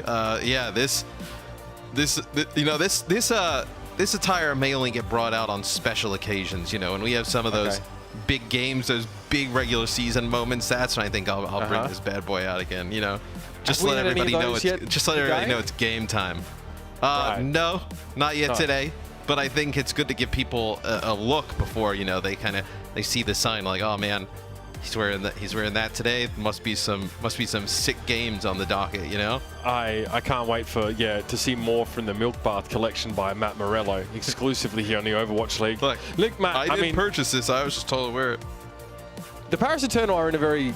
This attire may only get brought out on special occasions, you know, and we have some of those big games, those big regular season moments. That's when I think I'll bring this bad boy out again, you know. Just let everybody know it's game time. No, not yet today, but I think it's good to give people a look before, you know, they see the sign like, oh man, he's wearing that today. Must be some sick games on the docket, you know. I can't wait to see more from the Milk Bath collection by Matt Morello, exclusively here on the Overwatch League. Look, Matt, I didn't purchase this. I was just told to wear it. The Paris Eternal are in a very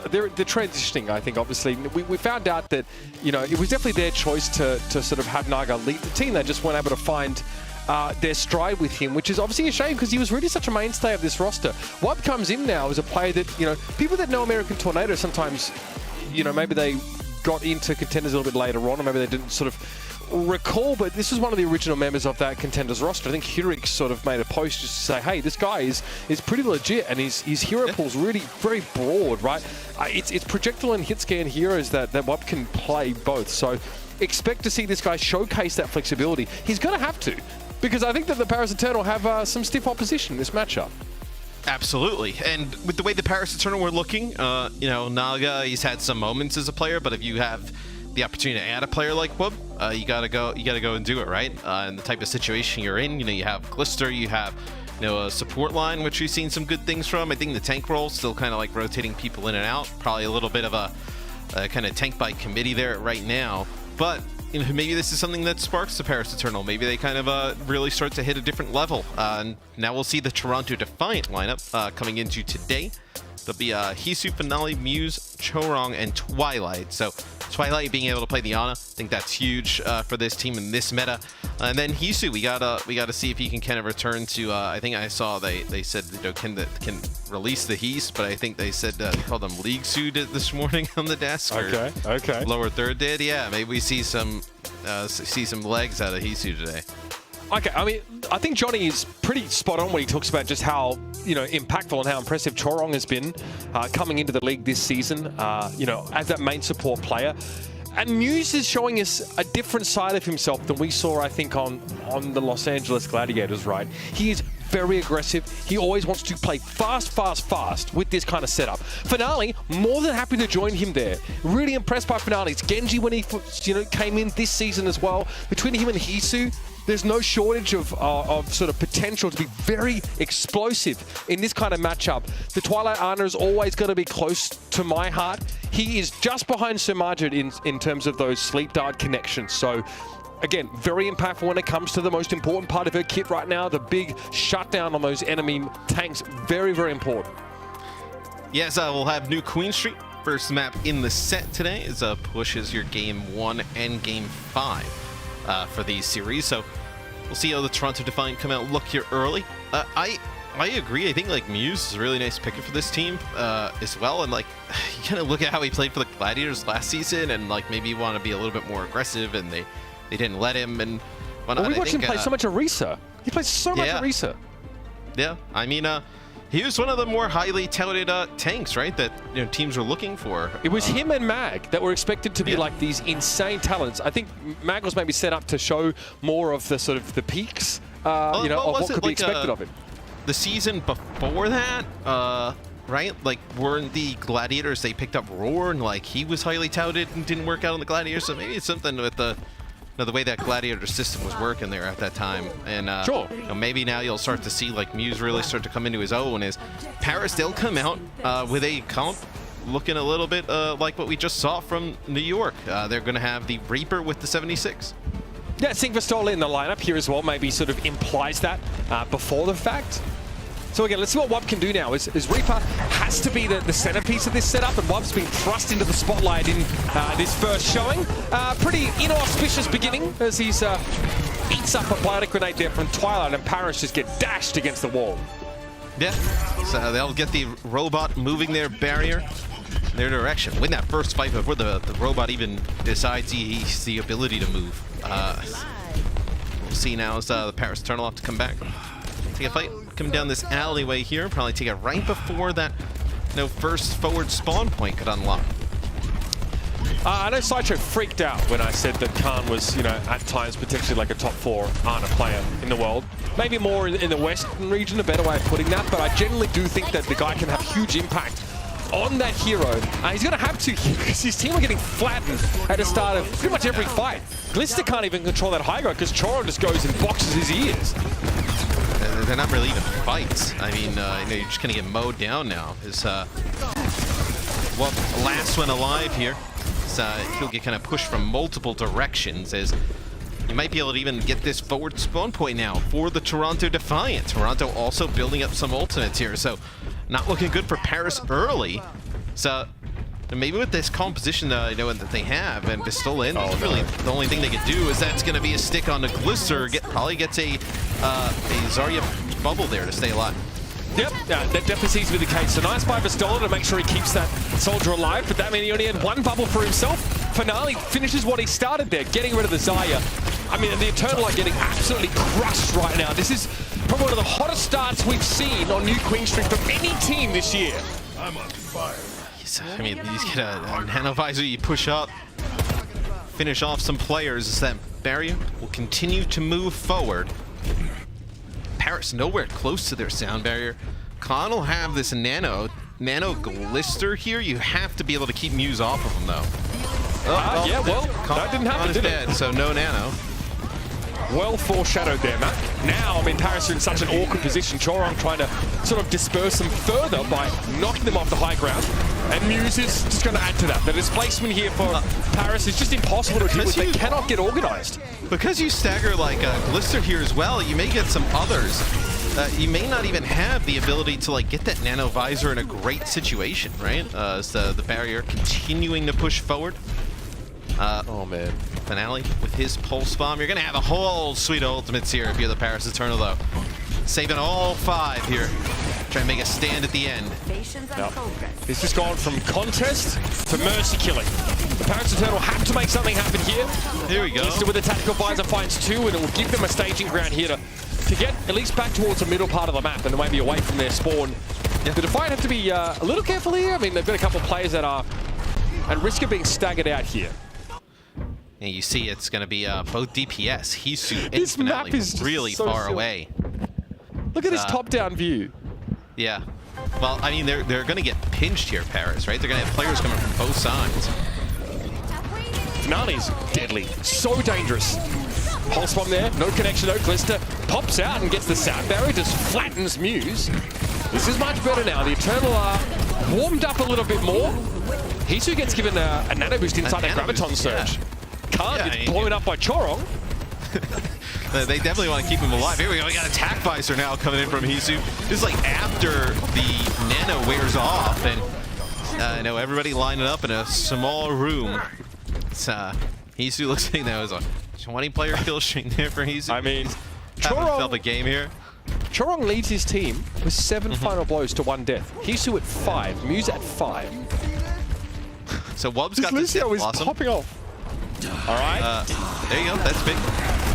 they're transitioning, I think. Obviously, we found out that, you know, it was definitely their choice to sort of have Naga lead the team. They just weren't able to find their stride with him, which is obviously a shame because he was really such a mainstay of this roster. Wub comes in now as a player that, you know, people that know American Tornado sometimes, you know, maybe they got into Contenders a little bit later on, or maybe they didn't sort of recall, but this was one of the original members of that Contenders roster. I think Hurix sort of made a post just to say, hey, this guy is pretty legit, and his hero pool's really very broad, right? It's projectile and hit scan heroes that Wub can play both, so expect to see this guy showcase that flexibility. He's going to have to, because I think that the Paris Eternal have some stiff opposition in this matchup. Absolutely, and with the way the Paris Eternal were looking, you know, Naga, he's had some moments as a player, but if you have the opportunity to add a player like Wub, you gotta go and do it, right? And the type of situation you're in, you know, you have Glister, you have, you know, a support line, which we've seen some good things from. I think the tank role still kind of like rotating people in and out, probably a little bit of a kind of tank by committee there right now, but you know, maybe this is something that sparks the Paris Eternal. Maybe they kind of really start to hit a different level. And now we'll see the Toronto Defiant lineup coming into today. There'll be Hisu, Finale, Muse, Chorong, and Twilight. So Twilight being able to play the Ana, I think that's huge for this team in this meta. And then Hisu, we gotta see if he can kind of return to. I think I saw they said, you know, can release the His, but I think they said they called them League Suit this morning on the desk. Okay. Lower third did, yeah. Maybe we see some legs out of Hisu today. Okay, I mean, I think Johnny is pretty spot on when he talks about just how, you know, impactful and how impressive Chorong has been coming into the league this season, you know, as that main support player. And Muse is showing us a different side of himself than we saw, I think, on the Los Angeles Gladiators, right? He is very aggressive. He always wants to play fast with this kind of setup. Finale, more than happy to join him there. Really impressed by Finale's Genji when he, you know, came in this season as well. Between him and Hisu, there's no shortage of sort of potential to be very explosive in this kind of matchup. The Twilight Ana is always going to be close to my heart. He is just behind Sir Margit in terms of those sleep dart connections. So again, very impactful when it comes to the most important part of her kit right now, the big shutdown on those enemy tanks. Very, very important. Yes, we'll have New Queen Street. First map in the set today is pushes your game 1 and game 5 for these series. So we'll see how the Toronto Defiant come out look here early. I agree. I think like Muse is a really nice picker for this team as well. And like, you kind of look at how he played for the Gladiators last season, and like maybe you want to be a little bit more aggressive, and they didn't let him. And well, we watched him play so much Orisa. He plays so much Orisa. Yeah, I mean, he was one of the more highly touted tanks, right? That, you know, teams were looking for. It was him and Mag that were expected to be like these insane talents. I think Mag was maybe set up to show more of the sort of the peaks, you know, of what could be expected of him. The season before that, right? Like, weren't the Gladiators, they picked up Roar, and like he was highly touted and didn't work out on the Gladiators. So maybe it's something with the way that Gladiator system was working there at that time. And sure. You know, maybe now you'll start to see like Muse really start to come into his own. As Paris, they'll come out with a comp looking a little bit like what we just saw from New York. They're going to have the Reaper with the 76. Yeah, Singverstola in the lineup here as well maybe sort of implies that before the fact. So again, let's see what Wub can do now. Is Reaper has to be the centerpiece of this setup, and Wub's been thrust into the spotlight in this first showing. Pretty inauspicious beginning as he's eats up a Bionic Grenade there from Twilight, and Paris just get dashed against the wall. Yeah, so they'll get the robot moving their barrier in their direction. Win that first fight before the robot even decides he's the ability to move. We'll see now as the Paris Eternal have to come back. Take a fight, come down this alleyway here, probably take it right before that first forward spawn point could unlock. I know Sideshow freaked out when I said that Khan was, you know, at times potentially like a top 4 Ana player in the world. Maybe more in the Western region, a better way of putting that, but I generally do think that the guy can have huge impact on that hero. He's going to have to, because his team are getting flattened at the start of pretty much every fight. Glister can't even control that high ground because Choro just goes and boxes his ears. They're not really even fights. I mean, you know, you're just going to get mowed down now. Well, last one alive here. He'll get kind of pushed from multiple directions as you might be able to even get this forward spawn point now for the Toronto Defiant. Toronto also building up some ultimates here, so not looking good for Paris early. So maybe with this composition that they have and Pistol in, really the only thing they could do is that's going to be a stick on the Glister. Probably gets a Zarya bubble there to stay alive. Yep, that definitely seems to be the case. So nice by Pistola to make sure he keeps that soldier alive, but that means he only had one bubble for himself. Finale finishes what he started there, getting rid of the Zarya. I mean, the Eternal are getting absolutely crushed right now. This is probably one of the hottest starts we've seen on New Queen Street from any team this year. I'm on fire. I mean, you get a Nano Visor, you push up, finish off some players. As that barrier will continue to move forward. Paris nowhere close to their sound barrier. Khan will have this Nano Glister here. You have to be able to keep Muse off of him, though. Yeah, well, that didn't happen, did it? So no Nano. Well foreshadowed there, Matt. Now, I mean, Paris are in such an awkward position. Chorong trying to sort of disperse them further by knocking them off the high ground. And Muse is just going to add to that. The displacement here for Paris is just impossible to deal with. They cannot get organized. Because you stagger like Glister here as well, you may get some others. You may not even have the ability to like get that Nano Visor in a great situation, right? As the barrier continuing to push forward. Oh man. Finale with his Pulse Bomb. You're going to have a whole suite of ultimates here if you're the Paris Eternal, though. Saving all 5 here. Trying to make a stand at the end. Yep. It's just gone from contest to mercy killing. The Paris Eternal have to make something happen here. Here we go. Glister with the Tactical Visor finds 2, and it will give them a staging ground here to get at least back towards the middle part of the map and maybe away from their spawn. Yeah. The Defiant have to be a little careful here. I mean, they've got a couple of players that are at risk of being staggered out here. And you see it's going to be both DPS. Hisu and Finale is really so far silly. away. Look at this top-down view. Yeah. Well, I mean, they're going to get pinched here, Paris, right? They're going to have players coming from both sides. Finale's deadly. So dangerous. Pulse bomb there. No connection, no Glister. Pops out and gets the sound barrier. Just flattens Muse. This is much better now. The Eternal are warmed up a little bit more. Hisu gets given a nano boost inside that Graviton Surge. Khan gets blown up by Chorong. They definitely want to keep him alive. Here we go. We got Attack Visor now coming in from Hisu. This is like after the Nano wears off, and I know everybody lining up in a small room. It's, Hisu looks like that was a 20-player kill streak there for Hisu. I mean, having himself a game here. Chorong leads his team with 7 final blows to 1 death. Hisu at 5, Muse at 5. So Wub's got this Lucio is popping off. All right. There you go. That's big.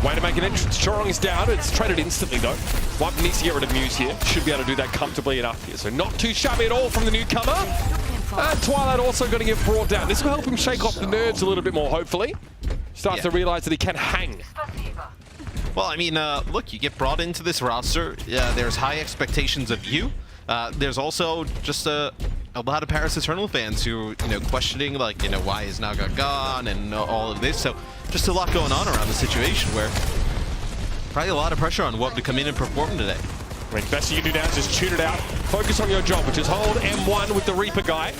Way to make an entrance. Chorong is down. It's traded instantly, though. Wub needs to get rid of Muse here. Should be able to do that comfortably enough here. So not too shabby at all from the newcomer. And Twilight also going to get brought down. This will help him shake off the nerves a little bit more, hopefully. Starts to realize that he can hang. Well, I mean, look, you get brought into this roster. There's high expectations of you. There's also just a lot of Paris Eternal fans who, questioning, like, why is Naga gone and all of this. So just a lot going on around the situation where probably a lot of pressure on Wub to come in and perform today. I mean, best you can do now is just tune it out. Focus on your job, which is hold M1 with the Reaper guy.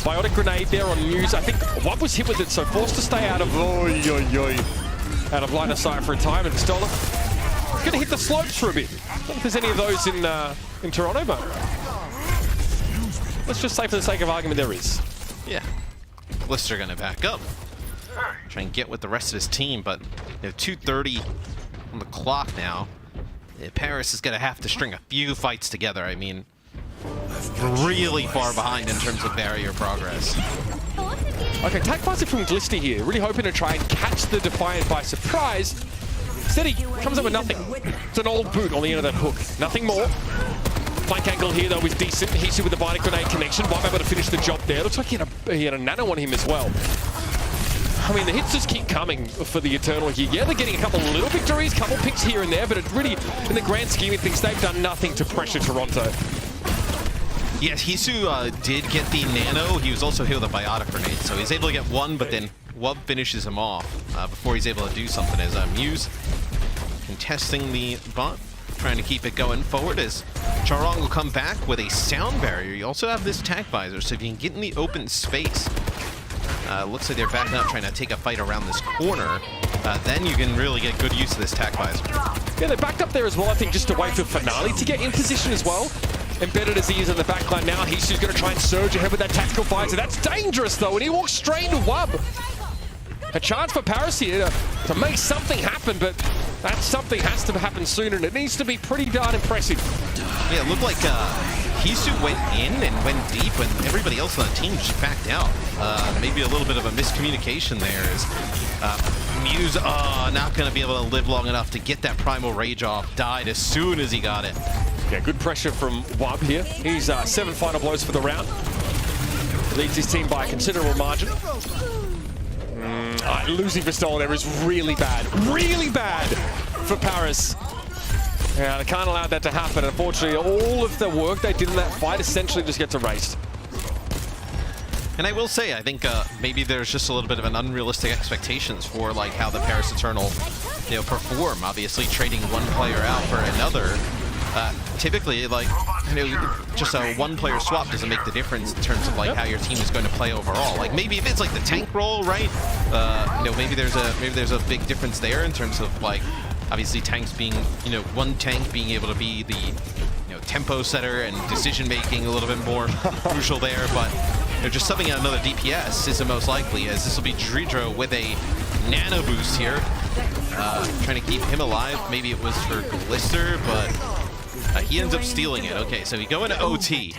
Biotic grenade there on Muse. I think Wub was hit with it, so forced to stay out of out of line of sight for a time, and Stoller gonna hit the slopes for a bit. I don't think there's any of those in Toronto, but let's just say for the sake of argument there is. Yeah. Glister gonna back up. Try and get with the rest of his team, but 2:30 on the clock now. Paris is gonna have to string a few fights together. I mean, really far behind in terms of barrier progress. Okay, Attack Visor from Glister here. Really hoping to try and catch the Defiant by surprise. Instead, he comes up with nothing. It's an old boot on the end of that hook. Nothing more. Flank angle here, though, is decent. Hisu with the Biotic grenade connection. Wub able to finish the job there. Looks like he had a nano on him as well. I mean, the hits just keep coming for the Eternal here. Yeah, they're getting a couple little victories, couple picks here and there, but it really, in the grand scheme of things, they've done nothing to pressure Toronto. Yes, Hisu did get the nano. He was also hit with a Biotic grenade, so he's able to get one, but then Wub finishes him off before he's able to do something. As Muse contesting the bot, trying to keep it going forward as Chorong will come back with a sound barrier. You also have this Attack Visor, so if you can get in the open space, looks like they're backing up, trying to take a fight around this corner. Then you can really get good use of this Attack Visor. Yeah, they backed up there as well, I think, just to wait for Finale to get in position as well. embedded as he is in the backline now. He's just going to try and surge ahead with that tactical visor. That's dangerous, though, and he walks straight into Wub. A chance for Paris here to make something happen, but that something has to happen sooner, and it needs to be pretty darn impressive. Yeah, it looked like Hisu went in and went deep when everybody else on the team just backed out. Maybe a little bit of a miscommunication there as Muse not going to be able to live long enough to get that Primal Rage off. Died as soon as he got it. Yeah, good pressure from Wub here. He's 7 final blows for the round. Leads his team by a considerable margin. Losing Vistol there is really bad for Paris. Yeah, they can't allow that to happen. Unfortunately, all of the work they did in that fight essentially just gets erased. And I will say, I think maybe there's just a little bit of an unrealistic expectations for like how the Paris Eternal, perform. Obviously, trading one player out for another. Typically, like, just a one-player swap doesn't make the difference in terms of like how your team is going to play overall. Like maybe if it's like the tank role, right? Maybe there's a big difference there in terms of like obviously tanks being, one tank being able to be the tempo setter and decision making a little bit more crucial there, but just subbing out another DPS is the most likely, as this will be Dridro with a nano boost here, trying to keep him alive. Maybe it was for Glister, but he ends up stealing it. Okay, so we go into OT.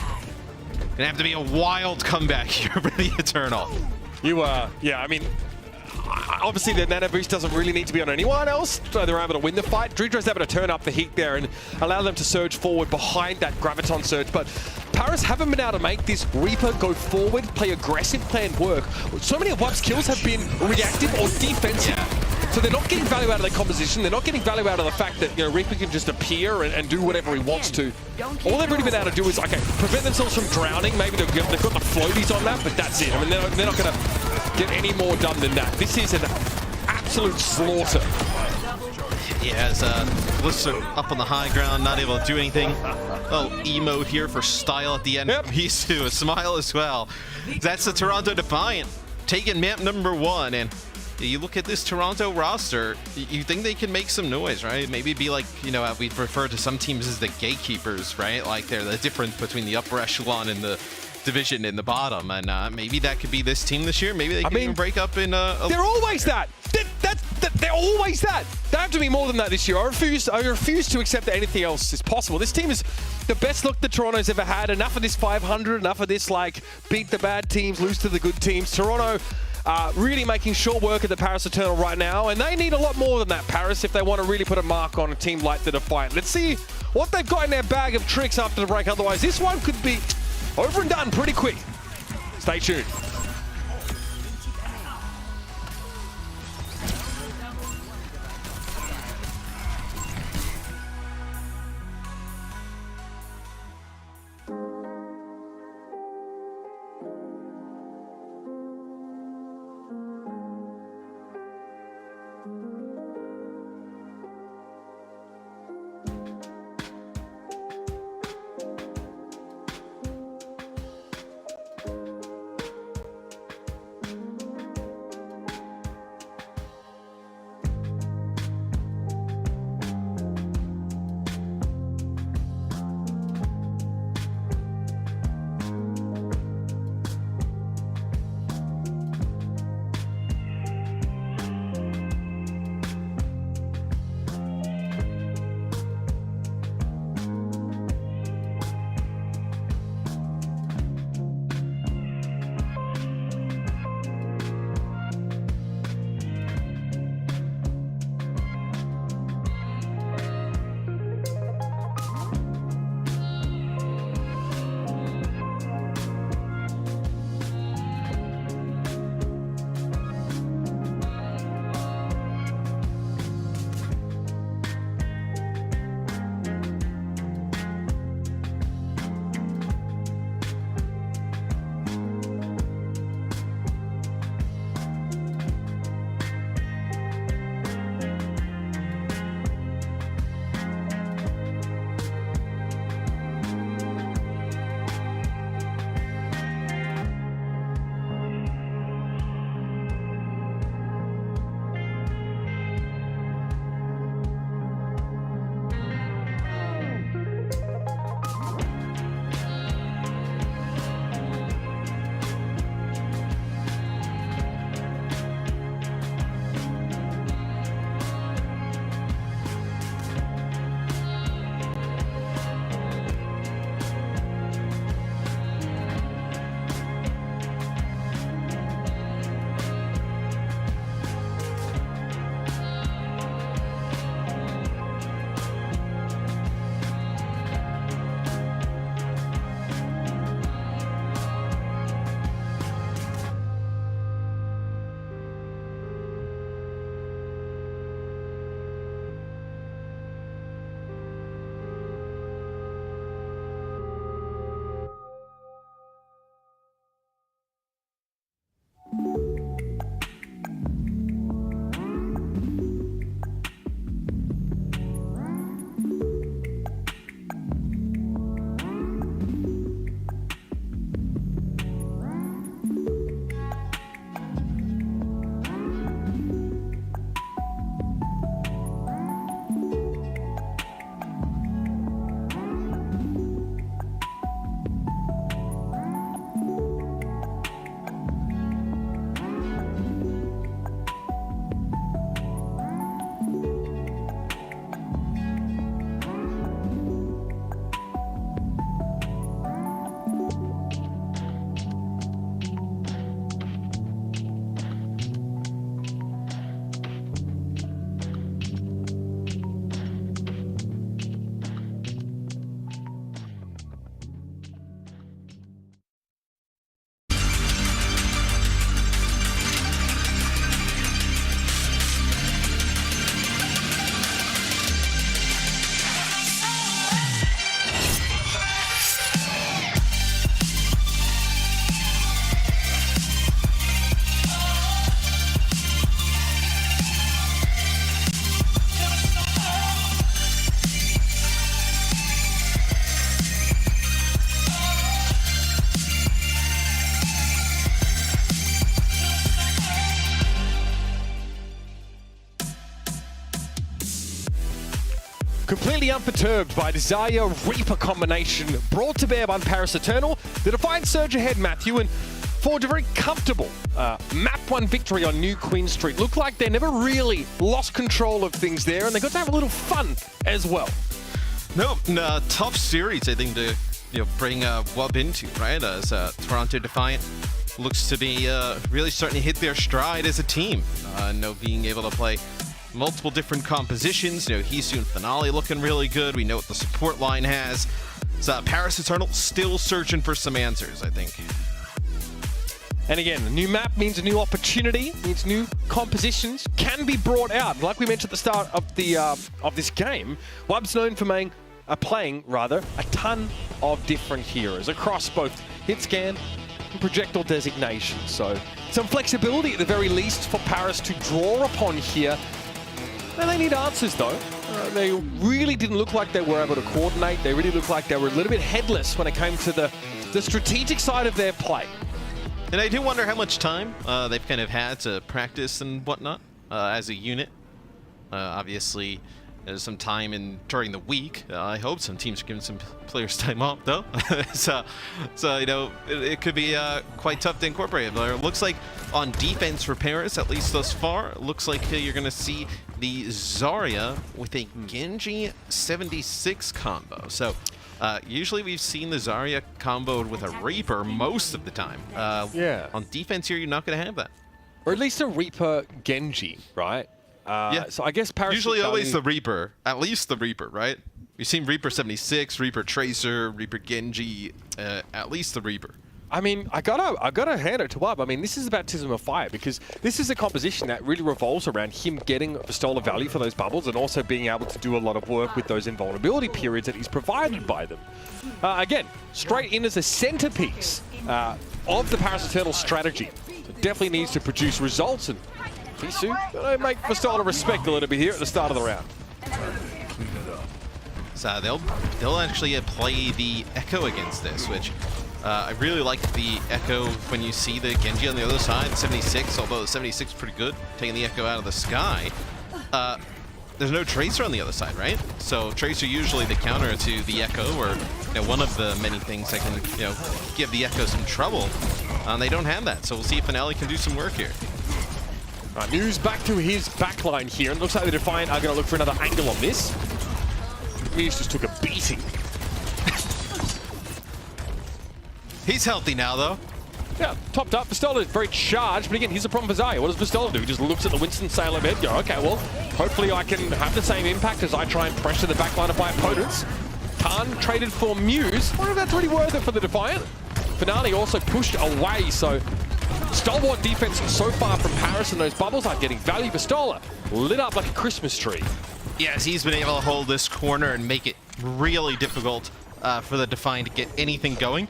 Gonna have to be a wild comeback here for the Eternal. Yeah, I mean, obviously the nano boost doesn't really need to be on anyone else, so they're able to win the fight. Dridro's able to turn up the heat there and allow them to surge forward behind that Graviton surge, but Paris haven't been able to make this Reaper go forward, play aggressive, play and work. So many of Wub's kills have been reactive or defensive. So they're not getting value out of their composition. They're not getting value out of the fact that Reaper can just appear and do whatever he wants to. All they've really been able to do is, okay, prevent themselves from drowning. Maybe they've got the floaties on that, but that's it. I mean, they're not going to get any more done than that. This is an absolute slaughter. Yeah, as Glister up on the high ground, not able to do anything. Oh, emo here for style at the end. Yep. Hisu, a smile as well. That's the Toronto Defiant taking map number 1, and you look at this Toronto roster, you think they can make some noise, right? Maybe be like, we refer to some teams as the gatekeepers, right? Like they're the difference between the upper echelon and the division in the bottom, and maybe that could be this team this year. Maybe they can even break up in they're always that. They're always that. They have to be more than that this year. I refuse to accept that anything else is possible. This team is the best look that Toronto's ever had. Enough of this 500, enough of this like beat the bad teams, lose to the good teams. Toronto really making short work of the Paris Eternal right now, and they need a lot more than that, Paris, if they want to really put a mark on a team like the Defiant. Let's see what they've got in their bag of tricks after the break. Otherwise, this one could be over and done pretty quick. Stay tuned. completely unperturbed by the Zarya Reaper combination brought to bear by the Paris Eternal. The Defiant surge ahead, Matthew, and forged a very comfortable map 1 victory on New Queen Street. Looked like they never really lost control of things there, and they got to have a little fun as well. No, tough series, I think, to bring Wub into, right? As Toronto Defiant looks to be really starting to hit their stride as a team. Being able to play multiple different compositions. Hisu and Finale looking really good. We know what the support line has. So Paris Eternal still searching for some answers, I think. And again, a new map means a new opportunity, means new compositions can be brought out. Like we mentioned at the start of the of this game, Wub's known for playing a ton of different heroes across both hit scan and projectile designations. So some flexibility at the very least for Paris to draw upon here. And they need answers though. They really didn't look like they were able to coordinate. They really looked like they were a little bit headless when it came to the strategic side of their play. And I do wonder how much time they've kind of had to practice and whatnot as a unit. Obviously, there's some time during the week. I hope some teams are giving some players time off, though. so it could be quite tough to incorporate. But it looks like on defense for Paris, at least thus far, it looks like you're going to see the Zarya with a Genji 76 combo. So usually we've seen the Zarya comboed with a Reaper most of the time. Yeah. On defense here, you're not going to have that. Or at least a Reaper Genji, right? Yeah. So I guess Paris usually always the Reaper, at least the Reaper, right? We've seen Reaper 76, Reaper Tracer, Reaper Genji, at least the Reaper. I mean, I gotta hand it to Wub. I mean, this is a baptism of fire because this is a composition that really revolves around him getting Pistola value for those bubbles and also being able to do a lot of work with those invulnerability periods that he's provided by them. Again, straight in as a centerpiece of the Paris Eternal strategy. So definitely needs to produce results, and Hisu gonna make Pistola respect a little bit here at the start of the round. So they'll actually play the Echo against this, which I really like the Echo when you see the Genji on the other side, 76, although the 76 is pretty good, taking the Echo out of the sky. There's no Tracer on the other side, right? So Tracer usually the counter to the Echo, or one of the many things that can give the Echo some trouble. They don't have that, so we'll see if Finale can do some work here. Right, Muse back to his backline here, and looks like the Defiant are going to look for another angle on this. Muse just took a beating. He's healthy now, though. Yeah, topped up. Pistola is very charged, but again, here's the problem for Zarya. What does Pistola do? He just looks at the Winston-Salem head, go, okay, well, hopefully I can have the same impact as I try and pressure the backline of my opponents. Khan traded for Muse. I wonder if that's really worth it for the Defiant. Finale also pushed away, so stalwart defense so far from Paris, and those bubbles aren't getting value. Pistola lit up like a Christmas tree. Yes, he's been able to hold this corner and make it really difficult for the Defiant to get anything going.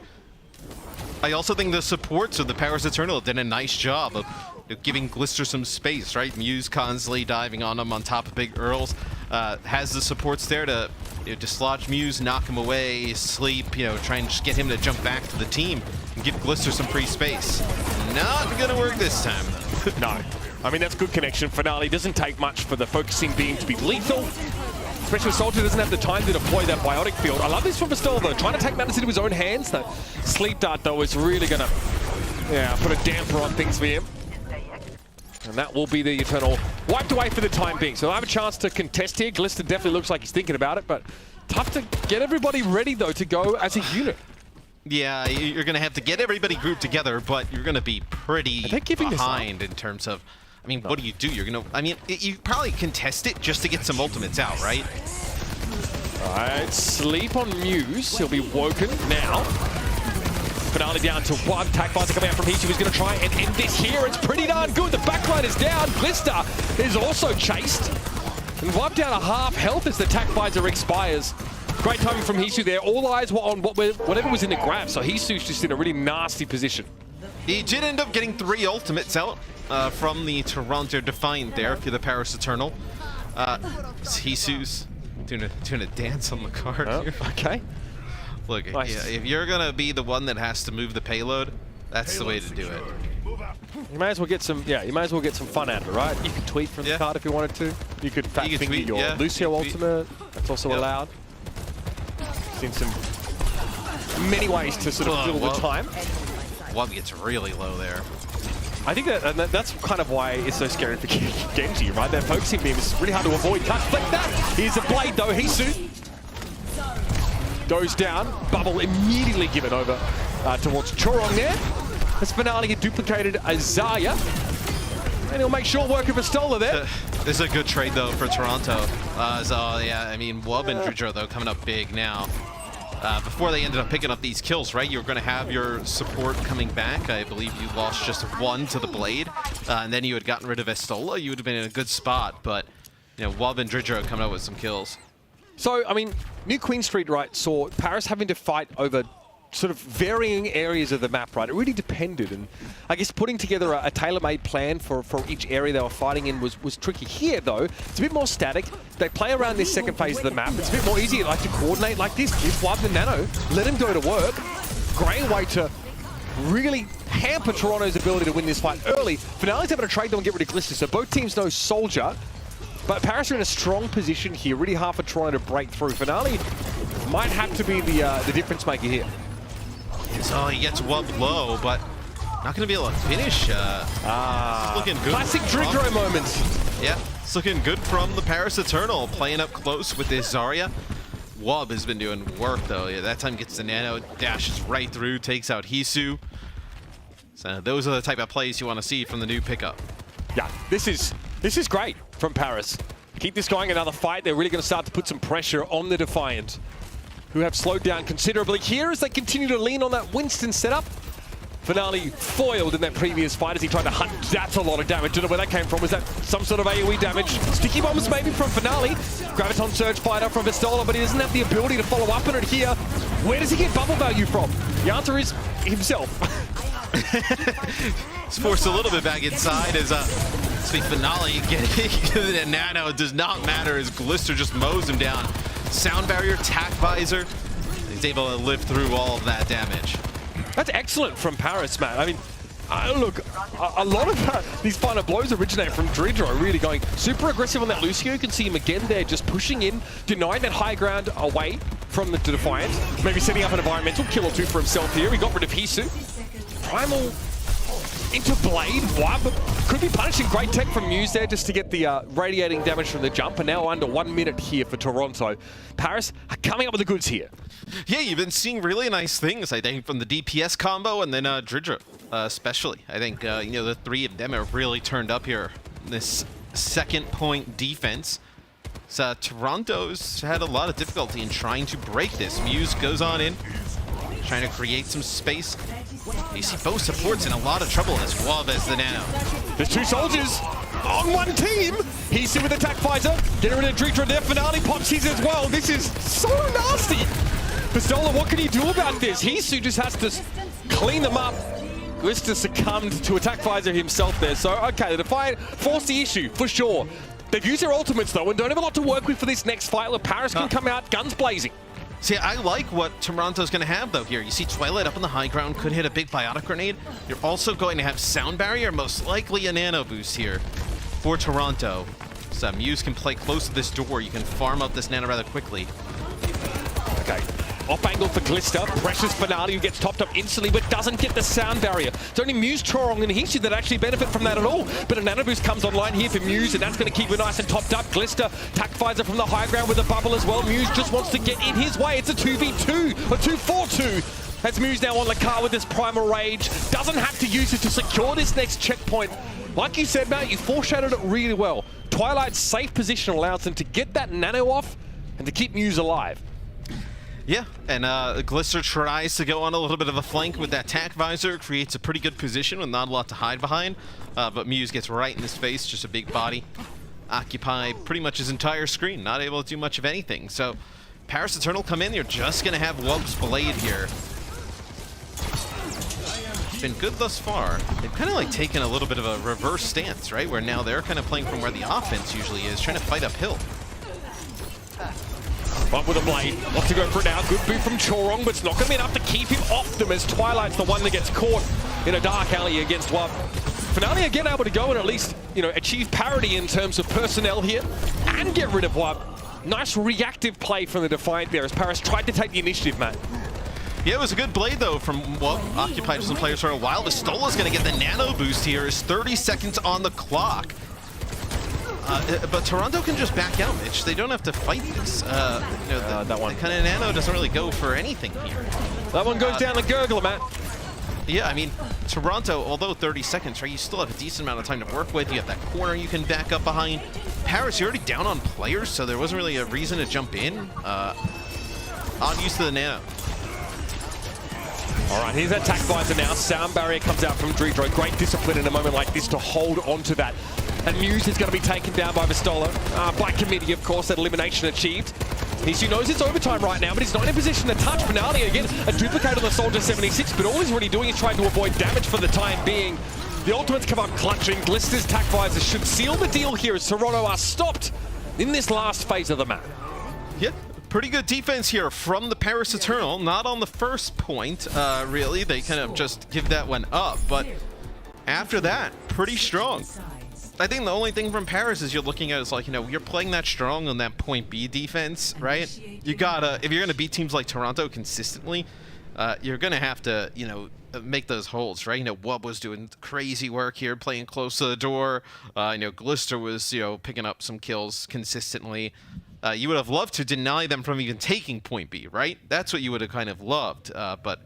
I also think the supports of the Paris Eternal did a nice job of giving Glister some space, right? Muse constantly diving on him on top of Big Earls. Has the supports there to dislodge Muse, knock him away, sleep, try and just get him to jump back to the team and give Glister some free space. Not gonna work this time, though. No. I mean, that's good connection. Finale doesn't take much for the focusing beam to be lethal. Especially Soldier doesn't have the time to deploy that biotic field. I love this from Pistola, though. Trying to take matters into his own hands. The sleep dart, though, is really going to put a damper on things for him. And that will be the Eternal wiped away for the time being. So they'll have a chance to contest here. Glister definitely looks like he's thinking about it, but tough to get everybody ready, though, to go as a unit. Yeah, you're going to have to get everybody grouped together, but you're going to be pretty behind in terms of... I mean, what do you do? You're going to... you probably contest it just to get some ultimates out, right? All right, sleep on Muse. He'll be woken now. Finale down to one. Tac fires are coming out from Hisu. He's going to try and end this here. It's pretty darn good. The backline is down. Glister is also chased. And wiped down a half health as the tac visor expires. Great timing from Hisu there. All eyes were on whatever was in the grab. So Hisu's just in a really nasty position. He did end up getting 3 ultimates out from the Toronto Defiant there, if you're the Paris Eternal. Hisu's doing a dance on the card here. Okay. Look, Nice. yeah, if you're going to be the one that has to move the payload, that's the way to do it. You may as well get some, you may as well get some fun out of it, right? You could tweet from the card if you wanted to. You could fat finger tweet, your Lucio ultimate. That's also allowed. Seen some many ways to sort of fill the time. Wub gets really low there. I think that's kind of why it's so scary for Genji, right? That focusing beam is really hard to avoid. Can't flick that. Here's a blade though. Hisu goes down. Bubble immediately given over towards Chorong there. As Finale had duplicated Azaya. And he'll make short work of Astola there. This is a good trade though for Toronto. Yeah, I mean, Wub and Drudro though coming up big now. Before they ended up picking up these kills, right? You were going to have your support coming back. I believe you lost just 1 to the Blade, and then you had gotten rid of Estola. You would have been in a good spot, but you know, Wub and Dridro coming out with some kills. So, I mean, New Queen Street, right, saw Paris having to fight over sort of varying areas of the map, right? It really depended, and I guess putting together a tailor-made plan for each area they were fighting in was tricky. Here, though, it's a bit more static. They play around this second phase of the map. It's a bit more easy, like to coordinate like this. Give Wub the Nano, let him go to work. Great way to really hamper Toronto's ability to win this fight early. Finale's able to trade them and get rid of Glister, so both teams know Soldier. But Paris are in a strong position here, really hard for Toronto to break through. Finale might have to be the difference maker here. So he gets Wub low, but not going to be able to finish. Looking good. Classic Dridro moments. Yeah, it's looking good from the Paris Eternal, playing up close with this Zarya. Wub has been doing work though. Yeah, that time gets the Nano, dashes right through, takes out Hisu. So those are the type of plays you want to see from the new pickup. Yeah, this is great from Paris. Keep this going, another fight. They're really going to start to put some pressure on the Defiant, who have slowed down considerably here as they continue to lean on that Winston setup. Finale foiled in that previous fight as he tried to hunt. That's a lot of damage. Don't know where that came from. Was that some sort of AoE damage? Sticky bombs maybe from Finale. Graviton Surge Fighter from Vistola, but he doesn't have the ability to follow up on it here. Where does he get bubble value from? The answer is himself. He's forced a little bit back inside as sweet Finale getting the Nano. It does not matter as Glister just mows him down. Sound barrier, tack visor. He's able to live through all of that damage. That's excellent from Paris, man. I mean, look, a lot of these final blows originate from Dridro, really going super aggressive on that Lucio. You can see him again there, just pushing in, denying that high ground away from the Defiant. Maybe setting up an environmental kill or two for himself here. He got rid of Hisu. Primal into Blade. Wub could be punishing. Great tech from Muse there just to get the radiating damage from the jump. And now under 1 minute here for Toronto. Paris are coming up with the goods here. Yeah, you've been seeing really nice things, I think, from the DPS combo and then Dridro, especially. I think, you know, the three of them have really turned up here. This second point defense. So Toronto's had a lot of difficulty in trying to break this. Muse goes on in, trying to create some space. You see both supports in a lot of trouble as Wub as the Nano. There's two soldiers on one team. He's in with attack visor. Getting rid of Dridro there. Finale pops his as well. This is so nasty. Pistola, what can he do about this? Hisu just has to clean them up. Glister succumbed to attack visor himself there. So, okay, the Defiant forced the issue for sure. They've used their ultimates though and don't have a lot to work with for this next fight. Look, Paris can come out guns blazing. See, I like what Toronto's going to have, though, here. You see Twilight up on the high ground, could hit a big biotic grenade. You're also going to have Sound Barrier, most likely a Nano Boost here for Toronto. So Muse can play close to this door. You can farm up this Nano rather quickly. Okay. Off angle for Glister, pressures Finale, who gets topped up instantly but doesn't get the Sound Barrier. It's only Muse, Chorong and Hisu that actually benefit from that at all. But a Nano Boost comes online here for Muse and that's going to keep it nice and topped up. Glister, tack visor from the high ground with a bubble as well. Muse just wants to get in his way. It's a 2v2, a 2-4-2. That's Muse now on the car with this Primal Rage. Doesn't have to use it to secure this next checkpoint. Like you said, Matt, you foreshadowed it really well. Twilight's safe position allows them to get that Nano off and to keep Muse alive. Yeah, and Glister tries to go on a little bit of a flank with that tack visor, creates a pretty good position with not a lot to hide behind, but Muse gets right in his face, just a big body. Occupy pretty much his entire screen, not able to do much of anything. So Paris Eternal come in, you're just going to have Wub's Blade here. It's been good thus far. They've kind of like taken a little bit of a reverse stance, right? Where now they're kind of playing from where the offense usually is, trying to fight uphill. But with a blade, wants to go for it now. Good boot from Chorong, but it's not going to be enough to keep him off them as Twilight's the one that gets caught in a dark alley against Wub. Finale again able to go and at least, you know, achieve parity in terms of personnel here and get rid of Wub. Nice reactive play from the Defiant there as Paris tried to take the initiative, Matt. Yeah, it was a good blade, though, from what occupied some players for a while. Vistola's going to get the nano boost here. It's 30 seconds on the clock. But Toronto can just back out, Mitch. They don't have to fight this. You know, that one kind of nano doesn't really go for anything here. That one goes down the gurgler, Matt. Yeah, I mean, Toronto, although 30 seconds, right, you still have a decent amount of time to work with. You have that corner you can back up behind. Paris, you're already down on players, so there wasn't really a reason to jump in. On use to the nano. All right, here's that attack visor now. Sound barrier comes out from Dreedro. Great discipline in a moment like this to hold on to that. And Muse is going to be taken down by Vistola. Black Committee, of course, that elimination achieved. He knows it's overtime right now, but he's not in a position to touch Finale. Again, a duplicate on the Soldier 76, but all he's really doing is trying to avoid damage for the time being. The ultimates come up clutching. Glister's attack visor should seal the deal here as Toronto are stopped in this last phase of the map. Yep. Pretty good defense here from the Paris Eternal. Not on the first point, really. They kind of just give that one up, but after that, pretty strong. I think the only thing from Paris is you're looking at is like, you know, you're playing that strong on that point B defense, right? You gotta, if you're gonna beat teams like Toronto consistently, you're gonna have to, you know, make those holds, right? You know, Wub was doing crazy work here, playing close to the door. You know, Glister was, you know, picking up some kills consistently. You would have loved to deny them from even taking point B, right? That's what you would have kind of loved, but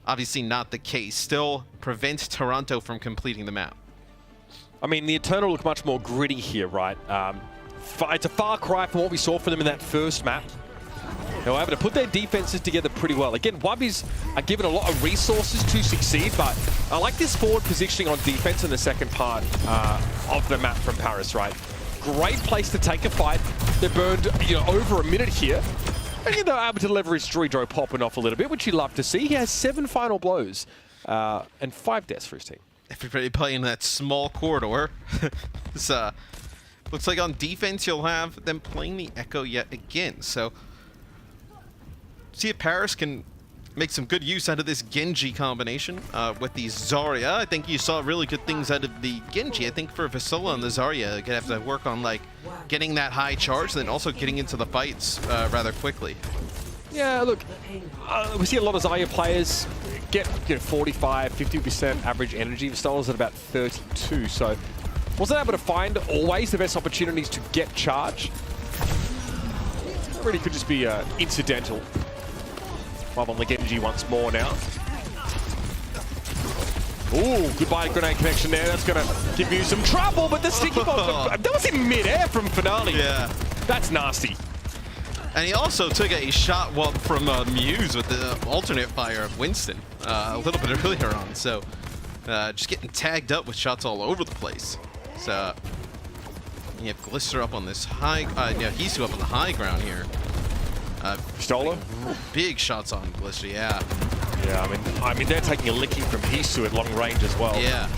obviously not the case. Still prevent Toronto from completing the map. I mean, the Eternal look much more gritty here, right? It's a far cry from what we saw from them in that first map. However, to put their defenses together pretty well. Again, Wubbies are given a lot of resources to succeed, but I like this forward positioning on defense in the second part of the map from Paris, right? Great place to take a fight. They burned, you know, over a minute here. And they're able to leverage Dreedro popping off a little bit, which you love to see. He has 7 final blows and 5 deaths for his team. Everybody playing that small corridor. This, looks like on defense you'll have them playing the Echo yet again. So see if Paris can make some good use out of this Genji combination with the Zarya. I think you saw really good things out of the Genji. I think for Vistola and the Zarya, you're gonna have to work on like getting that high charge, and then also getting into the fights rather quickly. Yeah, look, we see a lot of Zarya players get 45, 50% average energy. Vistola's at about 32, so wasn't able to find always the best opportunities to get charge. That really could just be incidental. Mob on the Genji once more now. Ooh, goodbye grenade connection there. That's going to give you some trouble, but the sticky bomb, that was in mid-air from Finale. Yeah. That's nasty. And he also took a shot from Muse with the alternate fire of Winston a little bit earlier on. So just getting tagged up with shots all over the place. So you have Glister up on this high, yeah, he's up on the high ground here. Stola? Big shots on Glister, yeah. Yeah, I mean, they're taking a licking from Hisu at long range as well. Yeah.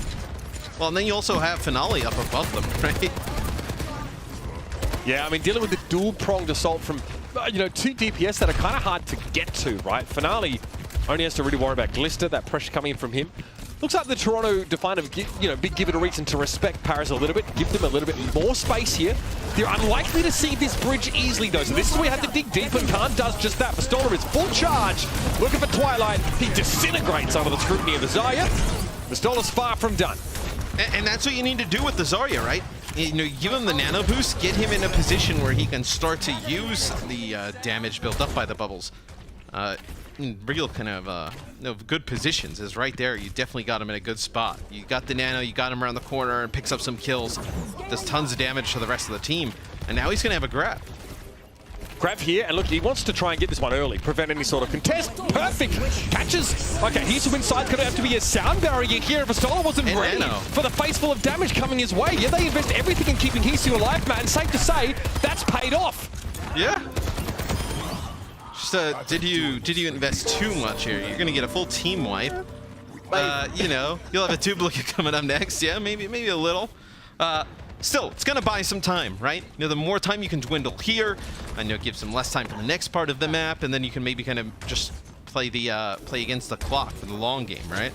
Well, and then you also have Finale up above them, right? Yeah, I mean, dealing with the dual-pronged assault from, you know, 2 DPS that are kind of hard to get to, right? Finale only has to really worry about Glister, that pressure coming in from him. Looks like the Toronto Defiant have, you know, give it a reason to respect Paris a little bit, give them a little bit more space here. They're unlikely to see this bridge easily, though, so this is where you have to dig deep, and Khan does just that. Vistola is full charge, looking for Twilight. He disintegrates under the scrutiny of the Zarya. Vistola's far from done. And that's what you need to do with the Zarya, right? You know, give him the nano boost, get him in a position where he can start to use the damage built up by the bubbles. In real kind of you know, good positions is right there. You definitely got him in a good spot. You got the nano, you got him around the corner and picks up some kills. Does tons of damage to the rest of the team. And now he's going to have a grab. Grab here, and look, he wants to try and get this one early, prevent any sort of contest. Perfect! Catches! Okay, he's from inside, going to have to be a sound barrier here. Vistola wasn't ready for the face full of damage coming his way. Yeah, they invest everything in keeping Hisu alive, man. Safe to say, that's paid off. Yeah. Just, did you invest too much here? You're going to get a full team wipe. You know, you'll have a duplicate coming up next. Yeah, maybe a little. Still, it's going to buy some time, right? You know, the more time you can dwindle here, and you'll give some less time for the next part of the map, and then you can maybe kind of just play against the clock for the long game, right?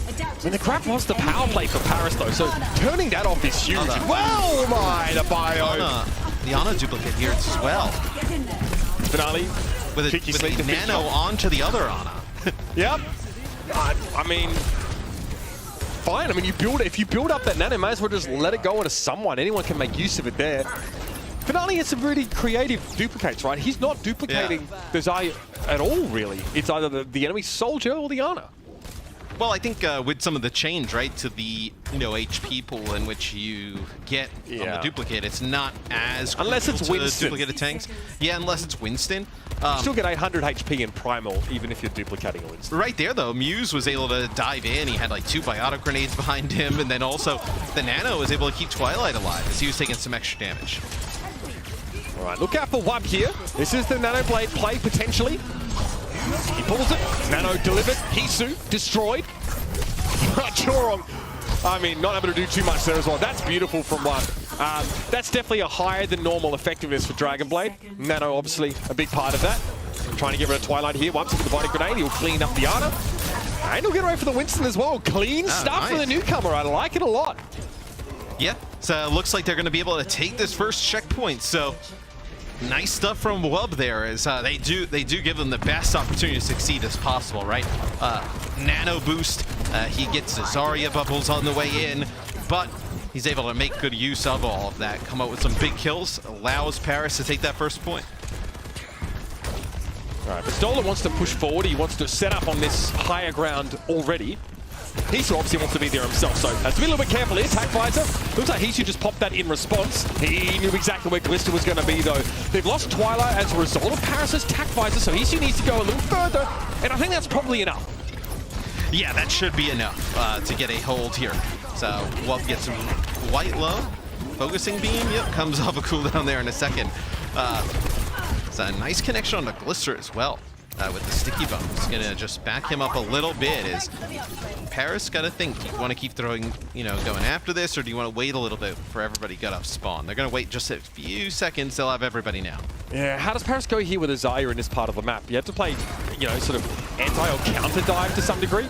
I mean, the grab was the power play for Paris, though, so turning that off is huge. Well, my, the bio. The Ana duplicate here as well. Finale. With a nano onto the other Ana. Yep. I mean, fine. I mean, if you build up that nano, might as well just let it go into someone. Anyone can make use of it there. Finale has some really creative duplicates, right? He's not duplicating the Zai at all, really. It's either the enemy soldier or the Ana. Well, I think with some of the change, right, to the HP pool in which you get on the duplicate, it's not as unless it's Winston. Duplicated tanks. Yeah, unless it's Winston. You still get 800 HP in Primal, even if you're duplicating a Winston. Right there, though, Muse was able to dive in. He had like 2 biotic grenades behind him, and then also the Nano was able to keep Twilight alive as he was taking some extra damage. All right, look out for Wub here. This is the Nano Blade play, potentially. He pulls it. Nano delivered. Hisu destroyed. Chorong, I mean, not able to do too much there as well. That's beautiful from Wub. That's definitely a higher than normal effectiveness for Dragon Blade. Nano, obviously, a big part of that. Trying to get rid of Twilight here. Once with the body grenade, he'll clean up the Ana. And he'll get away for the Winston as well. Clean stuff for the newcomer. I like it a lot. Yeah, so it looks like they're going to be able to take this first checkpoint. So nice stuff from Wub there, as they do give them the best opportunity to succeed as possible, right? Nano boost, he gets the Zarya bubbles on the way in, but he's able to make good use of all of that, come out with some big kills, allows Paris to take that first point. All right, but Stoller wants to push forward. He wants to set up on this higher ground already. Hisu obviously wants to be there himself, so has to be a little bit careful here. Attack Visor. Looks like Hisu just popped that in response. He knew exactly where Glista was going to be, though. They've lost Twilight as a result of Paris' Attack Visor, so Hisu needs to go a little further, and I think that's probably enough. Yeah, that should be enough to get a hold here. So Wub gets some White Low. Focusing Beam, yep, comes off a cooldown there in a second. It's a nice connection on the Glister as well. With the sticky bomb. It's gonna just back him up a little bit. Is Paris gotta think, do you want to keep throwing, going after this, or do you want to wait a little bit for everybody to get off spawn? They're gonna wait just a few seconds. They'll have everybody now. Yeah, how does Paris go here with a Zarya in this part of the map? You have to play, sort of anti or counter dive to some degree.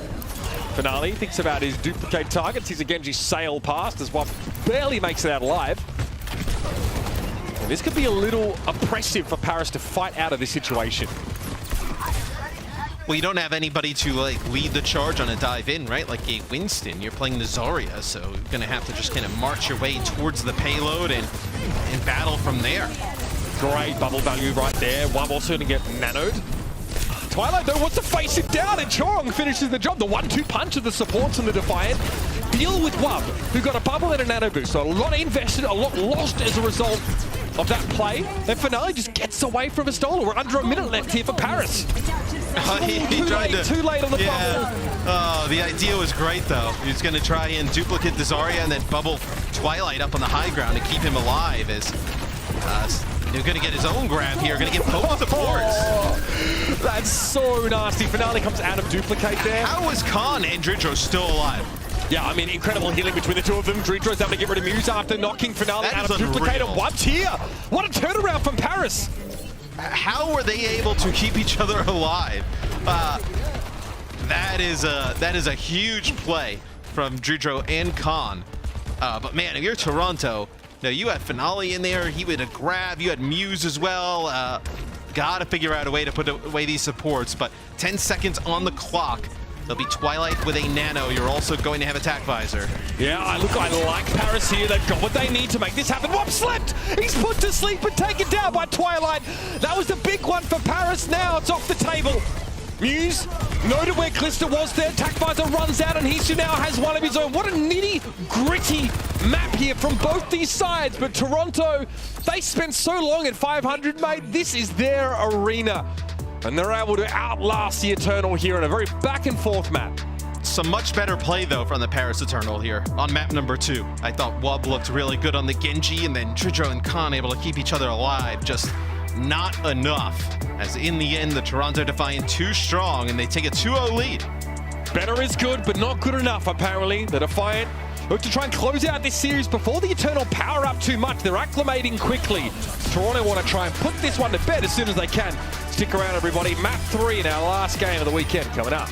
Finale thinks about his duplicate targets. He's a Genji sail past as Wub barely makes it out alive. And this could be a little oppressive for Paris to fight out of this situation. Well, you don't have anybody to lead the charge on a dive in, right? Like a Winston, you're playing the Zarya, so you're gonna have to just kind of march your way towards the payload and battle from there. Great bubble value right there. Wub also gonna get nanoed. Twilight though wants to face it down, and Chorong finishes the job. The 1-2 punch of the supports and the Defiant deal with Wub, who got a bubble and a nano boost. So a lot invested, a lot lost as a result of that play. And Finale just gets away from a Stoller. We're under a minute left here for Paris. He tried to, too late on the bubble. Oh, the idea was great though. He's going to try and duplicate the Zarya and then bubble Twilight up on the high ground to keep him alive. As he's going to get his own grab here, going to get both the boards. That's so nasty. Finale comes out of duplicate there. How is Khan and Dridro still alive? Yeah, I mean, incredible healing between the two of them. Dridro's able to get rid of Muse after knocking Finale out of duplicate. And Wub's here. What a turnaround from Paris. How were they able to keep each other alive? That is a huge play from Dridro and Khan. But man, if you're Toronto, you had Finale in there. He would have grabbed. You had Muse as well. Gotta figure out a way to put away these supports. But 10 seconds on the clock. There'll be Twilight with a nano. You're also going to have Attack Visor. Yeah, I like Paris here. They've got what they need to make this happen. Wub slept! He's put to sleep and taken down by Twilight. That was the big one for Paris. Now it's off the table. Muse noted where Glista was there. Attack Visor runs out and Hisu now has one of his own. What a nitty-gritty map here from both these sides. But Toronto, they spent so long at 500, mate. This is their arena. And they're able to outlast the Eternal here in a very back-and-forth map. Some much better play, though, from the Paris Eternal here on map number 2. I thought Wub looked really good on the Genji, and then Dridro and Khan able to keep each other alive. Just not enough, as in the end, the Toronto Defiant too strong, and they take a 2-0 lead. Better is good, but not good enough, apparently. The Defiant look to try and close out this series before the Eternal power up too much. They're acclimating quickly. Toronto want to try and put this one to bed as soon as they can. Stick around, everybody. Map 3 in our last game of the weekend coming up.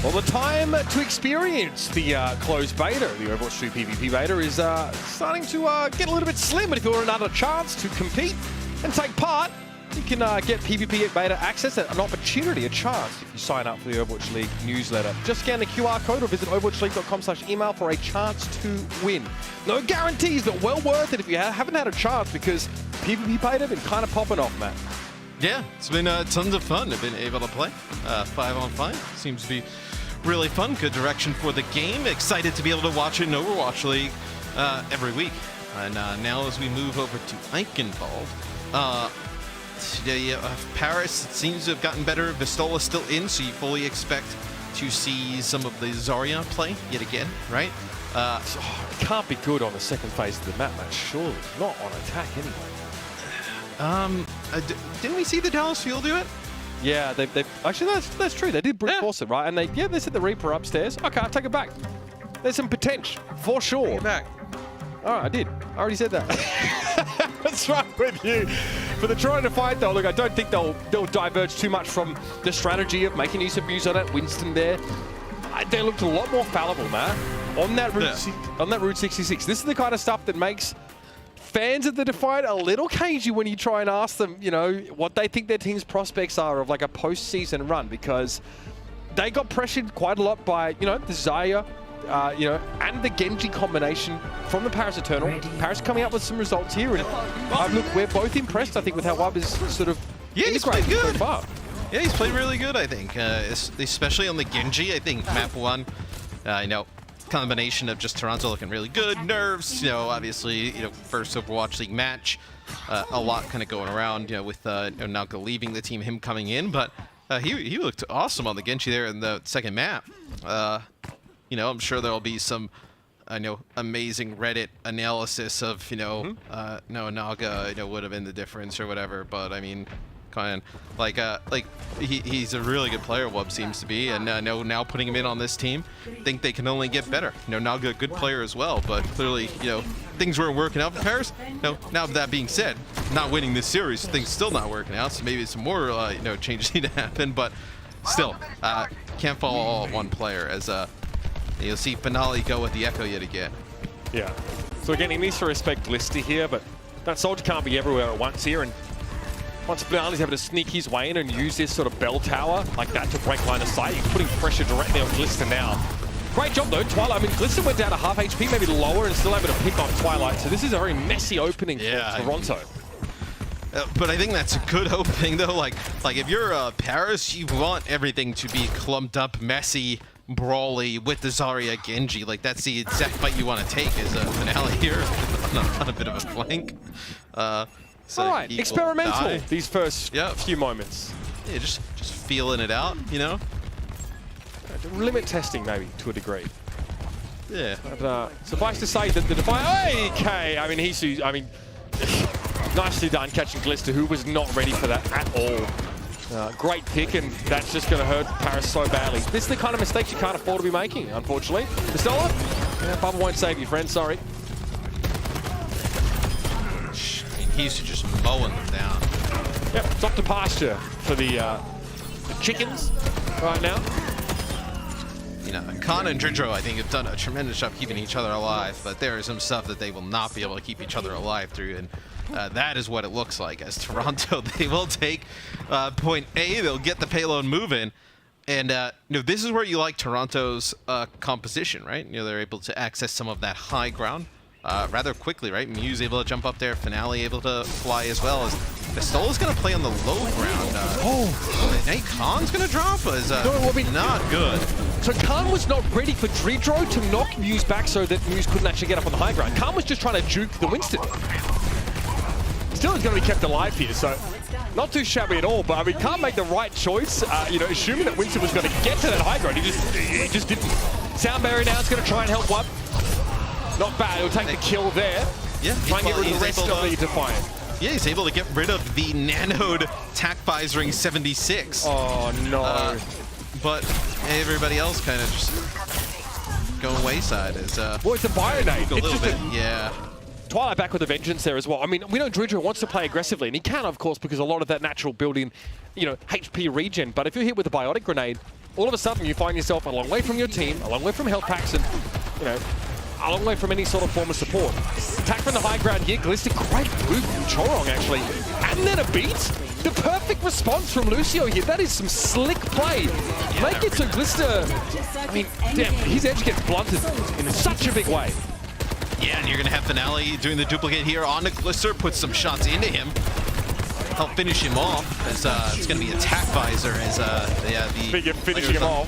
Well, the time to experience the closed beta, the Overwatch 2 PvP beta, is starting to get a little bit slim. But if you want another chance to compete and take part, you can get PvP beta access, an opportunity, a chance if you sign up for the Overwatch League newsletter. Just scan the QR code or visit overwatchleague.com/email for a chance to win. No guarantees, but well worth it if you haven't had a chance, because PvP beta been kind of popping off, Matt. Yeah, it's been tons of fun. I've been able to play 5-on-5. Seems to be really fun. Good direction for the game. Excited to be able to watch it in Overwatch League every week. And now as we move over to Eichenwald, Paris seems to have gotten better. Vistola's still in, so you fully expect to see some of the Zarya play yet again, right? It can't be good on the second phase of the map, man. Surely not on attack anyway. Didn't we see the Dallas Fuel do it? Yeah, they actually that's true. They did brute force it, right? And they set the Reaper upstairs. Okay, I'll take it back. There's some potential for sure. Take it back. All right, I did. I already said that. What's wrong with you? For the trying to fight though, look, I don't think they'll diverge too much from the strategy of making use of views on it. Winston there, they looked a lot more fallible, man. On that Route 66. This is the kind of stuff that makes fans of the Defiant a little cagey when you try and ask them, you know, what they think their team's prospects are of like a postseason run, because they got pressured quite a lot by, you know, the Zarya, and the Genji combination from the Paris Eternal. Paris coming up with some results here, and look, we're both impressed, I think, with how Wub is sort of integrated so far. Yeah, he's played really good, I think, especially on the Genji. I think map 1, combination of just Toronto looking really good, nerves, obviously, first Overwatch League match, a lot kind of going around, with Naga leaving the team, him coming in, but he looked awesome on the Genji there in the second map. I'm sure there'll be some, amazing Reddit analysis of, no, Naga, would have been the difference or whatever, but I mean, kind of he's a really good player, Wub seems to be, and now putting him in on this team, think they can only get better. Naga, a good player as well, but clearly, things weren't working out for Paris. Now that being said, not winning this series, things still not working out, so maybe some more, changes need to happen, but still, can't follow all one player, as you'll see Finale go with the Echo yet again. Yeah. So again, he needs to respect Glister here, but that soldier can't be everywhere at once here, and once Finale's able to sneak his way in and use this sort of bell tower like that to break line of sight, he's putting pressure directly on Glister now. Great job though, Twilight. I mean, Glister went down to half HP, maybe lower, and still able to pick off Twilight, so this is a very messy opening for Toronto. But I think that's a good opening though. Like if you're Paris, you want everything to be clumped up, messy, brawly with the Zarya Genji. Like that's the exact fight you want to take as a Finale here on a bit of a flank. So all right, experimental these first few moments. Yeah, just feeling it out, Limit testing maybe to a degree. Yeah. But, suffice to say that the Defiant, nicely done catching Glister, who was not ready for that at all. Great pick, and that's just going to hurt Paris so badly. This is the kind of mistakes you can't afford to be making, unfortunately. Pistola? Yeah, Bubba won't save you, friend. Sorry. He's just mowing them down. Yep, it's off to pasture for the chickens right now. Khan and Dridro, I think, have done a tremendous job keeping each other alive, but there is some stuff that they will not be able to keep each other alive through, and that is what it looks like. As Toronto, they will take point A, they'll get the payload moving, and this is where you like Toronto's composition, right? They're able to access some of that high ground rather quickly, right? Mew's able to jump up there, Finale able to fly as well. As Pistola's going to play on the low ground. Hey, Khan's going to drop is not good. So Khan was not ready for Dridro to knock Mew's back so that Mew's couldn't actually get up on the high ground. Khan was just trying to juke the Winston. Still is going to be kept alive here, so not too shabby at all, but I mean, can't make the right choice, assuming that Winston was going to get to that high ground. He just didn't. Sound barrier now is going to try and help Wub. Not bad, he'll take the kill there. Yeah, try and get rid of the rest of the Defiant. Yeah, he's able to get rid of the nanoed tac visoring 76. Oh no. But everybody else kind of just going wayside. Well, it's a Bionade. A little bit, yeah. Twilight back with a vengeance there as well. I mean, we know Dridro wants to play aggressively, and he can, of course, because a lot of that natural building, HP regen. But if you're hit with a biotic grenade, all of a sudden you find yourself a long way from your team, a long way from health packs, and you know, a long way from any sort of form of support. Attack from the high ground here, Glista, great move from Chorong actually, and then a beat. The perfect response from Lucio here. That is some slick play. Make it so Glista, I mean, damn, his edge gets blunted in such a big way. Yeah, and you're going to have Finale doing the duplicate here on the Glister, put some shots into him, help finish him off. As, it's going to be attack visor as finishing him off.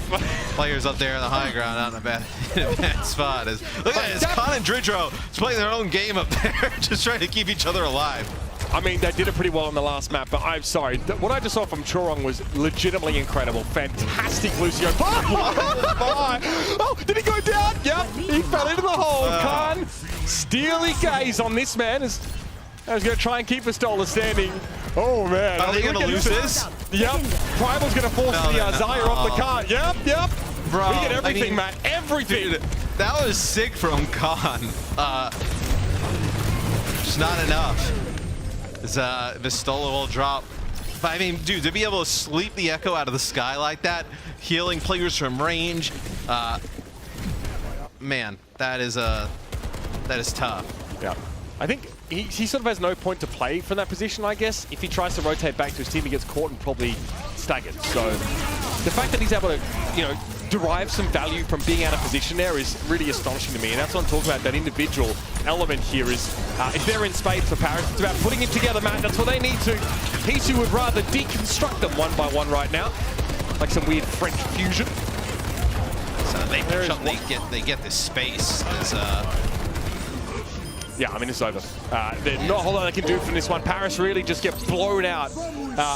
Players up there on the high ground out in a bad spot. Look at this, Con and Dridro is playing their own game up there, just trying to keep each other alive. I mean, they did it pretty well on the last map, but I'm sorry. What I just saw from Chorong was legitimately incredible. Fantastic Lucio. Oh, did he go down? Yep, he fell into the hole. Khan, steely gaze on this man. I was going to try and keep Vistola standing. Oh, man. Are they going to lose this? Yep. Primal's going to force the Zaya off the car. Yep. Bro, we get everything, Matt. Everything. Dude, that was sick from Khan. Just not enough. Vistola will drop. But I mean, dude, to be able to sleep the Echo out of the sky like that, healing players from range, man, that is tough. Yeah. I think he sort of has no point to play from that position, I guess. If he tries to rotate back to his team, he gets caught and probably staggered. So the fact that he's able to, you know, derive some value from being out of position there is really astonishing to me. And that's what I'm talking about, that individual element here is, if they're in spades for Paris, it's about putting it together, Matt. That's what they need to. P2 would rather deconstruct them one by one right now. Like some weird French fusion. So they push up, they get this space. Yeah, I mean, it's over. There's not a whole lot they can do from this one. Paris really just get blown out.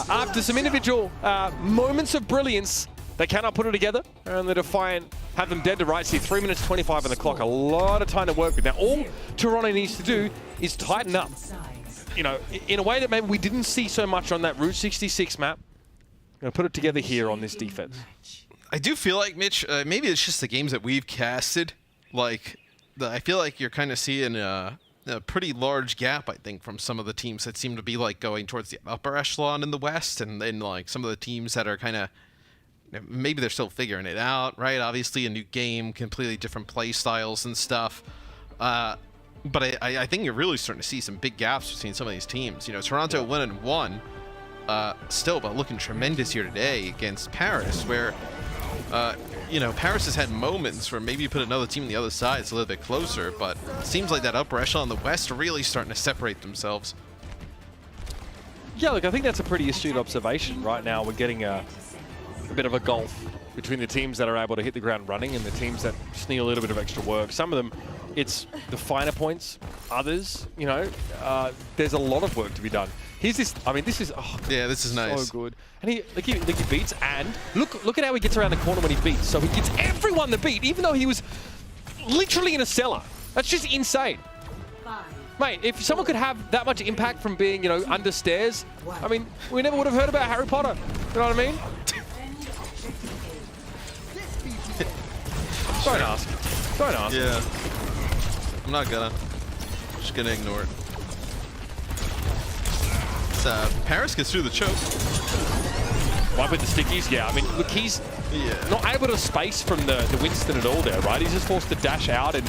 After some individual moments of brilliance, they cannot put it together. And the Defiant have them dead to rights here. 3 minutes 25 on the clock. A lot of time to work with. Now, all Toronto needs to do is tighten up. You know, in a way that maybe we didn't see so much on that Route 66 map. Gonna put it together here on this defense. I do feel like, Mitch, maybe it's just the games that we've casted. Like, I feel like you're kind of seeing a pretty large gap, I think, from some of the teams that seem to be like going towards the upper echelon in the West, and then like some of the teams that are kind of, maybe they're still figuring it out, right? Obviously a new game, completely different play styles and stuff. But I think you're really starting to see some big gaps between some of these teams. You know, Toronto 1-1, still, but looking tremendous here today against Paris, where, you know, Paris has had moments where maybe you put another team on the other side, it's a little bit closer, but it seems like that upper echelon in the West are really starting to separate themselves. Yeah, look, I think that's a pretty astute observation. Right now, we're getting a bit of a gulf between the teams that are able to hit the ground running and the teams that just need a little bit of extra work. Some of them, it's the finer points. Others, you know, there's a lot of work to be done. Here's this, I mean, this is, oh, yeah, this is nice. So good. And he beats, and look at how he gets around the corner when he beats. So he gets everyone the beat, even though he was literally in a cellar. That's just insane. Mate, if someone could have that much impact from being, you know, under stairs, I mean, we never would have heard about Harry Potter. You know what I mean? Don't ask. Don't ask. Yeah. I'm not gonna. I'm just gonna ignore it. Paris gets through the choke. One with the stickies, yeah. I mean, look, he's not able to space from the Winston at all there, right? He's just forced to dash out and,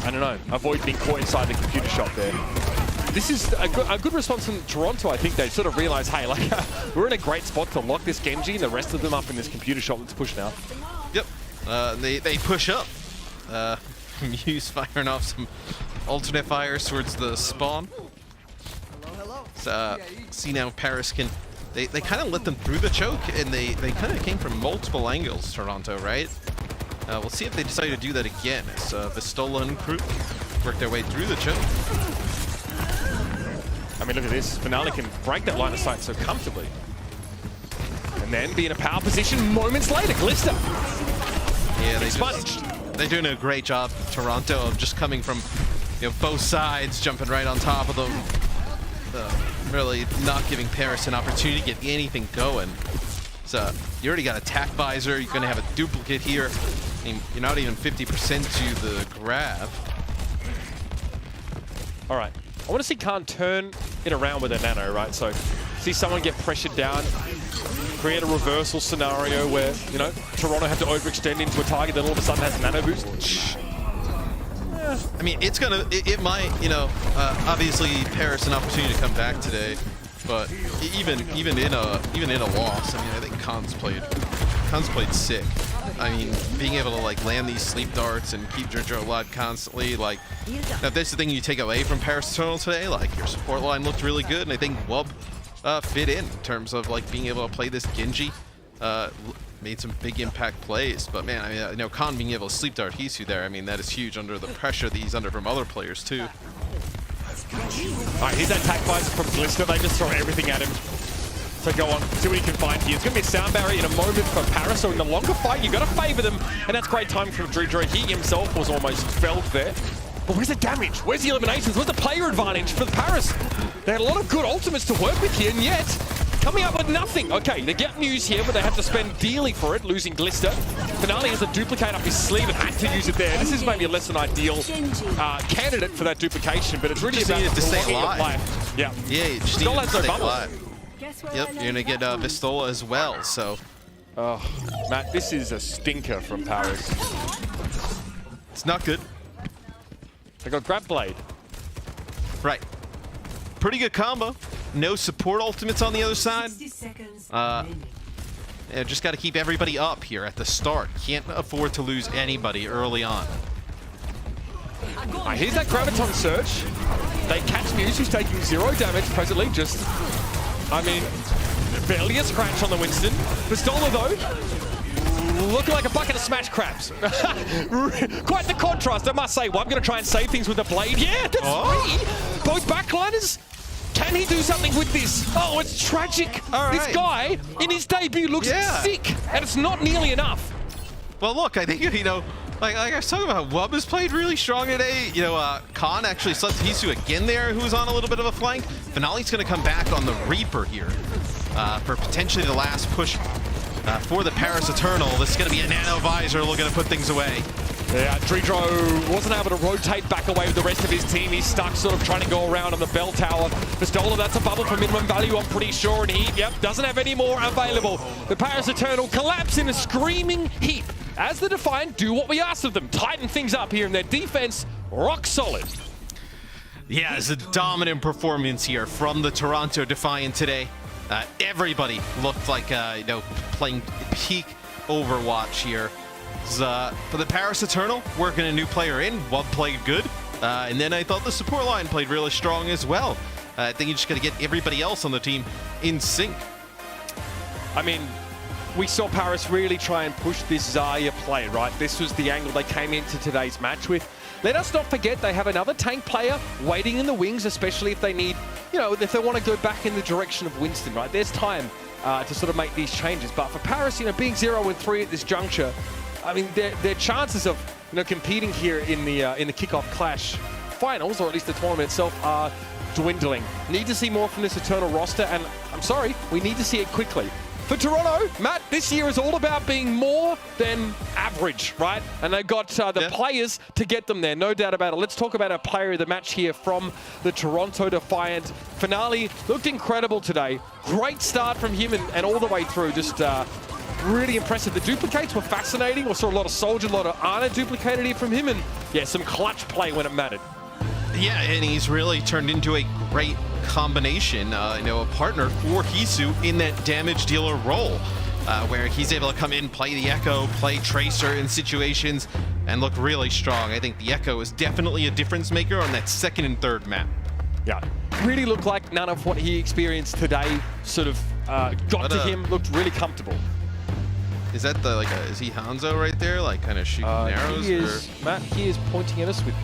I don't know, avoid being caught inside the computer shop there. This is a good response from Toronto. I think they sort of realize, hey, like, we're in a great spot to lock this Genji and the rest of them up in this computer shop. Let's push now. Yep. They push up. Muse firing off some alternate fires towards the spawn. See now Paris can, they kind of let them through the choke, and they kind of came from multiple angles, Toronto, right? We'll see if they decide to do that again as Vistola and crew work their way through the choke. I mean, look at this. Finale can break that line of sight so comfortably. And then be in a power position moments later. Glista. Yeah, they're doing a great job, Toronto, of just coming from, you know, both sides, jumping right on top of them. Really not giving Paris an opportunity to get anything going. So you already got attack visor. You're going to have a duplicate here. I mean, you're not even 50% to the grab. All right. I want to see Khan turn it around with a nano, right? So see someone get pressured down, create a reversal scenario where, you know, Toronto have to overextend into a target that all of a sudden has nano boost. I mean, it's gonna, it might, you know, obviously Paris an opportunity to come back today, but even in a loss, I mean, I think Khan's played sick. I mean, being able to like land these sleep darts and keep Jojo alive constantly, like, now if that's the thing you take away from Paris Eternal today, like your support line looked really good, and I think Wub fit in terms of like being able to play this Genji. Made some big impact plays, but man, I mean, I know Khan being able to sleep dart Hisu there, I mean, that is huge under the pressure that he's under from other players too. Alright, here's that attack visor from Glister. They just throw everything at him. So go on, see what he can find here. It's going to be a sound barrier in a moment for Paris, so in the longer fight, you've got to favor them, and that's great timing from Drew. He himself was almost felled there. But where's the damage? Where's the eliminations? Where's the player advantage for the Paris? They had a lot of good ultimates to work with here, and yet coming up with nothing. Okay, they get news here, but they have to spend dearly for it, losing Glister. Finale has a duplicate up his sleeve and had to use it there. This is maybe a less than ideal candidate for that duplication, but it's really just about needed to stay alive. alive. Yeah, you just Still needed has to no stay bubble. alive. Yep, you're gonna get Vistola as well, so. Oh, Matt, this is a stinker from Paris. It's not good. They got Grab Blade. Right. Pretty good combo. No support ultimates on the other side. Yeah, just got to keep everybody up here at the start. Can't afford to lose anybody early on. Right, here's that Graviton Surge. They catch Muse, who's taking 0 damage presently. Just, I mean, barely a scratch on the Winston. Pistola, though, looking like a bucket of smashed crabs. Quite the contrast, I must say. Well, I'm going to try and save things with the blade. Yeah, that's three. Both backliners. Can he do something with this? Oh, it's tragic. This guy, in his debut, looks sick, and it's not nearly enough. Well, look, I think, you know, like I was talking about, Wub has played really strong today. You know, Khan actually slept Hisu again there, who's on a little bit of a flank. Finale's going to come back on the Reaper here for potentially the last push for the Paris Eternal. This is going to be a nano visor looking to put things away. Yeah, Dredro wasn't able to rotate back away with the rest of his team. He's stuck sort of trying to go around on the bell tower. Pistola, that's a bubble for minimum value, I'm pretty sure. And he, doesn't have any more available. The Paris Eternal collapse in a screaming heap as the Defiant do what we asked of them. Tighten things up here in their defense, rock solid. Yeah, it's a dominant performance here from the Toronto Defiant today. Everybody looked like, you know, playing peak Overwatch here. For the Paris Eternal, working a new player in, Wub played good. And then I thought the support line played really strong as well. I think you just got to get everybody else on the team in sync. I mean, we saw Paris really try and push this Zarya play, right? This was the angle they came into today's match with. Let us not forget they have another tank player waiting in the wings, especially if they need, you know, if they want to go back in the direction of Winston, right? There's time to sort of make these changes. But for Paris, you know, being 0-3 at this juncture, I mean, their chances of, you know, competing here in the Kickoff Clash finals, or at least the tournament itself, are dwindling. Need to see more from this Eternal roster, and I'm sorry, we need to see it quickly. For Toronto, Matt, this year is all about being more than average, right? And they've got the players to get them there, no doubt about it. Let's talk about our player of the match here from the Toronto Defiant. Finale looked incredible today. Great start from him and all the way through. Just really impressive. The duplicates were fascinating. We saw a lot of Soldier, a lot of Ana duplicated here from him, and yeah, some clutch play when it mattered. Yeah, and he's really turned into a great combination, you know, a partner for Hisu in that damage dealer role, where he's able to come in, play the Echo, play Tracer in situations, and look really strong. I think the Echo is definitely a difference maker on that second and third map. Yeah, really looked like none of what he experienced today sort of got to him, looked really comfortable. Is that the, like, is he Hangzhou right there, like kind of shooting arrows? He is, Matt, he is pointing at us with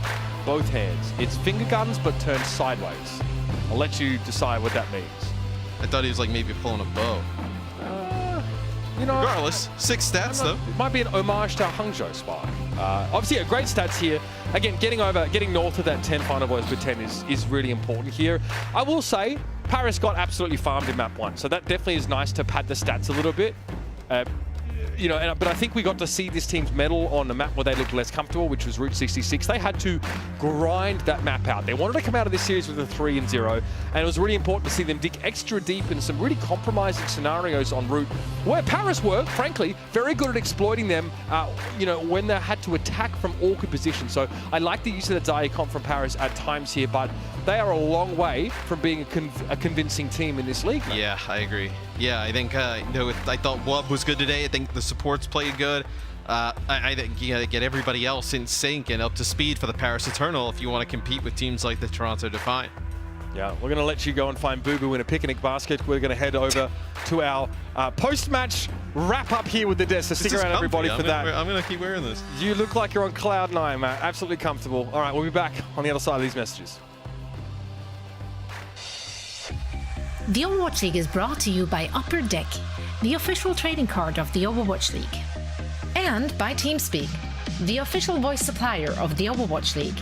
both hands. It's finger guns, but turned sideways. I'll let you decide what that means. I thought he was like maybe pulling a bow. You know, regardless, 6 stats though. It might be an homage to Hangzhou Spark. Obviously, yeah, great stats here. Again, getting north of that 10 final boys per 10 is really important here. I will say, Paris got absolutely farmed in map 1, so that definitely is nice to pad the stats a little bit. but I think we got to see this team's medal on a map where they looked less comfortable, which was Route 66. They had to grind that map out. They wanted to come out of this series with a 3-0, and it was really important to see them dig extra deep in some really compromising scenarios on Route, where Paris were, frankly, very good at exploiting them, when they had to attack from awkward positions. So I like the use of the Dire comp from Paris at times here, but they are a long way from being a convincing team in this league. Man. Yeah, I agree. Yeah, I think, I thought Wub was good today. I think the supports played good. I think you gotta get everybody else in sync and up to speed for the Paris Eternal if you want to compete with teams like the Toronto Defiant. Yeah, we're going to let you go and find Boo Boo in a picnic basket. We're going to head over to our post-match wrap-up here with the desk. So stick around, everybody, for that. I'm going to keep wearing this. You look like you're on cloud 9, man. Absolutely comfortable. All right, we'll be back on the other side of these messages. The Overwatch League is brought to you by Upper Deck, the official trading card of the Overwatch League. And by TeamSpeak, the official voice supplier of the Overwatch League.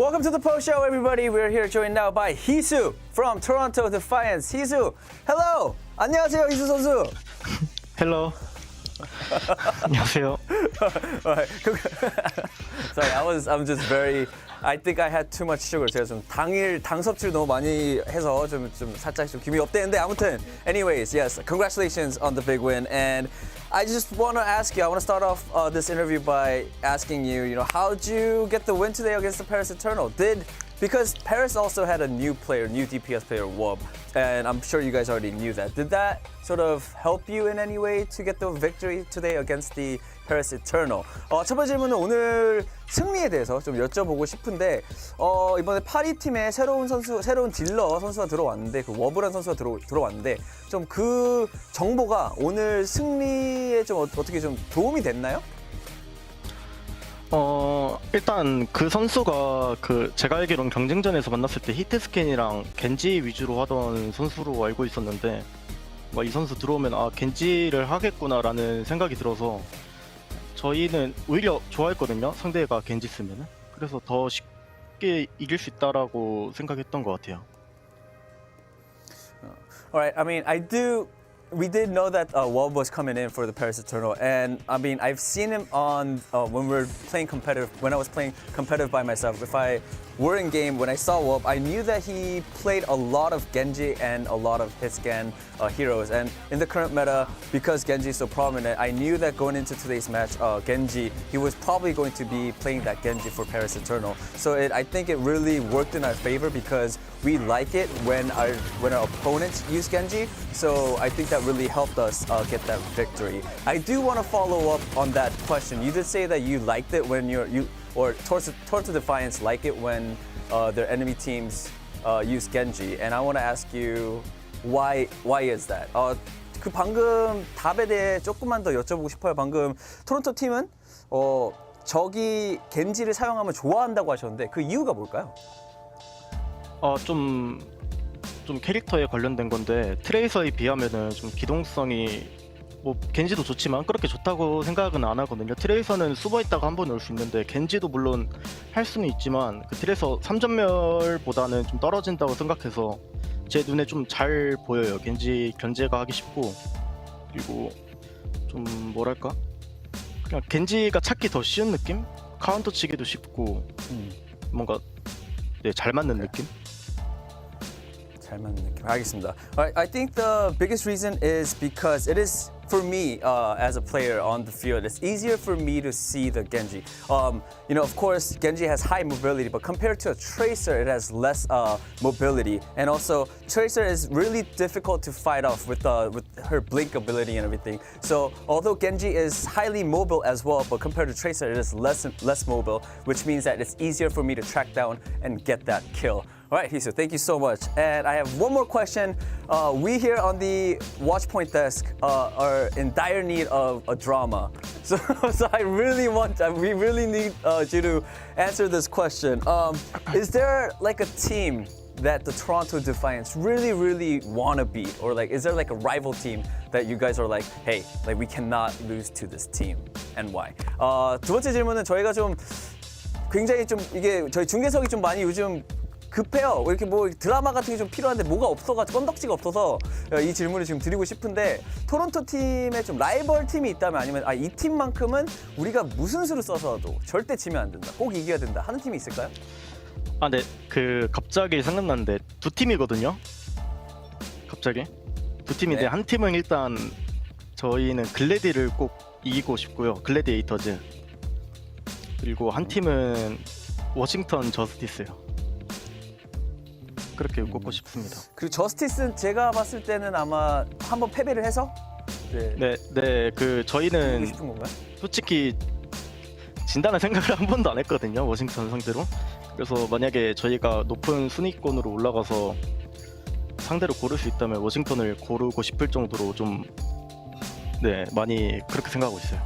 Welcome to the post show, everybody. We're here joined now by Hisu from Toronto Defiant. Hisu, hello. 안녕하세요, 희수 선수. Hello. 안녕하세요. Sorry, I'm just very. I think I had too much sugar. 제가 좀 당 섭취를 너무 많이 해서 좀 살짝 좀 기분이 업되는데 아무튼. Anyways, yes, congratulations on the big win. And I just want to ask you. I want to start off this interview by asking you. You know, how did you get the win today against the Paris Eternal? Because Paris also had a new DPS player, Wob, and I'm sure you guys already knew that. Did that sort of help you in any way to get the victory today against the Paris Eternal? 첫 번째 질문은 오늘 승리에 대해서 좀 여쭤보고 싶은데 이번에 파리 팀에 새로운 딜러 선수가 들어왔는데 그 워브란 선수가 들어왔는데 좀 그 정보가 오늘 승리에 좀 어떻게 좀 도움이 됐나요? 일단 그 선수가 제가 알기로는 경쟁전에서 만났을 때 히트스캔이랑 겐지 위주로 하던 선수로 알고 있었는데 이 선수 들어오면 겐지를 하겠구나라는 생각이 들어서 저희는 오히려 좋아했거든요. 상대가 겐지 쓰면은. 그래서 더 쉽게 이길 수 있다라고 생각했던 것 같아요. Alright, I mean, we did know that Wob was coming in for the Paris Eternal, and I mean, I've seen him on when I was playing competitive by myself. If I were in game, when I saw Wob, I knew that he played a lot of Genji and a lot of hit-scan heroes. And in the current meta, because Genji is so prominent, I knew that going into today's match, Genji, he was probably going to be playing that Genji for Paris Eternal. So I think it really worked in our favor because we like it when our opponents use Genji. So I think that really helped us get that victory. I do want to follow up on that question. You did say that you liked it when Toronto Defiance like it when their enemy teams use Genji, and I want to ask you why is that? 그 방금 답에 대해 조금만 더 여쭤보고 싶어요. 방금 토론토 팀은 적이 겐지를 사용하면 좋아한다고 하셨는데 그 이유가 뭘까요? 좀 캐릭터에 관련된 건데 트레이서에 비하면은 좀 기동성이 겐지도 좋지만 그렇게 좋다고 생각은 안 하거든요. 트레이서는 숨어있다가 한 번에 올 수 있는데 겐지도 물론 할 수는 있지만 그 트레이서 3전멸보다는 좀 떨어진다고 생각해서 제 눈에 좀 잘 보여요. 겐지 견제가 하기 쉽고 그리고 좀 뭐랄까 그냥 겐지가 찾기 더 쉬운 느낌? 카운터 치기도 쉽고 뭔가 잘 맞는 느낌? 잘 맞는 느낌. 알겠습니다. I think the biggest reason is because it is for me as a player on the field. It's easier for me to see the Genji. You know, of course, Genji has high mobility, but compared to a Tracer, it has less mobility. And also, Tracer is really difficult to fight off with her blink ability and everything. So, although Genji is highly mobile as well, but compared to Tracer, it is less mobile, which means that it's easier for me to track down and get that kill. All right, Hisu, thank you so much. And I have one more question. We here on the Watchpoint desk are in dire need of a drama. So we really need you to answer this question. Is there like a team that the Toronto Defiance really want to beat? Or like, is there like a rival team that you guys are like, hey, like we cannot lose to this team, and why? 두 번째 질문은 저희가 좀 굉장히 좀 이게 저희 중계석이 좀 많이 요즘 급해요. 이렇게 드라마 같은 게 좀 필요한데 뭐가 없어가지고 건덕지가 없어서 이 질문을 지금 드리고 싶은데 토론토 팀에 좀 라이벌 팀이 있다면 아니면 이 팀만큼은 우리가 무슨 수를 써서도 절대 지면 안 된다. 꼭 이겨야 된다 하는 팀이 있을까요? 네. 갑자기 생각났는데 두 팀이거든요. 갑자기 두 팀인데 한 팀은 일단 저희는 글래디를 꼭 이기고 싶고요. 글래디에이터즈. 그리고 한 팀은 워싱턴 저스티스요. 그렇게 꼽고 싶습니다. 그리고 저스티스는 제가 봤을 때는 아마 한번 패배를 해서 저희는 싶은 건가요? 솔직히 진다는 생각을 한 번도 안 했거든요. 워싱턴 상대로. 그래서 만약에 저희가 높은 순위권으로 올라가서 상대로 고를 수 있다면 워싱턴을 고르고 싶을 정도로 좀 많이 그렇게 생각하고 있어요.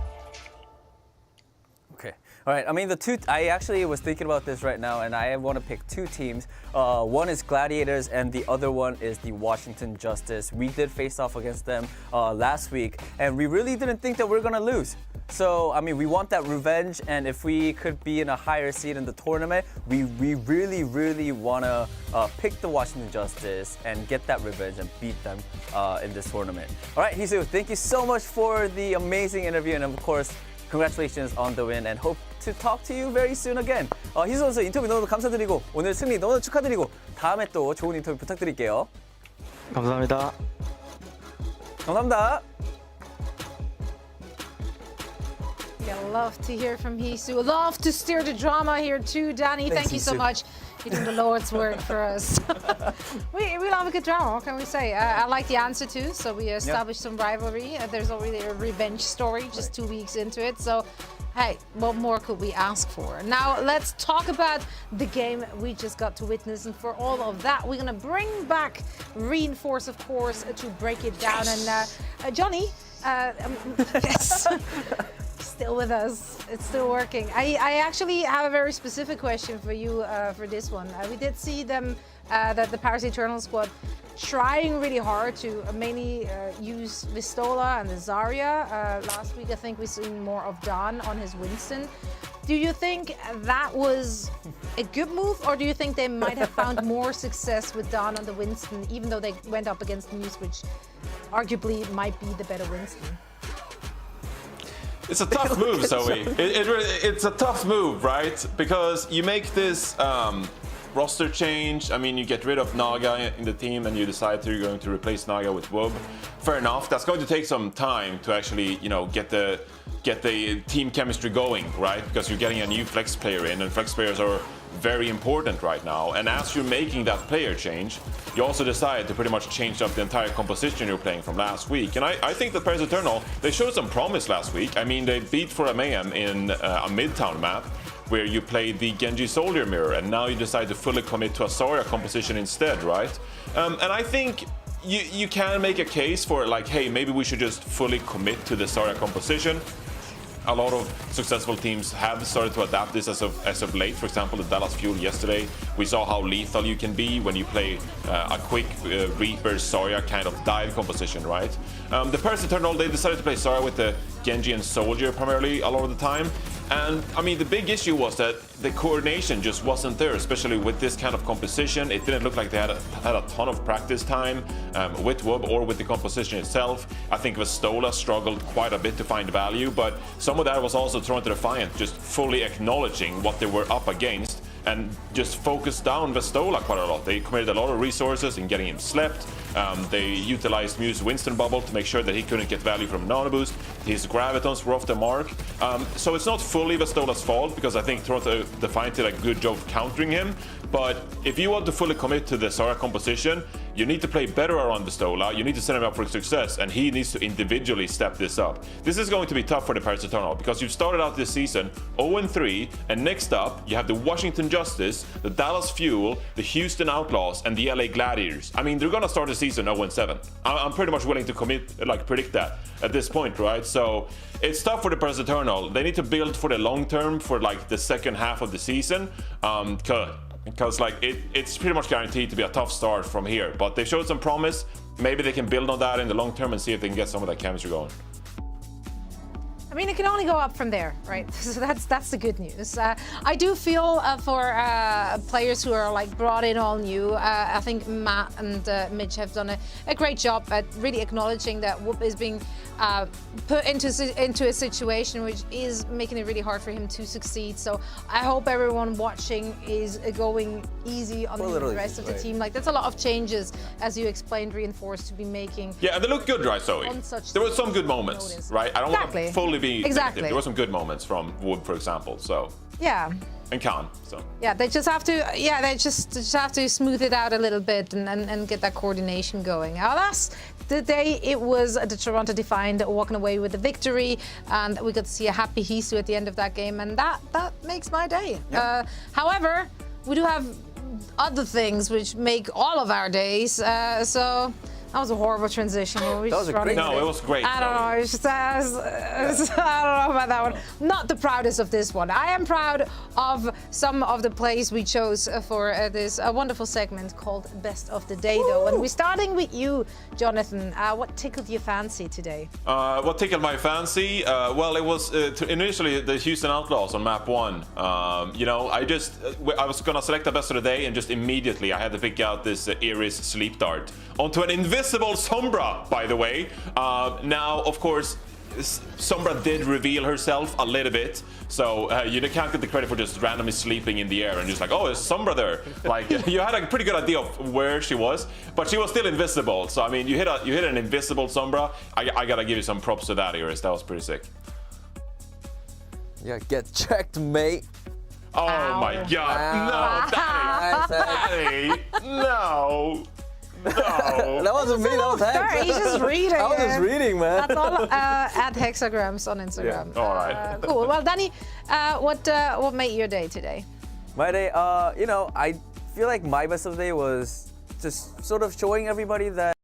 Okay. All right, I mean, I actually was thinking about this right now, and I want to pick two teams. One is Gladiators, and the other one is the Washington Justice. We did face off against them last week, and we really didn't think that we were going to lose. So, I mean, we want that revenge, and if we could be in a higher seed in the tournament, we really, really want to pick the Washington Justice and get that revenge and beat them in this tournament. All right, Hisu, thank you so much for the amazing interview, and of course, congratulations on the win, and hope to talk to you very soon again. 희수 선수 인터뷰 너무 감사드리고 오늘 승리 너무 축하드리고 다음에 또 좋은 인터뷰 부탁드릴게요. 감사합니다. 감사합니다. Yeah, love to hear from Hisu. Love to steer the drama here too, Danny. Thanks, Thank you so Hisu. much. You're doing the Lord's work for us. we love a good drama, what can we say? I like the answer too, so we established some rivalry. There's already a revenge story just 2 weeks into it, so hey, what more could we ask for? Now let's talk about the game we just got to witness, and for all of that, we're gonna bring back Reinforce, of course, to break it down. And Johnny, yes. Still with us. It's still working. I actually have a very specific question for you for this one. We did see them, the Paris Eternal squad, trying really hard to mainly use Vistola and the Zarya. Last week, I think we seen more of Don on his Winston. Do you think that was a good move, or do you think they might have found more success with Don on the Winston, even though they went up against Muse, which arguably might be the better Winston? It's a tough move, Zoe. It's a tough move, right? Because you make this roster change. I mean, you get rid of Naga in the team and you decide that you're going to replace Naga with Wub. Fair enough. That's going to take some time to actually, get the team chemistry going, right? Because you're getting a new flex player in, and flex players are very important right now. And as you're making that player change, you also decide to pretty much change up the entire composition you're playing from last week. And I think that Paris Eternal, they showed some promise last week. I mean, they beat for a Mayhem in a Midtown map where you played the Genji Soldier mirror, and now you decide to fully commit to a Zarya composition instead, right? And I think you can make a case for like, hey, maybe we should just fully commit to the Zarya composition. A lot of successful teams have started to adapt this as of late. For example, the Dallas Fuel yesterday, we saw how lethal you can be when you play a quick Reaper Zarya kind of dive composition, right? The Paris Eternal, they decided to play Zarya with the Genji and Soldier primarily a lot of the time. And I mean, the big issue was that the coordination just wasn't there, especially with this kind of composition. It didn't look like they had a ton of practice time with Wub or with the composition itself. I think Vistola struggled quite a bit to find value, but some of that was also Toronto Defiant just fully acknowledging what they were up against and just focused down Vistola quite a lot. They committed a lot of resources in getting him slept. They utilized Muse Winston bubble to make sure that he couldn't get value from Nano Boost. His Gravitons were off the mark. So it's not fully Vistola's fault, because I think Toronto Defiant did a good job countering him. But if you want to fully commit to the Zarya composition, you need to play better around Vistola. You need to set him up for success, and he needs to individually step this up. This is going to be tough for the Paris Eternal, because you've started out this season 0-3, and next up you have the Washington Justice, the Dallas Fuel, the Houston Outlaws, and the LA Gladiators. I mean, they're gonna start the season 0-7. I'm pretty much willing to predict that at this point, right? So it's tough for the Paris Eternal. They need to build for the long term, for like the second half of the season, because like it's pretty much guaranteed to be a tough start from here. But they showed some promise. Maybe they can build on that in the long term and see if they can get some of that chemistry going. I mean, it can only go up from there, right? So that's the good news. I do feel for players who are like brought in all new. I think Matt and Mitch have done a great job at really acknowledging that Whoop is being put into a situation which is making it really hard for him to succeed. So I hope everyone watching is going easy on the rest of the team. Like, that's a lot of changes, as you explained, Reinforced to be making. Yeah, and they look good, right, Zoe? There were some good moments, right? I don't want to fully be negative. There were some good moments from Wood, for example. So yeah. And Khan. So yeah, they just have to. Yeah, they just have to smooth it out a little bit and get that coordination going. Alas, today it was the Toronto Defiant walking away with the victory, and we got to see a happy Hisu at the end of that game, and that makes my day. Yeah. However, we do have other things which make all of our days. So That was a horrible transition. We That was just a great No, it was great. I don't know. It's just, I don't know about that one. Not the proudest of this one. I am proud of some of the plays we chose for this wonderful segment called Best of the Day, though. And we're starting with you, Jonathan. What tickled your fancy today? What tickled my fancy? Well, it was initially the Houston Outlaws on map 1. You know, I was gonna select the best of the day, and just immediately I had to pick out this Iris sleep dart onto an invisible Sombra, by the way. Now, of course, Sombra did reveal herself a little bit, so you can't get the credit for just randomly sleeping in the air and just like, oh, there's Sombra there. Like, you had a pretty good idea of where she was, but she was still invisible. So I mean, you hit an invisible Sombra. I gotta give you some props to that, Iris. That was pretty sick. Yeah, get checked, mate. Oh my God! No, Danny, no. No. That wasn't me, that was Hex. Sorry, he's just reading. I was just reading, man. That's all at Hexagrams on Instagram. Yeah. All right. Cool. Well, Danny, what made your day today? My day, you know, I feel like my best of the day was just sort of showing everybody that.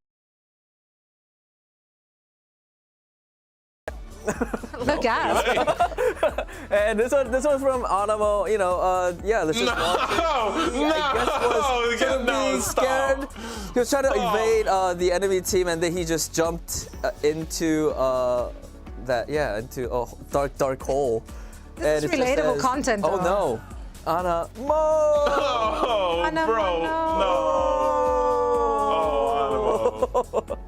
Look out. And this one's from Anamo, you know, yeah, let's just watch it. I guess was being scared. He was trying to evade the enemy team, and then he just jumped into into a dark hole. This is relatable content, oh though. no, Anna, Oh, Anna, bro, no. Oh, Animo.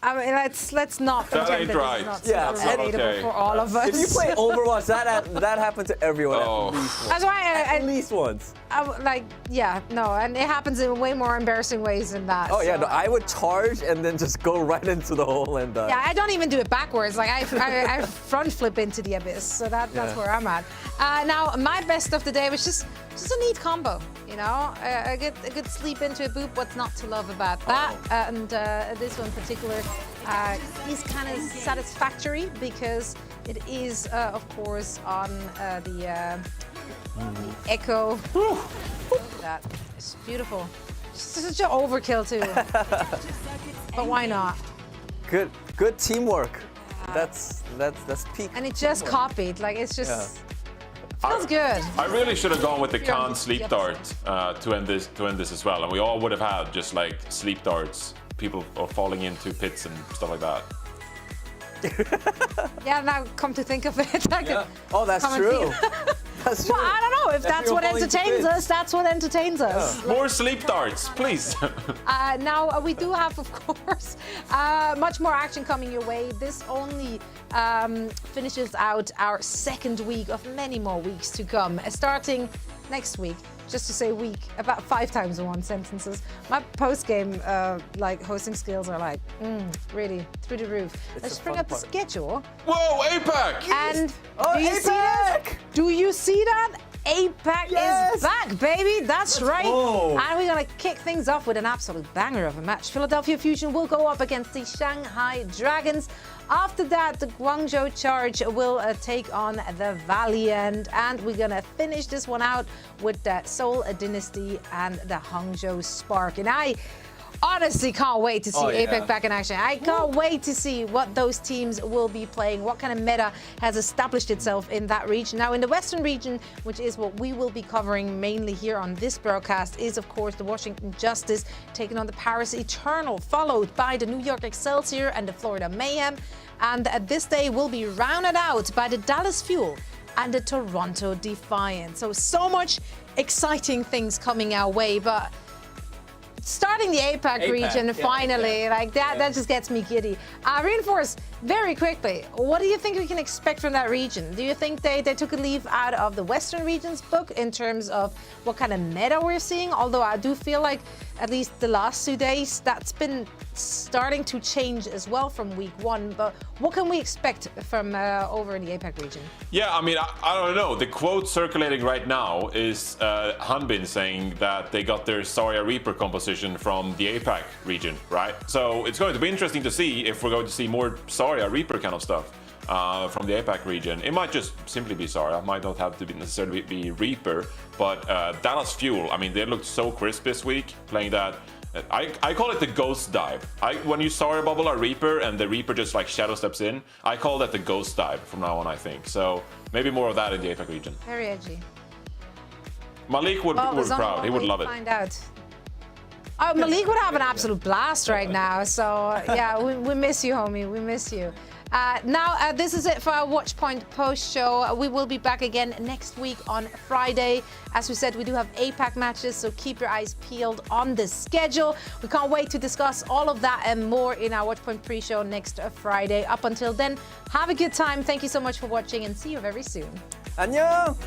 I mean, let's not That pretend ain't that right. this is not super relatable okay. for all of us. If you play Overwatch, that happened to everyone at least once. That's why at least once. And it happens in way more embarrassing ways than that. Oh yeah, so. no, I would charge and then just go right into the hole and die. Yeah, I don't even do it backwards. Like I front flip into the abyss. So that's where I'm at. Now my best of the day was just a neat combo. You know, a good sleep into a boop. What's not to love about that? And this one in particular is kind of satisfactory because it is, of course, on the Echo. That is beautiful. Such an overkill too. But why not? Good teamwork. That's peak. And it just copied. Like it's just feels good. I really should have gone with the Khan sleep dart to end this as well, and we all would have had just like sleep darts. People are falling into pits and stuff like that. Yeah, now come to think of it. Oh, that's true. That's true. Well, I don't know if that's what entertains us. That's what entertains us. Yeah. More sleep darts, please. Now we do have, of course, much more action coming your way. This only finishes out our second week of many more weeks to come, starting next week. Just to say week, about 5 times in one sentences. My post-game hosting skills are like really through the roof. Let's bring up the schedule. Whoa, APAC! And do you see that? Do you see that? APAC is back, baby. That's right. And we're gonna kick things off with an absolute banger of a match. Philadelphia Fusion will go up against the Shanghai Dragons. After that, the Guangzhou Charge will take on the Valiant, and we're gonna finish this one out with the Seoul Dynasty and the Hangzhou Spark. And I honestly can't wait to see APAC back in action. I can't wait to see what those teams will be playing, what kind of meta has established itself in that region. Now, in the Western region, which is what we will be covering mainly here on this broadcast, is, of course, the Washington Justice taking on the Paris Eternal, followed by the New York Excelsior and the Florida Mayhem. And this day will be rounded out by the Dallas Fuel and the Toronto Defiant. So much exciting things coming our way, but starting the APAC region finally, that just gets me giddy. Reinforce, very quickly, what do you think we can expect from that region? Do you think they took a leaf out of the Western region's book in terms of what kind of meta we're seeing? Although I do feel like at least the last 2 days, that's been starting to change as well from week 1. But what can we expect from over in the APAC region? Yeah, I mean, I don't know. The quote circulating right now is Hanbin saying that they got their Zarya Reaper composition from the APAC region, right? So it's going to be interesting to see if we're going to see more Zarya Reaper kind of stuff from the APAC region. It might just simply be Zarya, might not have to be necessarily be Reaper, but Dallas Fuel, I mean, they looked so crisp this week, playing that I call it the ghost dive. When you start a bubble or Reaper and the Reaper just like shadow steps in, I call that the ghost dive from now on, I think. So maybe more of that in the APAC region. Very edgy. Malik would be proud. He would love it. Find out. Oh, Malik would have an absolute blast right now. So yeah, we miss you, homie. We miss you. Now, this is it for our Watchpoint post show. We will be back again next week on Friday. As we said, we do have APAC matches, so keep your eyes peeled on the schedule. We can't wait to discuss all of that and more in our Watchpoint pre-show next Friday. Up until then, have a good time. Thank you so much for watching and see you very soon. 안녕!